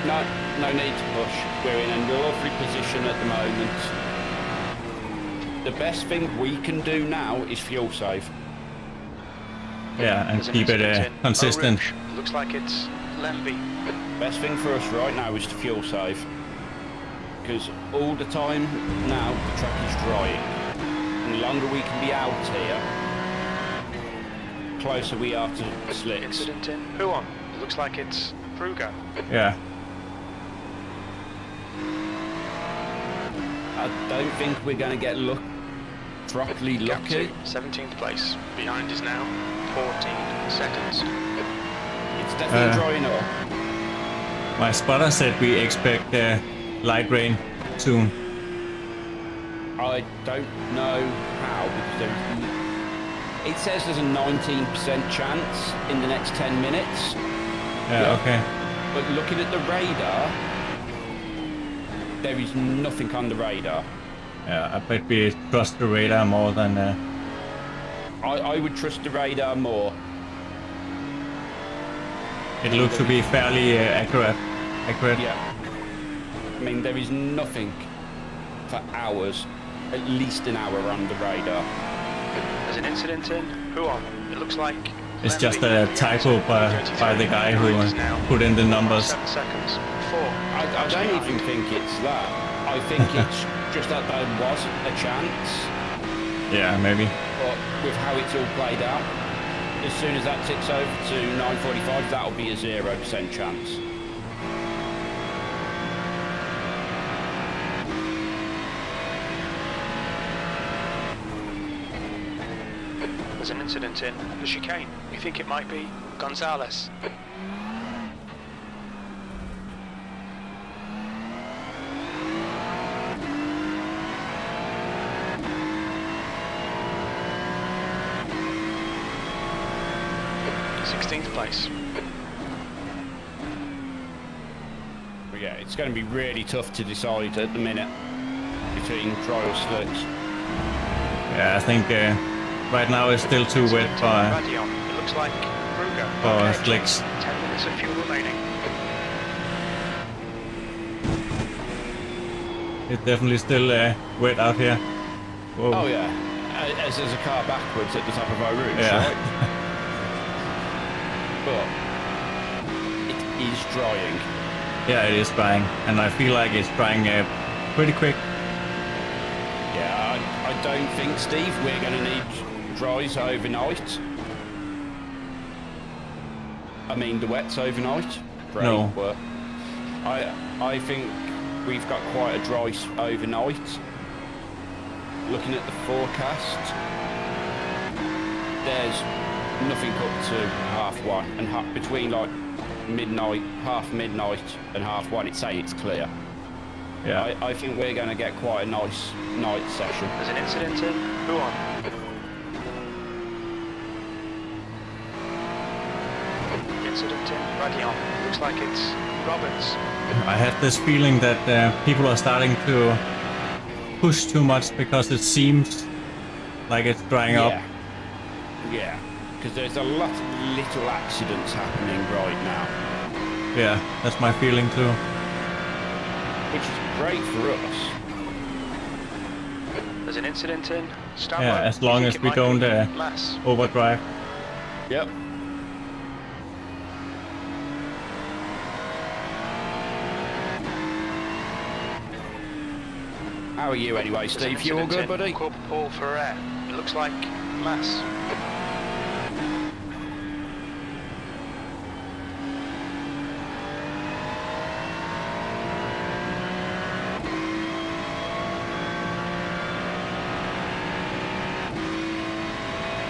No, no need to push. We're in a lovely position at the moment. The best thing we can do now is fuel save. Yeah, and There's an keep it incident in consistent. Eau Rouge. Looks like it's Lemby. Best thing for us right now is to fuel save. Because all the time now the track is drying. And the longer we can be out here, closer we are to slicks. Incident in Huon. It looks like it's Kruger. Yeah. I don't think we're going to get properly Gap lucky. 2, 17th place. Behind is now 14 seconds. It's definitely drying up. My spotter said we expect light rain soon. I don't know how, because it says there's a 19% chance in the next 10 minutes. Yeah, okay. But looking at the radar, there is nothing on the radar. Yeah, I bet we trust the radar more than... I would trust the radar more. It looks to be fairly accurate. Yeah. I mean, there is nothing for hours, at least an hour on the radar. There's an incident in Huon. It looks like It's Lemby. just a typo by the guy who put in the numbers. 7 seconds. 4. I don't even think it's that. I think it's just that there was a chance, Yeah, maybe. but with how it's all played out, as soon as that ticks over to 9:45, that'll be a 0% chance. There's an incident in the chicane. We think it might be Gonzalez. Place. But yeah, it's going to be really tough to decide at the minute between trial slicks. Yeah, I think right now it's still too wet for Radion. It looks like Kruger. slicks. 10 minutes of fuel remaining. It's definitely still wet out here. Whoa. Oh yeah, as there's a car backwards at the top of our route, Yeah. right? But it is drying. Yeah, it is drying, and I feel like it's drying pretty quick. Yeah, I don't think, Steve, we're going to need dries overnight. I mean, the wets overnight. Great, No. but I think we've got quite a dry overnight. Looking at the forecast, there's nothing up to 1:30, and between like midnight, half midnight and 1:30, it's saying it's clear. Yeah. I think we're going to get quite a nice night session. There's an incident in Huon. Incident in Radion. Looks like it's Roberts. I had this feeling that people are starting to push too much because it seems like it's drying up. Yeah, because there's a lot of little accidents happening right now, Yeah, that's my feeling too. which is great for us. There's an incident in Stablo. Yeah, as long think as it we might don't be Lass. overdrive. Yep. How are you anyway, There's an Steve? You all incident good, in buddy? Paul Ferrer. It looks like Lass.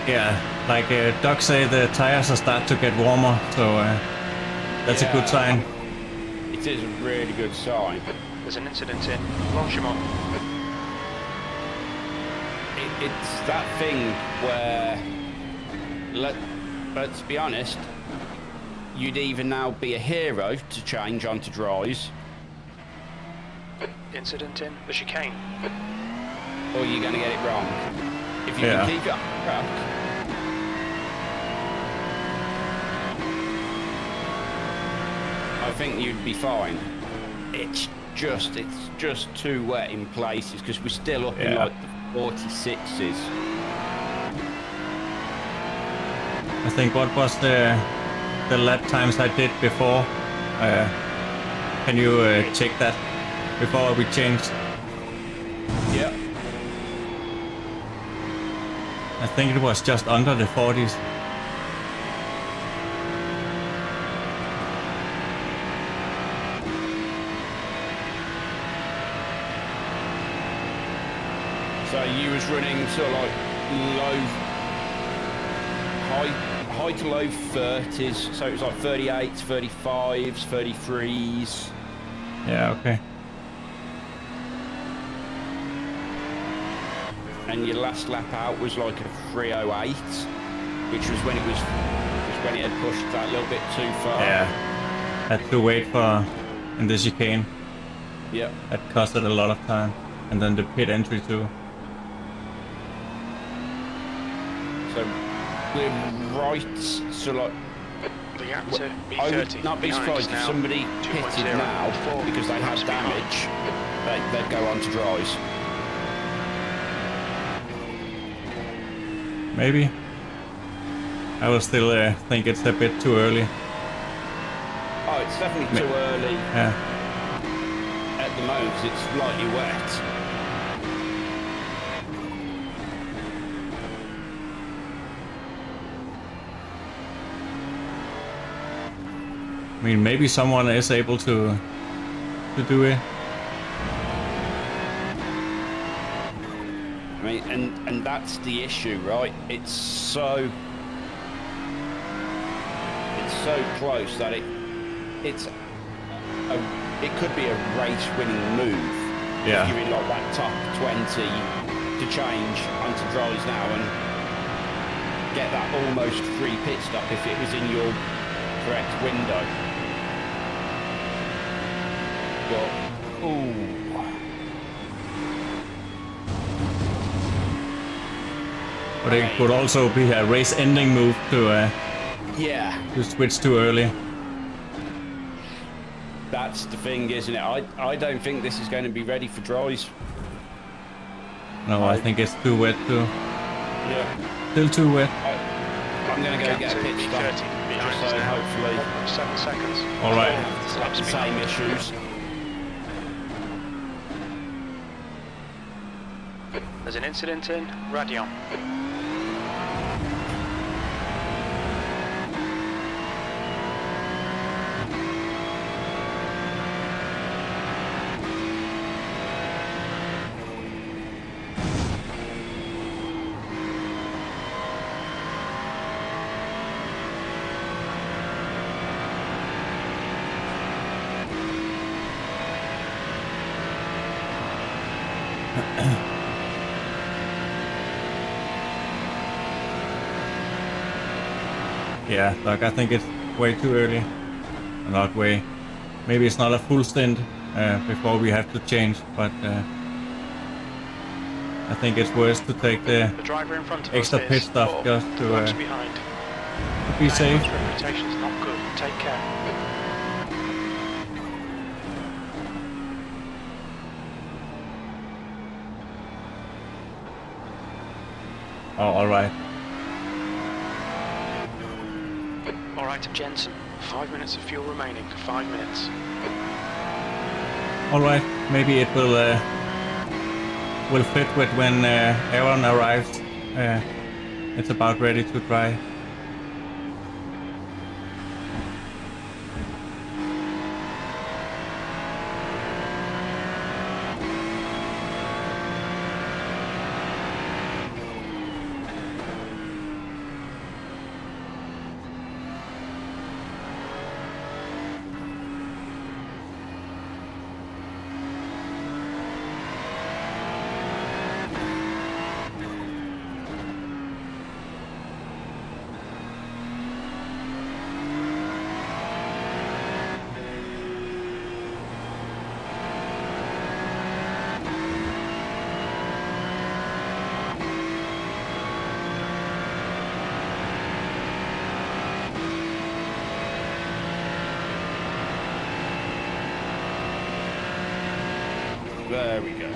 Yeah, like Doc say, the tires are start to get warmer, so that's a good sign. It is a really good sign. There's an incident in Blanchimont. It's that thing where, let's be honest, you'd either now be a hero to change onto dries. Incident in the chicane. or you're going to get it wrong. If you Yeah. can keep it on track, I think you'd be fine. It's just too wet in places because we're still up in Yeah. like the 46s. I think what was the lap times I did before? Can you check that before we changed? Yep. I think it was just under the 40s. So you was running sort of like high to low 30s. So it was like 38s, 35s, 33s. Yeah, okay. And your last lap out was like a 308, which was when it had pushed that little bit too far. Yeah. Had to wait for in the chicane. Yep. That costed a lot of time. And then the pit entry too. So we're right, so like The gap to I B30. would not be behind surprised is if now somebody 2.0, pitted now 4 because they had laps behind. damage. They'd go on to dries. Maybe. I will still think it's a bit too early. Oh, it's definitely too early Yeah. at the moment 'cause it's slightly wet. I mean, maybe someone is able to do it. I mean, and that's the issue, right? It's so close that it could be a race-winning move. Yeah. If you're in like that top 20 to change onto dries now and get that almost free pit stop if it was in your correct window. But ooh. But it could also be a race-ending move to Yeah, switch too early. that's the thing, isn't it? I don't think this is going to be ready for dries. No, I think it's too wet too. Yeah. Still too wet. I'm going to go Gap get to a pit stop. B30. Behind Just is so now hopefully 1.7 seconds. All right. Laps the same behind. issues. There's an incident in Radion. Yeah, like I think it's way too early. Not way. Maybe it's not a full stint before we have to change, but I think it's worth to take the The driver in front of extra us pit is stop 4 just to laps behind. be safe. His reputation's not good. Take care. Oh, all right. All right, Jensen. 5 minutes of fuel remaining. 5 minutes. All right. Maybe it will fit with when Aaron arrives. It's about ready to dry. There we go.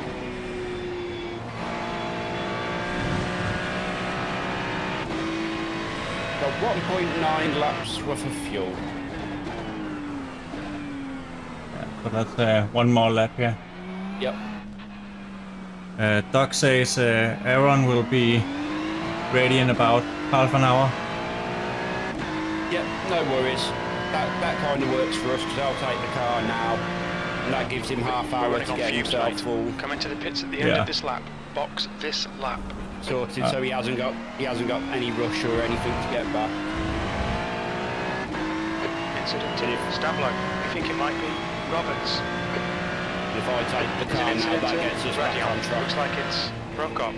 Got 1.9 laps worth of fuel. So that's one more lap here. Yep. Doc says Aaron will be ready in about half an hour. Yep, no worries. That kind of works for us because I'll take the car now, and that gives him half hour to get himself full Come into the pits at the end of this lap. Box this lap. sorted, so he hasn't got any rush or anything to get back. Incident in Stablo. We think it might be Roberts. If I take the car now, that gets us back on track. Looks like it's broke up.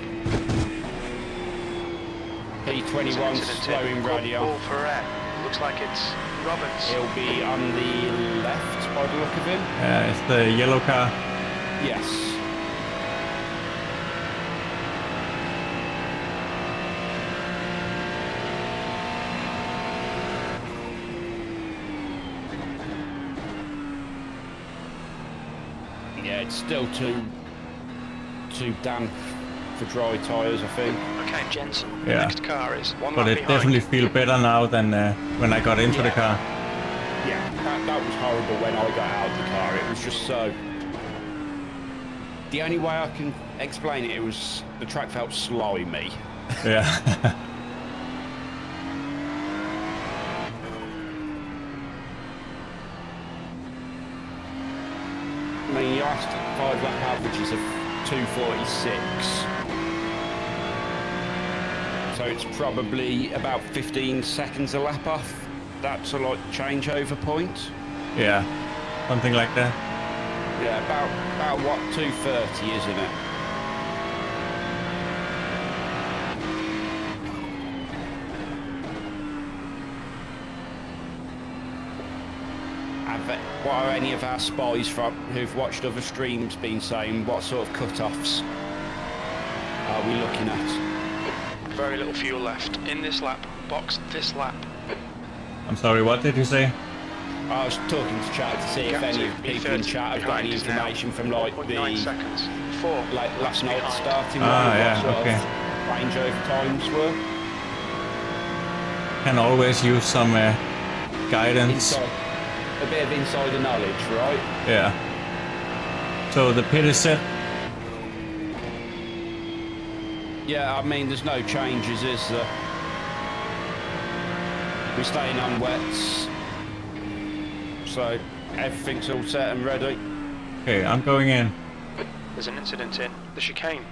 P21 slowing radio. Ball for air. Looks like it's Roberts. He'll be on the left by the look of him. It's the yellow car. Yes. Yeah, it's still too damp for dry tyres, I think. Okay, Jensen. Yeah. Next car is one But lap it behind. definitely feels better now than when I got into the car. Yeah, that was horrible when I got out of the car. It was just so... The only way I can explain it, was the track felt slimy. Yeah. I mean, your last 5 lap averages of 2:46. So it's probably about 15 seconds a lap off. That's a like changeover point. Yeah. Something like that. Yeah, about what, 2:30, isn't it? What are any of our spies who've watched other streams been saying? What sort of cut-offs are we looking at? Very little fuel left. In this lap. Box this lap. I'm sorry, what did you say? I was talking to chat to see if any people in chat have got any information from like the 9 seconds. 4. like last night behind. starting yeah, what sort okay. of changeover times were. Can always use some guidance. A bit of insider knowledge, right? Yeah. So the pit is set. Yeah, I mean, there's no changes, is there? We're staying on wets, so everything's all set and ready. Okay, I'm going in. There's an incident in the chicane.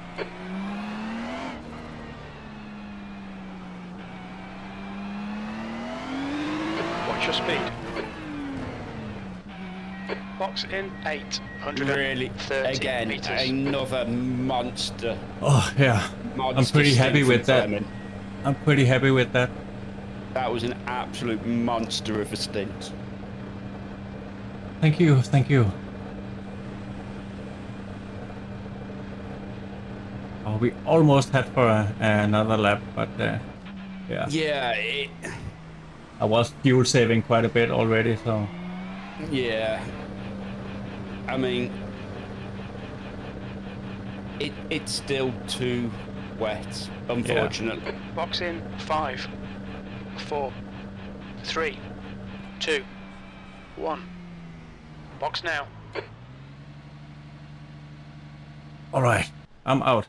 Watch your speed. Box in 830 Really, again, meters. another monster. Oh yeah. I'm pretty happy with that. I'm pretty happy with that. That was an absolute monster of a stint. Thank you, thank you. Oh, we almost had for another lap, but yeah. Yeah, I was fuel saving quite a bit already, so... yeah. I mean, it's still too wet, unfortunately. Yeah. Box in 5, 4, 3, 2, 1. Box now. Alright, I'm out.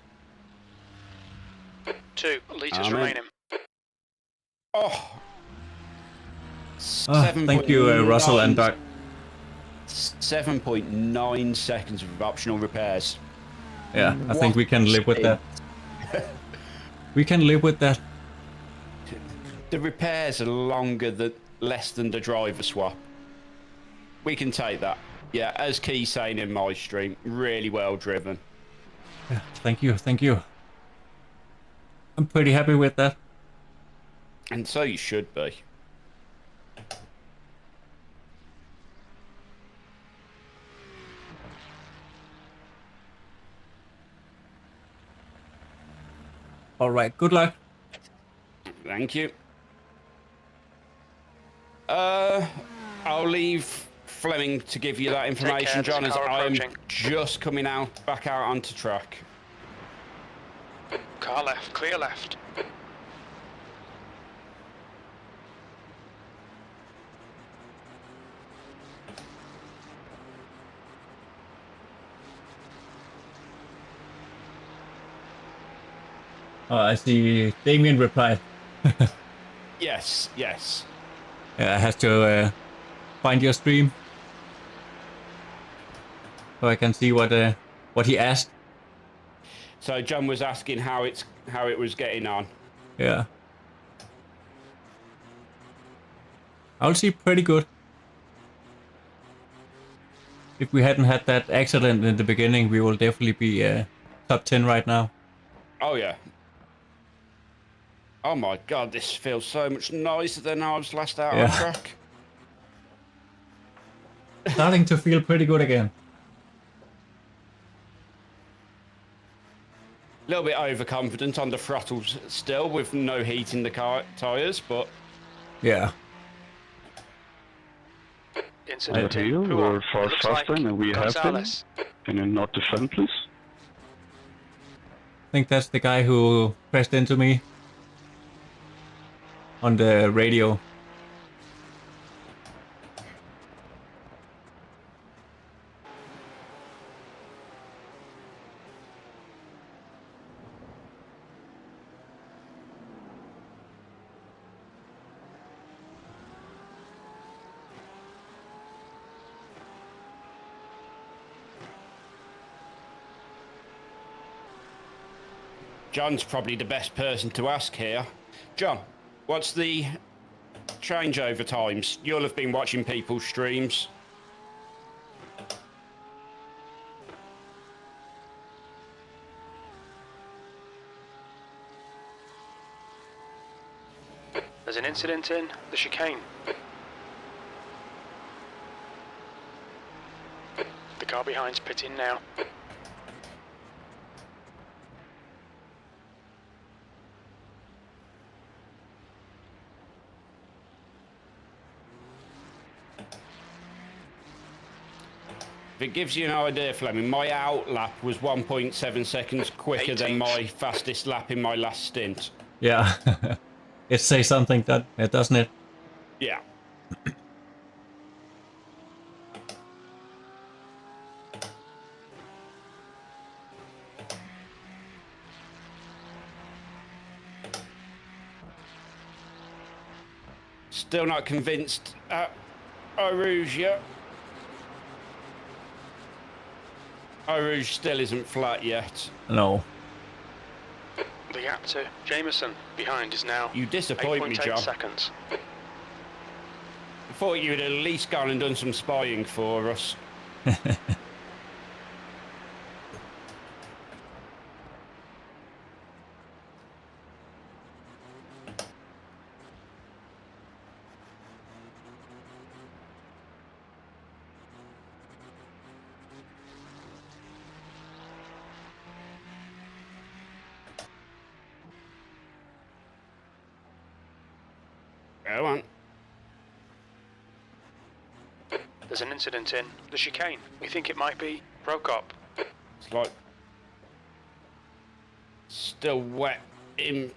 2 litres Amen. remaining. Oh. Thank you, Russell and Doc. 7.9 seconds of optional repairs. Yeah, I think we can live with that. We can live with that. The repairs are less than the driver swap. We can take that. Yeah, as Key saying in my stream, really well driven. Yeah, thank you, thank you. I'm pretty happy with that. And so you should be. Alright, good luck. Thank you. I'll leave Flemming to give you that Take information, care, John, there's as a car I'm approaching. just coming back out onto track. Car left, clear left. Oh, I see Damien replied. Yes, yes. Yeah, I have to find your stream so I can see what he asked. So John was asking how it was getting on. Yeah. I'll see pretty good. If we hadn't had that accident in the beginning, we will definitely be top 10 right now. Oh yeah. Oh my god, this feels so much nicer than I was last out on track. Starting to feel pretty good again. A little bit overconfident on the throttles still, with no heat in the car tyres, but Yeah. Incident in Hill, P1. we're far It looks faster like than we have been. Gonzalez. Can you not defend, please? I think that's the guy who crashed into me on the radio. John's probably the best person to ask here. John, what's the changeover times? You'll have been watching people's streams. There's an incident in the chicane. The car behind's pitting now. If it gives you an idea, Flemming, my out lap was 1.7 seconds quicker than 18th. my fastest lap in my last stint. Yeah. It says something, doesn't it? Yeah. Still not convinced at Eau Rouge yet. Eau Rouge still isn't flat yet. No. The gap to Jameson behind is now You disappoint me, 8.8 John. seconds. I thought you'd at least gone and done some spying for us. Go on. There's an incident in the chicane. We think it might be Prokop. It's like still wet in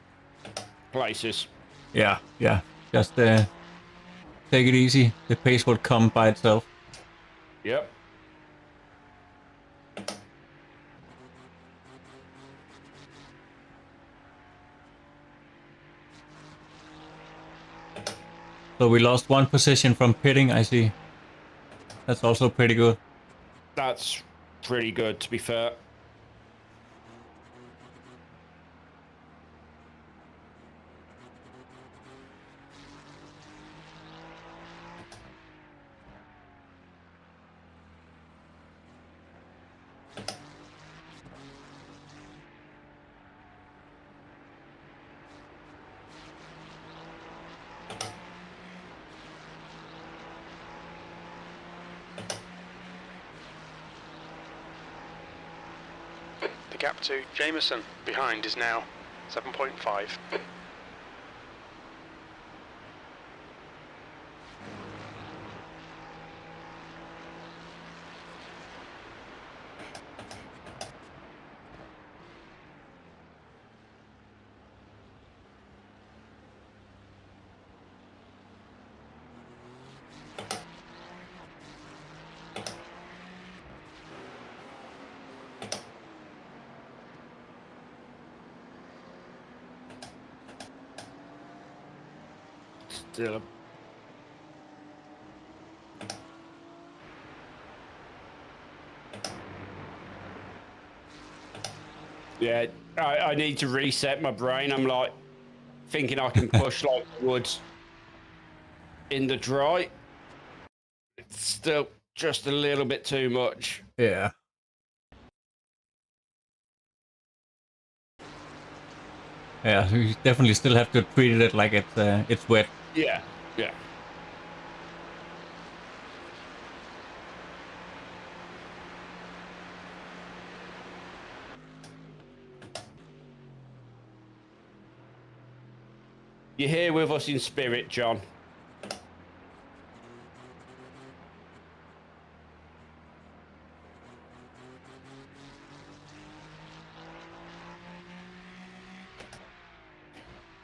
places. Yeah. Just take it easy. The pace will come by itself. Yep. So we lost one position from pitting, I see. That's also pretty good. That's pretty good, to be fair. The gap to Jameson behind is now 7.5. Still. Yeah, I need to reset my brain. I'm like thinking I can push like I would in the dry. It's still just a little bit too much. Yeah. Yeah, so you definitely still have to treat it like it's wet. Yeah, yeah. You're here with us in spirit, John.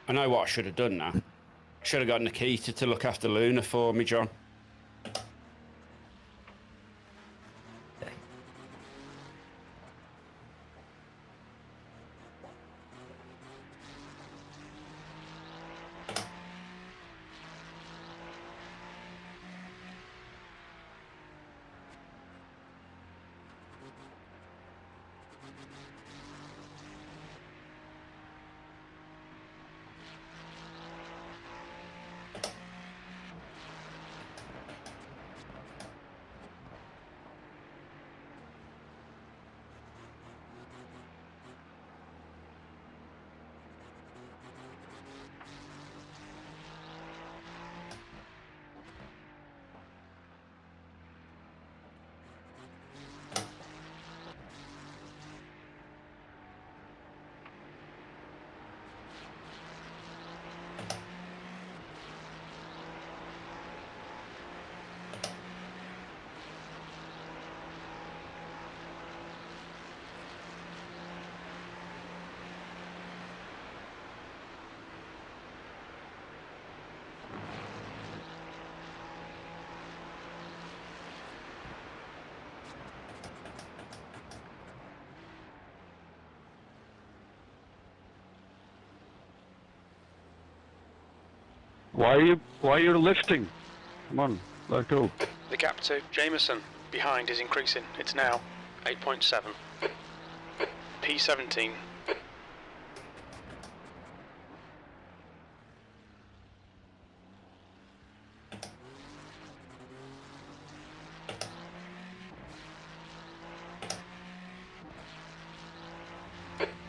I know what I should have done now. Should have got Nikita to look after Luna for me, John. Why are you lifting? Come on, let go. The gap to Jameson behind is increasing. It's now 8.7. P17.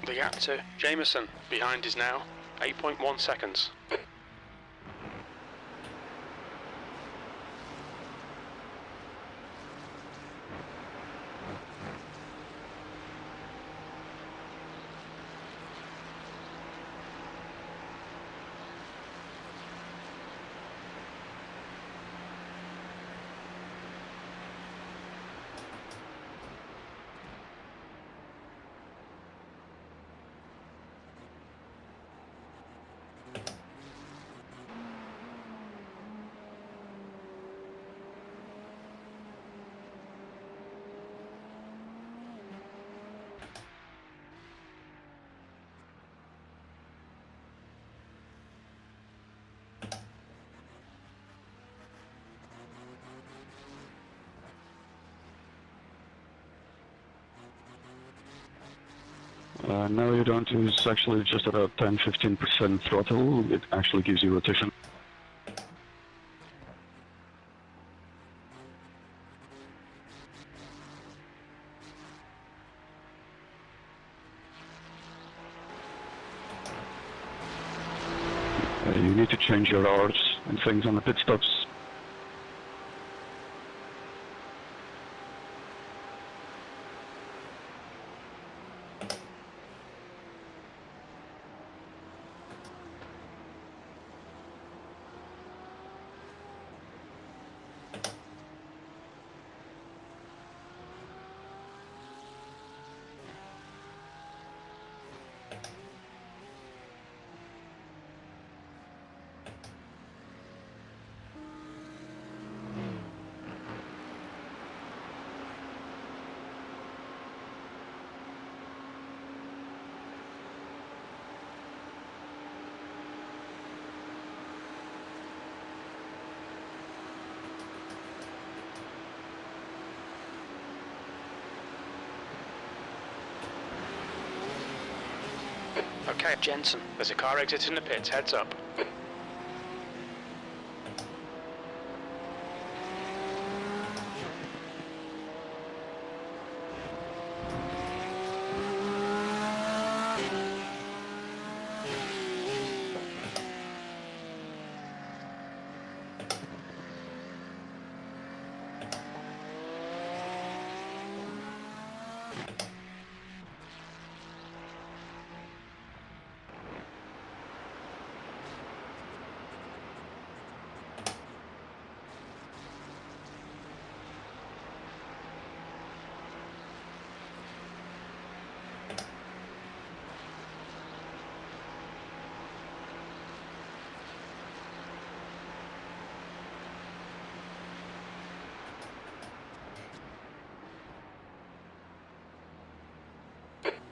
The gap to Jameson behind is now 8.1 seconds. Now you don't use actually just about 10-15% throttle. It actually gives you rotation. You need to change your hours and things on the pit stops. Okay, Jensen, there's a car exiting the pits, heads up.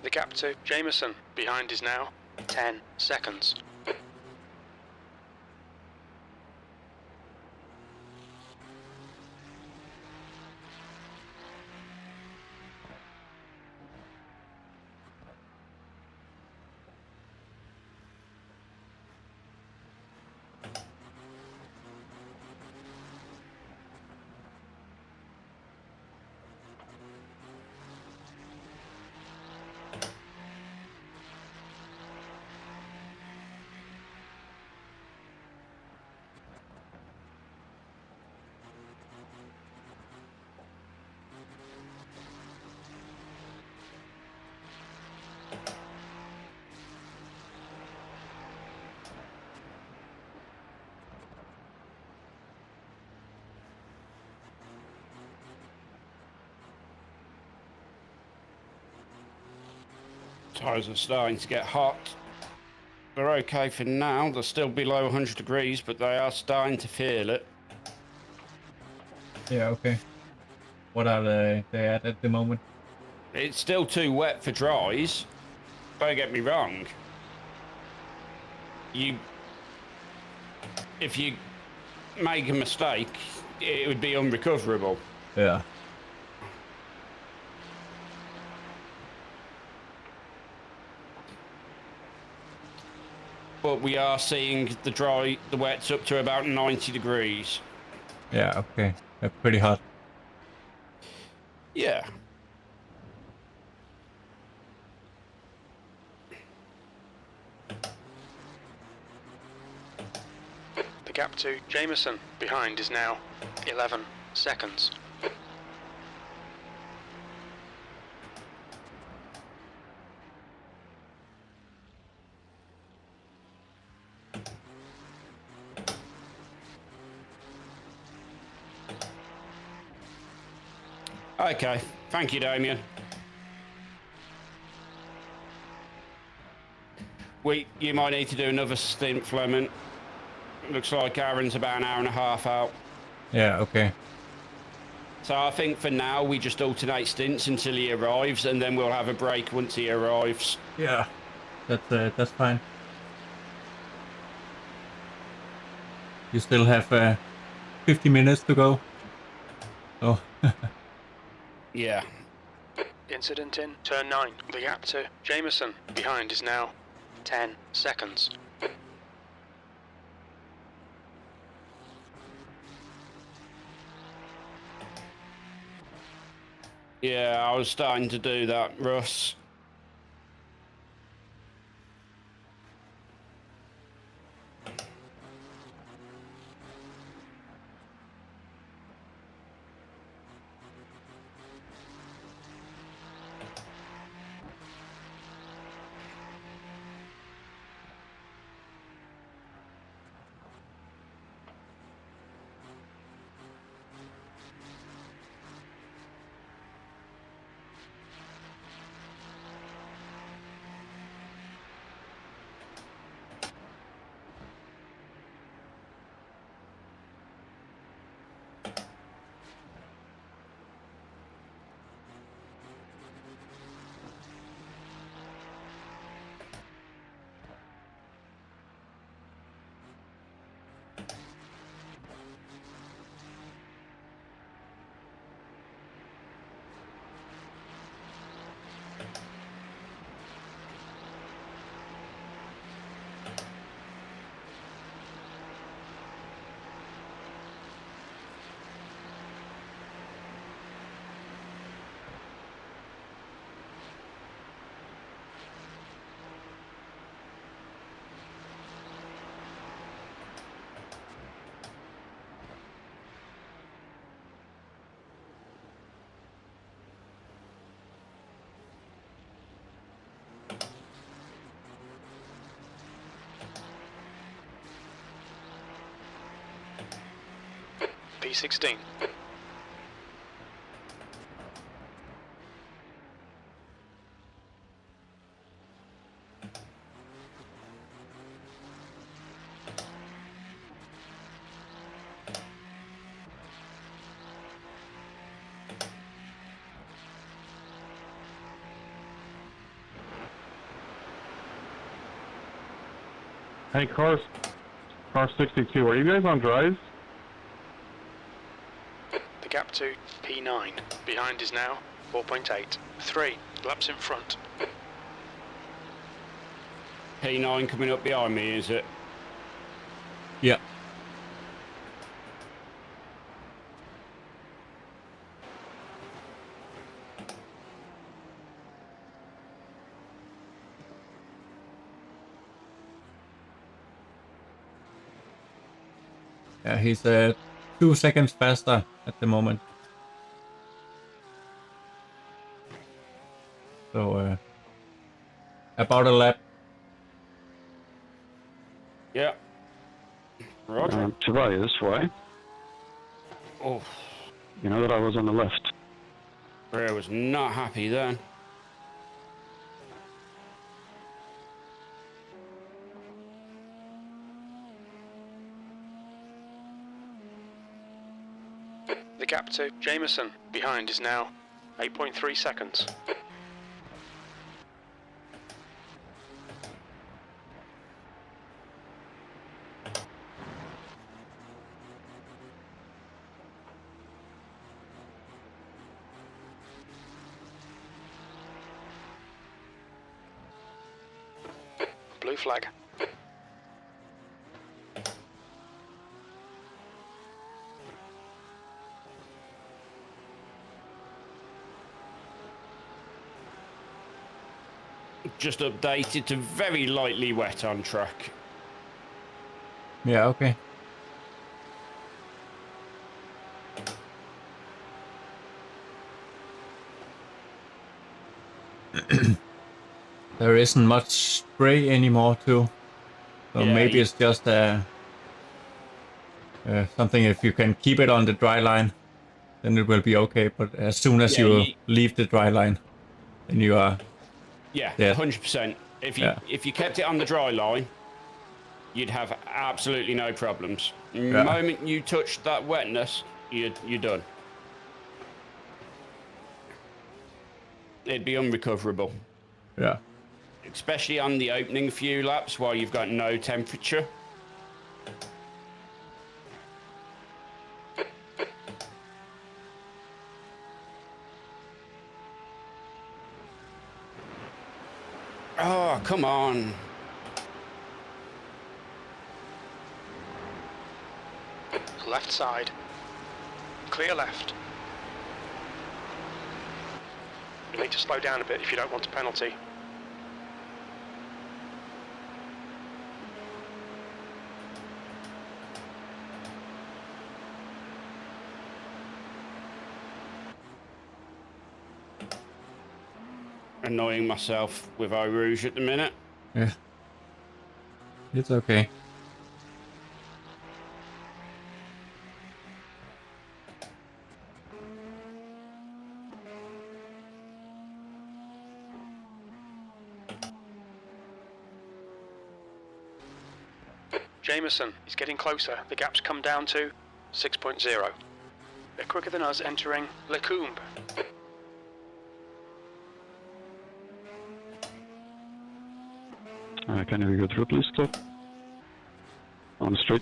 The gap to Jameson behind is now 10 seconds. Tyres are starting to get hot. They're okay for now. They're still below 100 degrees, but they are starting to feel it. Yeah, okay. What are they at the moment? It's still too wet for dries. Don't get me wrong. If you make a mistake, it would be unrecoverable. Yeah. But we are seeing the wets up to about 90 degrees. Yeah, okay. They're pretty hot. Yeah. The gap to Jameson behind is now 11 seconds. Okay. Thank you, Damien. You might need to do another stint, Fleming. Looks like Aaron's about an hour and a half out. Yeah, okay. So I think for now we just alternate stints until he arrives, and then we'll have a break once he arrives. Yeah. That's fine. You still have 50 minutes to go. Oh. Yeah. Incident in turn 9. The gap to Jameson behind is now 10 seconds. Yeah, I was starting to do that, Russ. P16. Hey, car 62, are you guys on drives? The gap to P9. Behind is now 4.8. 3 laps in front. P9 coming up behind me, is it? Yeah. Yeah, he's 2 seconds faster at the moment. So about a lap. Yeah. Roger. Tobias, why? Oh, You know that I was on the left. Ray was not happy then. The gap to Jameson. Behind is now 8.3 seconds. Blue flag. Just updated to very lightly wet on track. Yeah, okay. There isn't much spray anymore too. So Yeah, maybe you- it's just something if you can keep it on the dry line, then it will be okay. But as soon as Yeah, you leave the dry line, then you are Yeah, dead. 100%. If you kept it on the dry line, you'd have absolutely no problems. The moment you touch that wetness, you're done. It'd be unrecoverable. Yeah. Especially on the opening few laps while you've got no temperature. Oh, come on. Left side. Clear left. You need to slow down a bit if you don't want a penalty. Annoying myself with Eau Rouge at the minute. Yeah. It's okay. Jameson is getting closer. The gap's come down to 6.0. They're quicker than us entering Lecombe. Can you go through, please, stop? On the street.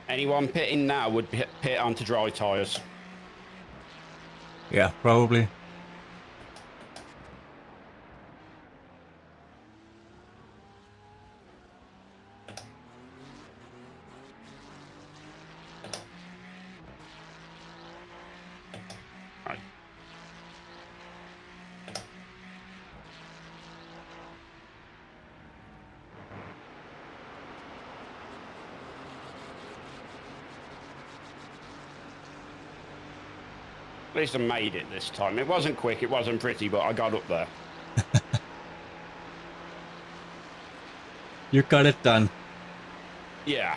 Anyone pitting now would pit onto dry tyres. Yeah, probably. Right. At least I made it this time. It wasn't quick, it wasn't pretty, but I got up there. You got it done. Yeah.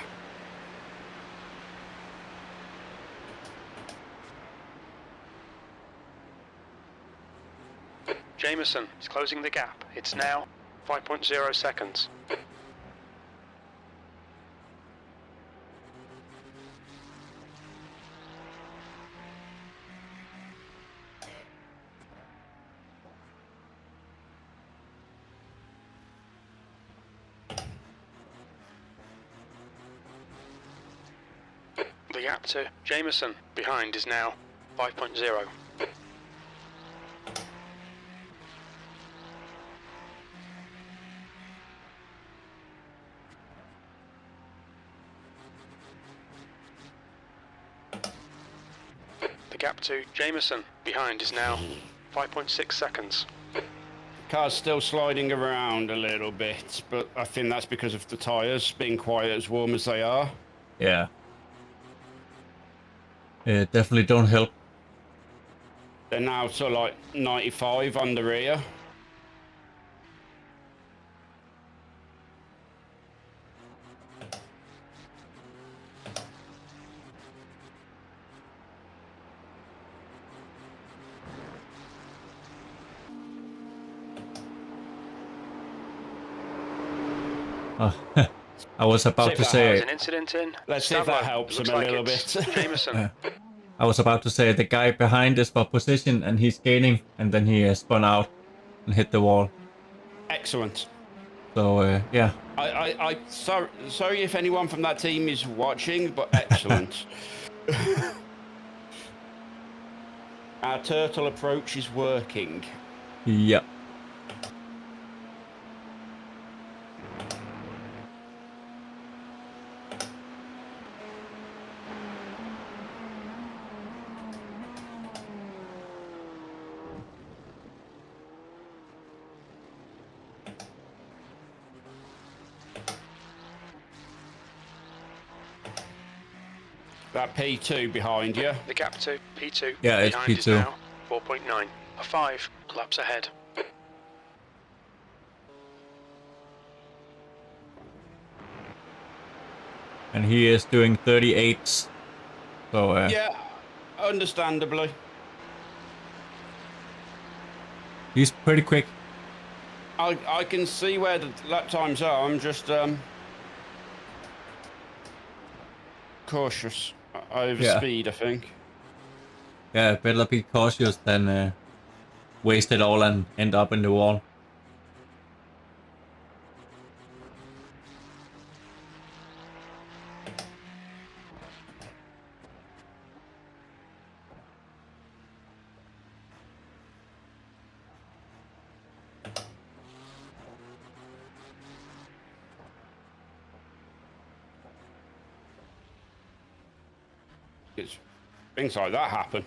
Jameson is closing the gap. It's now 5.0 seconds. The gap to Jameson behind is now 5.0. The gap to Jameson behind is now 5.6 seconds. Car's still sliding around a little bit, but I think that's because of the tyres being quite as warm as they are. Yeah. Definitely don't help. They're now to like 95 on the rear. Oh, I was about to say. There's an incident in. Let's see if that helps Looks him a like little it's bit. Jameson. I was about to say the guy behind is for position and he's gaining, and then he spun out and hit the wall. Excellent. So yeah. Sorry if anyone from that team is watching, but excellent. Our turtle approach is working. Yep. That P2 behind you. The gap to P2 Yeah, it's behind is P2. now 4.9. 5 laps ahead. And he is doing 38s. So Yeah, understandably. he's pretty quick. I can see where the lap times are. I'm just cautious over speed, I think. Yeah, better be cautious than waste it all and end up in the wall. It's things like that happen.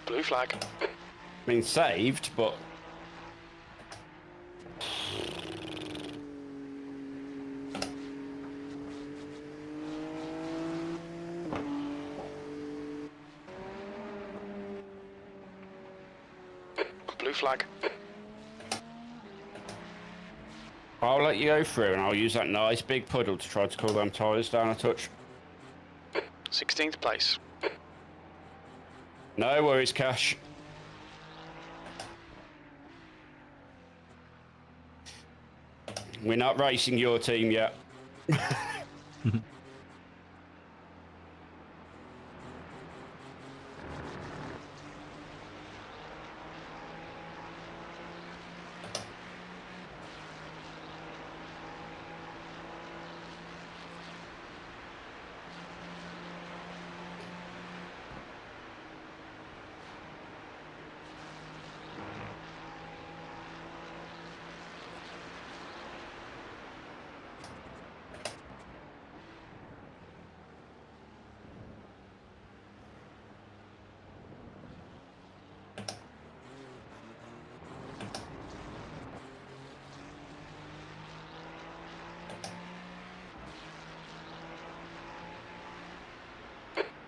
Blue flag. I mean, saved, but Blue flag. I'll let you go through and I'll use that nice big puddle to try to cool them tyres down a touch. 16th place. No worries, Cash. We're not racing your team yet.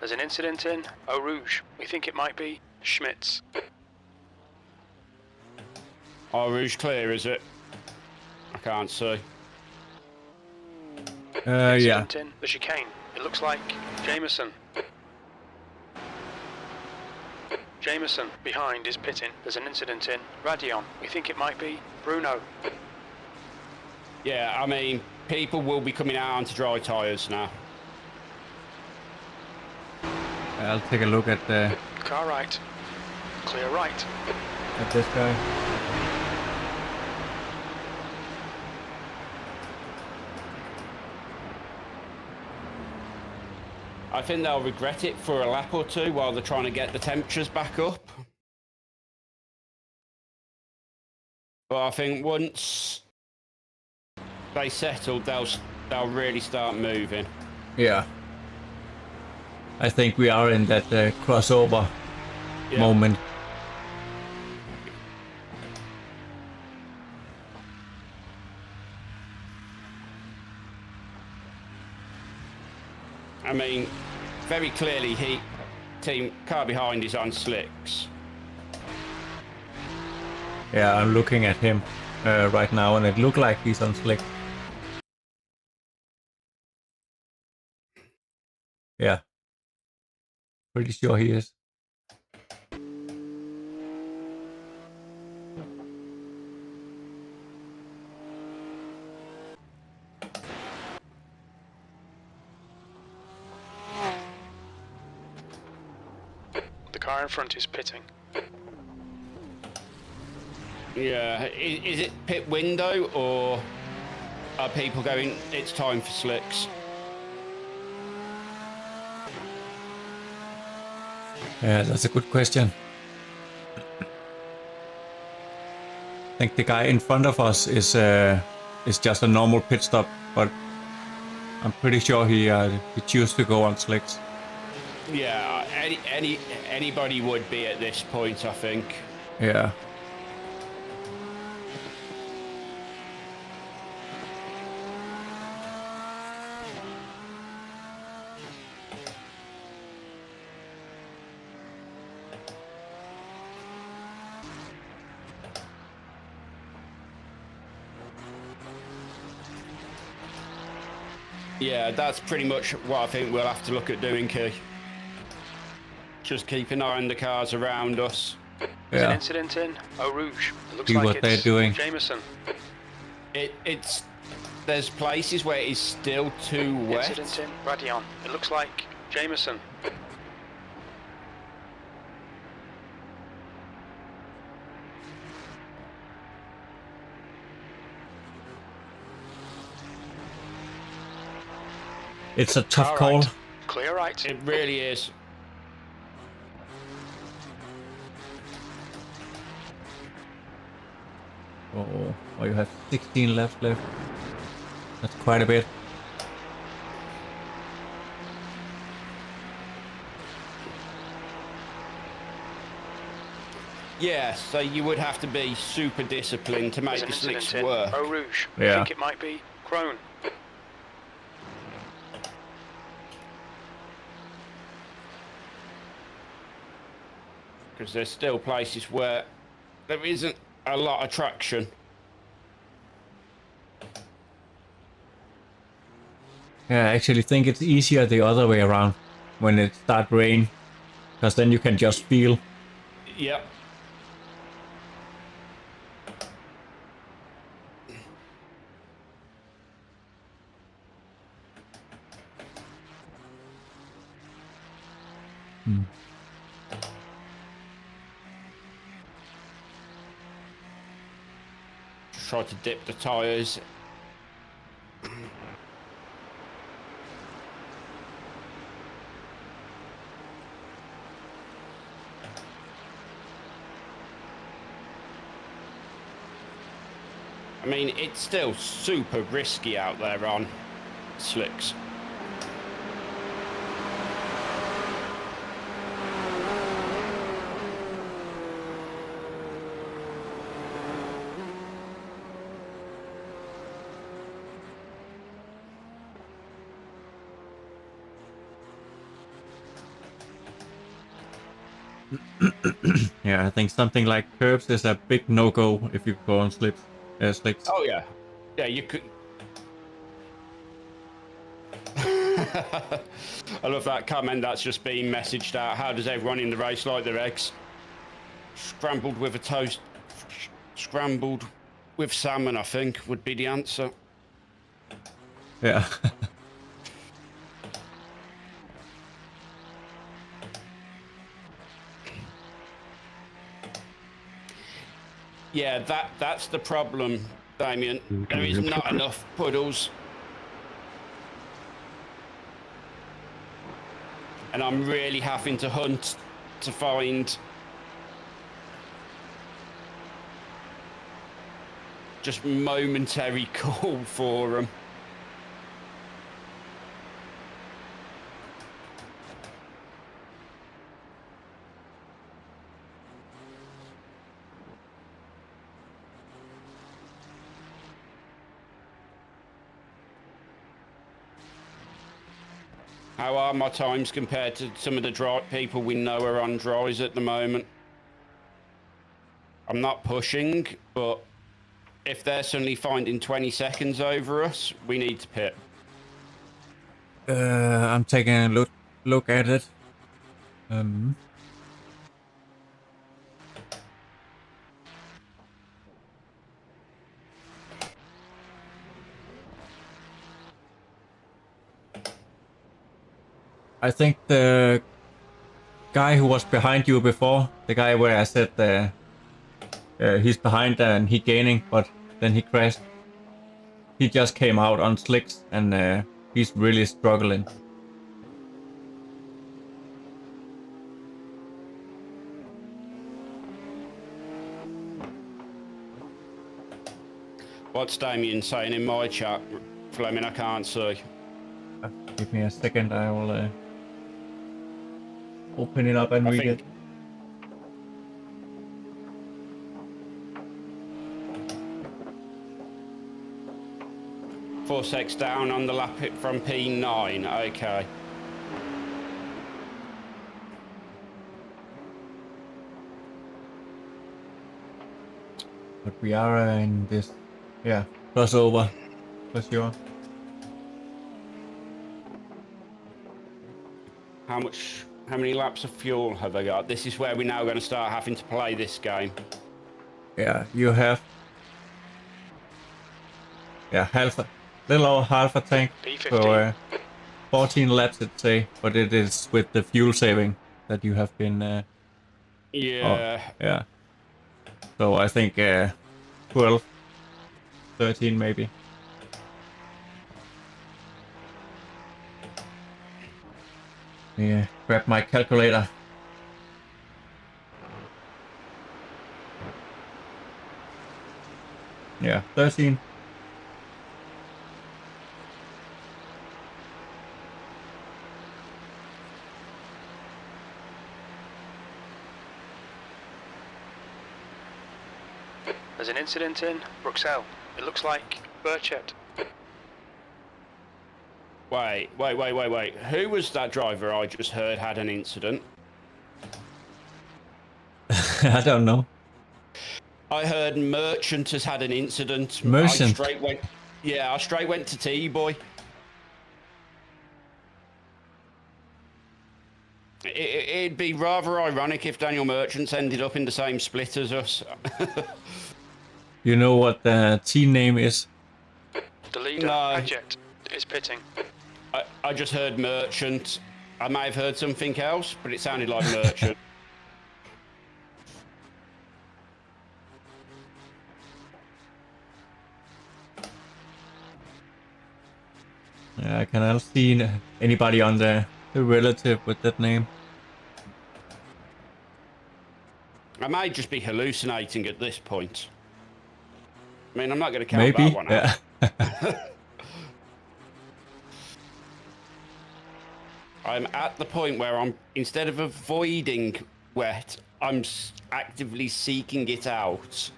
There's an incident in Eau Rouge. We think it might be Schmitz. Eau Rouge clear, is it? I can't see. Yeah. Incident in the chicane. It looks like Jameson. Jameson, behind, is pitting. There's an incident in Radion. We think it might be Bruno. Yeah, I mean, people will be coming out onto dry tyres now. I'll take a look at Car right. Clear right. this guy. I think they'll regret it for a lap or two while they're trying to get the temperatures back up. But I think once they settle, they'll really start moving. Yeah. I think we are in that crossover moment. I mean, very clearly, car behind is on slicks. Yeah, I'm looking at him right now, and it looked like he's on slick. Yeah, pretty sure he is. The car in front is pitting. Yeah, is it pit window or are people going, it's time for slicks? Yeah, that's a good question. I think the guy in front of us is just a normal pit stop, but I'm pretty sure he chose to go on slicks. Yeah, anybody would be at this point, I think. Yeah. Yeah, that's pretty much what I think we'll have to look at doing, Key. Just keep an eye on the cars around us. There's an Yeah. incident in Eau Rouge. It looks See like what it's they're doing. Jameson. There's places where it's still too wet. Incident in Radion. It looks like Jameson. It's a tough Car call. right. Clear right. It really is. Oh, you have 16 left. That's quite a bit. Yeah, so you would have to be super disciplined to make There's an the slicks incident work. in Eau Rouge. Yeah. I think it might be Crone. Because there's still places where there isn't a lot of traction. Yeah, I actually think it's easier the other way around when it starts rain, because then you can just feel. Yep. Try to dip the tyres. I mean, it's still super risky out there on slicks. Yeah, I think something like curbs is a big no-go if you go on slicks. Oh yeah, yeah. You could. I love that comment that's just been messaged out. How does everyone in the race like their eggs? Scrambled with a toast. Scrambled with salmon, I think, would be the answer. Yeah. Yeah, that's the problem, Damien. There is not enough puddles. And I'm really having to hunt to find just momentary call for them. How are my times compared to some of the people we know are on dries at the moment? I'm not pushing, but if they're suddenly finding 20 seconds over us, we need to pit. I'm taking a look at it. I think the guy who was behind you before, the guy where I said he's behind and he gaining, but then he crashed. He just came out on slicks and he's really struggling. What's Damien saying in my chat? Flemming, I can't see. Give me a second, I will open it up and read it. 4 secs down on the lap from P9, okay. But we are in this, yeah, crossover, for sure. How many laps of fuel have I got? This is where we're now going to start having to play this game. Yeah, you have, yeah, little over half a tank. P15. So 14 laps, I'd say, but it is with the fuel saving that you have been. Yeah. Yeah. So I think 12, 13 maybe. Yeah, grab my calculator. Yeah, 13. There's an incident in Bruxelles. It looks like Whitehead. Wait. Who was that driver I just heard had an incident? I don't know. I heard Merchant has had an incident. Merchant? I straight went to T-Boy. It'd be rather ironic if Daniel Merchant's ended up in the same split as us. You know what the team name is? The leader, No. Aject, is pitting. I just heard Merchant. I may have heard something else, but it sounded like Merchant. Yeah, I cannot see anybody on the relative with that name. I may just be hallucinating at this point. I mean, I'm not going to count Maybe, that one out. yeah. I'm at the point where I'm, instead of avoiding wet, I'm actively seeking it out.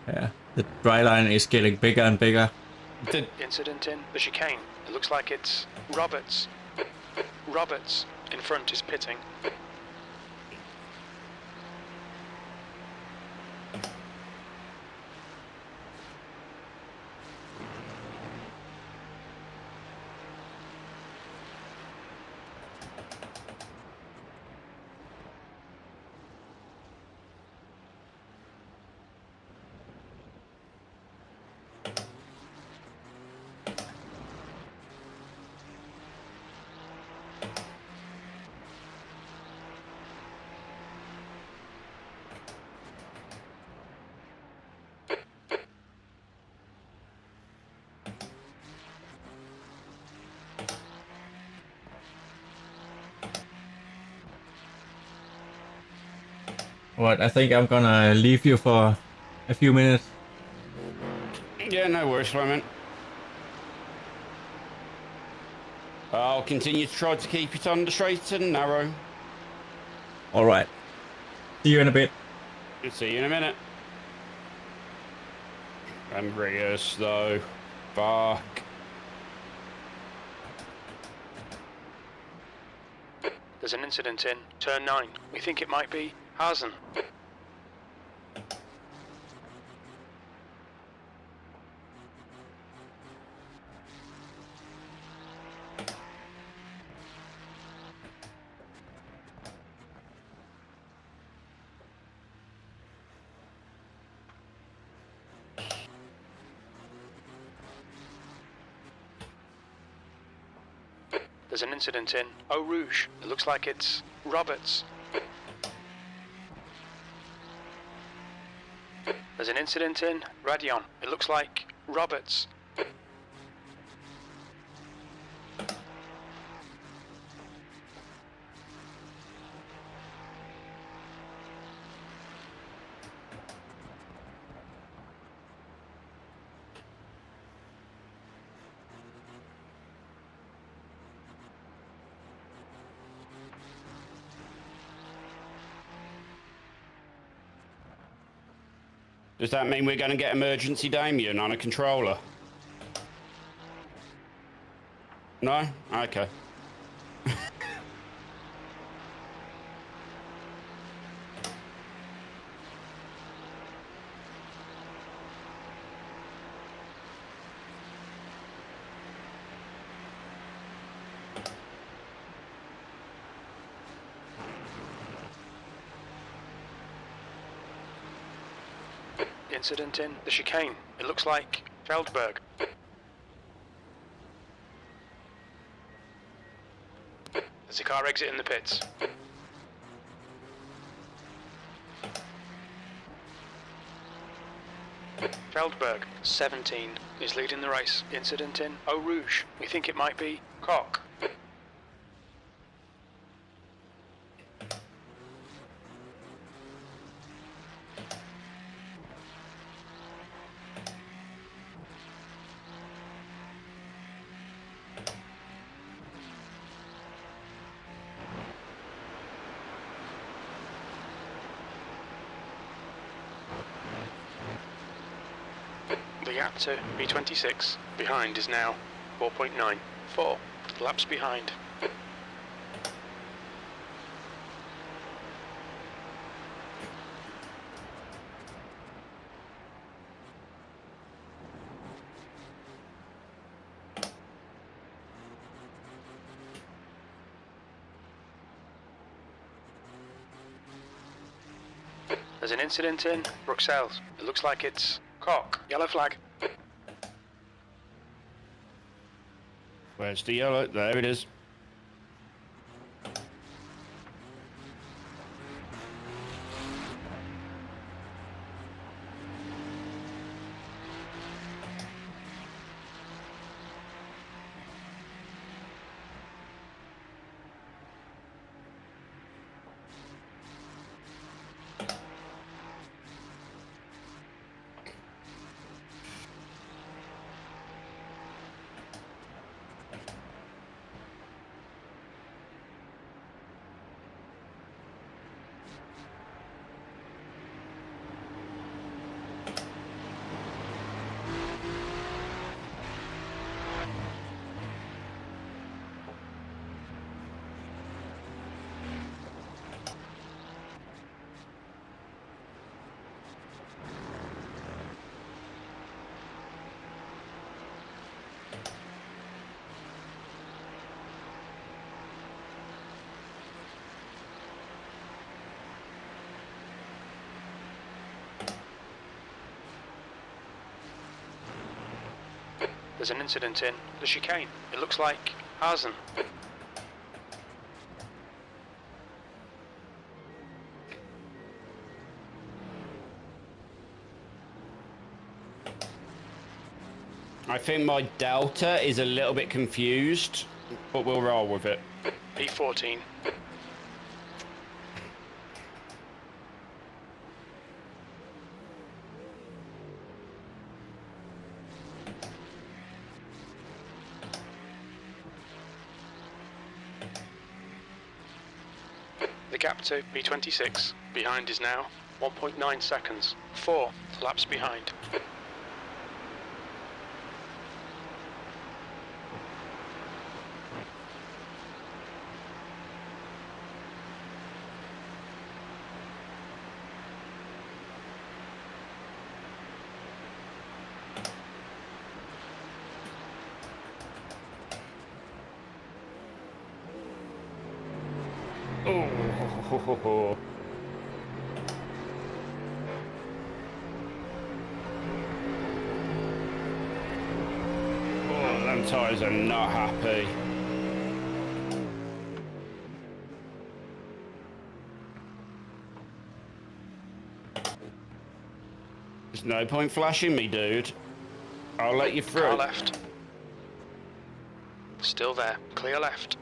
Yeah, the dry line is getting bigger and bigger. Did Incident in the chicane. It looks like it's Roberts. Roberts in front is pitting. What? I think I'm gonna leave you for a few minutes. Yeah, no worries, Fleming. I'll continue to try to keep it on the straight and narrow. All right. See you in a bit. See you in a minute. I'm real slow. Fuck. There's an incident in turn 9. We think it might be Hazen. There's an incident in Eau Rouge. It looks like it's Roberts. There's an incident in Radion. It looks like Roberts. Does that mean we're going to get emergency Damien on a controller? No? Okay. Incident in the chicane. It looks like Feldberg. There's a car exit in the pits. Feldberg, 17, is leading the race. Incident in Eau Rouge. We think it might be Koch. The gap to P26 behind is now 4.9. 4 laps behind. There's an incident in Bruxelles. It looks like it's Koch. Yellow flag. Where's the yellow? There it is. There's an incident in the chicane. It looks like Hazen. I think my Delta is a little bit confused, but we'll roll with it. P14. The gap to P26 behind is now 1.9 seconds. 4 laps behind. Oh, them tyres are not happy. There's no point flashing me, dude. I'll let you through. Car left. Still there. Clear left.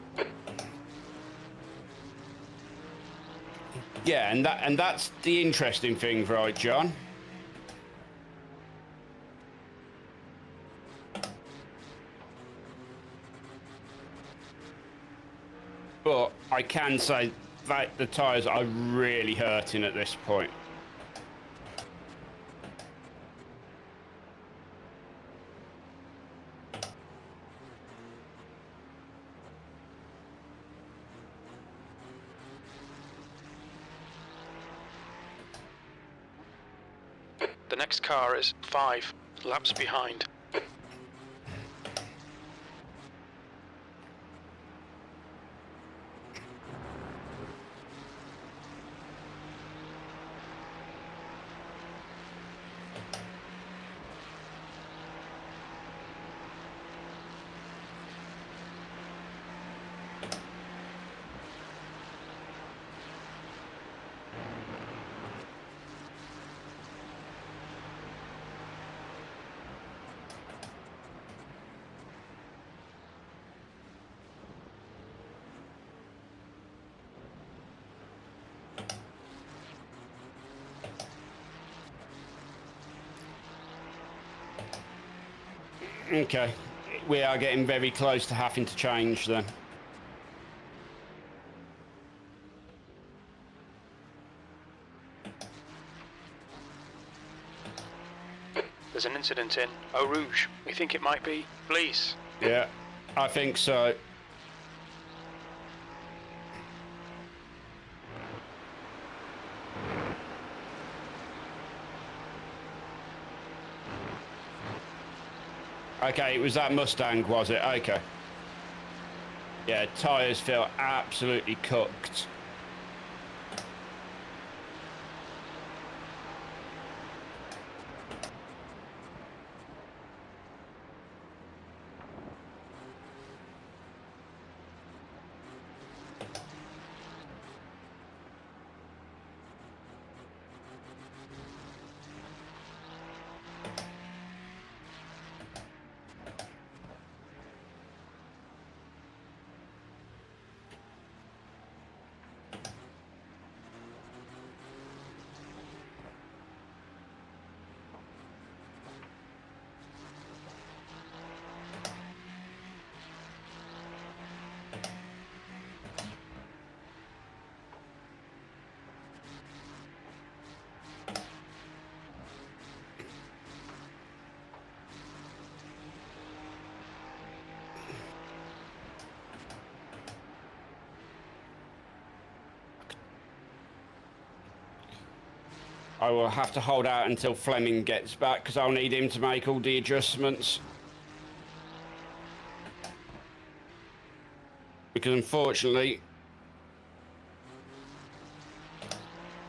Yeah, and that's the interesting thing, right, John? But I can say that the tyres are really hurting at this point. The next car is 5 laps behind. Okay, we are getting very close to having to change then. There's an incident in Eau Rouge. We think it might be police. Yeah, I think so. Okay, it was that Mustang, was it? Okay. Yeah, tyres feel absolutely cooked. I will have to hold out until Flemming gets back because I'll need him to make all the adjustments. Because unfortunately,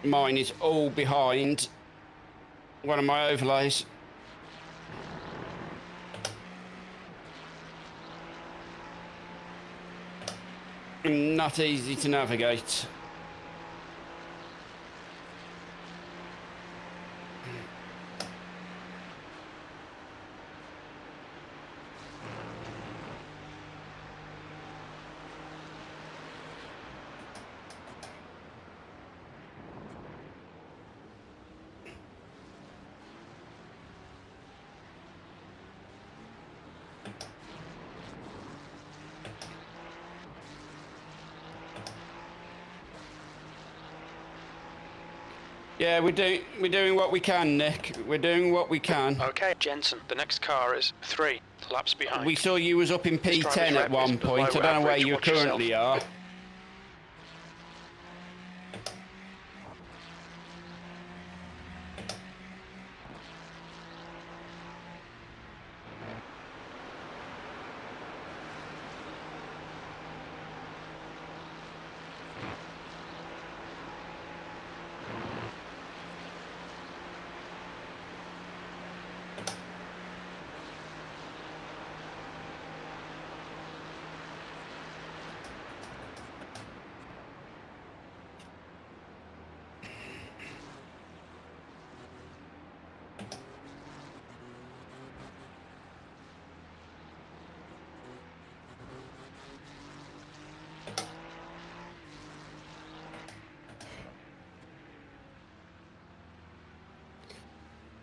mine is all behind one of my overlays. Not easy to navigate. Yeah, we're doing what we can, Nick. We're doing what we can. Okay, Jensen, the next car is 3 laps behind. We saw you was up in P10 at one point. I don't know where you currently are.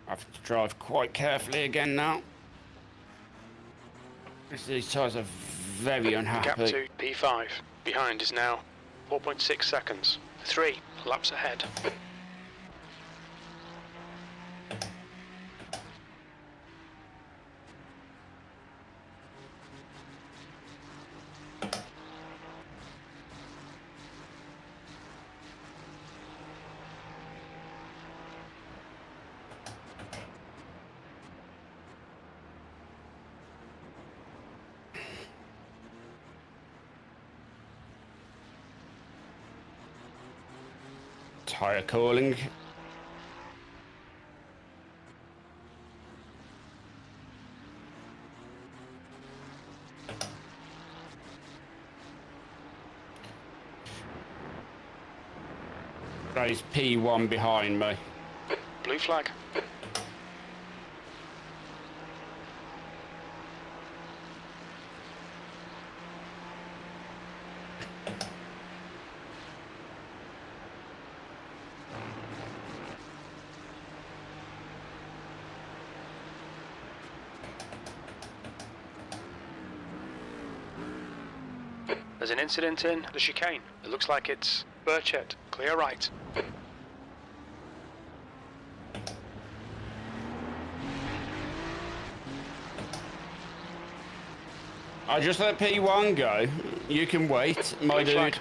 I have to drive quite carefully again now. These tyres are very unhappy. Gap to P5. Behind is now 4.6 seconds. 3 laps ahead. Tyre calling. That is P1 behind me. Blue flag. There's an incident in the chicane. It looks like it's Whitehead. Clear right. I just let P1 go. You can wait, my Blue dude. flag.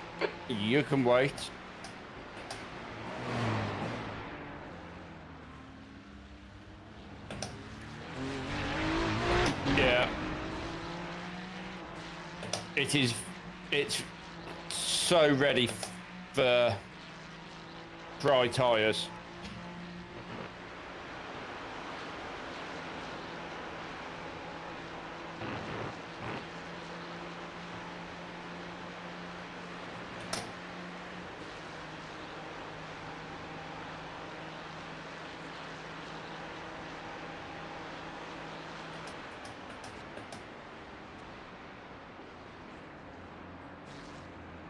You can wait. Yeah. It's so ready for dry tyres.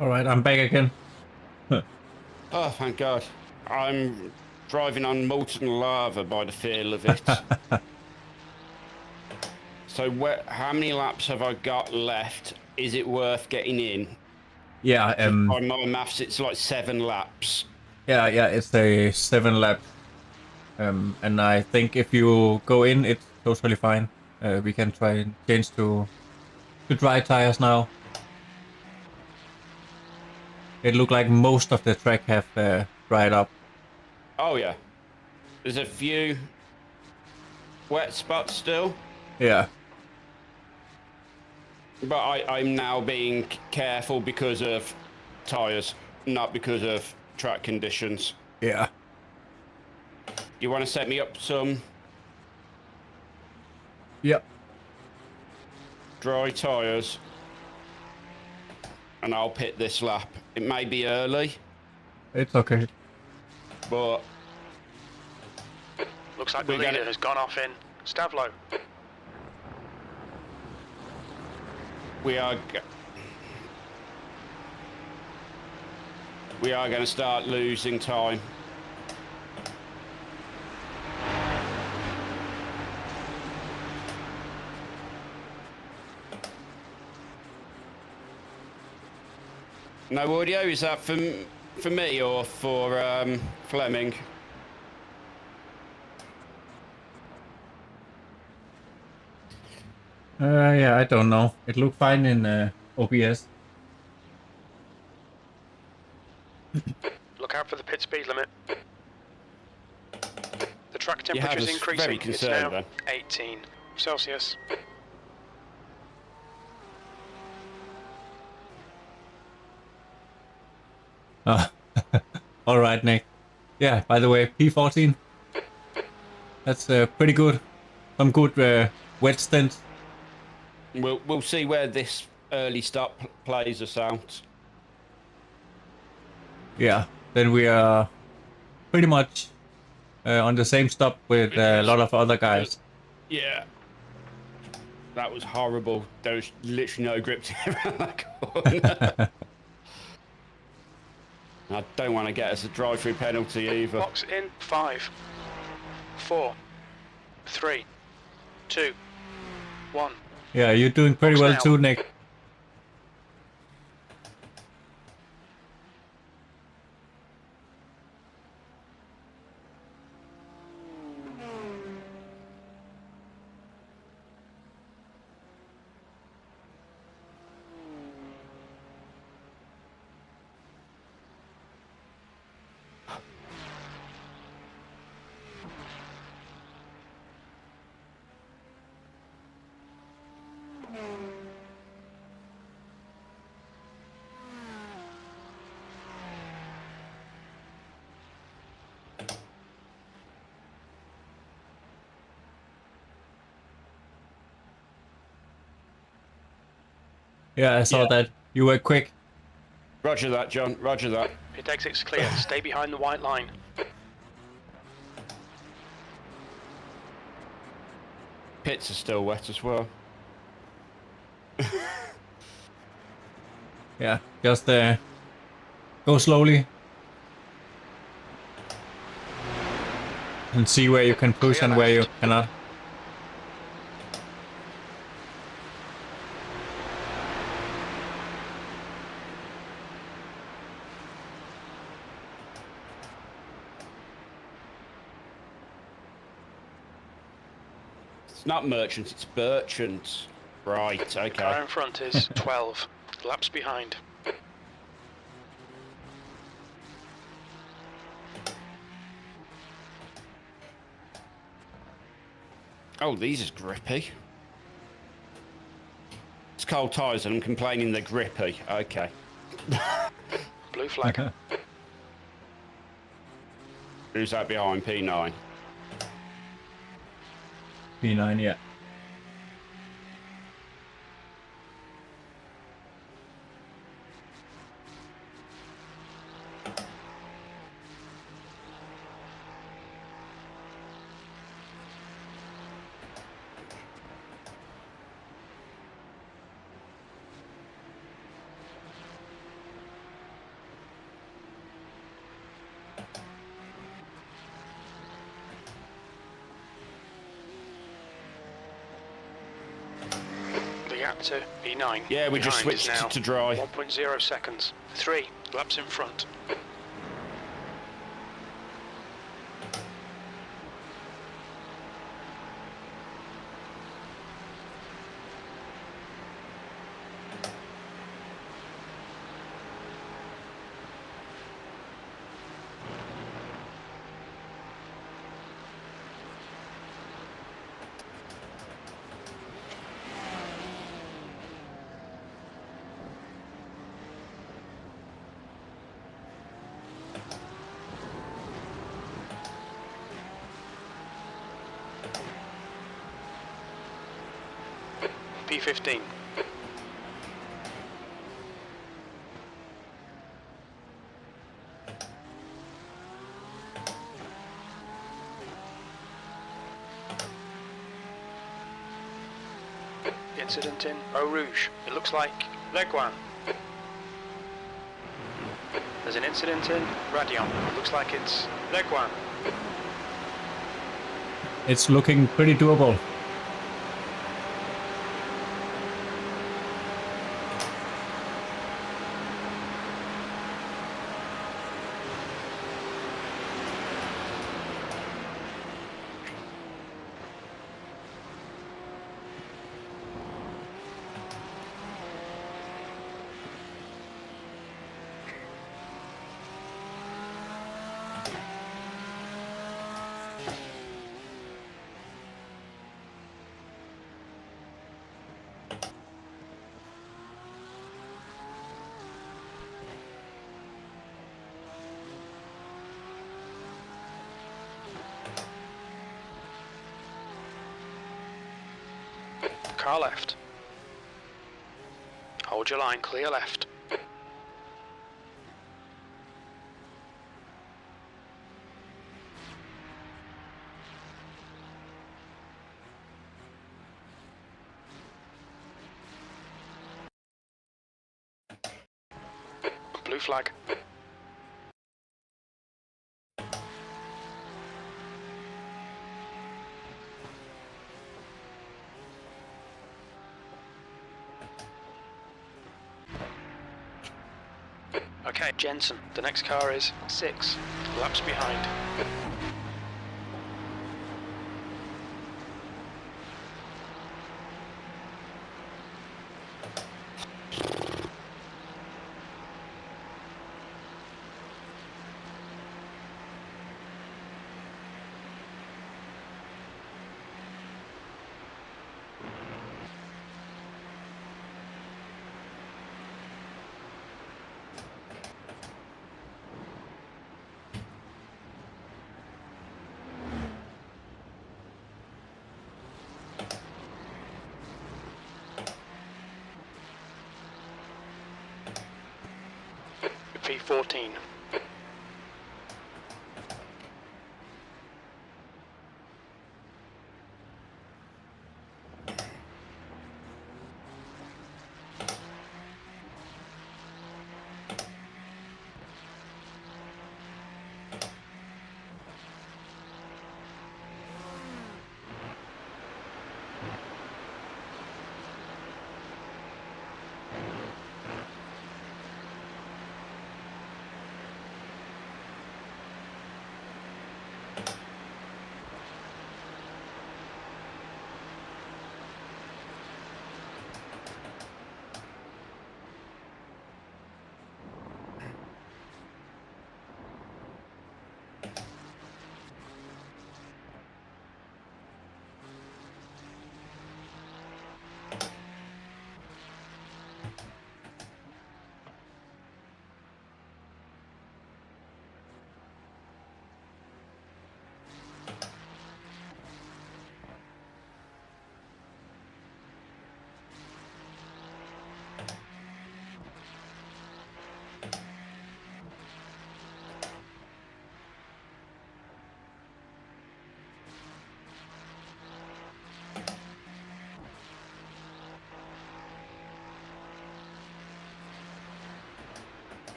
All right, I'm back again. Oh, thank God. I'm driving on molten lava by the feel of it. So how many laps have I got left? Is it worth getting in? Yeah, By my maths, it's like 7 laps. yeah, it's a 7 lap. And I think if you go in, it's totally fine. We can try and change to dry tires now. It looked like most of the track have dried up. Oh, yeah. There's a few wet spots still. Yeah. But I'm now being careful because of tyres, not because of track conditions. Yeah. You want to set me up some Yep. dry tyres? and I'll pit this lap. It may be early, It's okay. but Looks like the We're leader gonna- has gone off in Stavlo. we are going to start losing time. No audio? Is that for me or for Flemming? Yeah, I don't know. It looked fine in OBS. Look out for the pit speed limit. The track You temperature have is us very increasing. It's concerned, now then. 18 Celsius. Ah, all right, Nick. Yeah, by the way, P14. That's pretty good. Some good wet stints. We'll see where this early stop plays us out. Yeah, then we are pretty much on the same stop with a lot of other guys. Yeah. That was horrible. There was literally no grip to get around that corner. I don't want to get us a drive-through penalty either. Box in 5, 4, 3, 2, 1. Yeah, you're doing pretty Box well now. too, Nick. Yeah, I saw Yeah. that. You were quick. Roger that, John. Roger that. Pit exit's clear. Stay behind the white line. Pits are still wet as well. Yeah, just go slowly. And see where you can push Clear and where you left. cannot. It's not merchants, it's merchants. Right, Car okay. in front is 12 laps behind. Oh, these is grippy. It's cold tyres and I'm complaining they're grippy. Okay. Blue flag. Who's that behind? P9. P9, yeah. The gap to P9. Yeah, we just behind is switched now to dry. 1.0 seconds. 3 laps in front. P15. Incident in Eau Rouge. It looks like Leguin. There's an incident in Radion. It looks like it's Leguin. It's looking pretty doable. Car left. Hold your line, clear left. Blue flag. Okay, Jensen, the next car is 6 laps behind. P14.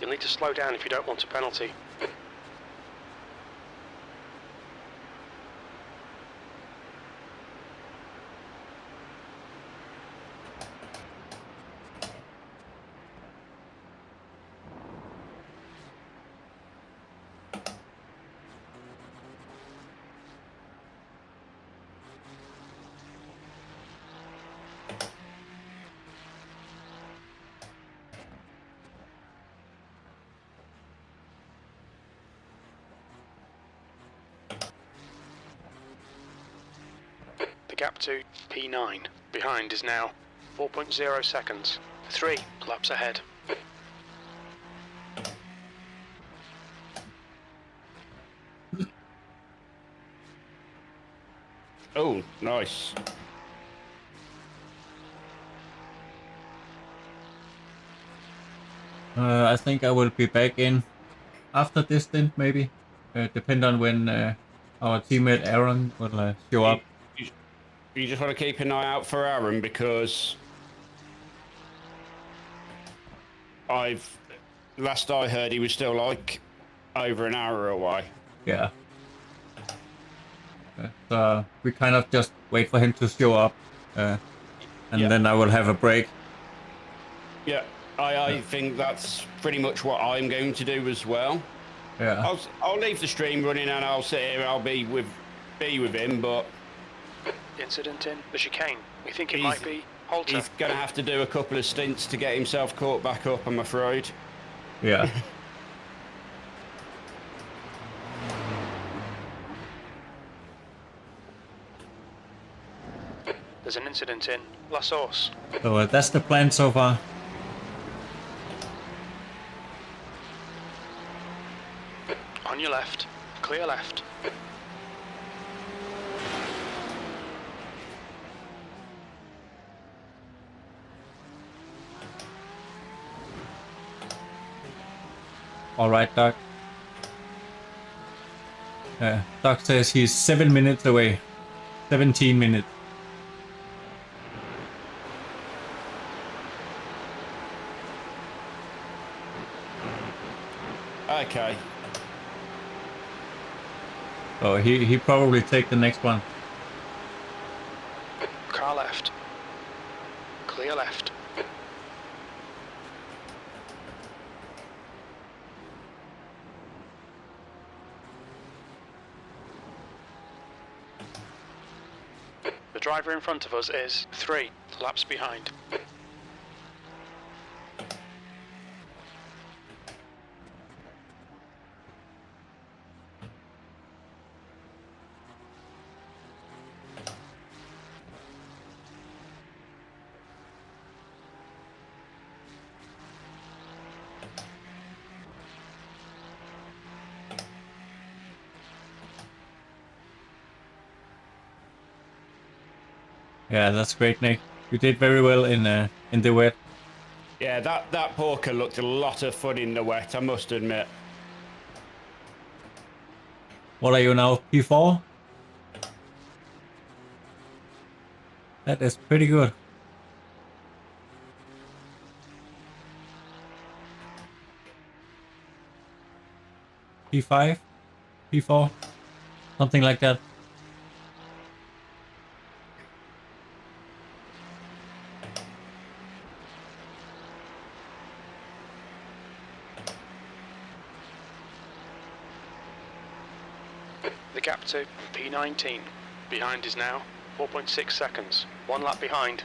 You'll need to slow down if you don't want a penalty. The gap to P9 behind is now 4.0 seconds. 3 laps ahead. Oh, nice. I think I will be back in after this stint, maybe. Depend on when our teammate Aaron will show up. You just want to keep an eye out for Aaron, because last I heard he was still like over an hour away. Yeah. So we kind of just wait for him to show up, and then I will have a break. Yeah, I think that's pretty much what I'm going to do as well. Yeah. I'll leave the stream running and I'll sit here. I'll be with him, but Incident in the chicane. We think it might be Halter. He's going to have to do a couple of stints to get himself caught back up, I'm afraid. Yeah. There's an incident in La Source. So that's the plan so far. On your left. Clear left. All right, Doc. Doc says he's 7 minutes away. 17 minutes. Okay. So he probably take the next one. Car left. Clear left. The driver in front of us is 3 laps behind. Yeah, that's great, Nick. You did very well in the wet. Yeah, that porker looked a lot of fun in the wet, I must admit. What are you now, P4? That is pretty good. P5? P4? Something like that. The gap to P19. Behind is now 4.6 seconds. 1 lap behind.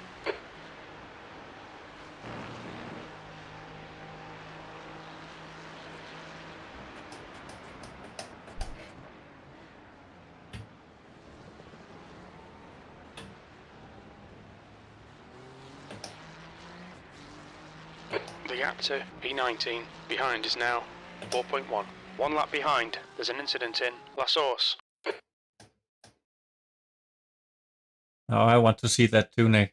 The gap to P19. Behind is now 4.1. 1 lap behind. There's an incident in La Source. Oh, I want to see that too, Nick.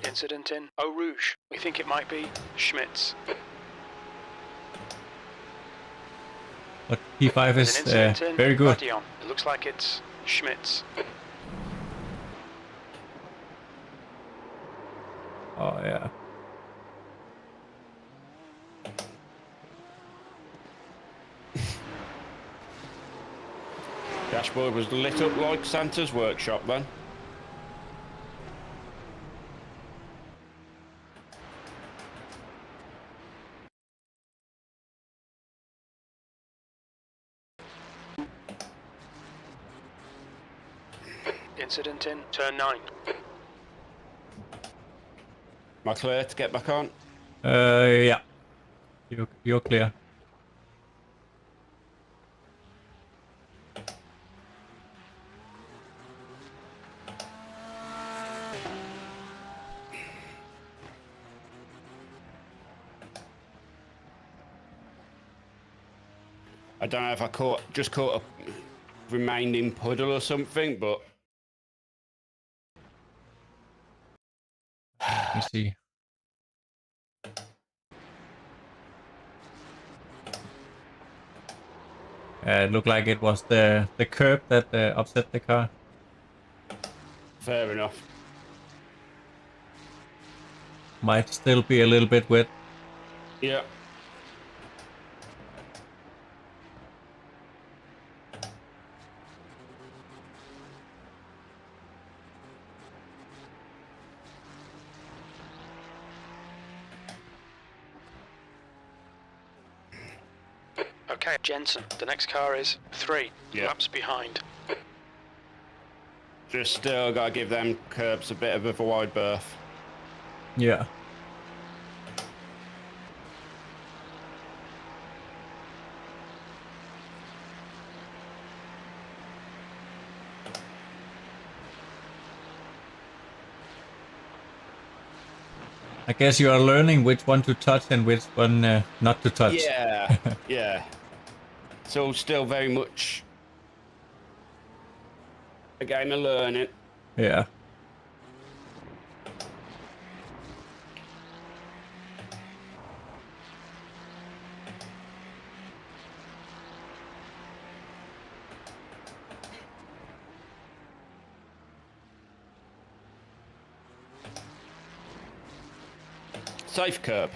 Incident in Eau Rouge. We think it might be Schmitz. But P5 There's is an incident in very good. Vadillon. It looks like it's Schmitz. Oh, yeah. Dashboard was lit up like Santa's workshop then. Incident in turn 9. Am I clear to get back on? Yeah. You're clear. I don't know if I just caught a remaining puddle or something, but Let me see. It looked like it was the curb that upset the car. fair enough. Might still be a little bit wet. Yeah. Okay, Jensen, the next car is 3 laps behind. Just still gotta give them curbs a bit of a wide berth. Yeah. I guess you are learning which one to touch and which one not to touch. Yeah, yeah. It's all still very much a game of learning. Yeah. Safe curb.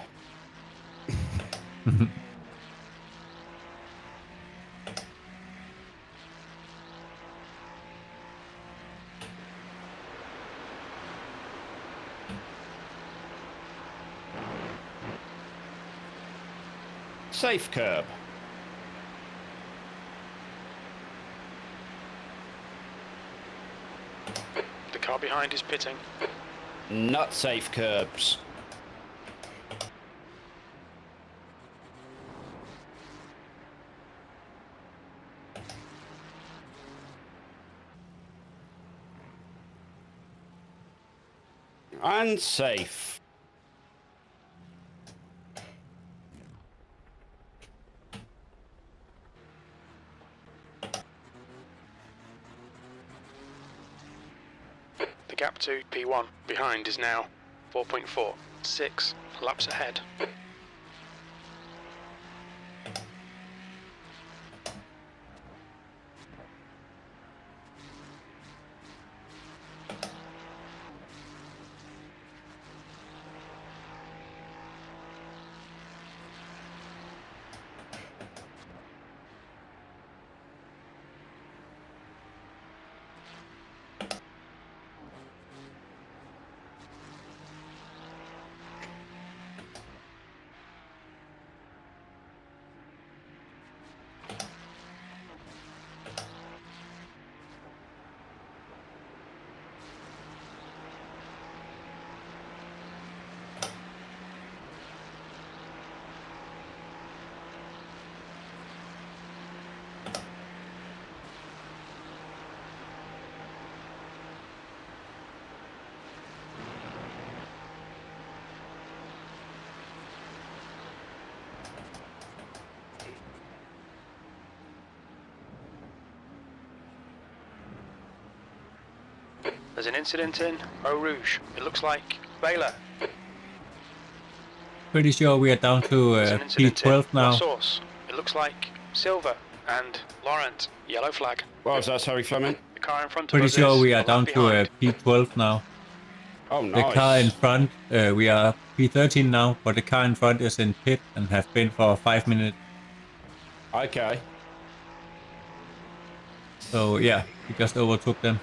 Safe curb. The car behind is pitting. Not safe curbs. Unsafe. The gap to P1 behind is now 4.4, 6 laps ahead. There's an incident in Eau Rouge. It looks like Baylor. Pretty sure we are down to There's an incident P12 in now. La Source. It looks like Silver and Laurent. Yellow flag. What was that, sorry, Fleming? The car in front of Pretty us sure is we a are lap down to behind. P12 now. Oh, The nice. car in front, we are P13 now, but the car in front is in pit and have been for 5 minutes. Okay. So yeah, we just overtook them.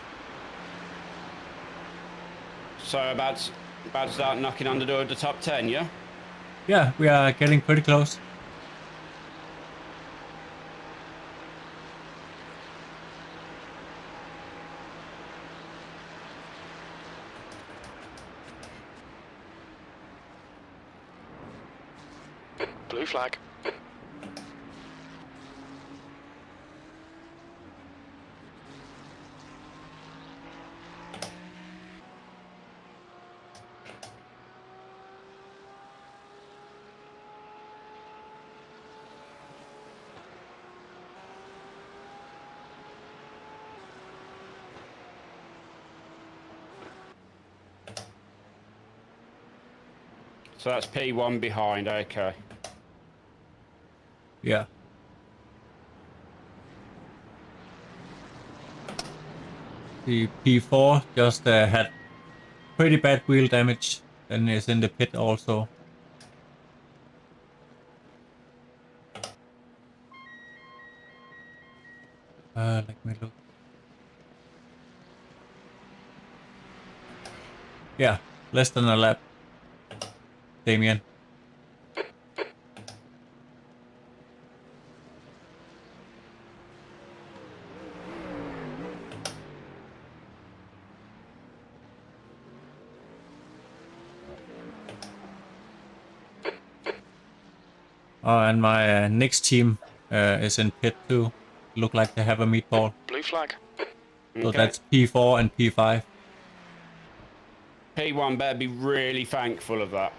So about to start knocking on the door of the top 10, yeah? Yeah, we are getting pretty close. Blue flag. So that's P1 behind, okay. Yeah. The P4 just had pretty bad wheel damage and is in the pit also. Let me look. Yeah, less than a lap. Damien. Oh, and my next team is in pit too. Look like they have a meatball. Blue flag. So Okay. that's P4 and P5. P1 better be really thankful of that.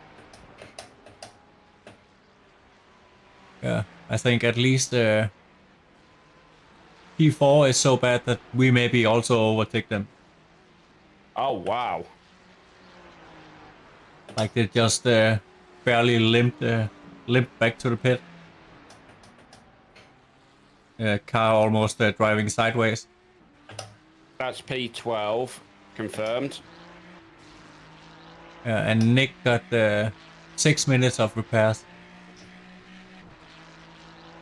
Yeah, I think at least P4 is so bad that we maybe also overtake them. Oh, wow. Like they just barely limped back to the pit. Car almost driving sideways. That's P12, confirmed. And Nick got 6 minutes of repairs.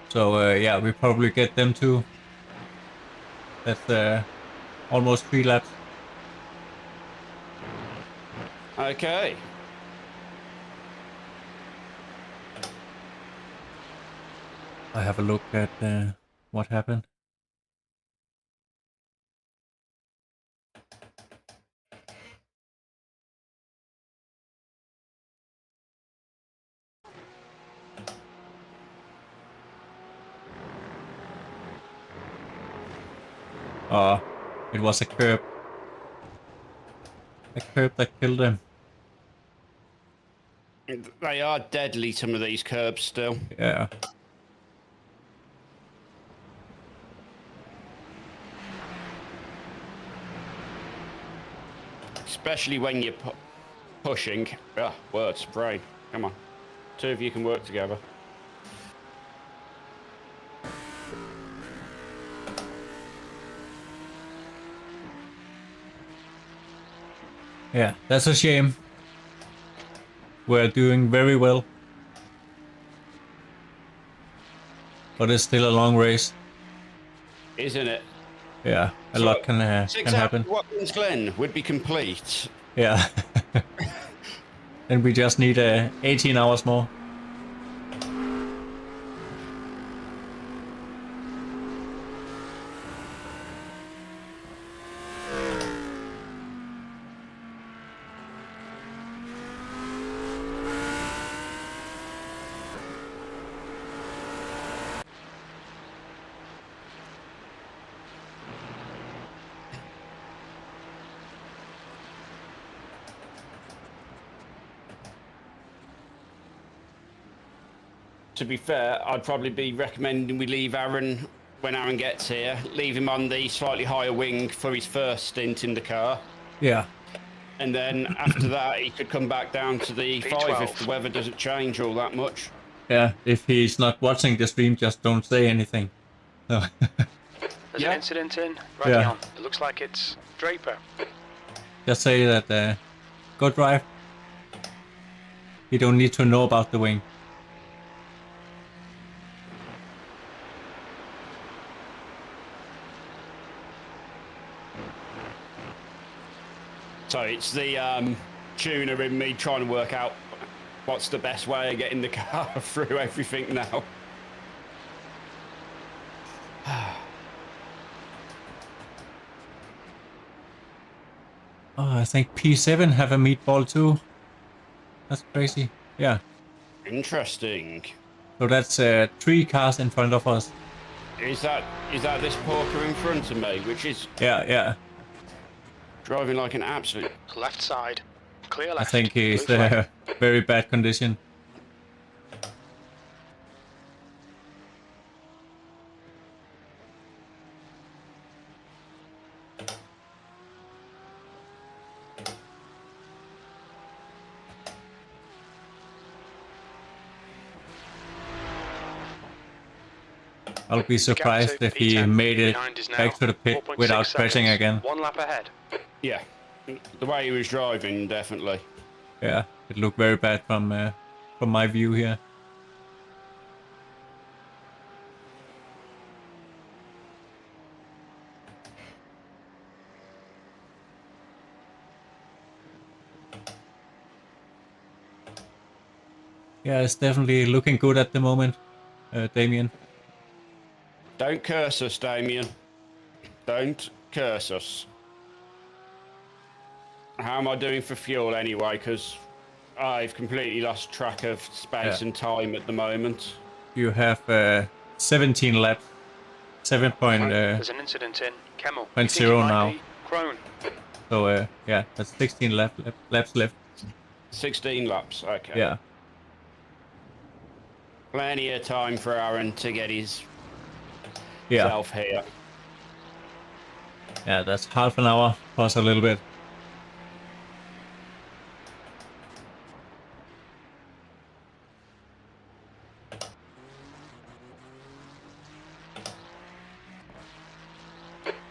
So yeah, we probably get them too. That's almost 3 laps. Okay. I have a look at what happened. It was a curb. A curb that killed him. They are deadly, some of these curbs still. Yeah. Especially when you're pushing. Ah, words, brain. Come on. Two of you can work together. Yeah, that's a shame. We're doing very well. But it's still a long race. Isn't it? Yeah, a So, lot can 6 happen. hours Watkins Glen would be complete. Yeah. Then we just need 18 hours more. To be fair, I'd probably be recommending we leave Aaron when Aaron gets here. Leave him on the slightly higher wing for his first stint in the car. Yeah. And then after that, he could come back down to the 5 if the weather doesn't change all that much. Yeah, if he's not watching the stream, just don't say anything. No. There's an incident in. Right Yeah. on. It looks like it's Draper. Just say that go drive. You don't need to know about the wing. It's the tuner in me trying to work out what's the best way of getting the car through everything now. Oh, I think P7 have a meatball too. That's crazy. Yeah. Interesting. So that's 3 cars in front of us. Is that this porker in front of me, which is Yeah. driving like an absolute... Left side. Clear I left. think he's Blue flag. very bad condition. I'll be surprised if he made it back to the pit without crashing again. 1 lap ahead. Yeah, the way he was driving, definitely. Yeah, it looked very bad from my view here. Yeah, it's definitely looking good at the moment, Damien. Don't curse us, Damien. Don't curse us. How am I doing for fuel anyway? Because I've completely lost track of space and time at the moment. You have 17 laps, 7.0 There's an incident in Camel. now. Crone. So yeah, that's 16 laps left. 16 laps, okay. Yeah. Plenty of time for Aaron to get his Yeah. self here. Yeah, that's half an hour plus a little bit.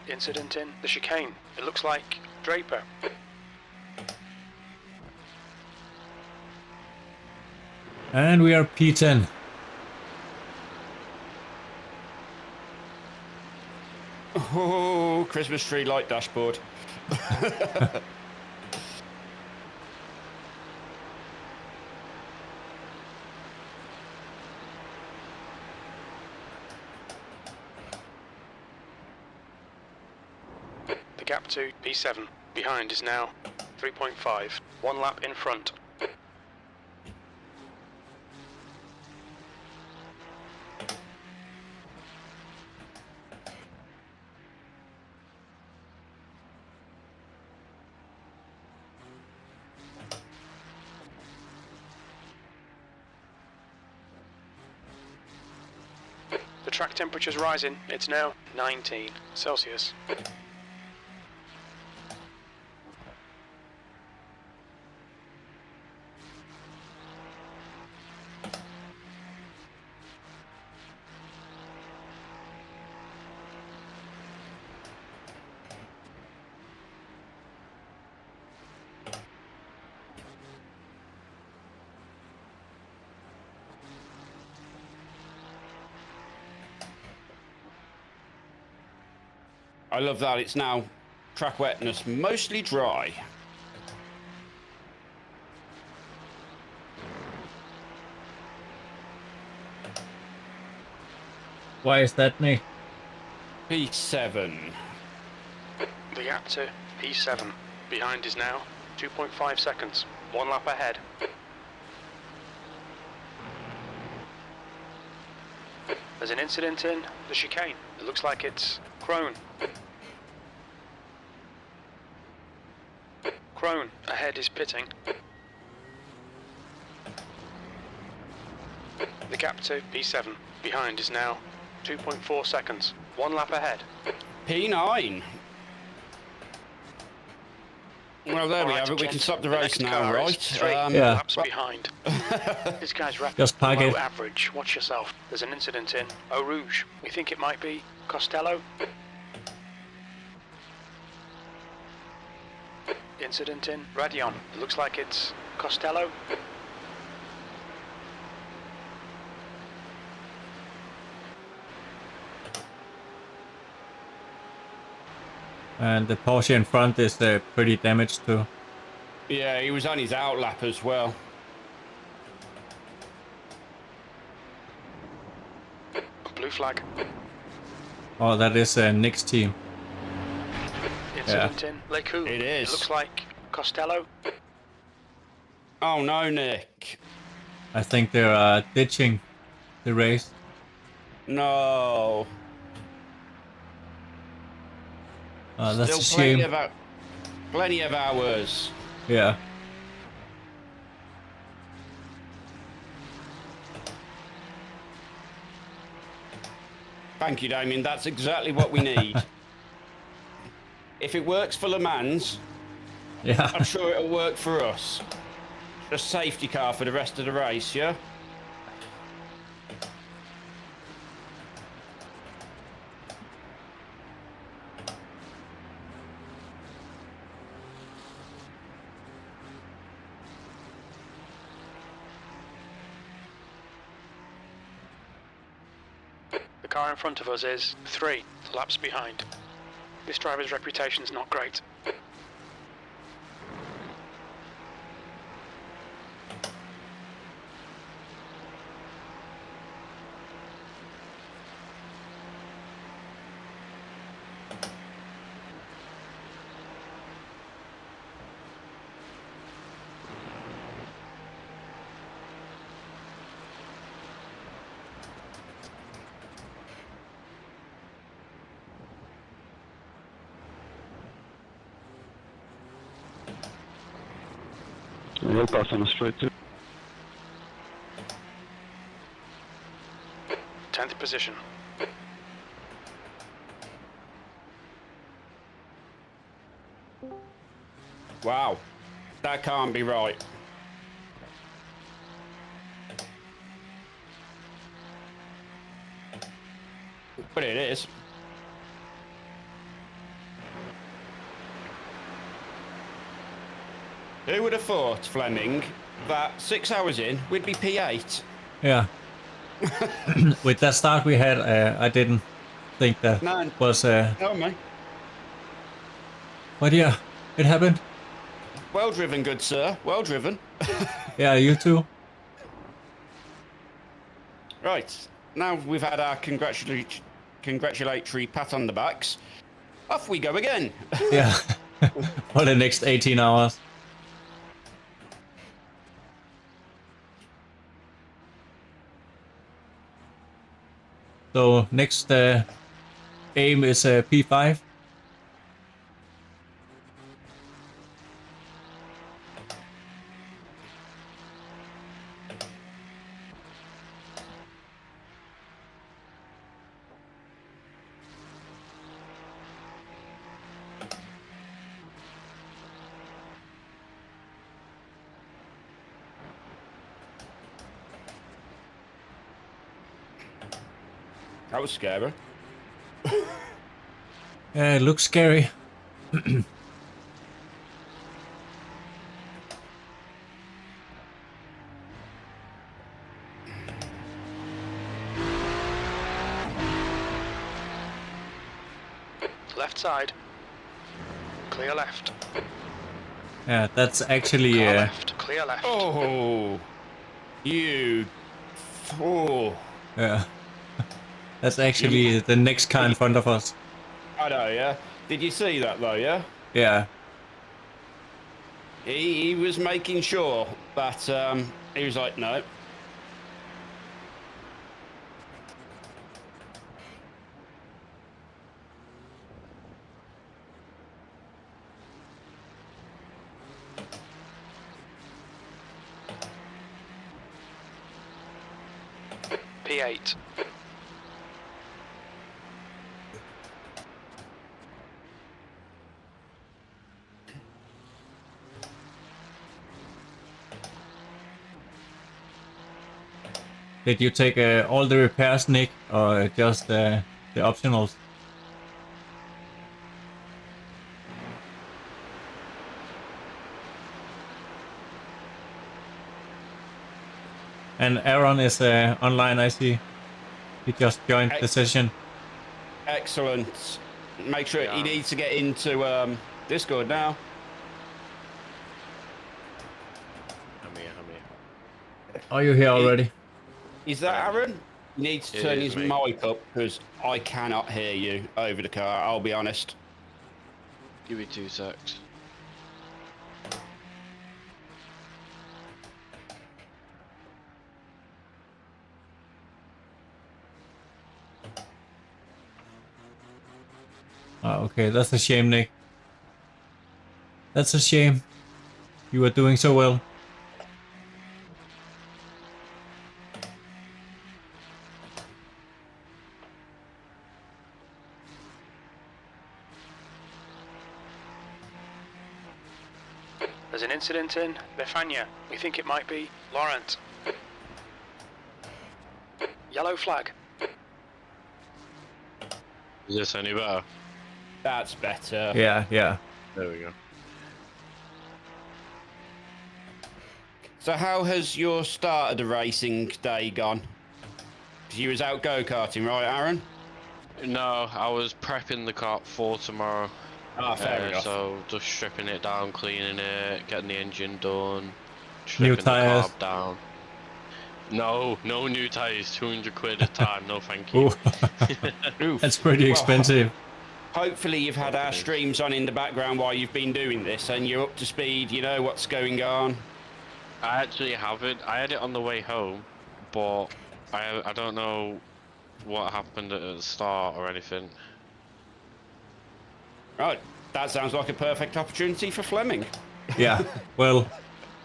Incident in the chicane. It looks like Draper. And we are P10. Oh, Christmas tree light dashboard. The gap to P7 behind is now 3.5. 1 lap in front. The track temperature's rising. It's now 19 Celsius. I love that it's now track wetness, mostly dry. Why is that, Nick? P7. The gap to P7 behind is now 2.5 seconds. 1 lap ahead. There's an incident in the chicane. It looks like it's Crone. Crone ahead is pitting. The gap to P7 behind is now 2.4 seconds. 1 lap ahead. P9. Well, there we have it. We can stop the race now, right? 3 Yeah. laps behind. This guy's rapid. Just park Below it. average. Watch yourself. There's an incident in Eau Rouge. We think it might be Costello. Incident in Radion. It looks like it's Costello. And the Porsche in front is pretty damaged too. Yeah, he was on his outlap as well. Blue flag. Oh, that is Nick's team. Incident in Lake Hoo. It is. It looks like Costello. Oh no, Nick. I think they're ditching the race. No. That's a Still plenty shame. plenty of hours. Yeah. Thank you, Damien. That's exactly what we need. If it works for Le Mans, Yeah. I'm sure it'll work for us. A safety car for the rest of the race, yeah? The car in front of us is 3 laps behind. This driver's reputation is not great. You'll pass on a straight too. 10th position. Wow. That can't be right. But it is. Who would have thought, Fleming, that 6 hours in, we'd be P8? Yeah. With that start we had, I didn't think that No. was. No, mate. But yeah, it happened. Well driven, good sir. Well driven. Yeah, you too. Right. Now we've had our congratulatory pat on the backs. Off we go again. Yeah. For the next 18 hours. So next aim is P5. That was scary. Yeah, it looks scary. Left side. Clear left. Yeah, that's actually Car left. Clear left. Oh, you. Oh, yeah. That's actually the next car in front of us. I know, yeah. Did you see that though, yeah? Yeah. He was making sure that he was like, no. P8. Did you take all the repairs, Nick, or just the optionals? And Aaron is online, I see. He just joined the session. Excellent. Make sure he needs to get into Discord now. Are you here already? Is that Aaron? He needs to It turn is his me. mic up because I cannot hear you over the car, I'll be honest. Give me 2 secs. Okay, that's a shame, Nick. That's a shame. You were doing so well. There's an incident in Befania. We think it might be Laurent. Yellow flag. Is this any better? That's better. Yeah, yeah. There we go. So how has your start of the racing day gone? 'Cause you was out go-karting, right, Aaron? No, I was prepping the kart for tomorrow. Ah, fair enough. So just stripping it down, cleaning it, getting the engine done, New stripping tyres. the carb down. No new tyres, 200 quid a time, no thank you. Ooh. That's pretty expensive. Hopefully you've had our streams on in the background while you've been doing this and you're up to speed, you know what's going on. I actually haven't. I had it on the way home, but I don't know what happened at the start or anything. Right, that sounds like a perfect opportunity for Flemming. Yeah, well,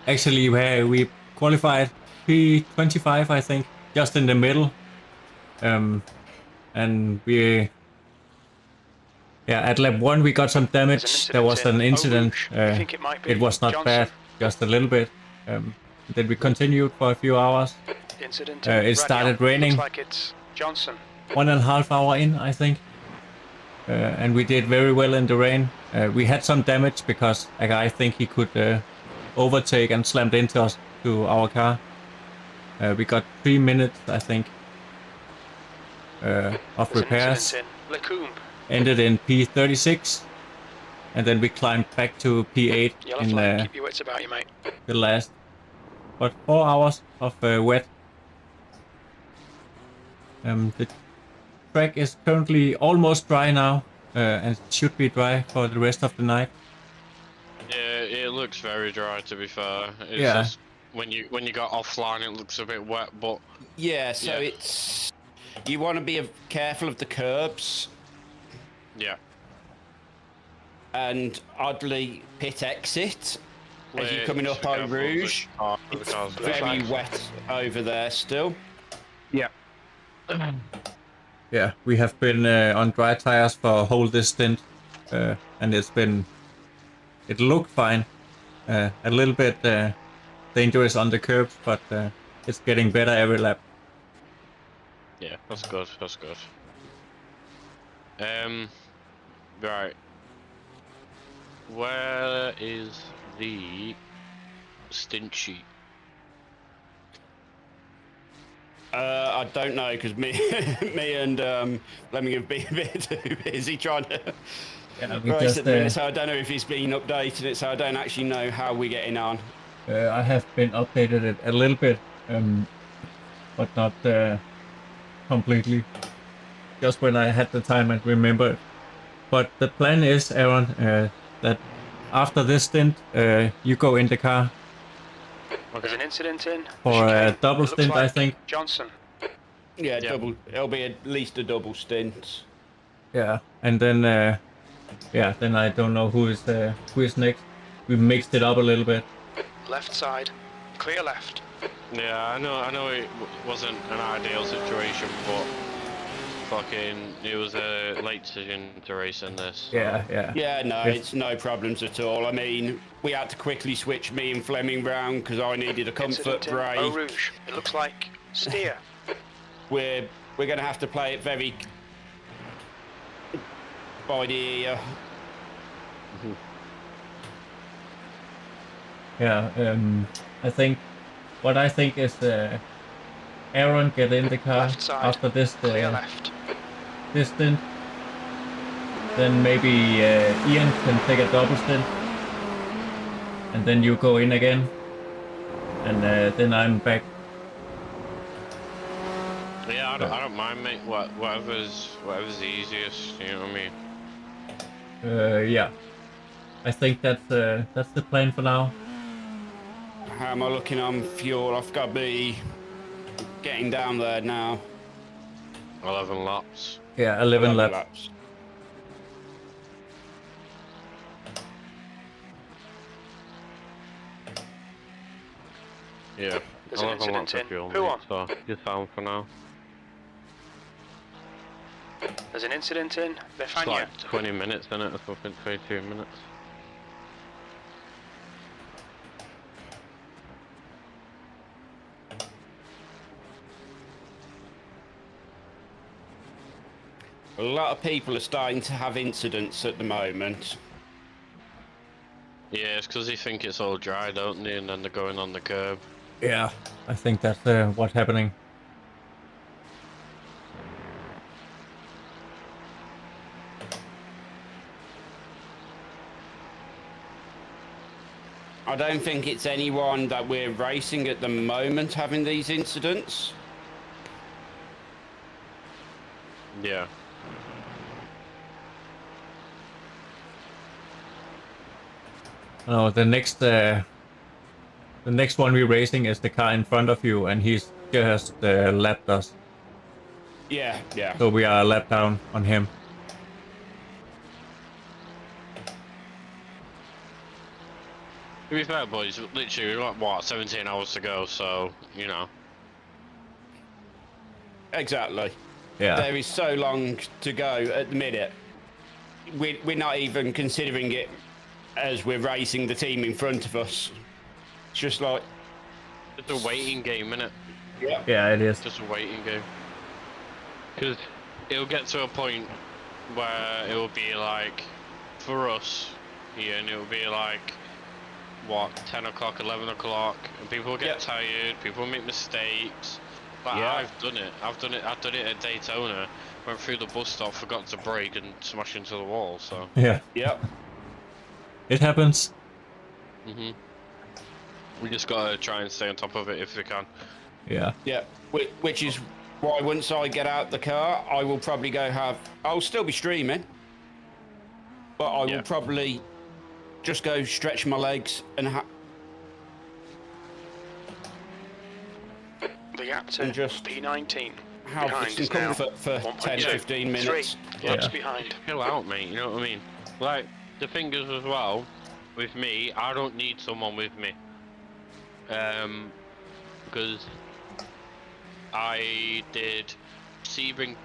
actually we qualified P25, I think, just in the middle. And we... Yeah, at lap 1 we got some damage. There was an incident. I think it might be It was not Johnson. bad, just a little bit. Then we continued for a few hours. Incident. It started raining. Looks like it's Johnson. 1.5 hours in, I think. And we did very well in the rain. We had some damage because a guy, I think he could overtake and slammed into us to our car. We got 3 minutes, I think, of There's repairs. an incident in Lacombe. Ended in P36, and then we climbed back to P8 Yellow in flag. Keep your wits about you, mate. the last. But 4 hours of wet. The track is currently almost dry now, and it should be dry for the rest of the night. Yeah, it looks very dry to be fair. It's Yeah. just when you got offline, it looks a bit wet, but Yeah, so Yeah. it's... You want to be careful of the curbs. yeah. And oddly, pit exit as you're Wait, coming up on careful of the Rouge. car, the It's car's very wet over there still. Yeah, we have been on dry tires for a whole this stint, and it looked fine. A little bit dangerous on the curbs, but it's getting better every lap. Yeah, that's good. That's good. Right. Where is the stint sheet? I don't know because me and Flemming have been a bit too busy trying to we race just, at the minute, so I don't know if he's been updating it, so I don't actually know how we're getting on. I have been updated it a little bit, but not completely. Just when I had the time and remembered. But the plan is, Aaron, that after this stint, you go in the car There's an incident in for a chicane. double It looks stint, I like think. Johnson. Yeah, Yeah. double. It'll be at least a double stint. Yeah, and then then I don't know who is next. We mixed it up a little bit. Left side. Clear left. Yeah, I know it wasn't an ideal situation, but fucking, it was a late decision to race in this. so- Yeah. Yeah, no, Yes. it's no problems at all. I mean, we had to quickly switch me and Flemming round because I needed a comfort Incident in Eau break. Rouge. It looks like steer. We're going to have to play it very by the ear. Yeah, I think what I think is Aaron get in the car Left side. after this Clear left. this stint. Then maybe Ian can take a double stint, and then you go in again, and then I'm back Yeah, I don't mind, mate. Whatever's easiest. You know what I mean? Yeah. I think that's the plan for now. How am I looking on fuel? I've got to be getting down there now. 11 laps. Yeah, 11 laps. Yeah, There's an 11 laps incident of in. fuel, Who mate, on? so you're fine for now. There's an incident in. They It's found you. like 20 minutes, isn't it? Or something, 22 minutes. A lot of people are starting to have incidents at the moment. Yeah, it's because they think it's all dry, don't they? And then they're going on the curb. Yeah, I think that's what's happening. I don't think it's anyone that we're racing at the moment having these incidents. Yeah. Oh, the next one we're racing is the car in front of you, and he's just lapped us. Yeah, yeah. So we are a lap down on him. To be fair, boys, literally, we've got, what, 17 hours to go, so, you know. Exactly. Yeah. There is so long to go at the minute. We're not even considering it as we're racing the team in front of us. It's just like... It's a waiting game, innit? Yeah. Yeah, it is. Just a waiting game. Because it'll get to a point where it will be like, for us here, and it'll be like, what, 10 o'clock, 11 o'clock, and people get tired, people make mistakes. Like, I've done it. I've done it at Daytona. Went through the bus stop, forgot to brake, and smashed into the wall, so. Yeah. Yep. It happens. We just gotta try and stay on top of it if we can. Yeah. Yeah. Which is why once I get out the car, I will probably go have... I'll still be streaming. But I will probably just go stretch my legs and The gap to just P19. have Behind some is now comfort for 10, 15 minutes. 3 laps behind. Chill out, mate, you know what I mean? Like, the thing is as well, with me, I don't need someone with me. Because I did Sebring...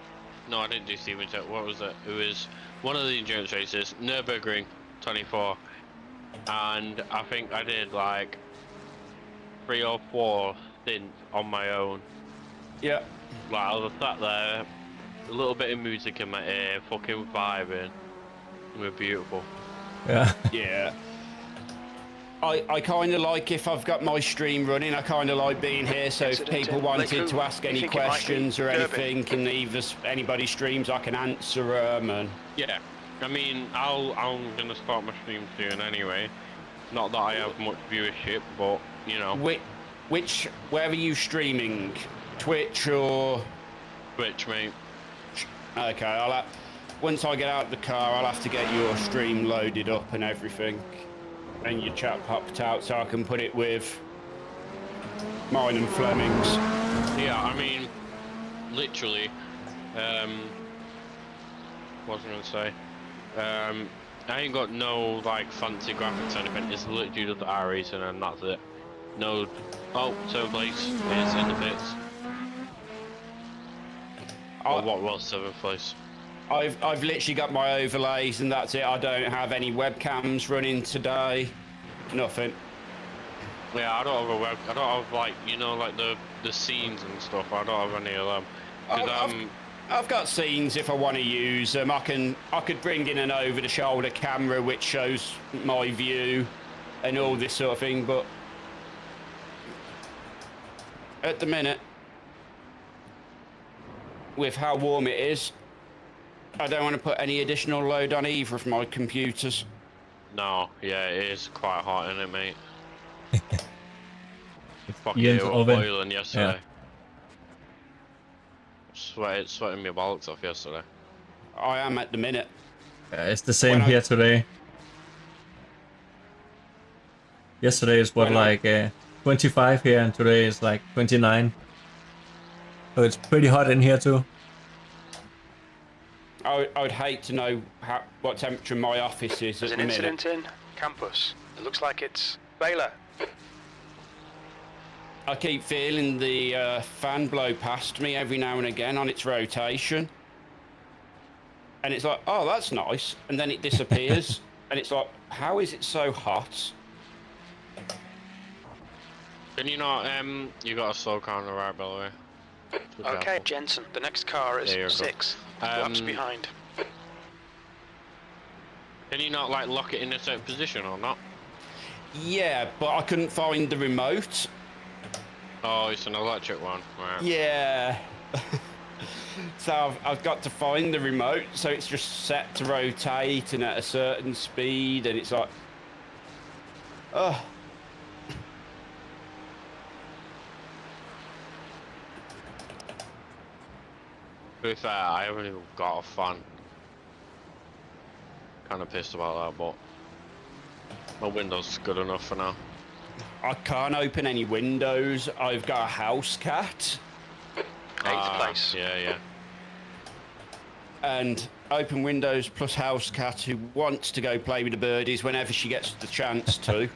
No, I didn't do Sebring, what was it? It was one of the endurance races, Nürburgring 24. And I think I did like 3 or 4 stints on my own. Yeah. Like, I was sat there, a little bit of music in my ear, fucking vibing. We're beautiful. Yeah. Yeah. I kind of like, if I've got my stream running, I kind of like being here, so if people wanted to ask any questions or anything, and either anybody streams, I can answer them. And yeah, I mean, I'm gonna start my stream soon anyway. Not that I have much viewership, but you know. Where are you streaming? Twitch or? Twitch, mate. Okay, once I get out of the car, I'll have to get your stream loaded up and everything, and your chat popped out, so I can put it with mine and Fleming's. Yeah, I mean, literally, what was I gonna say? I ain't got no like fancy graphics or anything. It's literally just iRacing and that's it. No. Oh, seventh place is in the pits. Or what was seventh place? I've literally got my overlays and that's it. I don't have any webcams running today. Nothing. Yeah, I don't have a web. I don't have like, you know, like the scenes and stuff. I don't have any of them. I've got scenes if I want to use them. I could bring in an over-the-shoulder camera which shows my view and all this sort of thing, but at the minute, with how warm it is, I don't want to put any additional load on either of my computers. No, yeah, it is quite hot, isn't it, mate? Fucking Ian's it was oven. boiling yesterday. sweating me bollocks off yesterday. I am at the minute. It's the same When I- here today. Yesterday is what, When I- like 25 here, and today is like 29. So it's pretty hot in here too. I would hate to know what temperature my office is There's at an the minute. incident in campus. It looks like it's Baylor. I keep feeling the fan blow past me every now and again on its rotation. And it's like, oh, that's nice. And then it disappears. And it's like, how is it so hot? Can you not, you got a slow car on the right, by the way. Be Okay, careful. Jensen. The next car is There you go. 6 laps behind. Can you not, like, lock it in a certain position or not? Yeah, but I couldn't find the remote. Oh, it's an electric one. Right. Yeah. So I've got to find the remote, so it's just set to rotate and at a certain speed, and it's like, oh. To be fair, I haven't even got a fan. Kind of pissed about that, but my window's good enough for now. I can't open any windows. I've got a house cat, 8th place. Yeah. and open windows plus house cat who wants to go play with the birdies whenever she gets the chance to.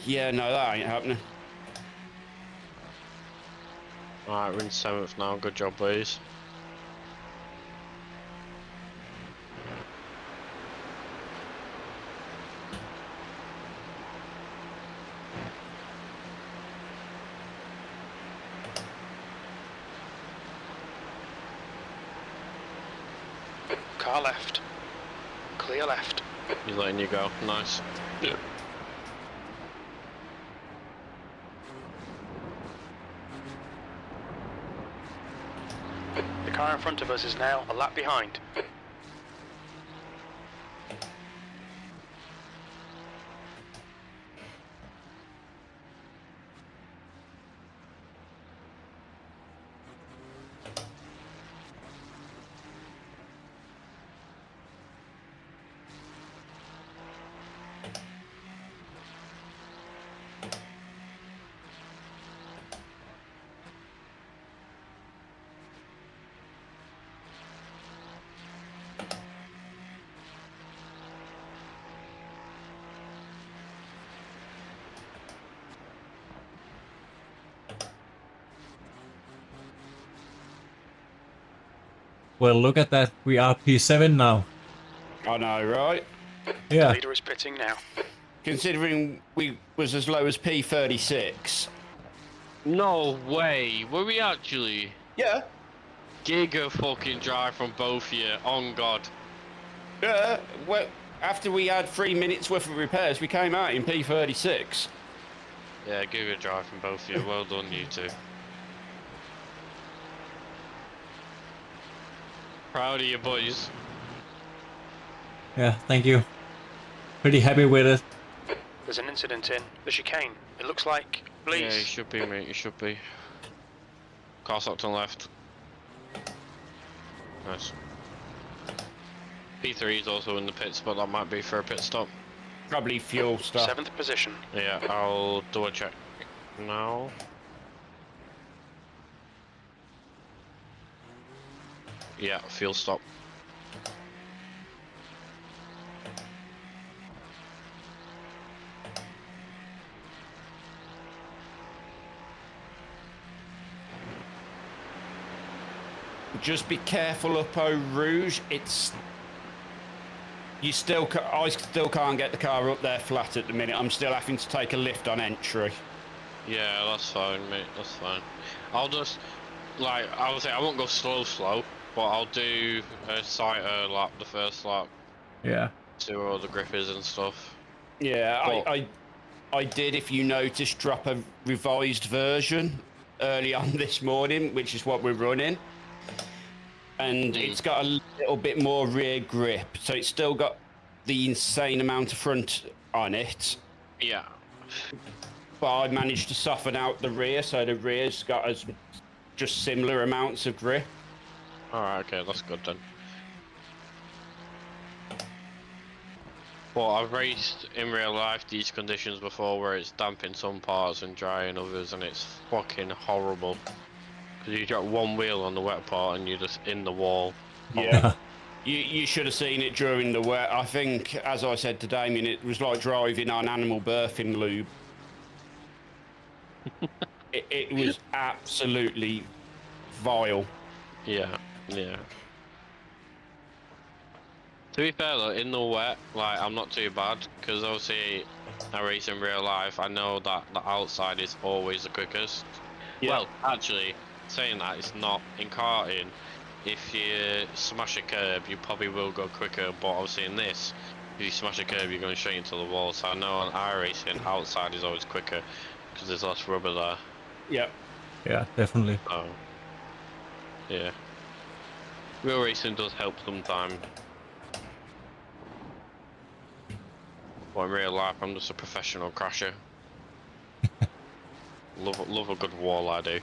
Yeah, no, that ain't happening. Alright, we're in 7th now. Good job, boys. Car left. Clear left. He's letting you go. Nice. Yeah. The car in front of us is now a lap behind. Well, look at that. We are P7 now. I know, right? The Yeah. leader is pitting now. Considering we was as low as P36. No way. Were we actually? Yeah. Giga fucking drive from both of you. On God. Yeah. Well, after we had 3 minutes worth of repairs, we came out in P36. Yeah, giga drive from both of you. Well done, you two. Proud of you, boys. Yeah, thank you. Pretty happy with it. There's an incident in the chicane. It looks like Yeah, you Blees. should be, mate. You should be. Car stopped on left. Nice. P3 is also in the pits, but that might be for a pit stop. Probably fuel stuff. 7th position. Yeah, I'll double check now. Yeah, fuel stop. Just be careful up Eau Rouge. It's I still can't get the car up there flat at the minute. I'm still having to take a lift on entry. Yeah, that's fine, mate. That's fine. I'll just, like, I would say I won't go slow, but I'll do a sighter lap, the first lap. Yeah. See where all the grip is and stuff. Yeah, But- I did, if you notice, drop a revised version early on this morning, which is what we're running. And it's got a little bit more rear grip, so it's still got the insane amount of front on it. Yeah. But I managed to soften out the rear, so the rear's got as just similar amounts of grip. Alright, okay, that's good then. But I've raced in real life these conditions before where it's damp in some parts and dry in others, and it's fucking horrible. Because you got one wheel on the wet part and you're just in the wall. Yeah. You should have seen it during the wet. I think, as I said to Damien, it was like driving on animal birthing lube. it was absolutely vile. Yeah, yeah. To be fair though, in the wet, like, I'm not too bad, because obviously I race in real life, I know that the outside is always the quickest. Yeah. Well, actually, saying that, it's not. In karting, if you smash a curb, you probably will go quicker, but obviously in this, if you smash a curb, you're going straight into the wall, so I know on iRacing, outside is always quicker, because there's less rubber there. Yep. Yeah, definitely. So, yeah. Real racing does help sometimes. But in real life, I'm just a professional crasher. love a good wall, I do.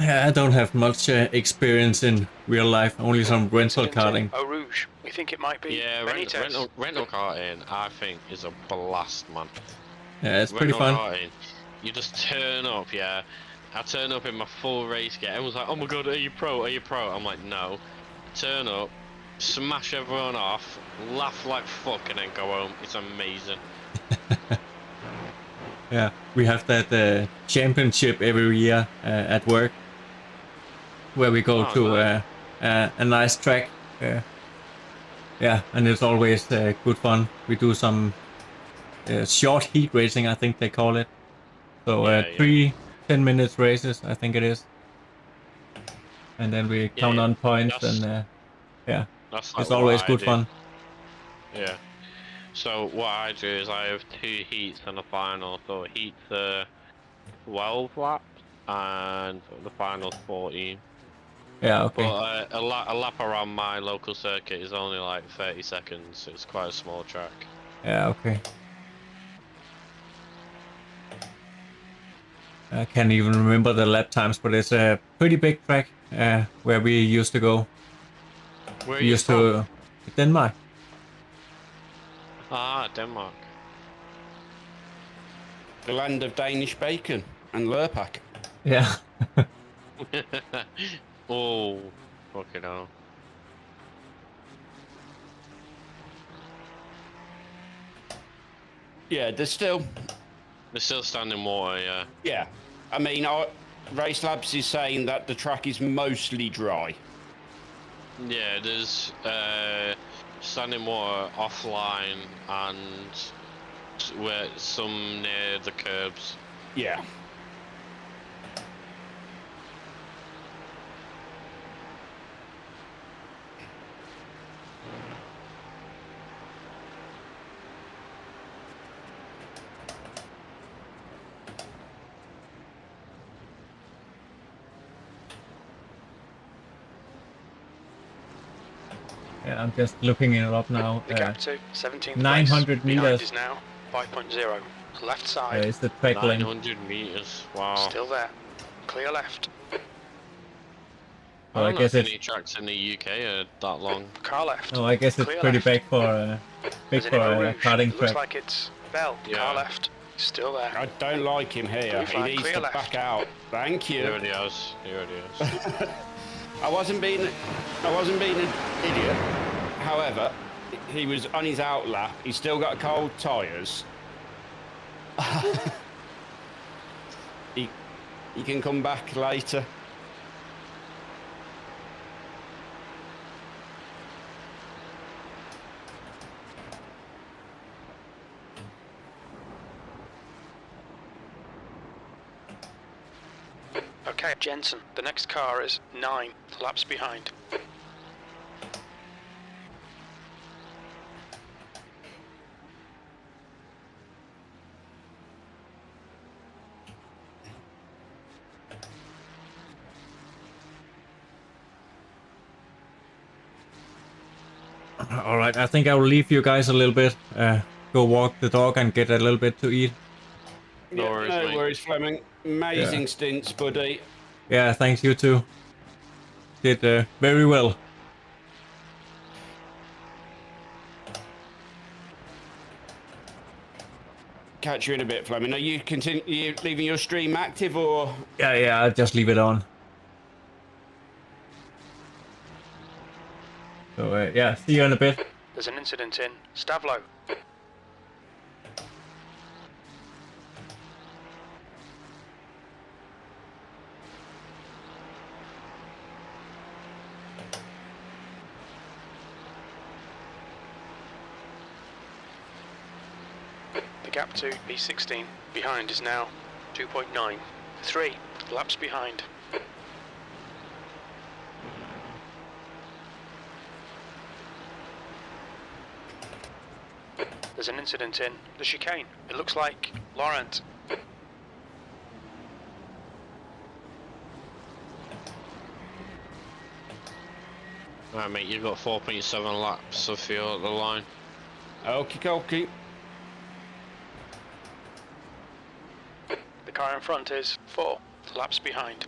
Yeah, I don't have much experience in real life, only some rental karting. Eau Rouge. We think it might be Yeah, Benitez. rental karting, I think, is a blast, man. Yeah, it's pretty fun. Karting, you just turn up, yeah. I turn up in my full race gear. Everyone's like, "Oh my god, are you pro? Are you pro?" I'm like, "No." Turn up, smash everyone off, laugh like fuck, and then go home. It's amazing. Yeah, we have that championship every year at work, where we go to a nice track. Yeah, and it's always good fun. We do some short heat racing, I think they call it. So 3 10-minute races, I think it is. And then we count on points, and yeah, That's it's always good fun. Yeah. So what I do is I have 2 heats and a final. So heats are 12 laps and the final's 14. Yeah, okay. But a lap around my local circuit is only like 30 seconds. It's quite a small track. Yeah, okay. I can't even remember the lap times, but it's a pretty big track where we used to go. Where are We you used from? to Denmark. Ah, Denmark. The land of Danish bacon and Lurpak. Yeah. Oh, fucking hell. Yeah, there's still... There's still standing water, yeah. Yeah. I mean, Race Labs is saying that the track is mostly dry. Yeah, there's standing water offline and where some near the curbs. Yeah. Yeah, I'm just looking it up now. The gap to 17th 900 place. Behind meters. is now 5.0. Left side. Is the track length. 900 meters, wow. Still there. Clear left. So I don't know guess if it's any tracks in the UK are that long. Car left. I guess it's Clear pretty left. big for a As in Eau Rouge. karting Looks track. like it's Bell. Yeah. Car left. Still there. I don't like him here. Blue He flag, needs clear to left. back out. Thank He you. already has. He already has. I wasn't being an idiot. However, he was on his out lap. He's still got cold tyres. he can come back later. Okay, Jensen. The next car is 9 laps behind. Alright, I think I will leave you guys a little bit. Go walk the dog and get a little bit to eat. No Yeah, worries, no mate. worries, Fleming. Amazing stints, buddy. Yeah, thanks you too. Did very well. Catch you in a bit, Fleming. Are you leaving your stream active or? Yeah, I'll just leave it on. So yeah, see you in a bit. There's an incident in Stavlo. The gap to B16 behind is now 2.9. 3 laps behind. There's an incident in the chicane. It looks like Laurent. Alright, mate, you've got 4.7 laps of fuel at the line. Okie dokie. The car in front is 4 laps behind.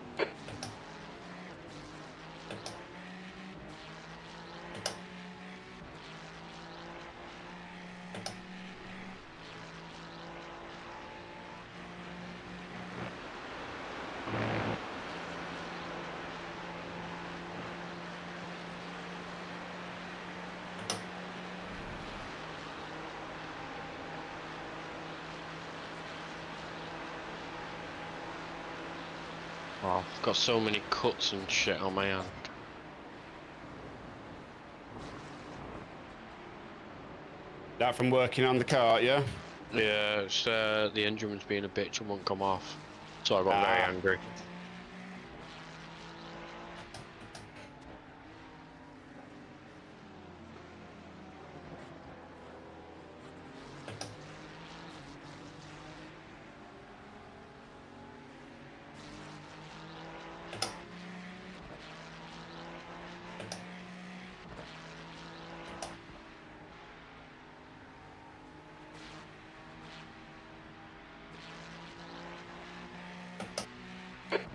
Oh, I've got so many cuts and shit on my hand. That from working on the car, yeah? Yeah, it's the engine was being a bitch and wouldn't come off. So I got very angry.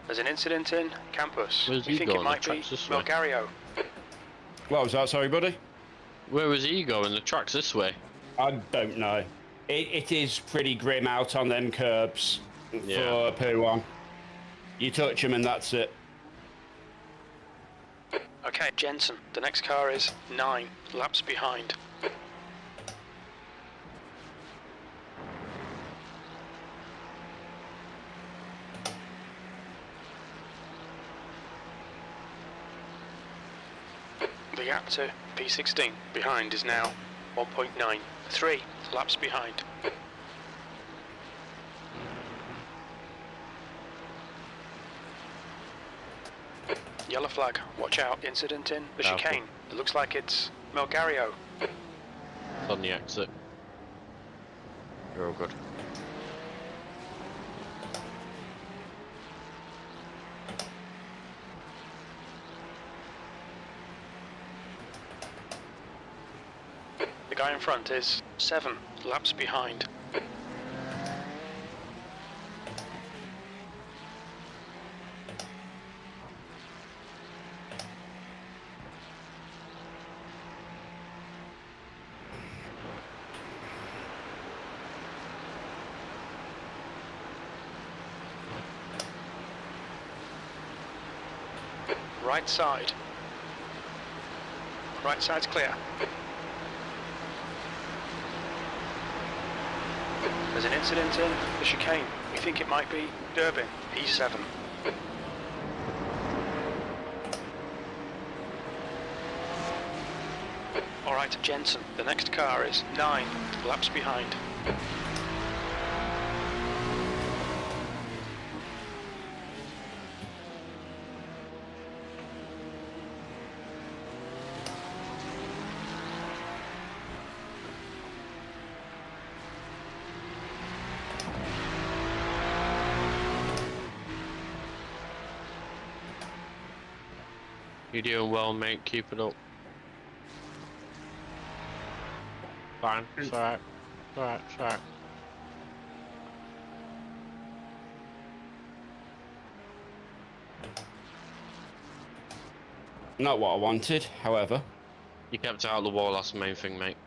There's an incident in Campus. Where's We he think it going? might The be track's this way. Melgario. What was that, sorry, buddy? Where was he going? The track's this way. I don't know. It is pretty grim out on them curbs Yeah. for P1. You touch them and that's it. Okay, Jensen. The next car is 9 laps behind. The gap to P16 behind is now 1.9. 3 laps behind. Yellow flag, watch out, incident in the Careful. chicane. It looks like it's Melgario. It's on the exit. You're all good. The guy in front is 7 laps behind. Right side. Right side's clear. There's an incident in the chicane. We think it might be Durbin, E7. Alright, Jensen. The next car is 9 laps behind. You're doing well, mate. Keep it up. Fine. It's alright. It's alright. It's alright. Not what I wanted, however. You kept it out of the wall, that's the main thing, mate.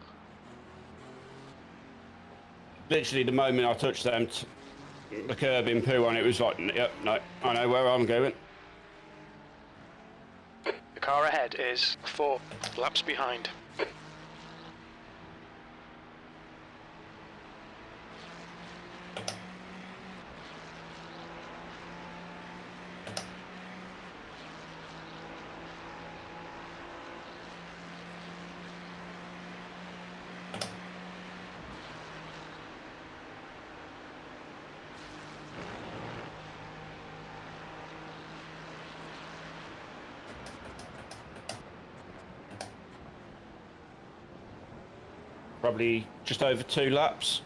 Literally, the moment I touched them, the curb in poo on it was like, yep, no, I know where I'm going. The car ahead is 4 laps behind. Probably just over 2 laps.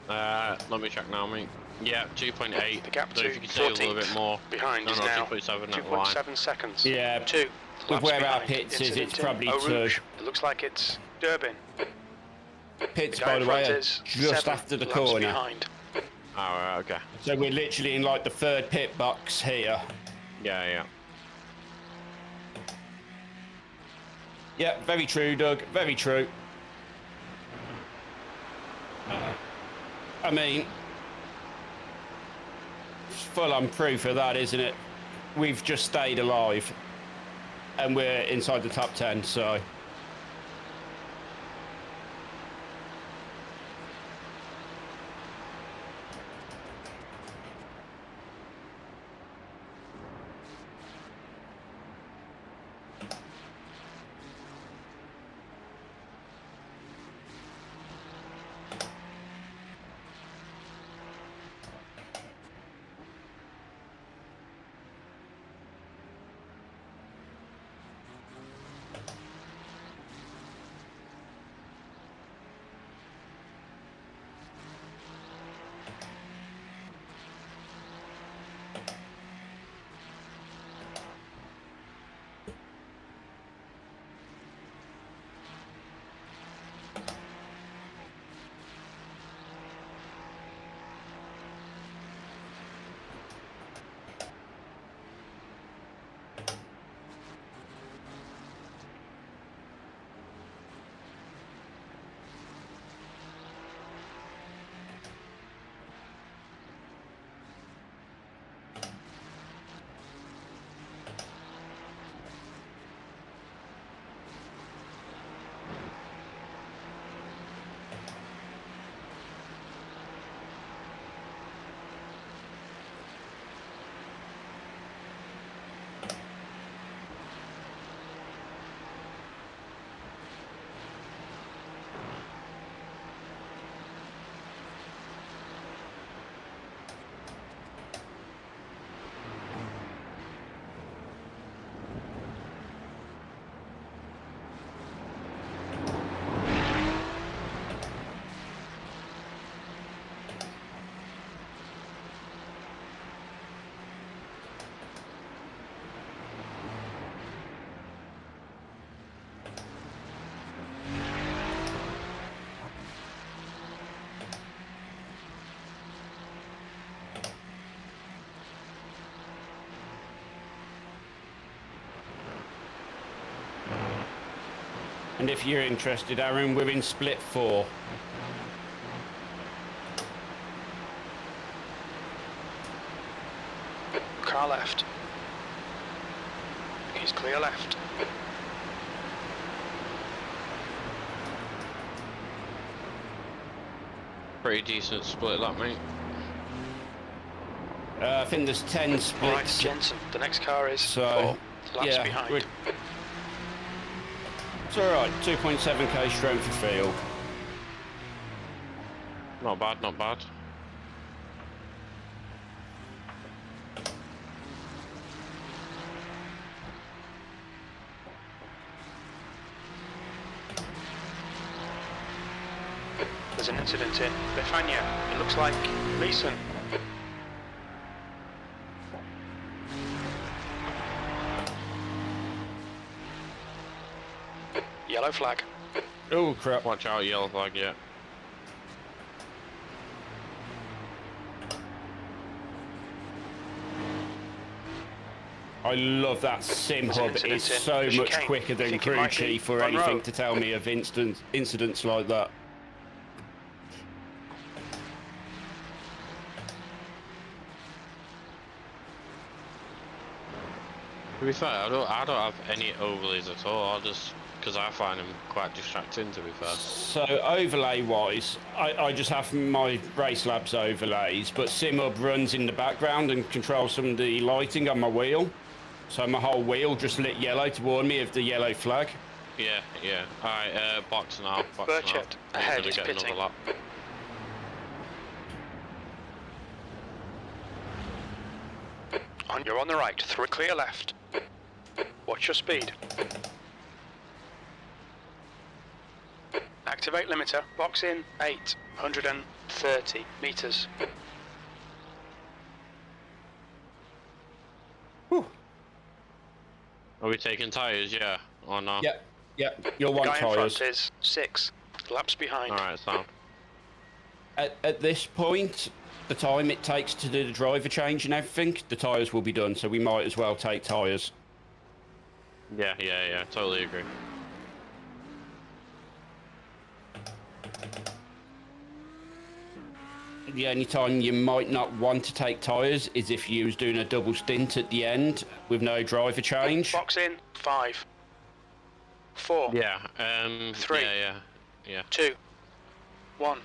Let me check now, mate. Yeah, 2.8. The gap So to if you could say a little bit 14th more. behind No, is no, now 2.7 at the line. 2.7 seconds. Yeah, 2 with laps where our behind. pits is, it's Incident in probably Eau 2. Rouge. It looks like it's Durbin. Pits, The guy by in the front way, are is just 7 after the laps corner. behind. Oh, right, okay. So we're literally in like the 3rd pit box here. Yeah, yeah. Yeah, very true, Doug. Very true. I mean, it's full on proof of that, isn't it? We've just stayed alive and we're inside the top 10, so. And if you're interested, Aaron, we're in split 4. Car left. He's clear left. Pretty decent split that, mate. I think there's 10 Right, splits. Jensen. The next car is So, 4 laps yeah, behind. it's alright, 2.7k strength of field. Not bad, not bad. There's an incident in Befania. It looks like recent. Yellow flag. Oh crap. Watch out, yellow flag, yeah. I I love that Simhub. It's so much quicker than crew chief or anything to tell me of incidents like that. To be fair, I don't have any overlays at all. Because I find them quite distracting, to be fair. So overlay wise, I just have my Race Labs overlays, but Simhub runs in the background and controls some of the lighting on my wheel. So my whole wheel just lit yellow to warn me of the yellow flag. Yeah. Alright, box now. Whitehead, ahead is pitting. You're on the right, through clear left. Watch your speed. Activate limiter, box in 830 meters. Whew. Are we taking tyres, yeah, or not? Yep, you're one Guy in tyres. front is 6 laps behind. Alright, so. At this point, the time it takes to do the driver change and everything, the tyres will be done, so we might as well take tyres. Yeah, totally agree. The only time you might not want to take tyres is if you was doing a double stint at the end with no driver change. Box in 5 4 Yeah, 3 yeah. 2 1.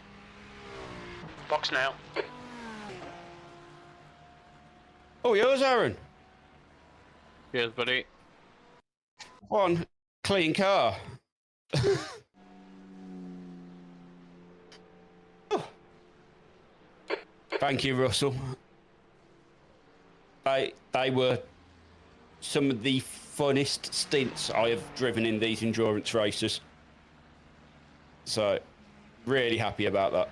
Box now. Oh, yours, Aaron. Cheers, buddy. One clean car. Oh. Thank you, Russell. They were some of the funnest stints I have driven in these endurance races. So, really happy about that.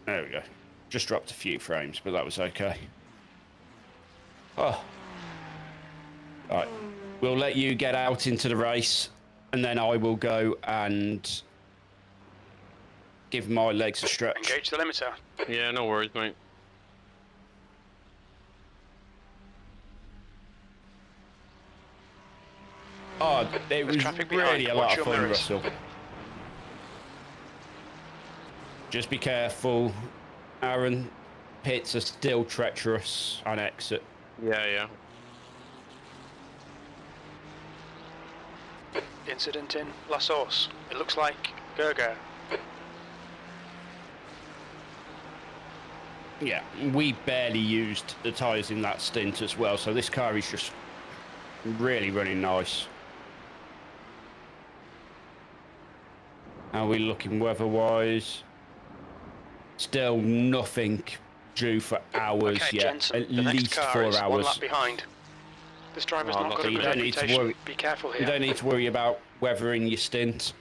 There we go. Just dropped a few frames, but that was okay. Oh. Alright. We'll let you get out into the race, and then I will go and give my legs a stretch. Engage the limiter. Yeah, no worries, mate. Oh, it was really a lot of fun, Russell. Just be careful, Aaron. Pits are still treacherous on exit. Yeah. Incident in La Source. It looks like Gerger. Yeah, we barely used the tyres in that stint as well, so this car is just really running nice. How are we looking weather-wise? Still nothing due for hours Okay, yet. Jensen, At the next least car 4 is hours. 1 lap behind. This driver's not got a You good don't need to reputation. worry. Be careful here. You don't need to worry about weathering your stint.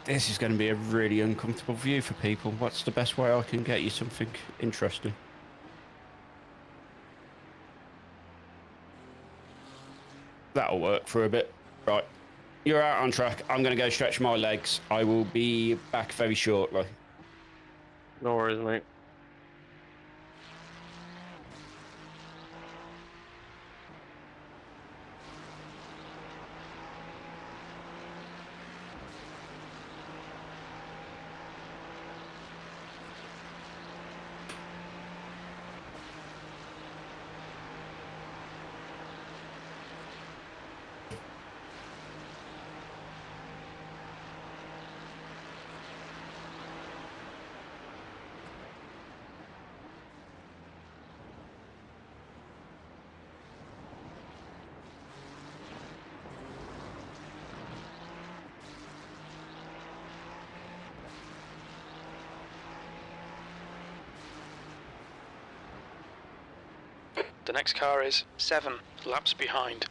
This is going to be a really uncomfortable view for people. What's the best way I can get you something interesting? That'll work for a bit. Right, you're out on track. I'm going to go stretch my legs. I will be back very shortly. No worries, mate. The next car is 7 laps behind.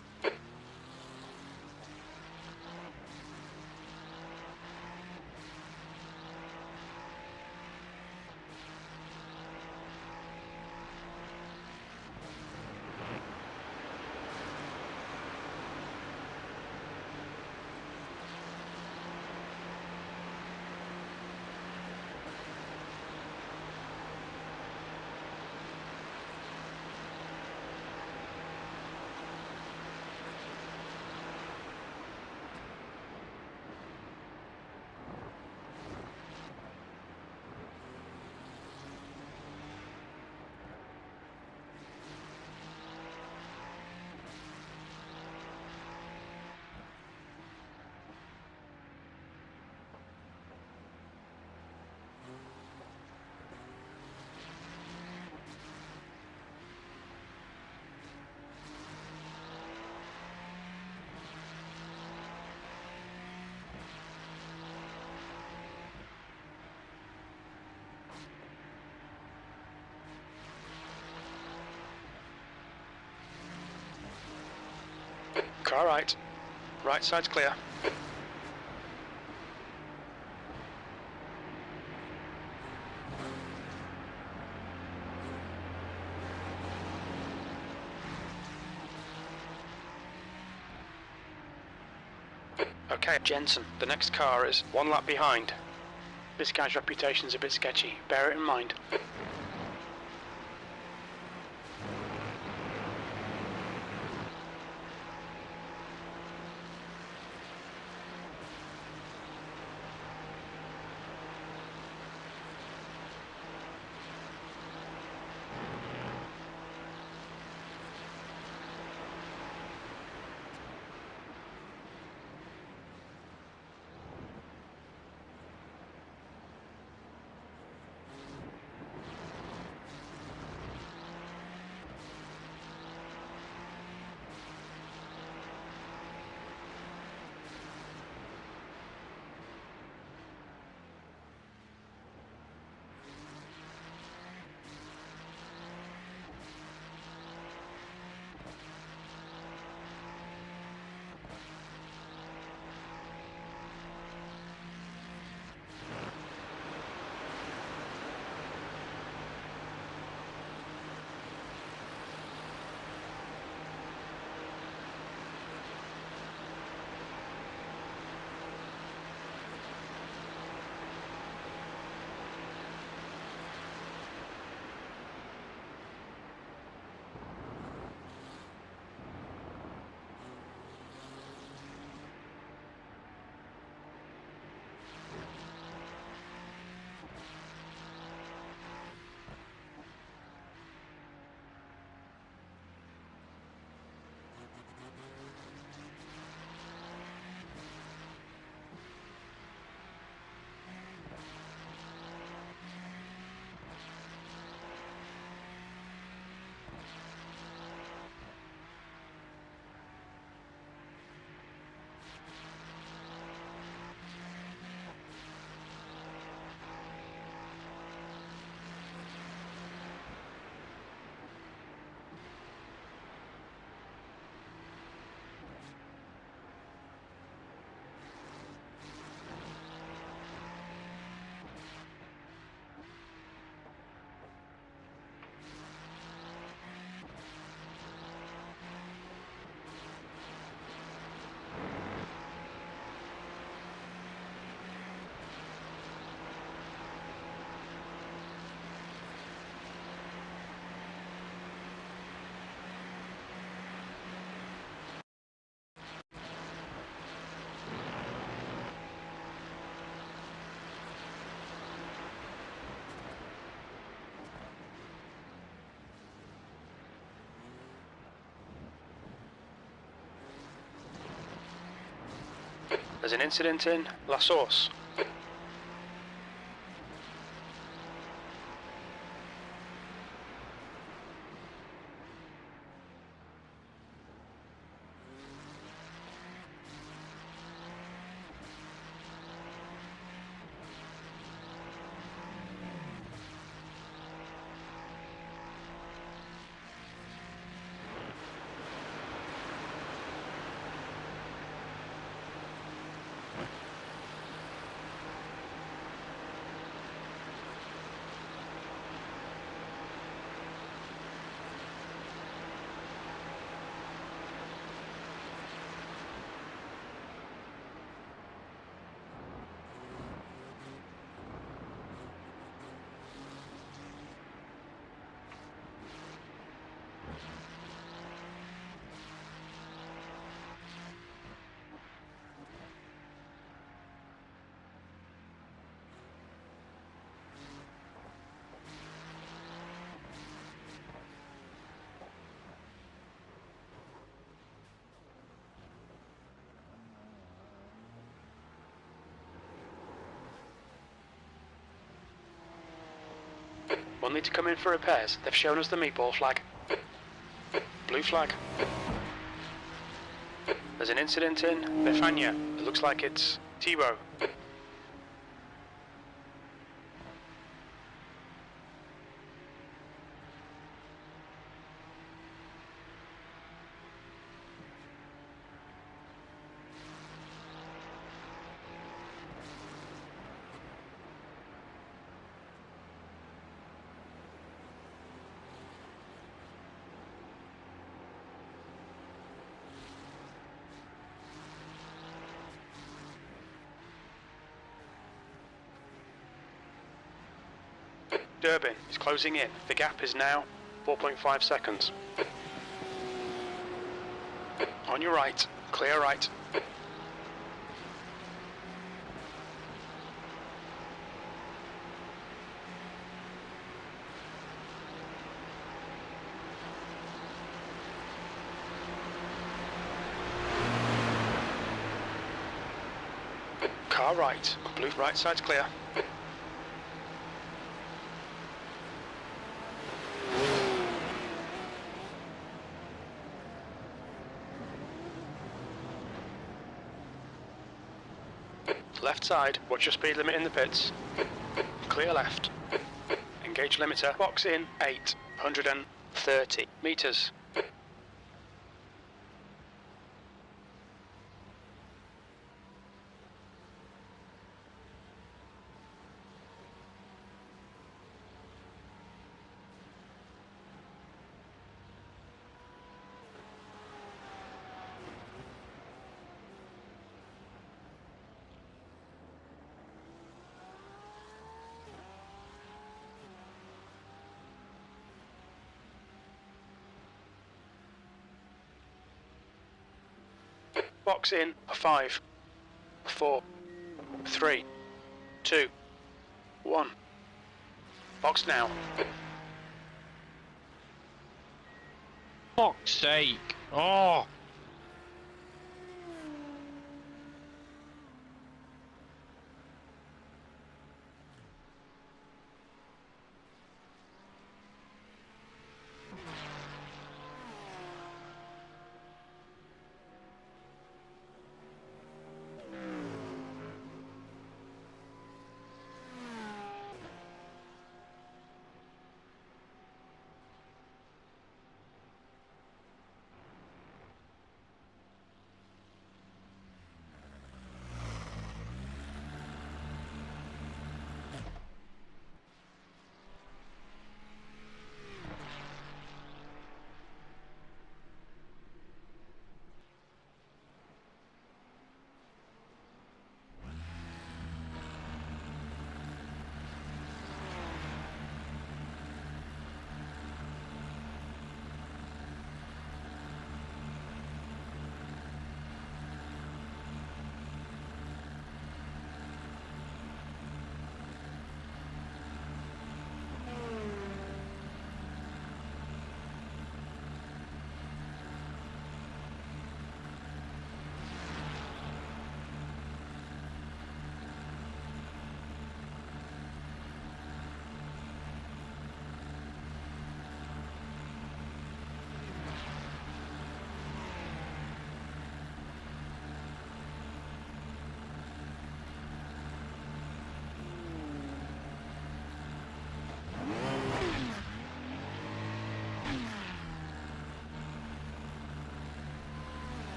Car right. Right side's clear. Okay, Jensen, the next car is 1 lap behind. This guy's reputation's a bit sketchy, bear it in mind. There's an incident in La Source. We'll need to come in for repairs. They've shown us the meatball flag. Blue flag. There's an incident in Befania. It looks like it's Tebow. Durbin is closing in. The gap is now 4.5 seconds. On your right, clear right. Car right, blue right side's clear. Left side, watch your speed limit in the pits. Clear left. Engage limiter. Box in 830 meters. Box in 5, 4, 3, 2, 1. Box now. Fuck's sake! Oh!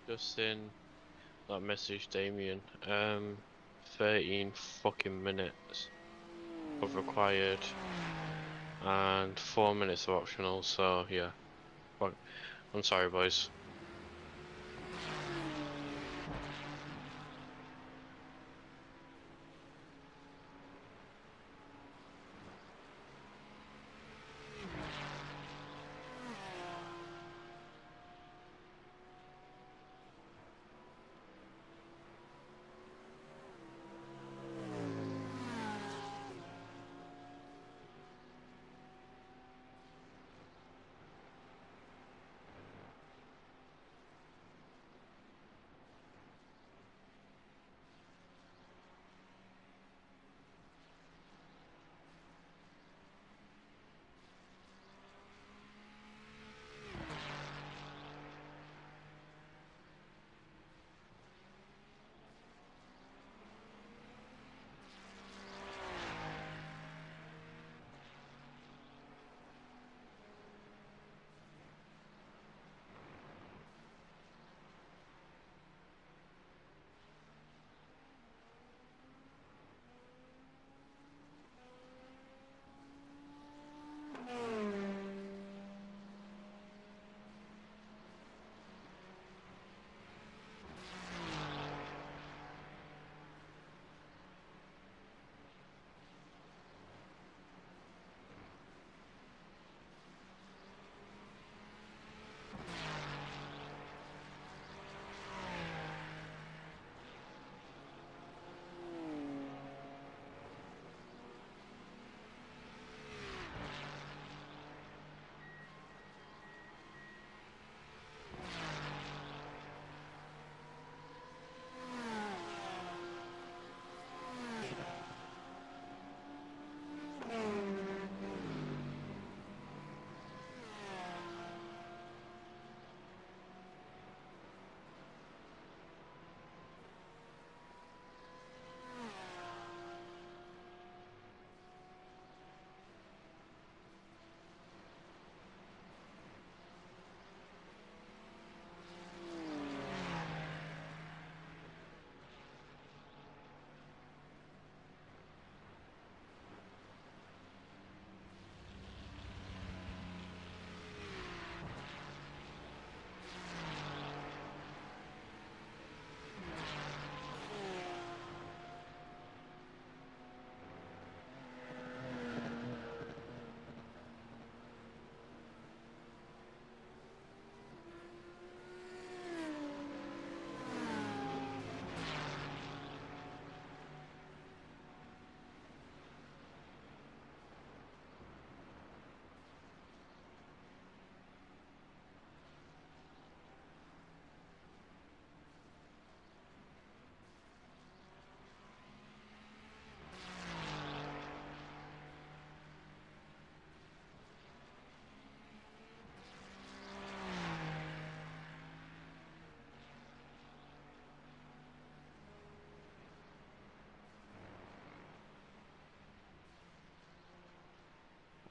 Just in that message, Damien. 13 fucking minutes of required and 4 minutes of optional. So yeah, fuck. I'm sorry, boys.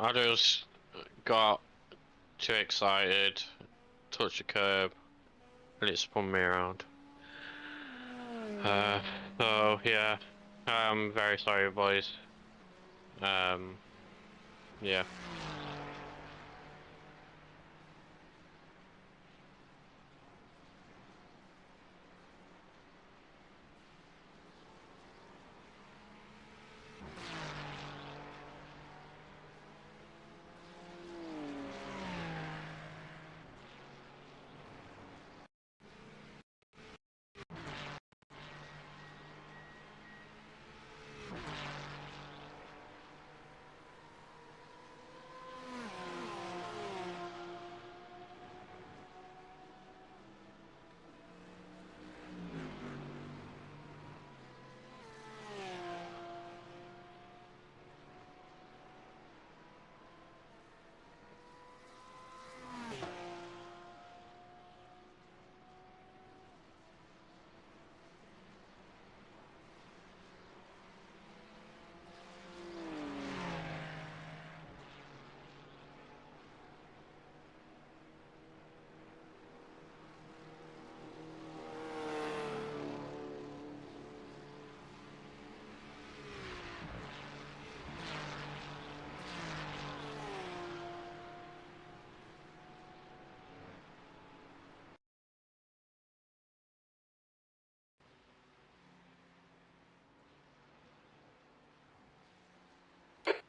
I just got too excited, touched the curb, and it spun me around. So yeah, I'm very sorry, boys. Yeah.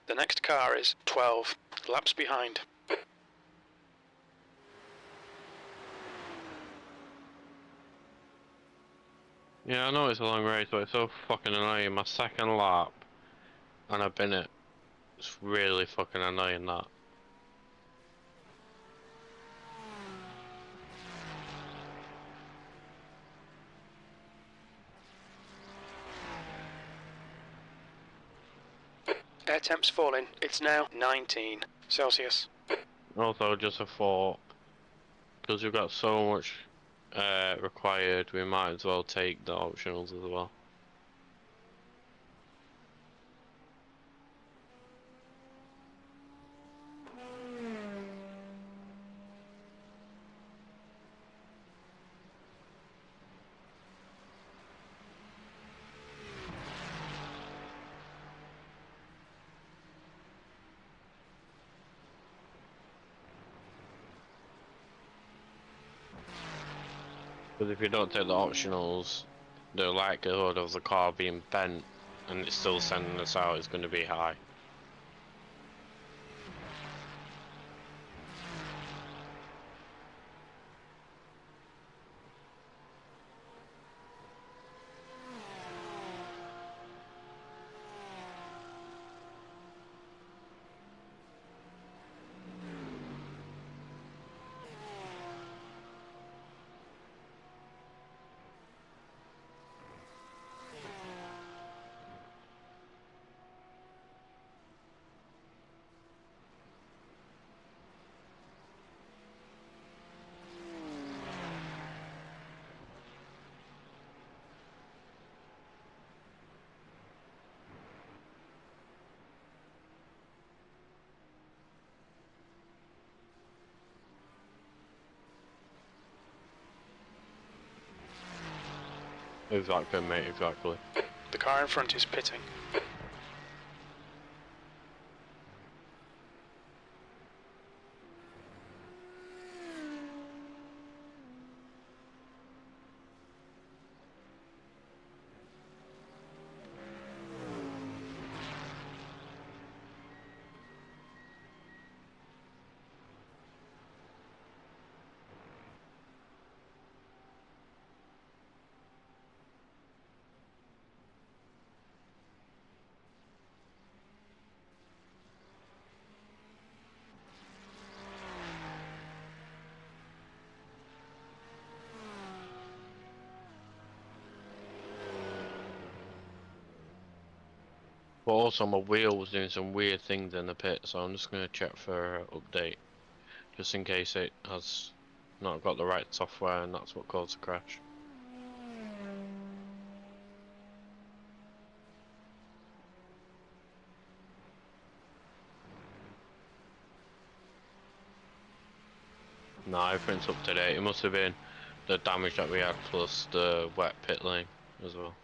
The next car is 12 laps behind. Yeah, I know it's a long race, but it's so fucking annoying. My second lap, and I've been it. It's really fucking annoying that. Air temp's falling. It's now 19 Celsius. Also, just a thought, because we've got so much required, we might as well take the optionals as well. Because if you don't take the optionals, the likelihood of the car being bent and it's still sending us out is going to be high. Exactly, mate, exactly. The car in front is pitting. But also my wheel was doing some weird things in the pit, so I'm just going to check for an update. Just in case it has not got the right software and that's what caused the crash. No, everything's up to date. It must have been the damage that we had plus the wet pit lane as well.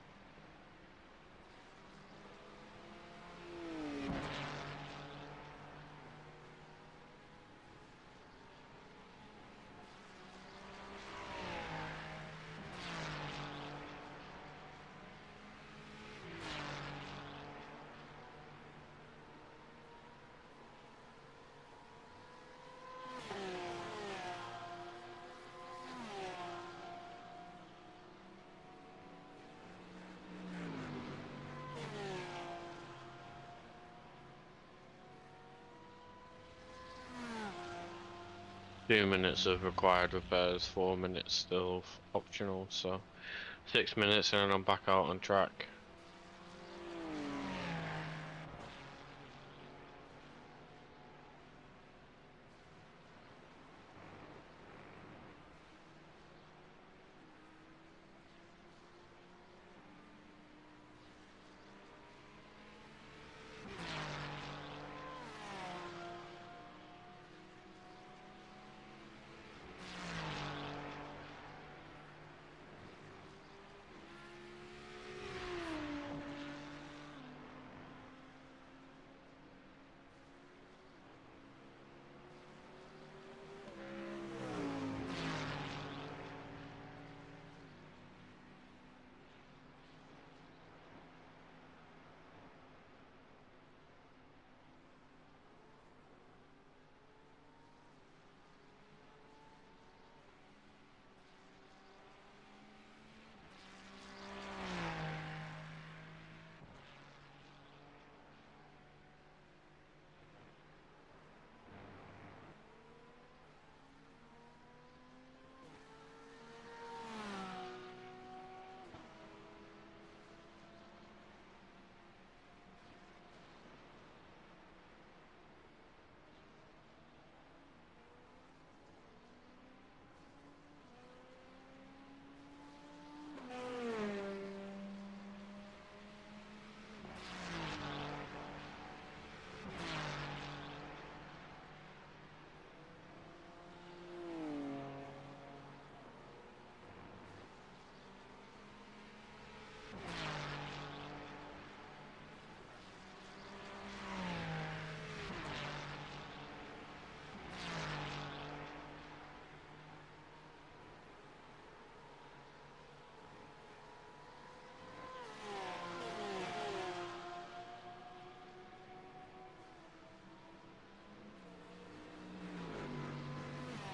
Two minutes of required repairs, 4 minutes still optional, so 6 minutes and then I'm back out on track.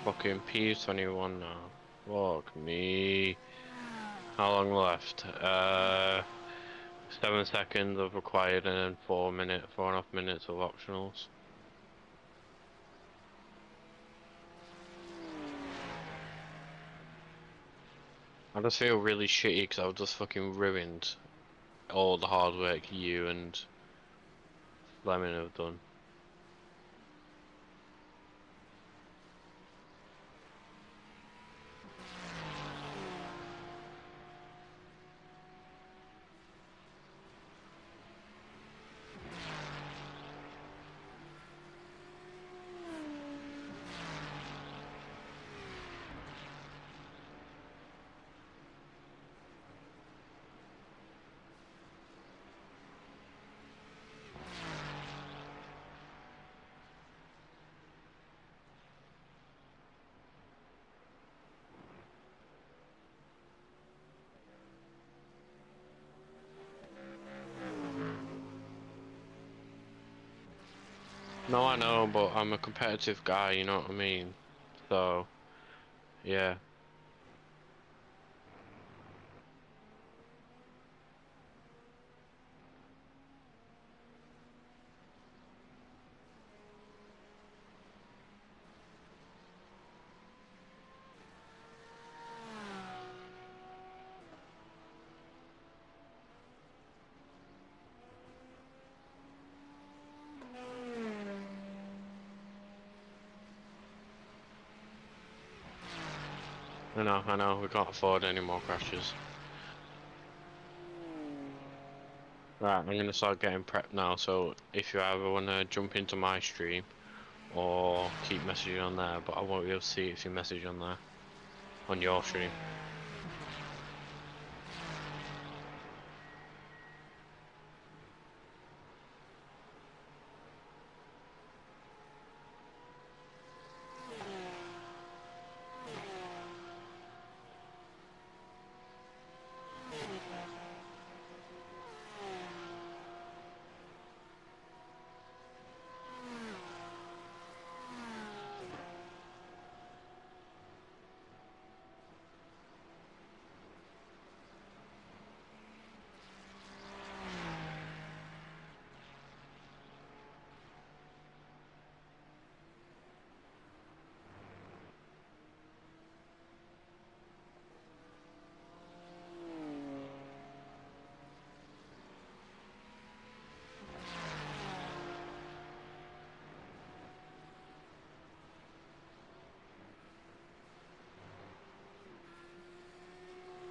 Fucking P21 now. Fuck me. How long left? 7 seconds of required and then 4.5 minutes of optionals. I just feel really shitty because I've just fucking ruined all the hard work you and Flemming have done. No, I know, but I'm a competitive guy, you know what I mean? So, yeah. I know, we can't afford any more crashes. Right, I'm gonna start getting prepped now, so if you ever wanna jump into my stream, or keep messaging on there, but I won't be able to see if you message on there, on your stream.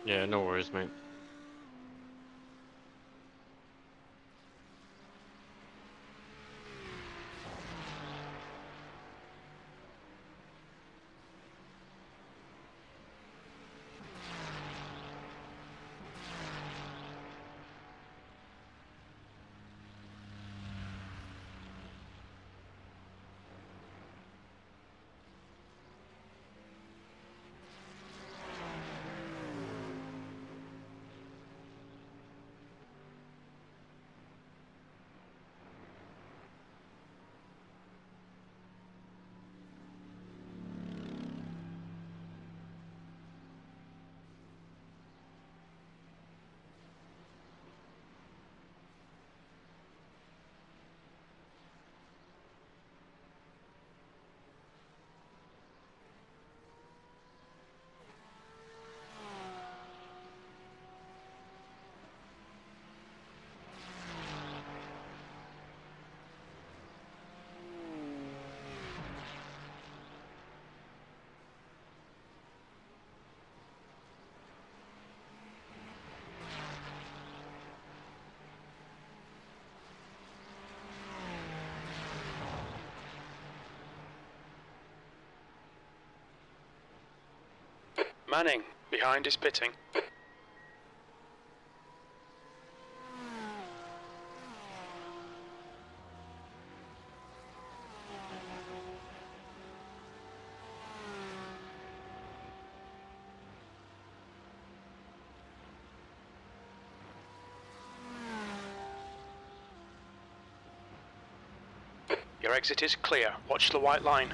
Yeah, no worries, mate. Manning, behind is pitting. Your exit is clear. Watch the white line.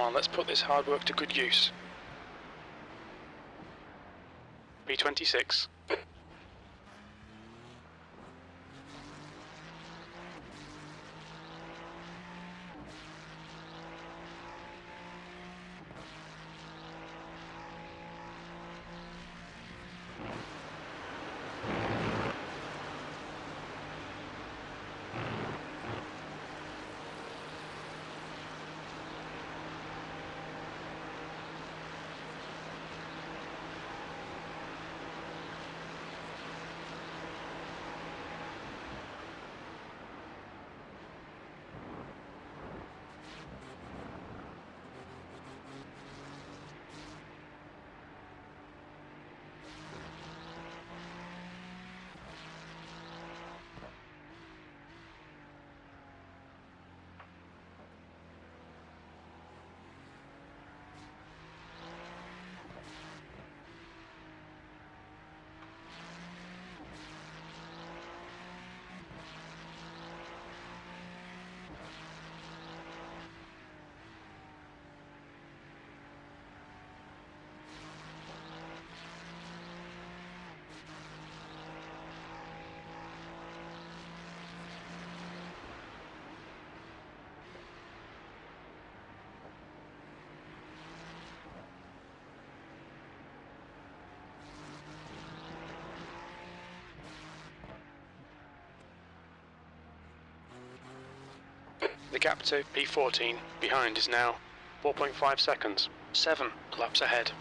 on, let's put this hard work to good use. P26. The gap to P14 behind is now 4.5 seconds. 7 laps ahead.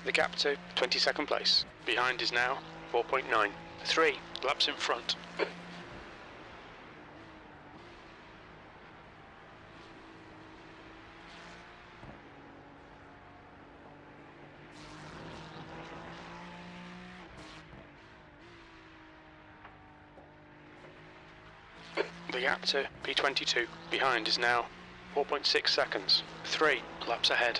The gap to 22nd place. Behind is now 4.9. 3 laps in front. The gap to P22 behind is now 4.6 seconds. 3 laps ahead.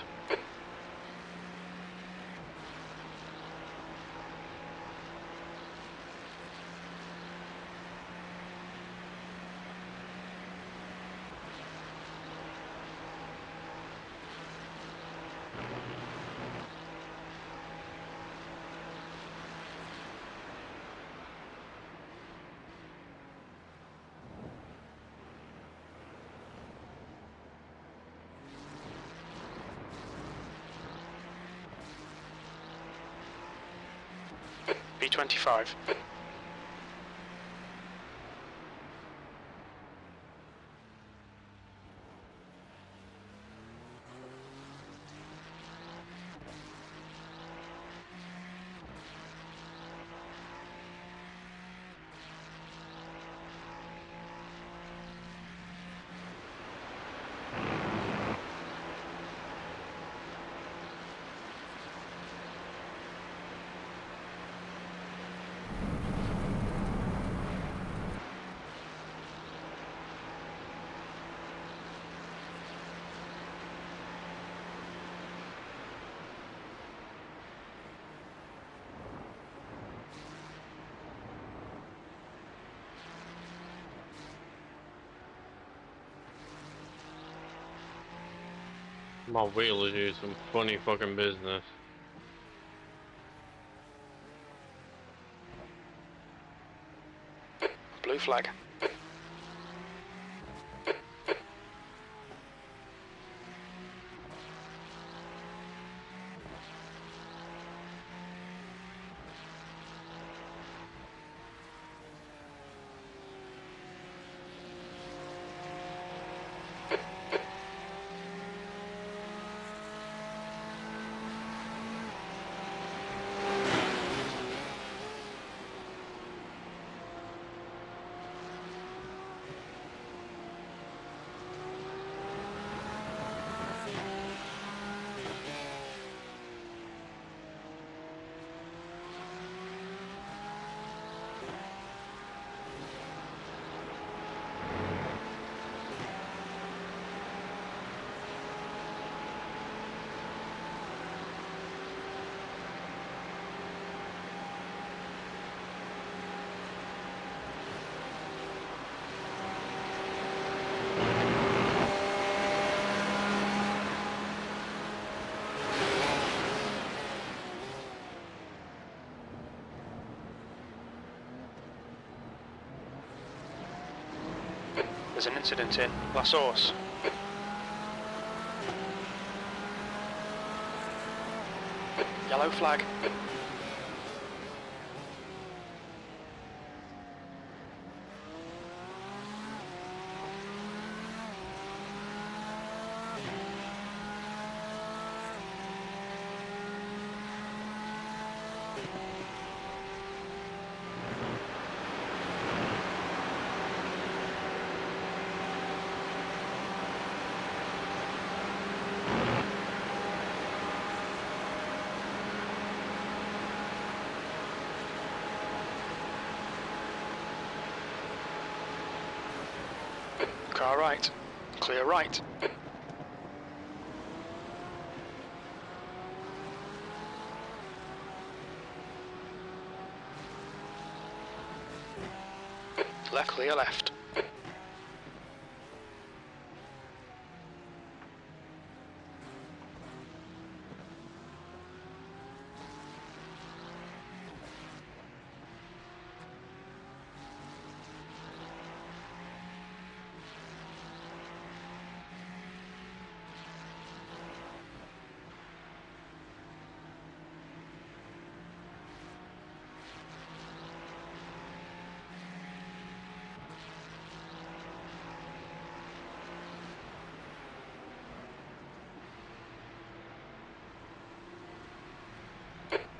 P25. My wheels do some funny fucking business. Blue flag. There's an incident in La Source. Yellow flag. Car right. Clear right. Left, clear left.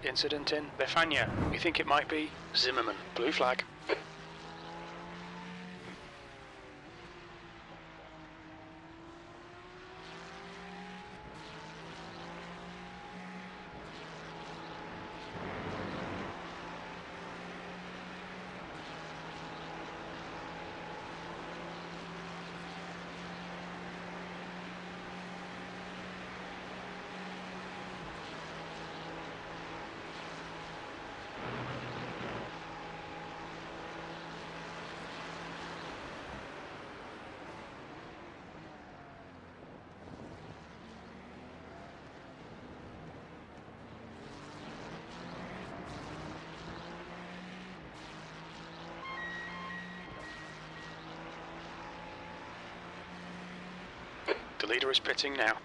Incident in Befania. We think it might be Zimmerman. Blue flag. The leader is pitting now.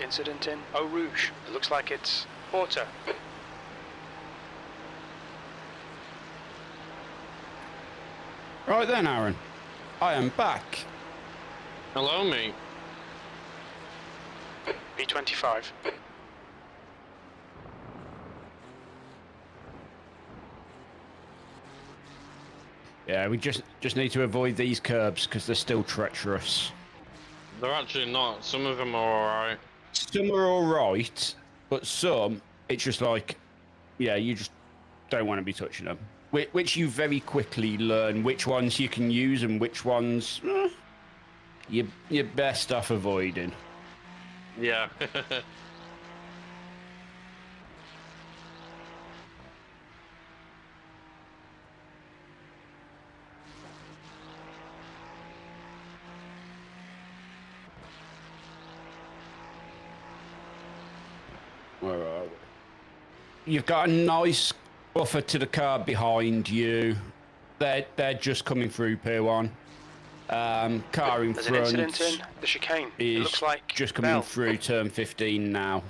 Incident in Eau Rouge. It looks like it's Forte. Right then, Aaron. I am back. Hello, mate. P25. Yeah, we just need to avoid these curbs because they're still treacherous. They're actually not. Some of them are alright. Some are all right, but some, it's just like, yeah, you just don't want to be touching them. Which you very quickly learn which ones you can use and which ones you're best off avoiding. Yeah. Where are we? You've got a nice buffer to the car behind you. They're just coming through P1. Car in There's front an incident in the chicane. It is looks like just coming Bell. through turn 15 now.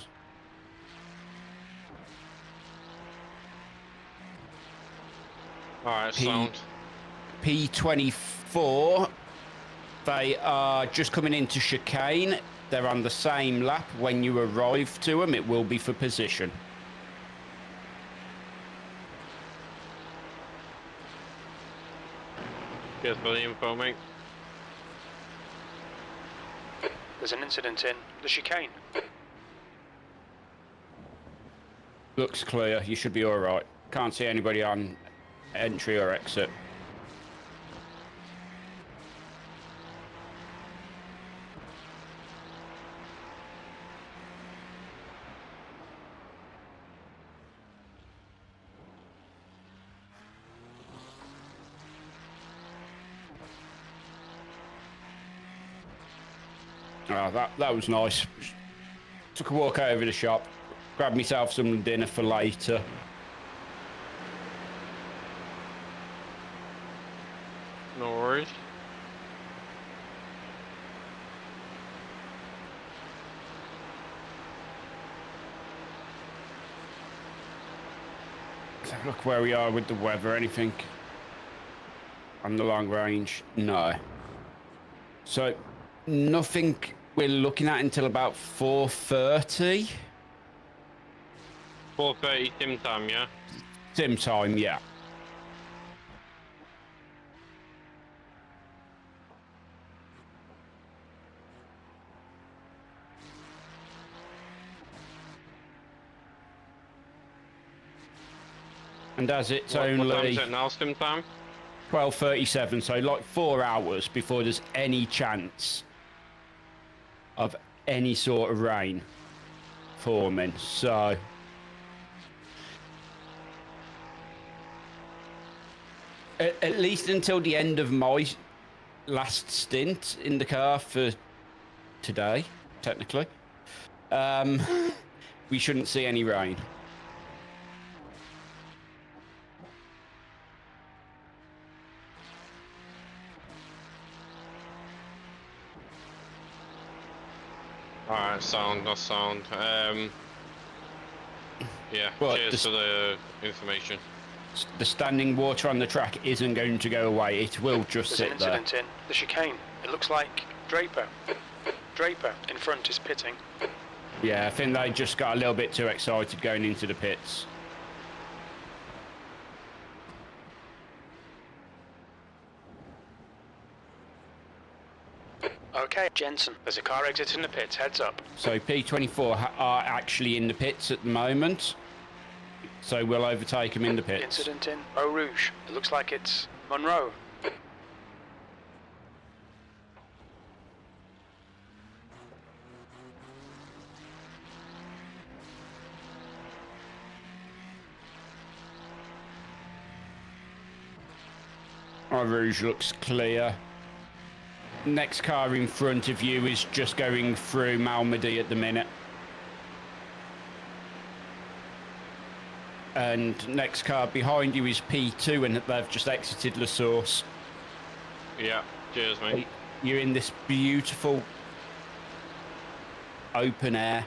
Alright, sound. P24, they are just coming into chicane. They're on the same lap. When you arrive to them, it will be for position. Cheers for the info, mate. There's an incident in the chicane. Looks clear. You should be all right. Can't see anybody on entry or exit. Oh, that was nice. Took a walk over the shop, grabbed myself some dinner for later. No worries. Let's have a look where we are with the weather. Anything on the long range? No. So nothing we're looking at until about 4:30. 4:30 sim time, yeah? Sim time, yeah. And as it's What time only is it now, sim time? 12:37, so like 4 hours before there's any chance of any sort of rain forming. So at least until the end of my last stint in the car for today, technically, we shouldn't see any rain. Alright, sound, not sound. Yeah, Well, cheers for the information. The standing water on the track isn't going to go away. It will just There's an sit there. incident in the chicane. It looks like Draper. Draper in front is pitting. Yeah, I think they just got a little bit too excited going into the pits. Okay, Jensen. There's a car exiting the pits. Heads up. So P24 are actually in the pits at the moment. So we'll overtake them in the pits. Incident in Eau Rouge. It looks like it's Monroe. Eau Rouge looks clear. Next car in front of you is just going through Malmedy at the minute. And next car behind you is P2 and they've just exited La Source. Yeah, cheers, mate. You're in this beautiful open air.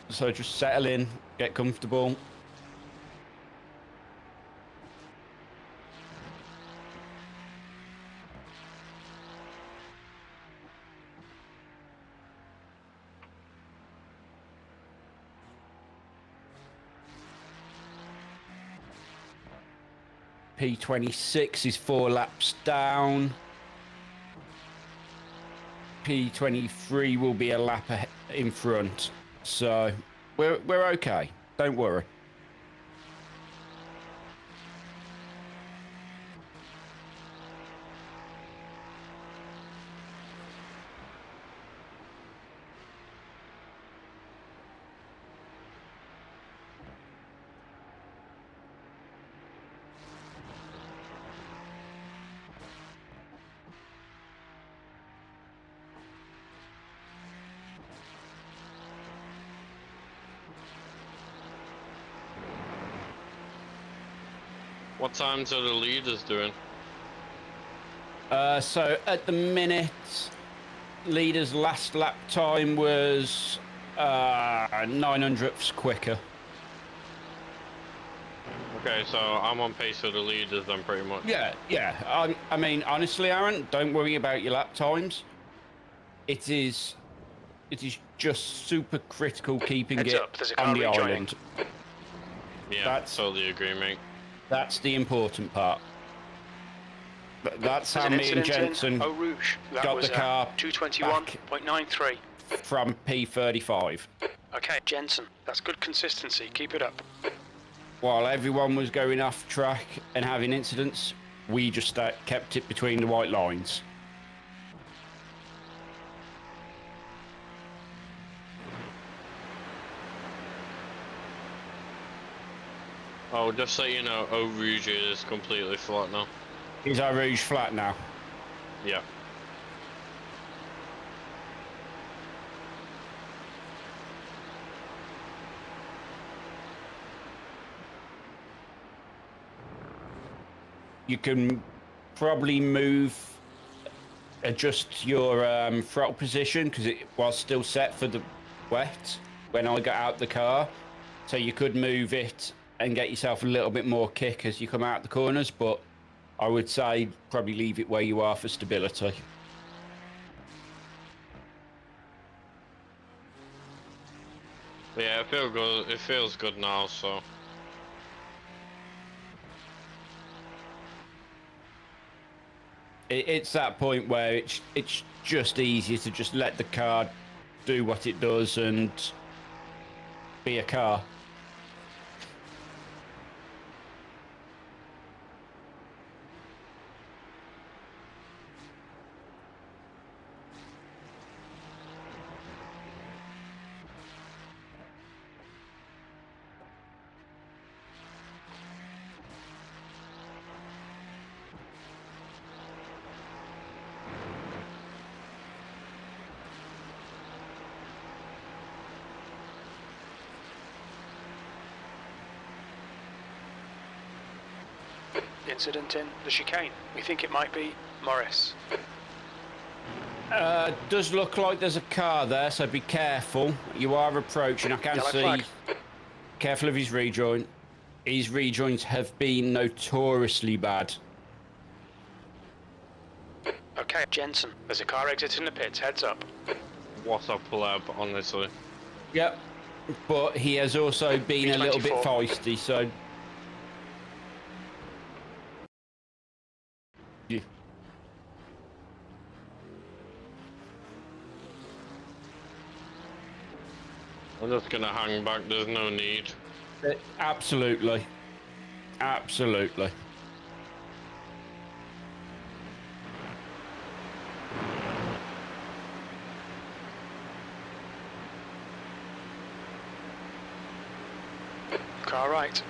So just settle in, get comfortable. P26 is 4 laps down. P23 will be a lap in front. So we're okay. Don't worry. What times are the leaders doing? So at the minute, leader's last lap time was 900ths quicker. Okay, so I'm on pace for the leaders then, pretty much. Yeah. I mean, honestly, Aaron, don't worry about your lap times. It is just super critical keeping Heads it up, there's a car on the rejoining. island. Yeah, That's- totally agree, mate. That's the important part. That's There's how an me and incident Jensen in Eau Rouge. That got was the car 221.93. from P35. Okay, Jensen, that's good consistency. Keep it up. While everyone was going off track and having incidents, we just kept it between the white lines. Oh, just so you know, Eau Rouge is completely flat now. Is our Rouge flat now? Yeah. You can probably adjust your throttle position because it was still set for the wet when I got out the car. So you could move it and get yourself a little bit more kick as you come out the corners, but I would say probably leave it where you are for stability. Yeah, it feels good. It feels good now, so. It's that point where it's just easier to just let the car do what it does and be a car. Incident in the chicane. We think it might be Morris. Does look like there's a car there, so be careful. You are approaching. I can Yellow see. flag. Careful of his rejoin. His rejoins have been notoriously bad. Okay, Jensen, there's a car exiting the pits. Heads up. What a pleb, honestly. Yep. But he has also been a little bit P24. feisty, so. Yeah. I'm just gonna hang back, there's no need. Absolutely. Absolutely. Car right.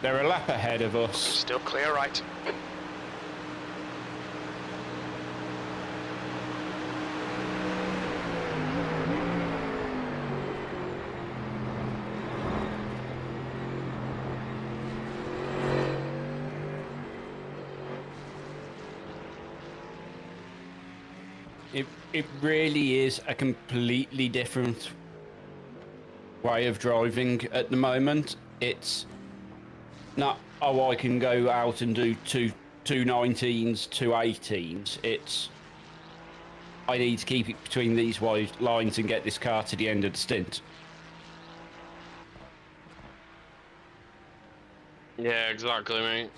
They're a lap ahead of us. Still clear right. It really is a completely different way of driving at the moment. It's not, oh, I can go out and do two 19s, two 18s. It's, I need to keep it between these wide lines and get this car to the end of the stint. Yeah, exactly, mate.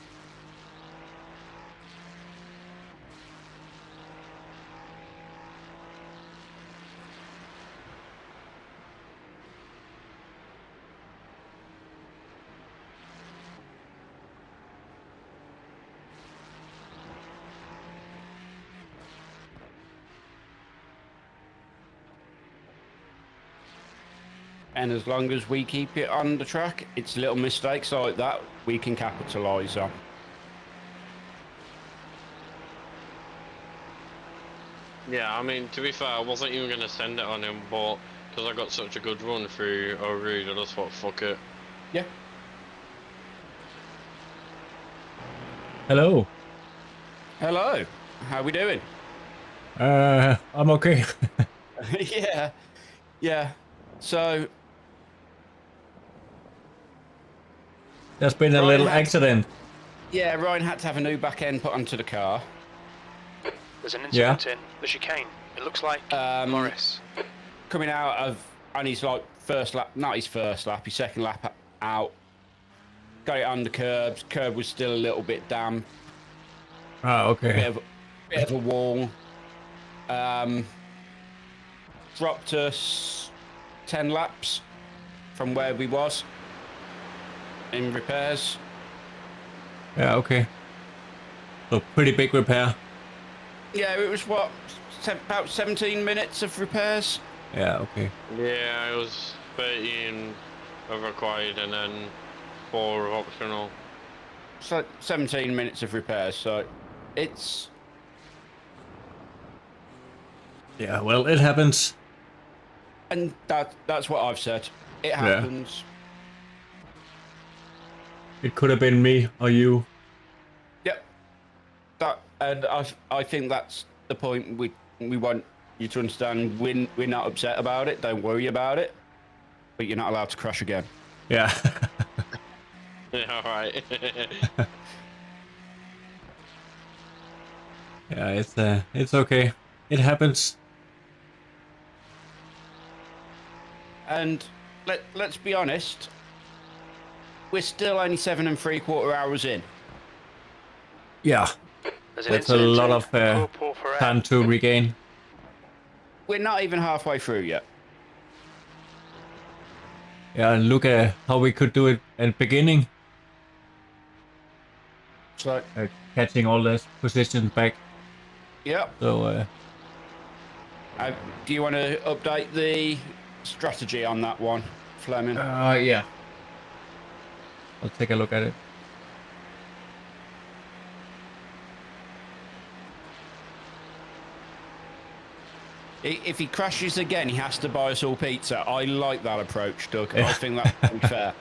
And as long as we keep it on the track, it's little mistakes like that we can capitalise on. Yeah, I mean, to be fair, I wasn't even going to send it on him, but because I got such a good run through O'Reilly, I just thought, fuck it. Yeah. Hello. Hello. How we doing? I'm okay. Yeah. Yeah. So There's been a Ryan little had- accident. yeah, Ryan had to have a new back end put onto the car. There's an incident in the chicane. It looks like Morris. Coming out of, and he's like first lap, not his first lap, his second lap out. Got it on the curbs. Curb was still a little bit damp. Ah, okay. Bit of a wall. Dropped us 10 laps from where we was in repairs. Yeah, okay. So pretty big repair. Yeah, it was what, about 17 minutes of repairs. Yeah, okay. Yeah, it was 13 of required and then 4 of optional. So 17 minutes of repairs, so it's... Yeah, well, it happens. And that's what I've said. It happens. It could have been me or you. Yep. And I think that's the point we want you to understand. We're not upset about it. Don't worry about it. But you're not allowed to crash again. Yeah. Yeah, alright. Yeah, it's okay. It happens. And let's be honest. We're still only 7 3/4 hours in. Yeah. There's an That's a incident lot in of Ferrari. time to regain. We're not even halfway through yet. Yeah, and look at how we could do it at the beginning. So, Catching all the positions back. yep. So, Do you want to update the strategy on that one, Flemming? yeah. I'll take a look at it. If he crashes again, he has to buy us all pizza. I like that approach, Doug. I think that's fair.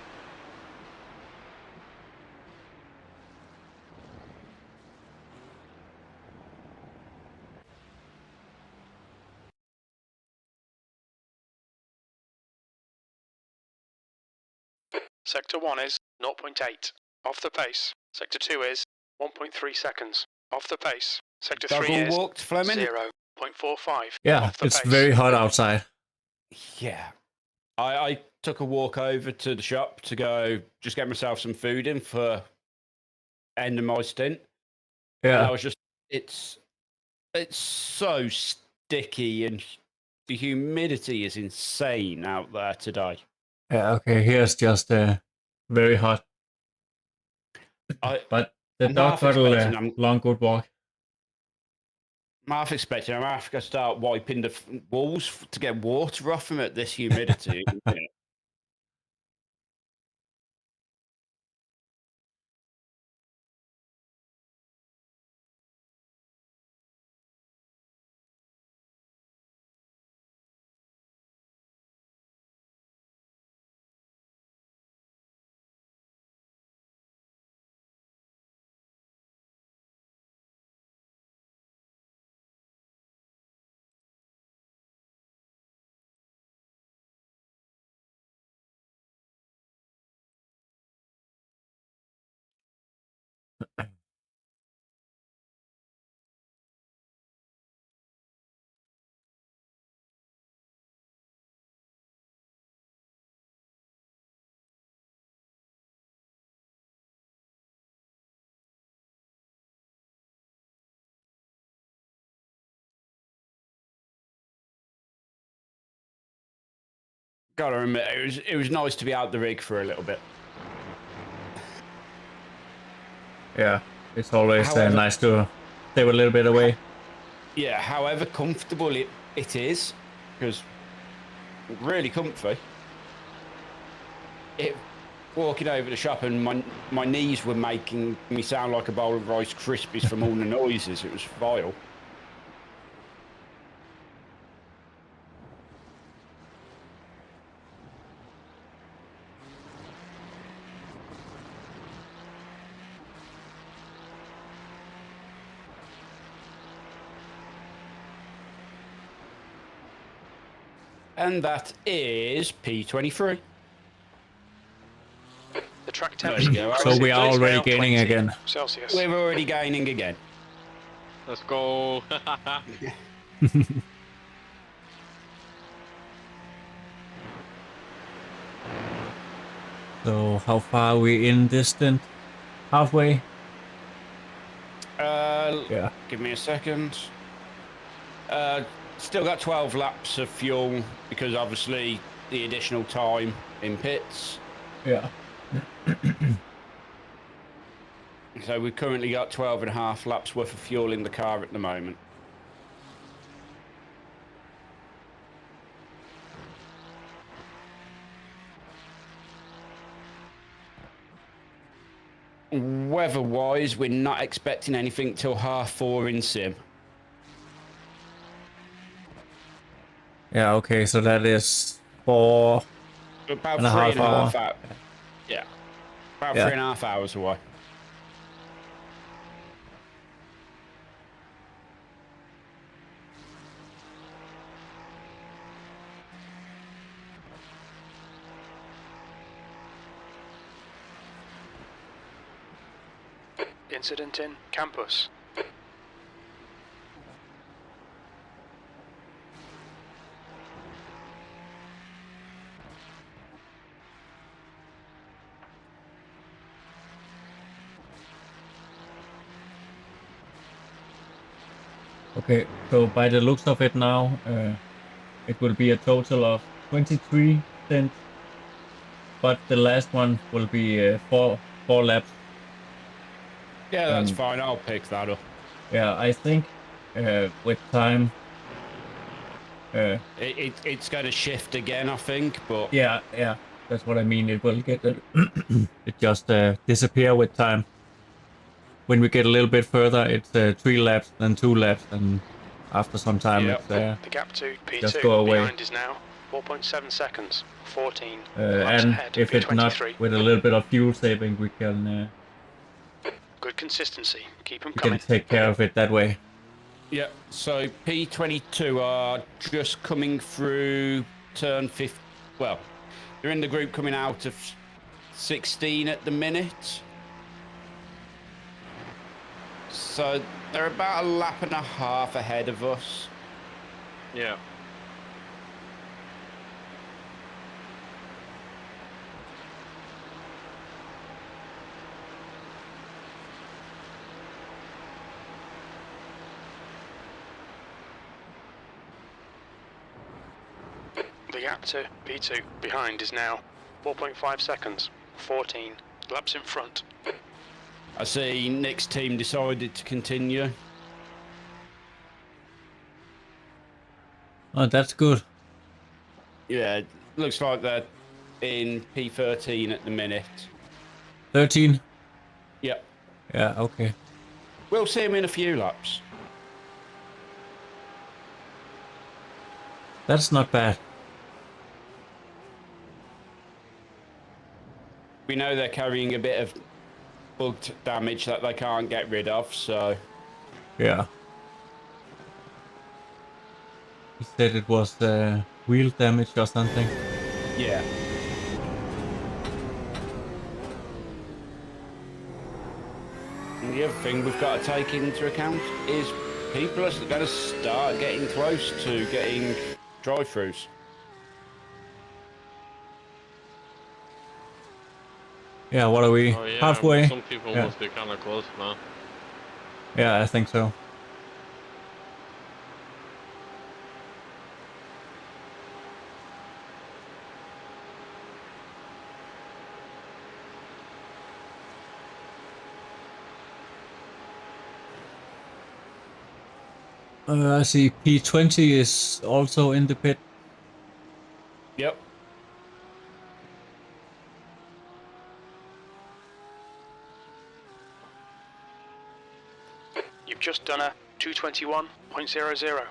Sector 1 is 0.8 off the pace. Sector 2 is 1.3 seconds off the pace. Sector 3 Doggle is walked, Flemming? 0.45 Yeah, off the it's pace. very hot outside. Yeah. I took a walk over to the shop to go just get myself some food in for end of my stint. And I Yeah. was just, it's so sticky and the humidity is insane out there today. Yeah, okay. Here's just very hot. But the I'm dog half got a expecting long, good walk. I'm half expecting I'm going to start wiping the walls to get water off them at this humidity. Gotta admit, it was nice to be out the rig for a little bit. Yeah, it's always However- nice to stay a little bit away. Yeah, however comfortable it is, because really comfy. Walking over the shop and my knees were making me sound like a bowl of Rice Krispies from all the noises. It was vile. And that is P23. The track There temperature. you go. So we are is already now gaining 20 again. Celsius. We're already gaining again. Let's go. So how far are we in distant? Halfway? Yeah. Give me a second. Still got 12 laps of fuel because obviously the additional time in pits. Yeah. So we've currently got 12 and a half laps worth of fuel in the car at the moment. Weather-wise, we're not expecting anything till 4:30 in sim. Yeah, okay, so that is 4 About and a half hour. hours. Yeah. About Yeah. 3.5 hours away. Incident in campus. Okay, so by the looks of it now, it will be a total of 23 stints, but the last one will be four laps. Yeah, that's fine. I'll pick that up. Yeah, I think with time. It's going to shift again, I think, but Yeah, that's what I mean. It will get it just disappear with time. When we get a little bit further, it's 3 laps, then 2 laps, and after some time, Yep. it's The gap to P2 just go away. behind is now 4.7 seconds. 14 laps and ahead if of it's not P23. with a little bit of fuel saving, we can Good consistency. Keep them we can coming. take care of it that way. yeah. So P22 are just coming through turn 50. Well, they're in the group coming out of 16 at the minute. So they're about a lap and a half ahead of us. Yeah. The gap to P2 behind is now 4.5 seconds. 14 laps in front. I see Nick's team decided to continue. Oh, that's good. Yeah, it looks like they're in P13 at the minute. 13. Yep. Yeah, okay. We'll see him in a few laps. That's not bad. We know they're carrying a bit of bugged damage that they can't get rid of, so Yeah. He said it was wheel damage or something. yeah. And the other thing we've got to take into account is people are going to start getting close to getting drive-throughs. Yeah, what are we? Oh yeah. Halfway? Some people Yeah. must be kind of close now. Yeah, I think so. I see P20 is also in the pit. Yep. You've just done a 221.00.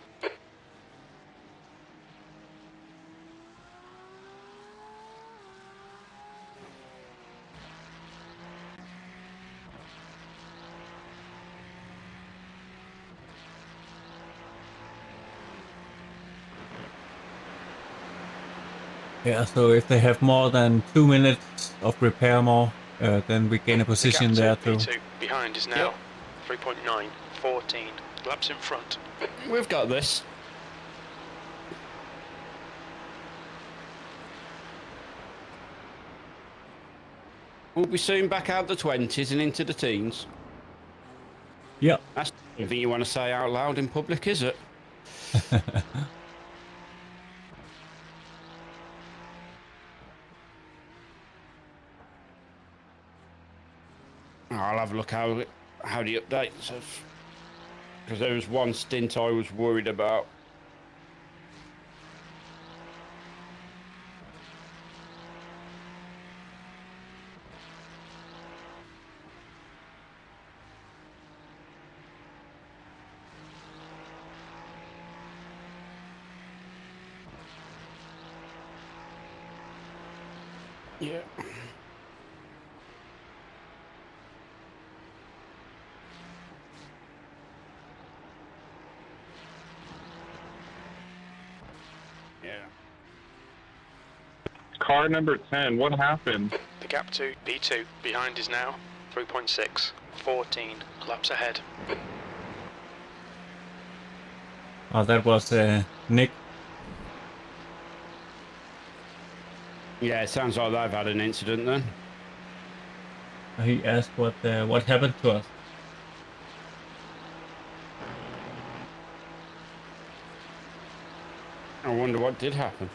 Yeah, so if they have more than 2 minutes of repair more, then we gain a position The there gap too. to P2 behind is now 3.9, 14 laps in front. We've got this. We'll be soon back out the 20s and into the teens. Yeah. That's something you want to say out loud in public, is it? I'll have a look how the updates have, because there was one stint I was worried about. Yeah. Yeah. Car number 10, what happened? The gap to P2 behind is now 3.6, 14 laps ahead. Oh, that was Nick. Yeah, it sounds like they've had an incident then. He asked what happened to us. I wonder what did happen.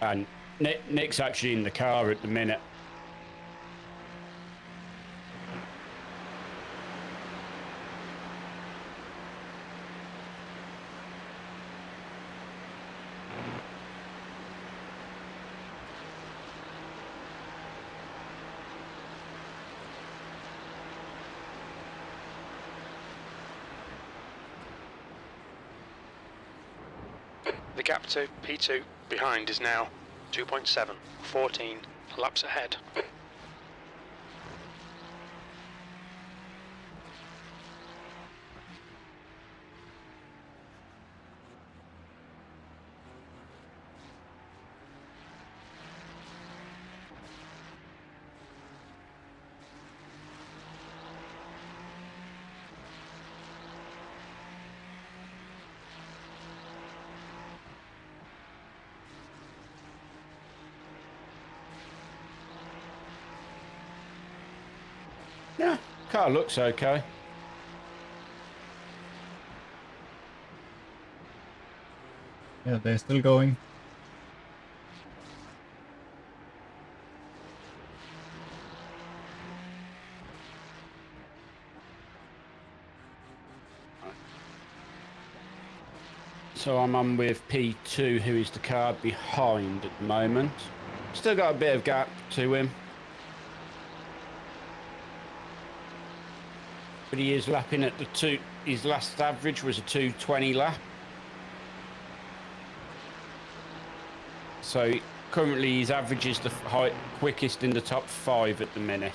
And Nick's actually in the car at the minute. The gap to P2 behind is now 2.7, 14 laps ahead. Yeah, car looks okay. Yeah, they're still going. So I'm on with P2, who is the car behind at the moment. Still got a bit of gap to him. But he is lapping at the two. His last average was a 220 lap. So currently his average is the quickest in the top 5 at the minute.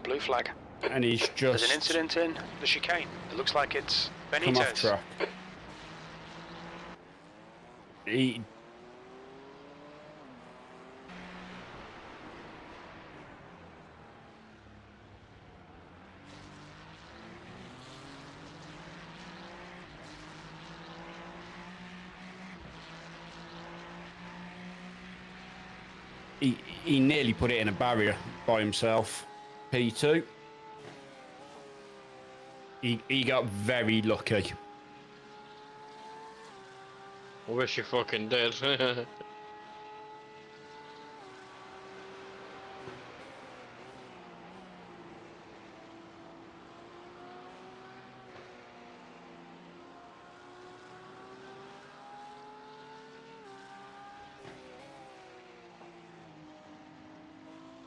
Blue flag. And he's There's just an incident in the chicane. It looks like it's come off Benitez. track. He he nearly put it in a barrier by himself. P2. He got very lucky. I wish you fucking did.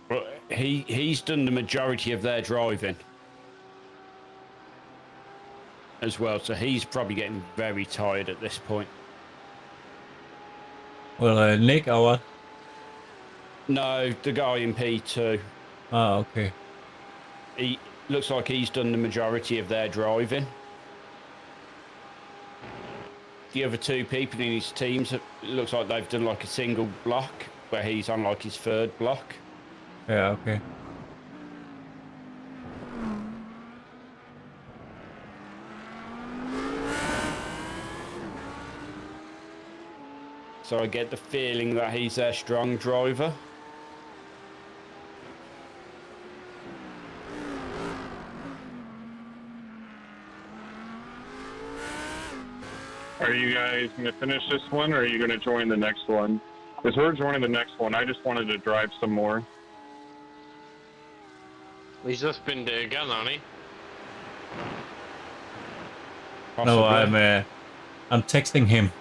But he's done the majority of their driving as well, so he's probably getting very tired at this point. Well, Nick, or what? No, the guy in P2. Ah, okay. He looks like he's done the majority of their driving. The other two people in his teams, it looks like they've done like a single block, where he's on like his third block. Yeah, okay. So I get the feeling that he's their strong driver. Are you guys going to finish this one, or are you going to join the next one? Because we're joining the next one. I just wanted to drive some more. He's just been there again, hasn't he? No, I'm texting him.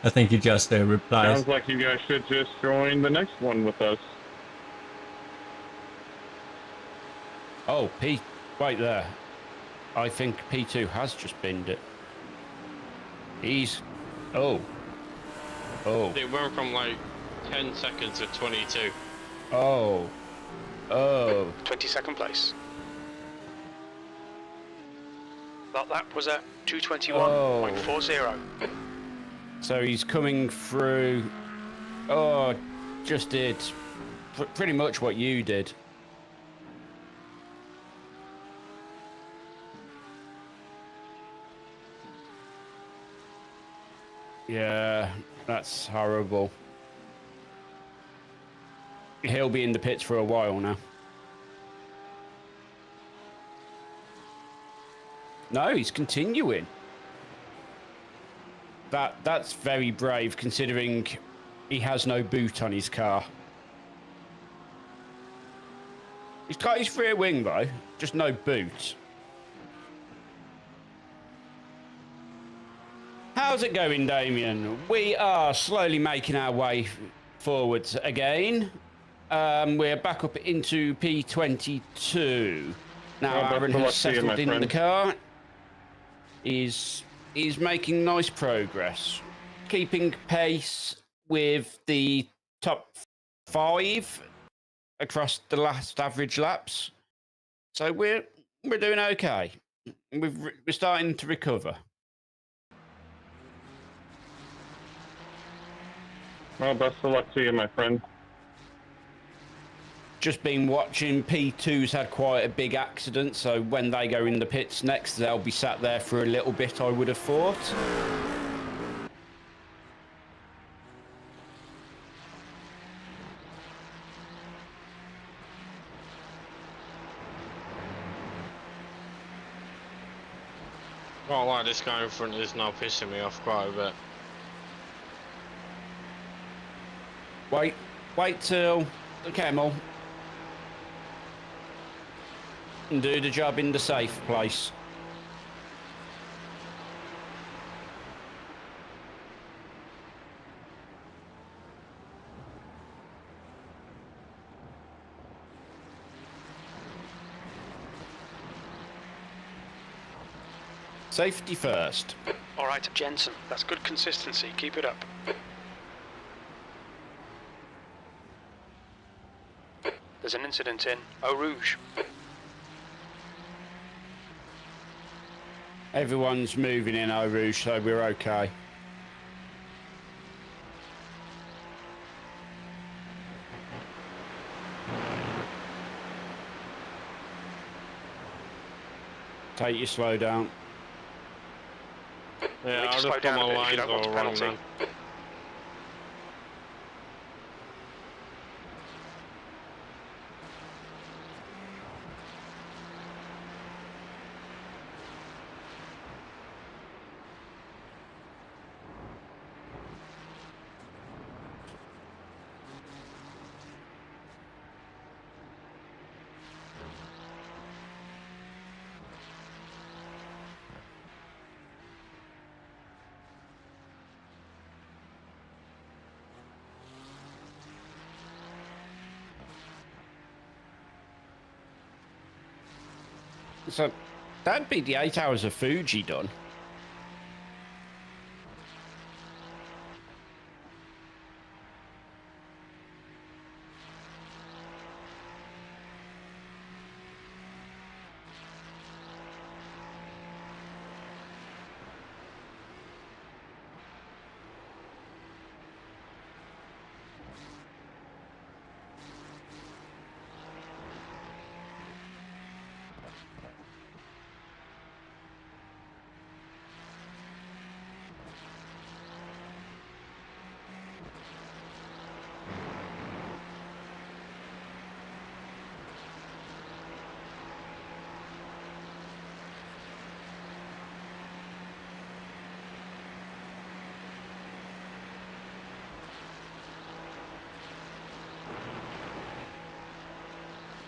I think he just replies. Sounds like you guys should just join the next one with us. Oh, right there. I think P2 has just binned it. He's... Oh. It went from like 10 seconds to 22. Oh. 22nd place. That lap was at 2:21.40. So he's coming through... Oh, just did pretty much what you did. Yeah, that's horrible. He'll be in the pits for a while now. No, he's continuing. That's very brave, considering he has no boot on his car. He's got his rear wing though, just no boot. How's it going, Damien? We are slowly making our way forwards again. We're back up into P22. Now Well, Aaron has settled in the car. He's making nice progress, keeping pace with the top 5 across the last average laps. So we're doing okay. We're starting to recover. Well, best of luck to you, my friend. Just been watching. P2's had quite a big accident, so when they go in the pits next, they'll be sat there for a little bit, I would have thought. Not like this guy in front is now pissing me off quite a bit. Wait till the camel and do the job in the safe place. Safety first. All right, Jensen. That's good consistency. Keep it up. There's an incident in Eau Rouge. Everyone's moving in Eau Rouge, so we're okay. Take your slow down. Yeah, I'll just put my lines all wrong then. So that'd be the 8 hours of Fuji done.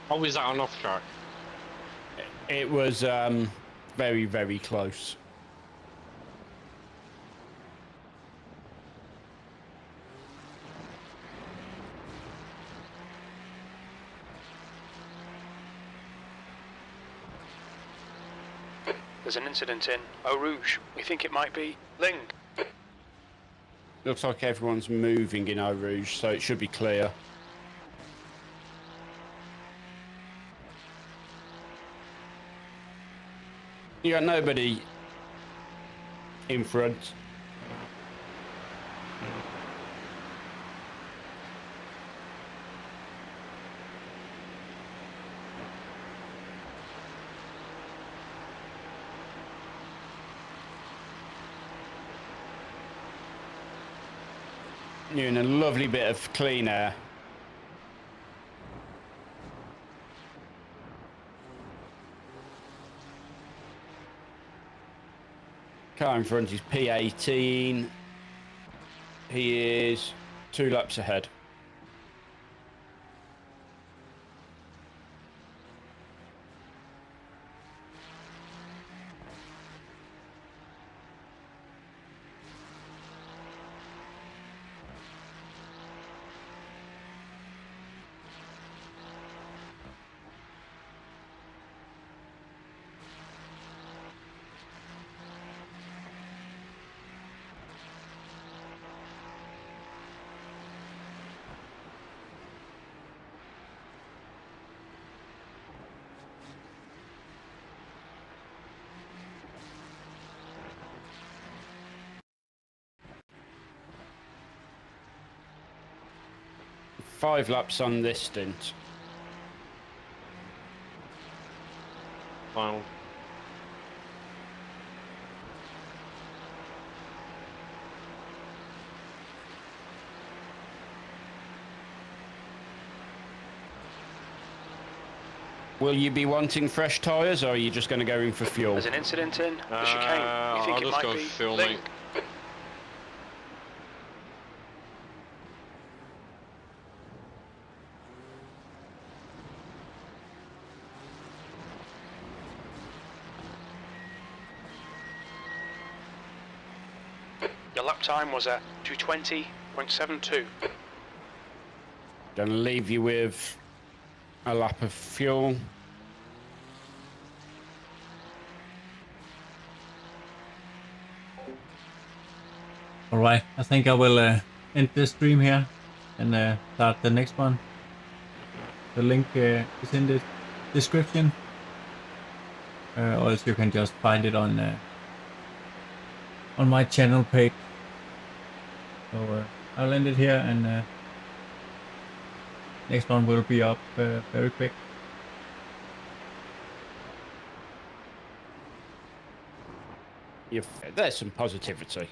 What was that on off track? It was very, very close. There's an incident in Eau Rouge. We think it might be Ling. Looks like everyone's moving in Eau Rouge, so it should be clear. You got nobody in front. You're in a lovely bit of clean air. Car in front is P18. He is 2 laps ahead. Five laps on this stint. Final. Will you be wanting fresh tyres, or are you just going to go in for fuel? There's an incident in the chicane. You think I'll it just might go be fuel, Ling. mate. Your lap time was at 2:20.72. Going to leave you with a lap of fuel. All right, I think I will end this stream here and start the next one. The link is in the description, or else you can just find it on my channel page. So I'll end it here, and next one will be up very quick. There's some positivity.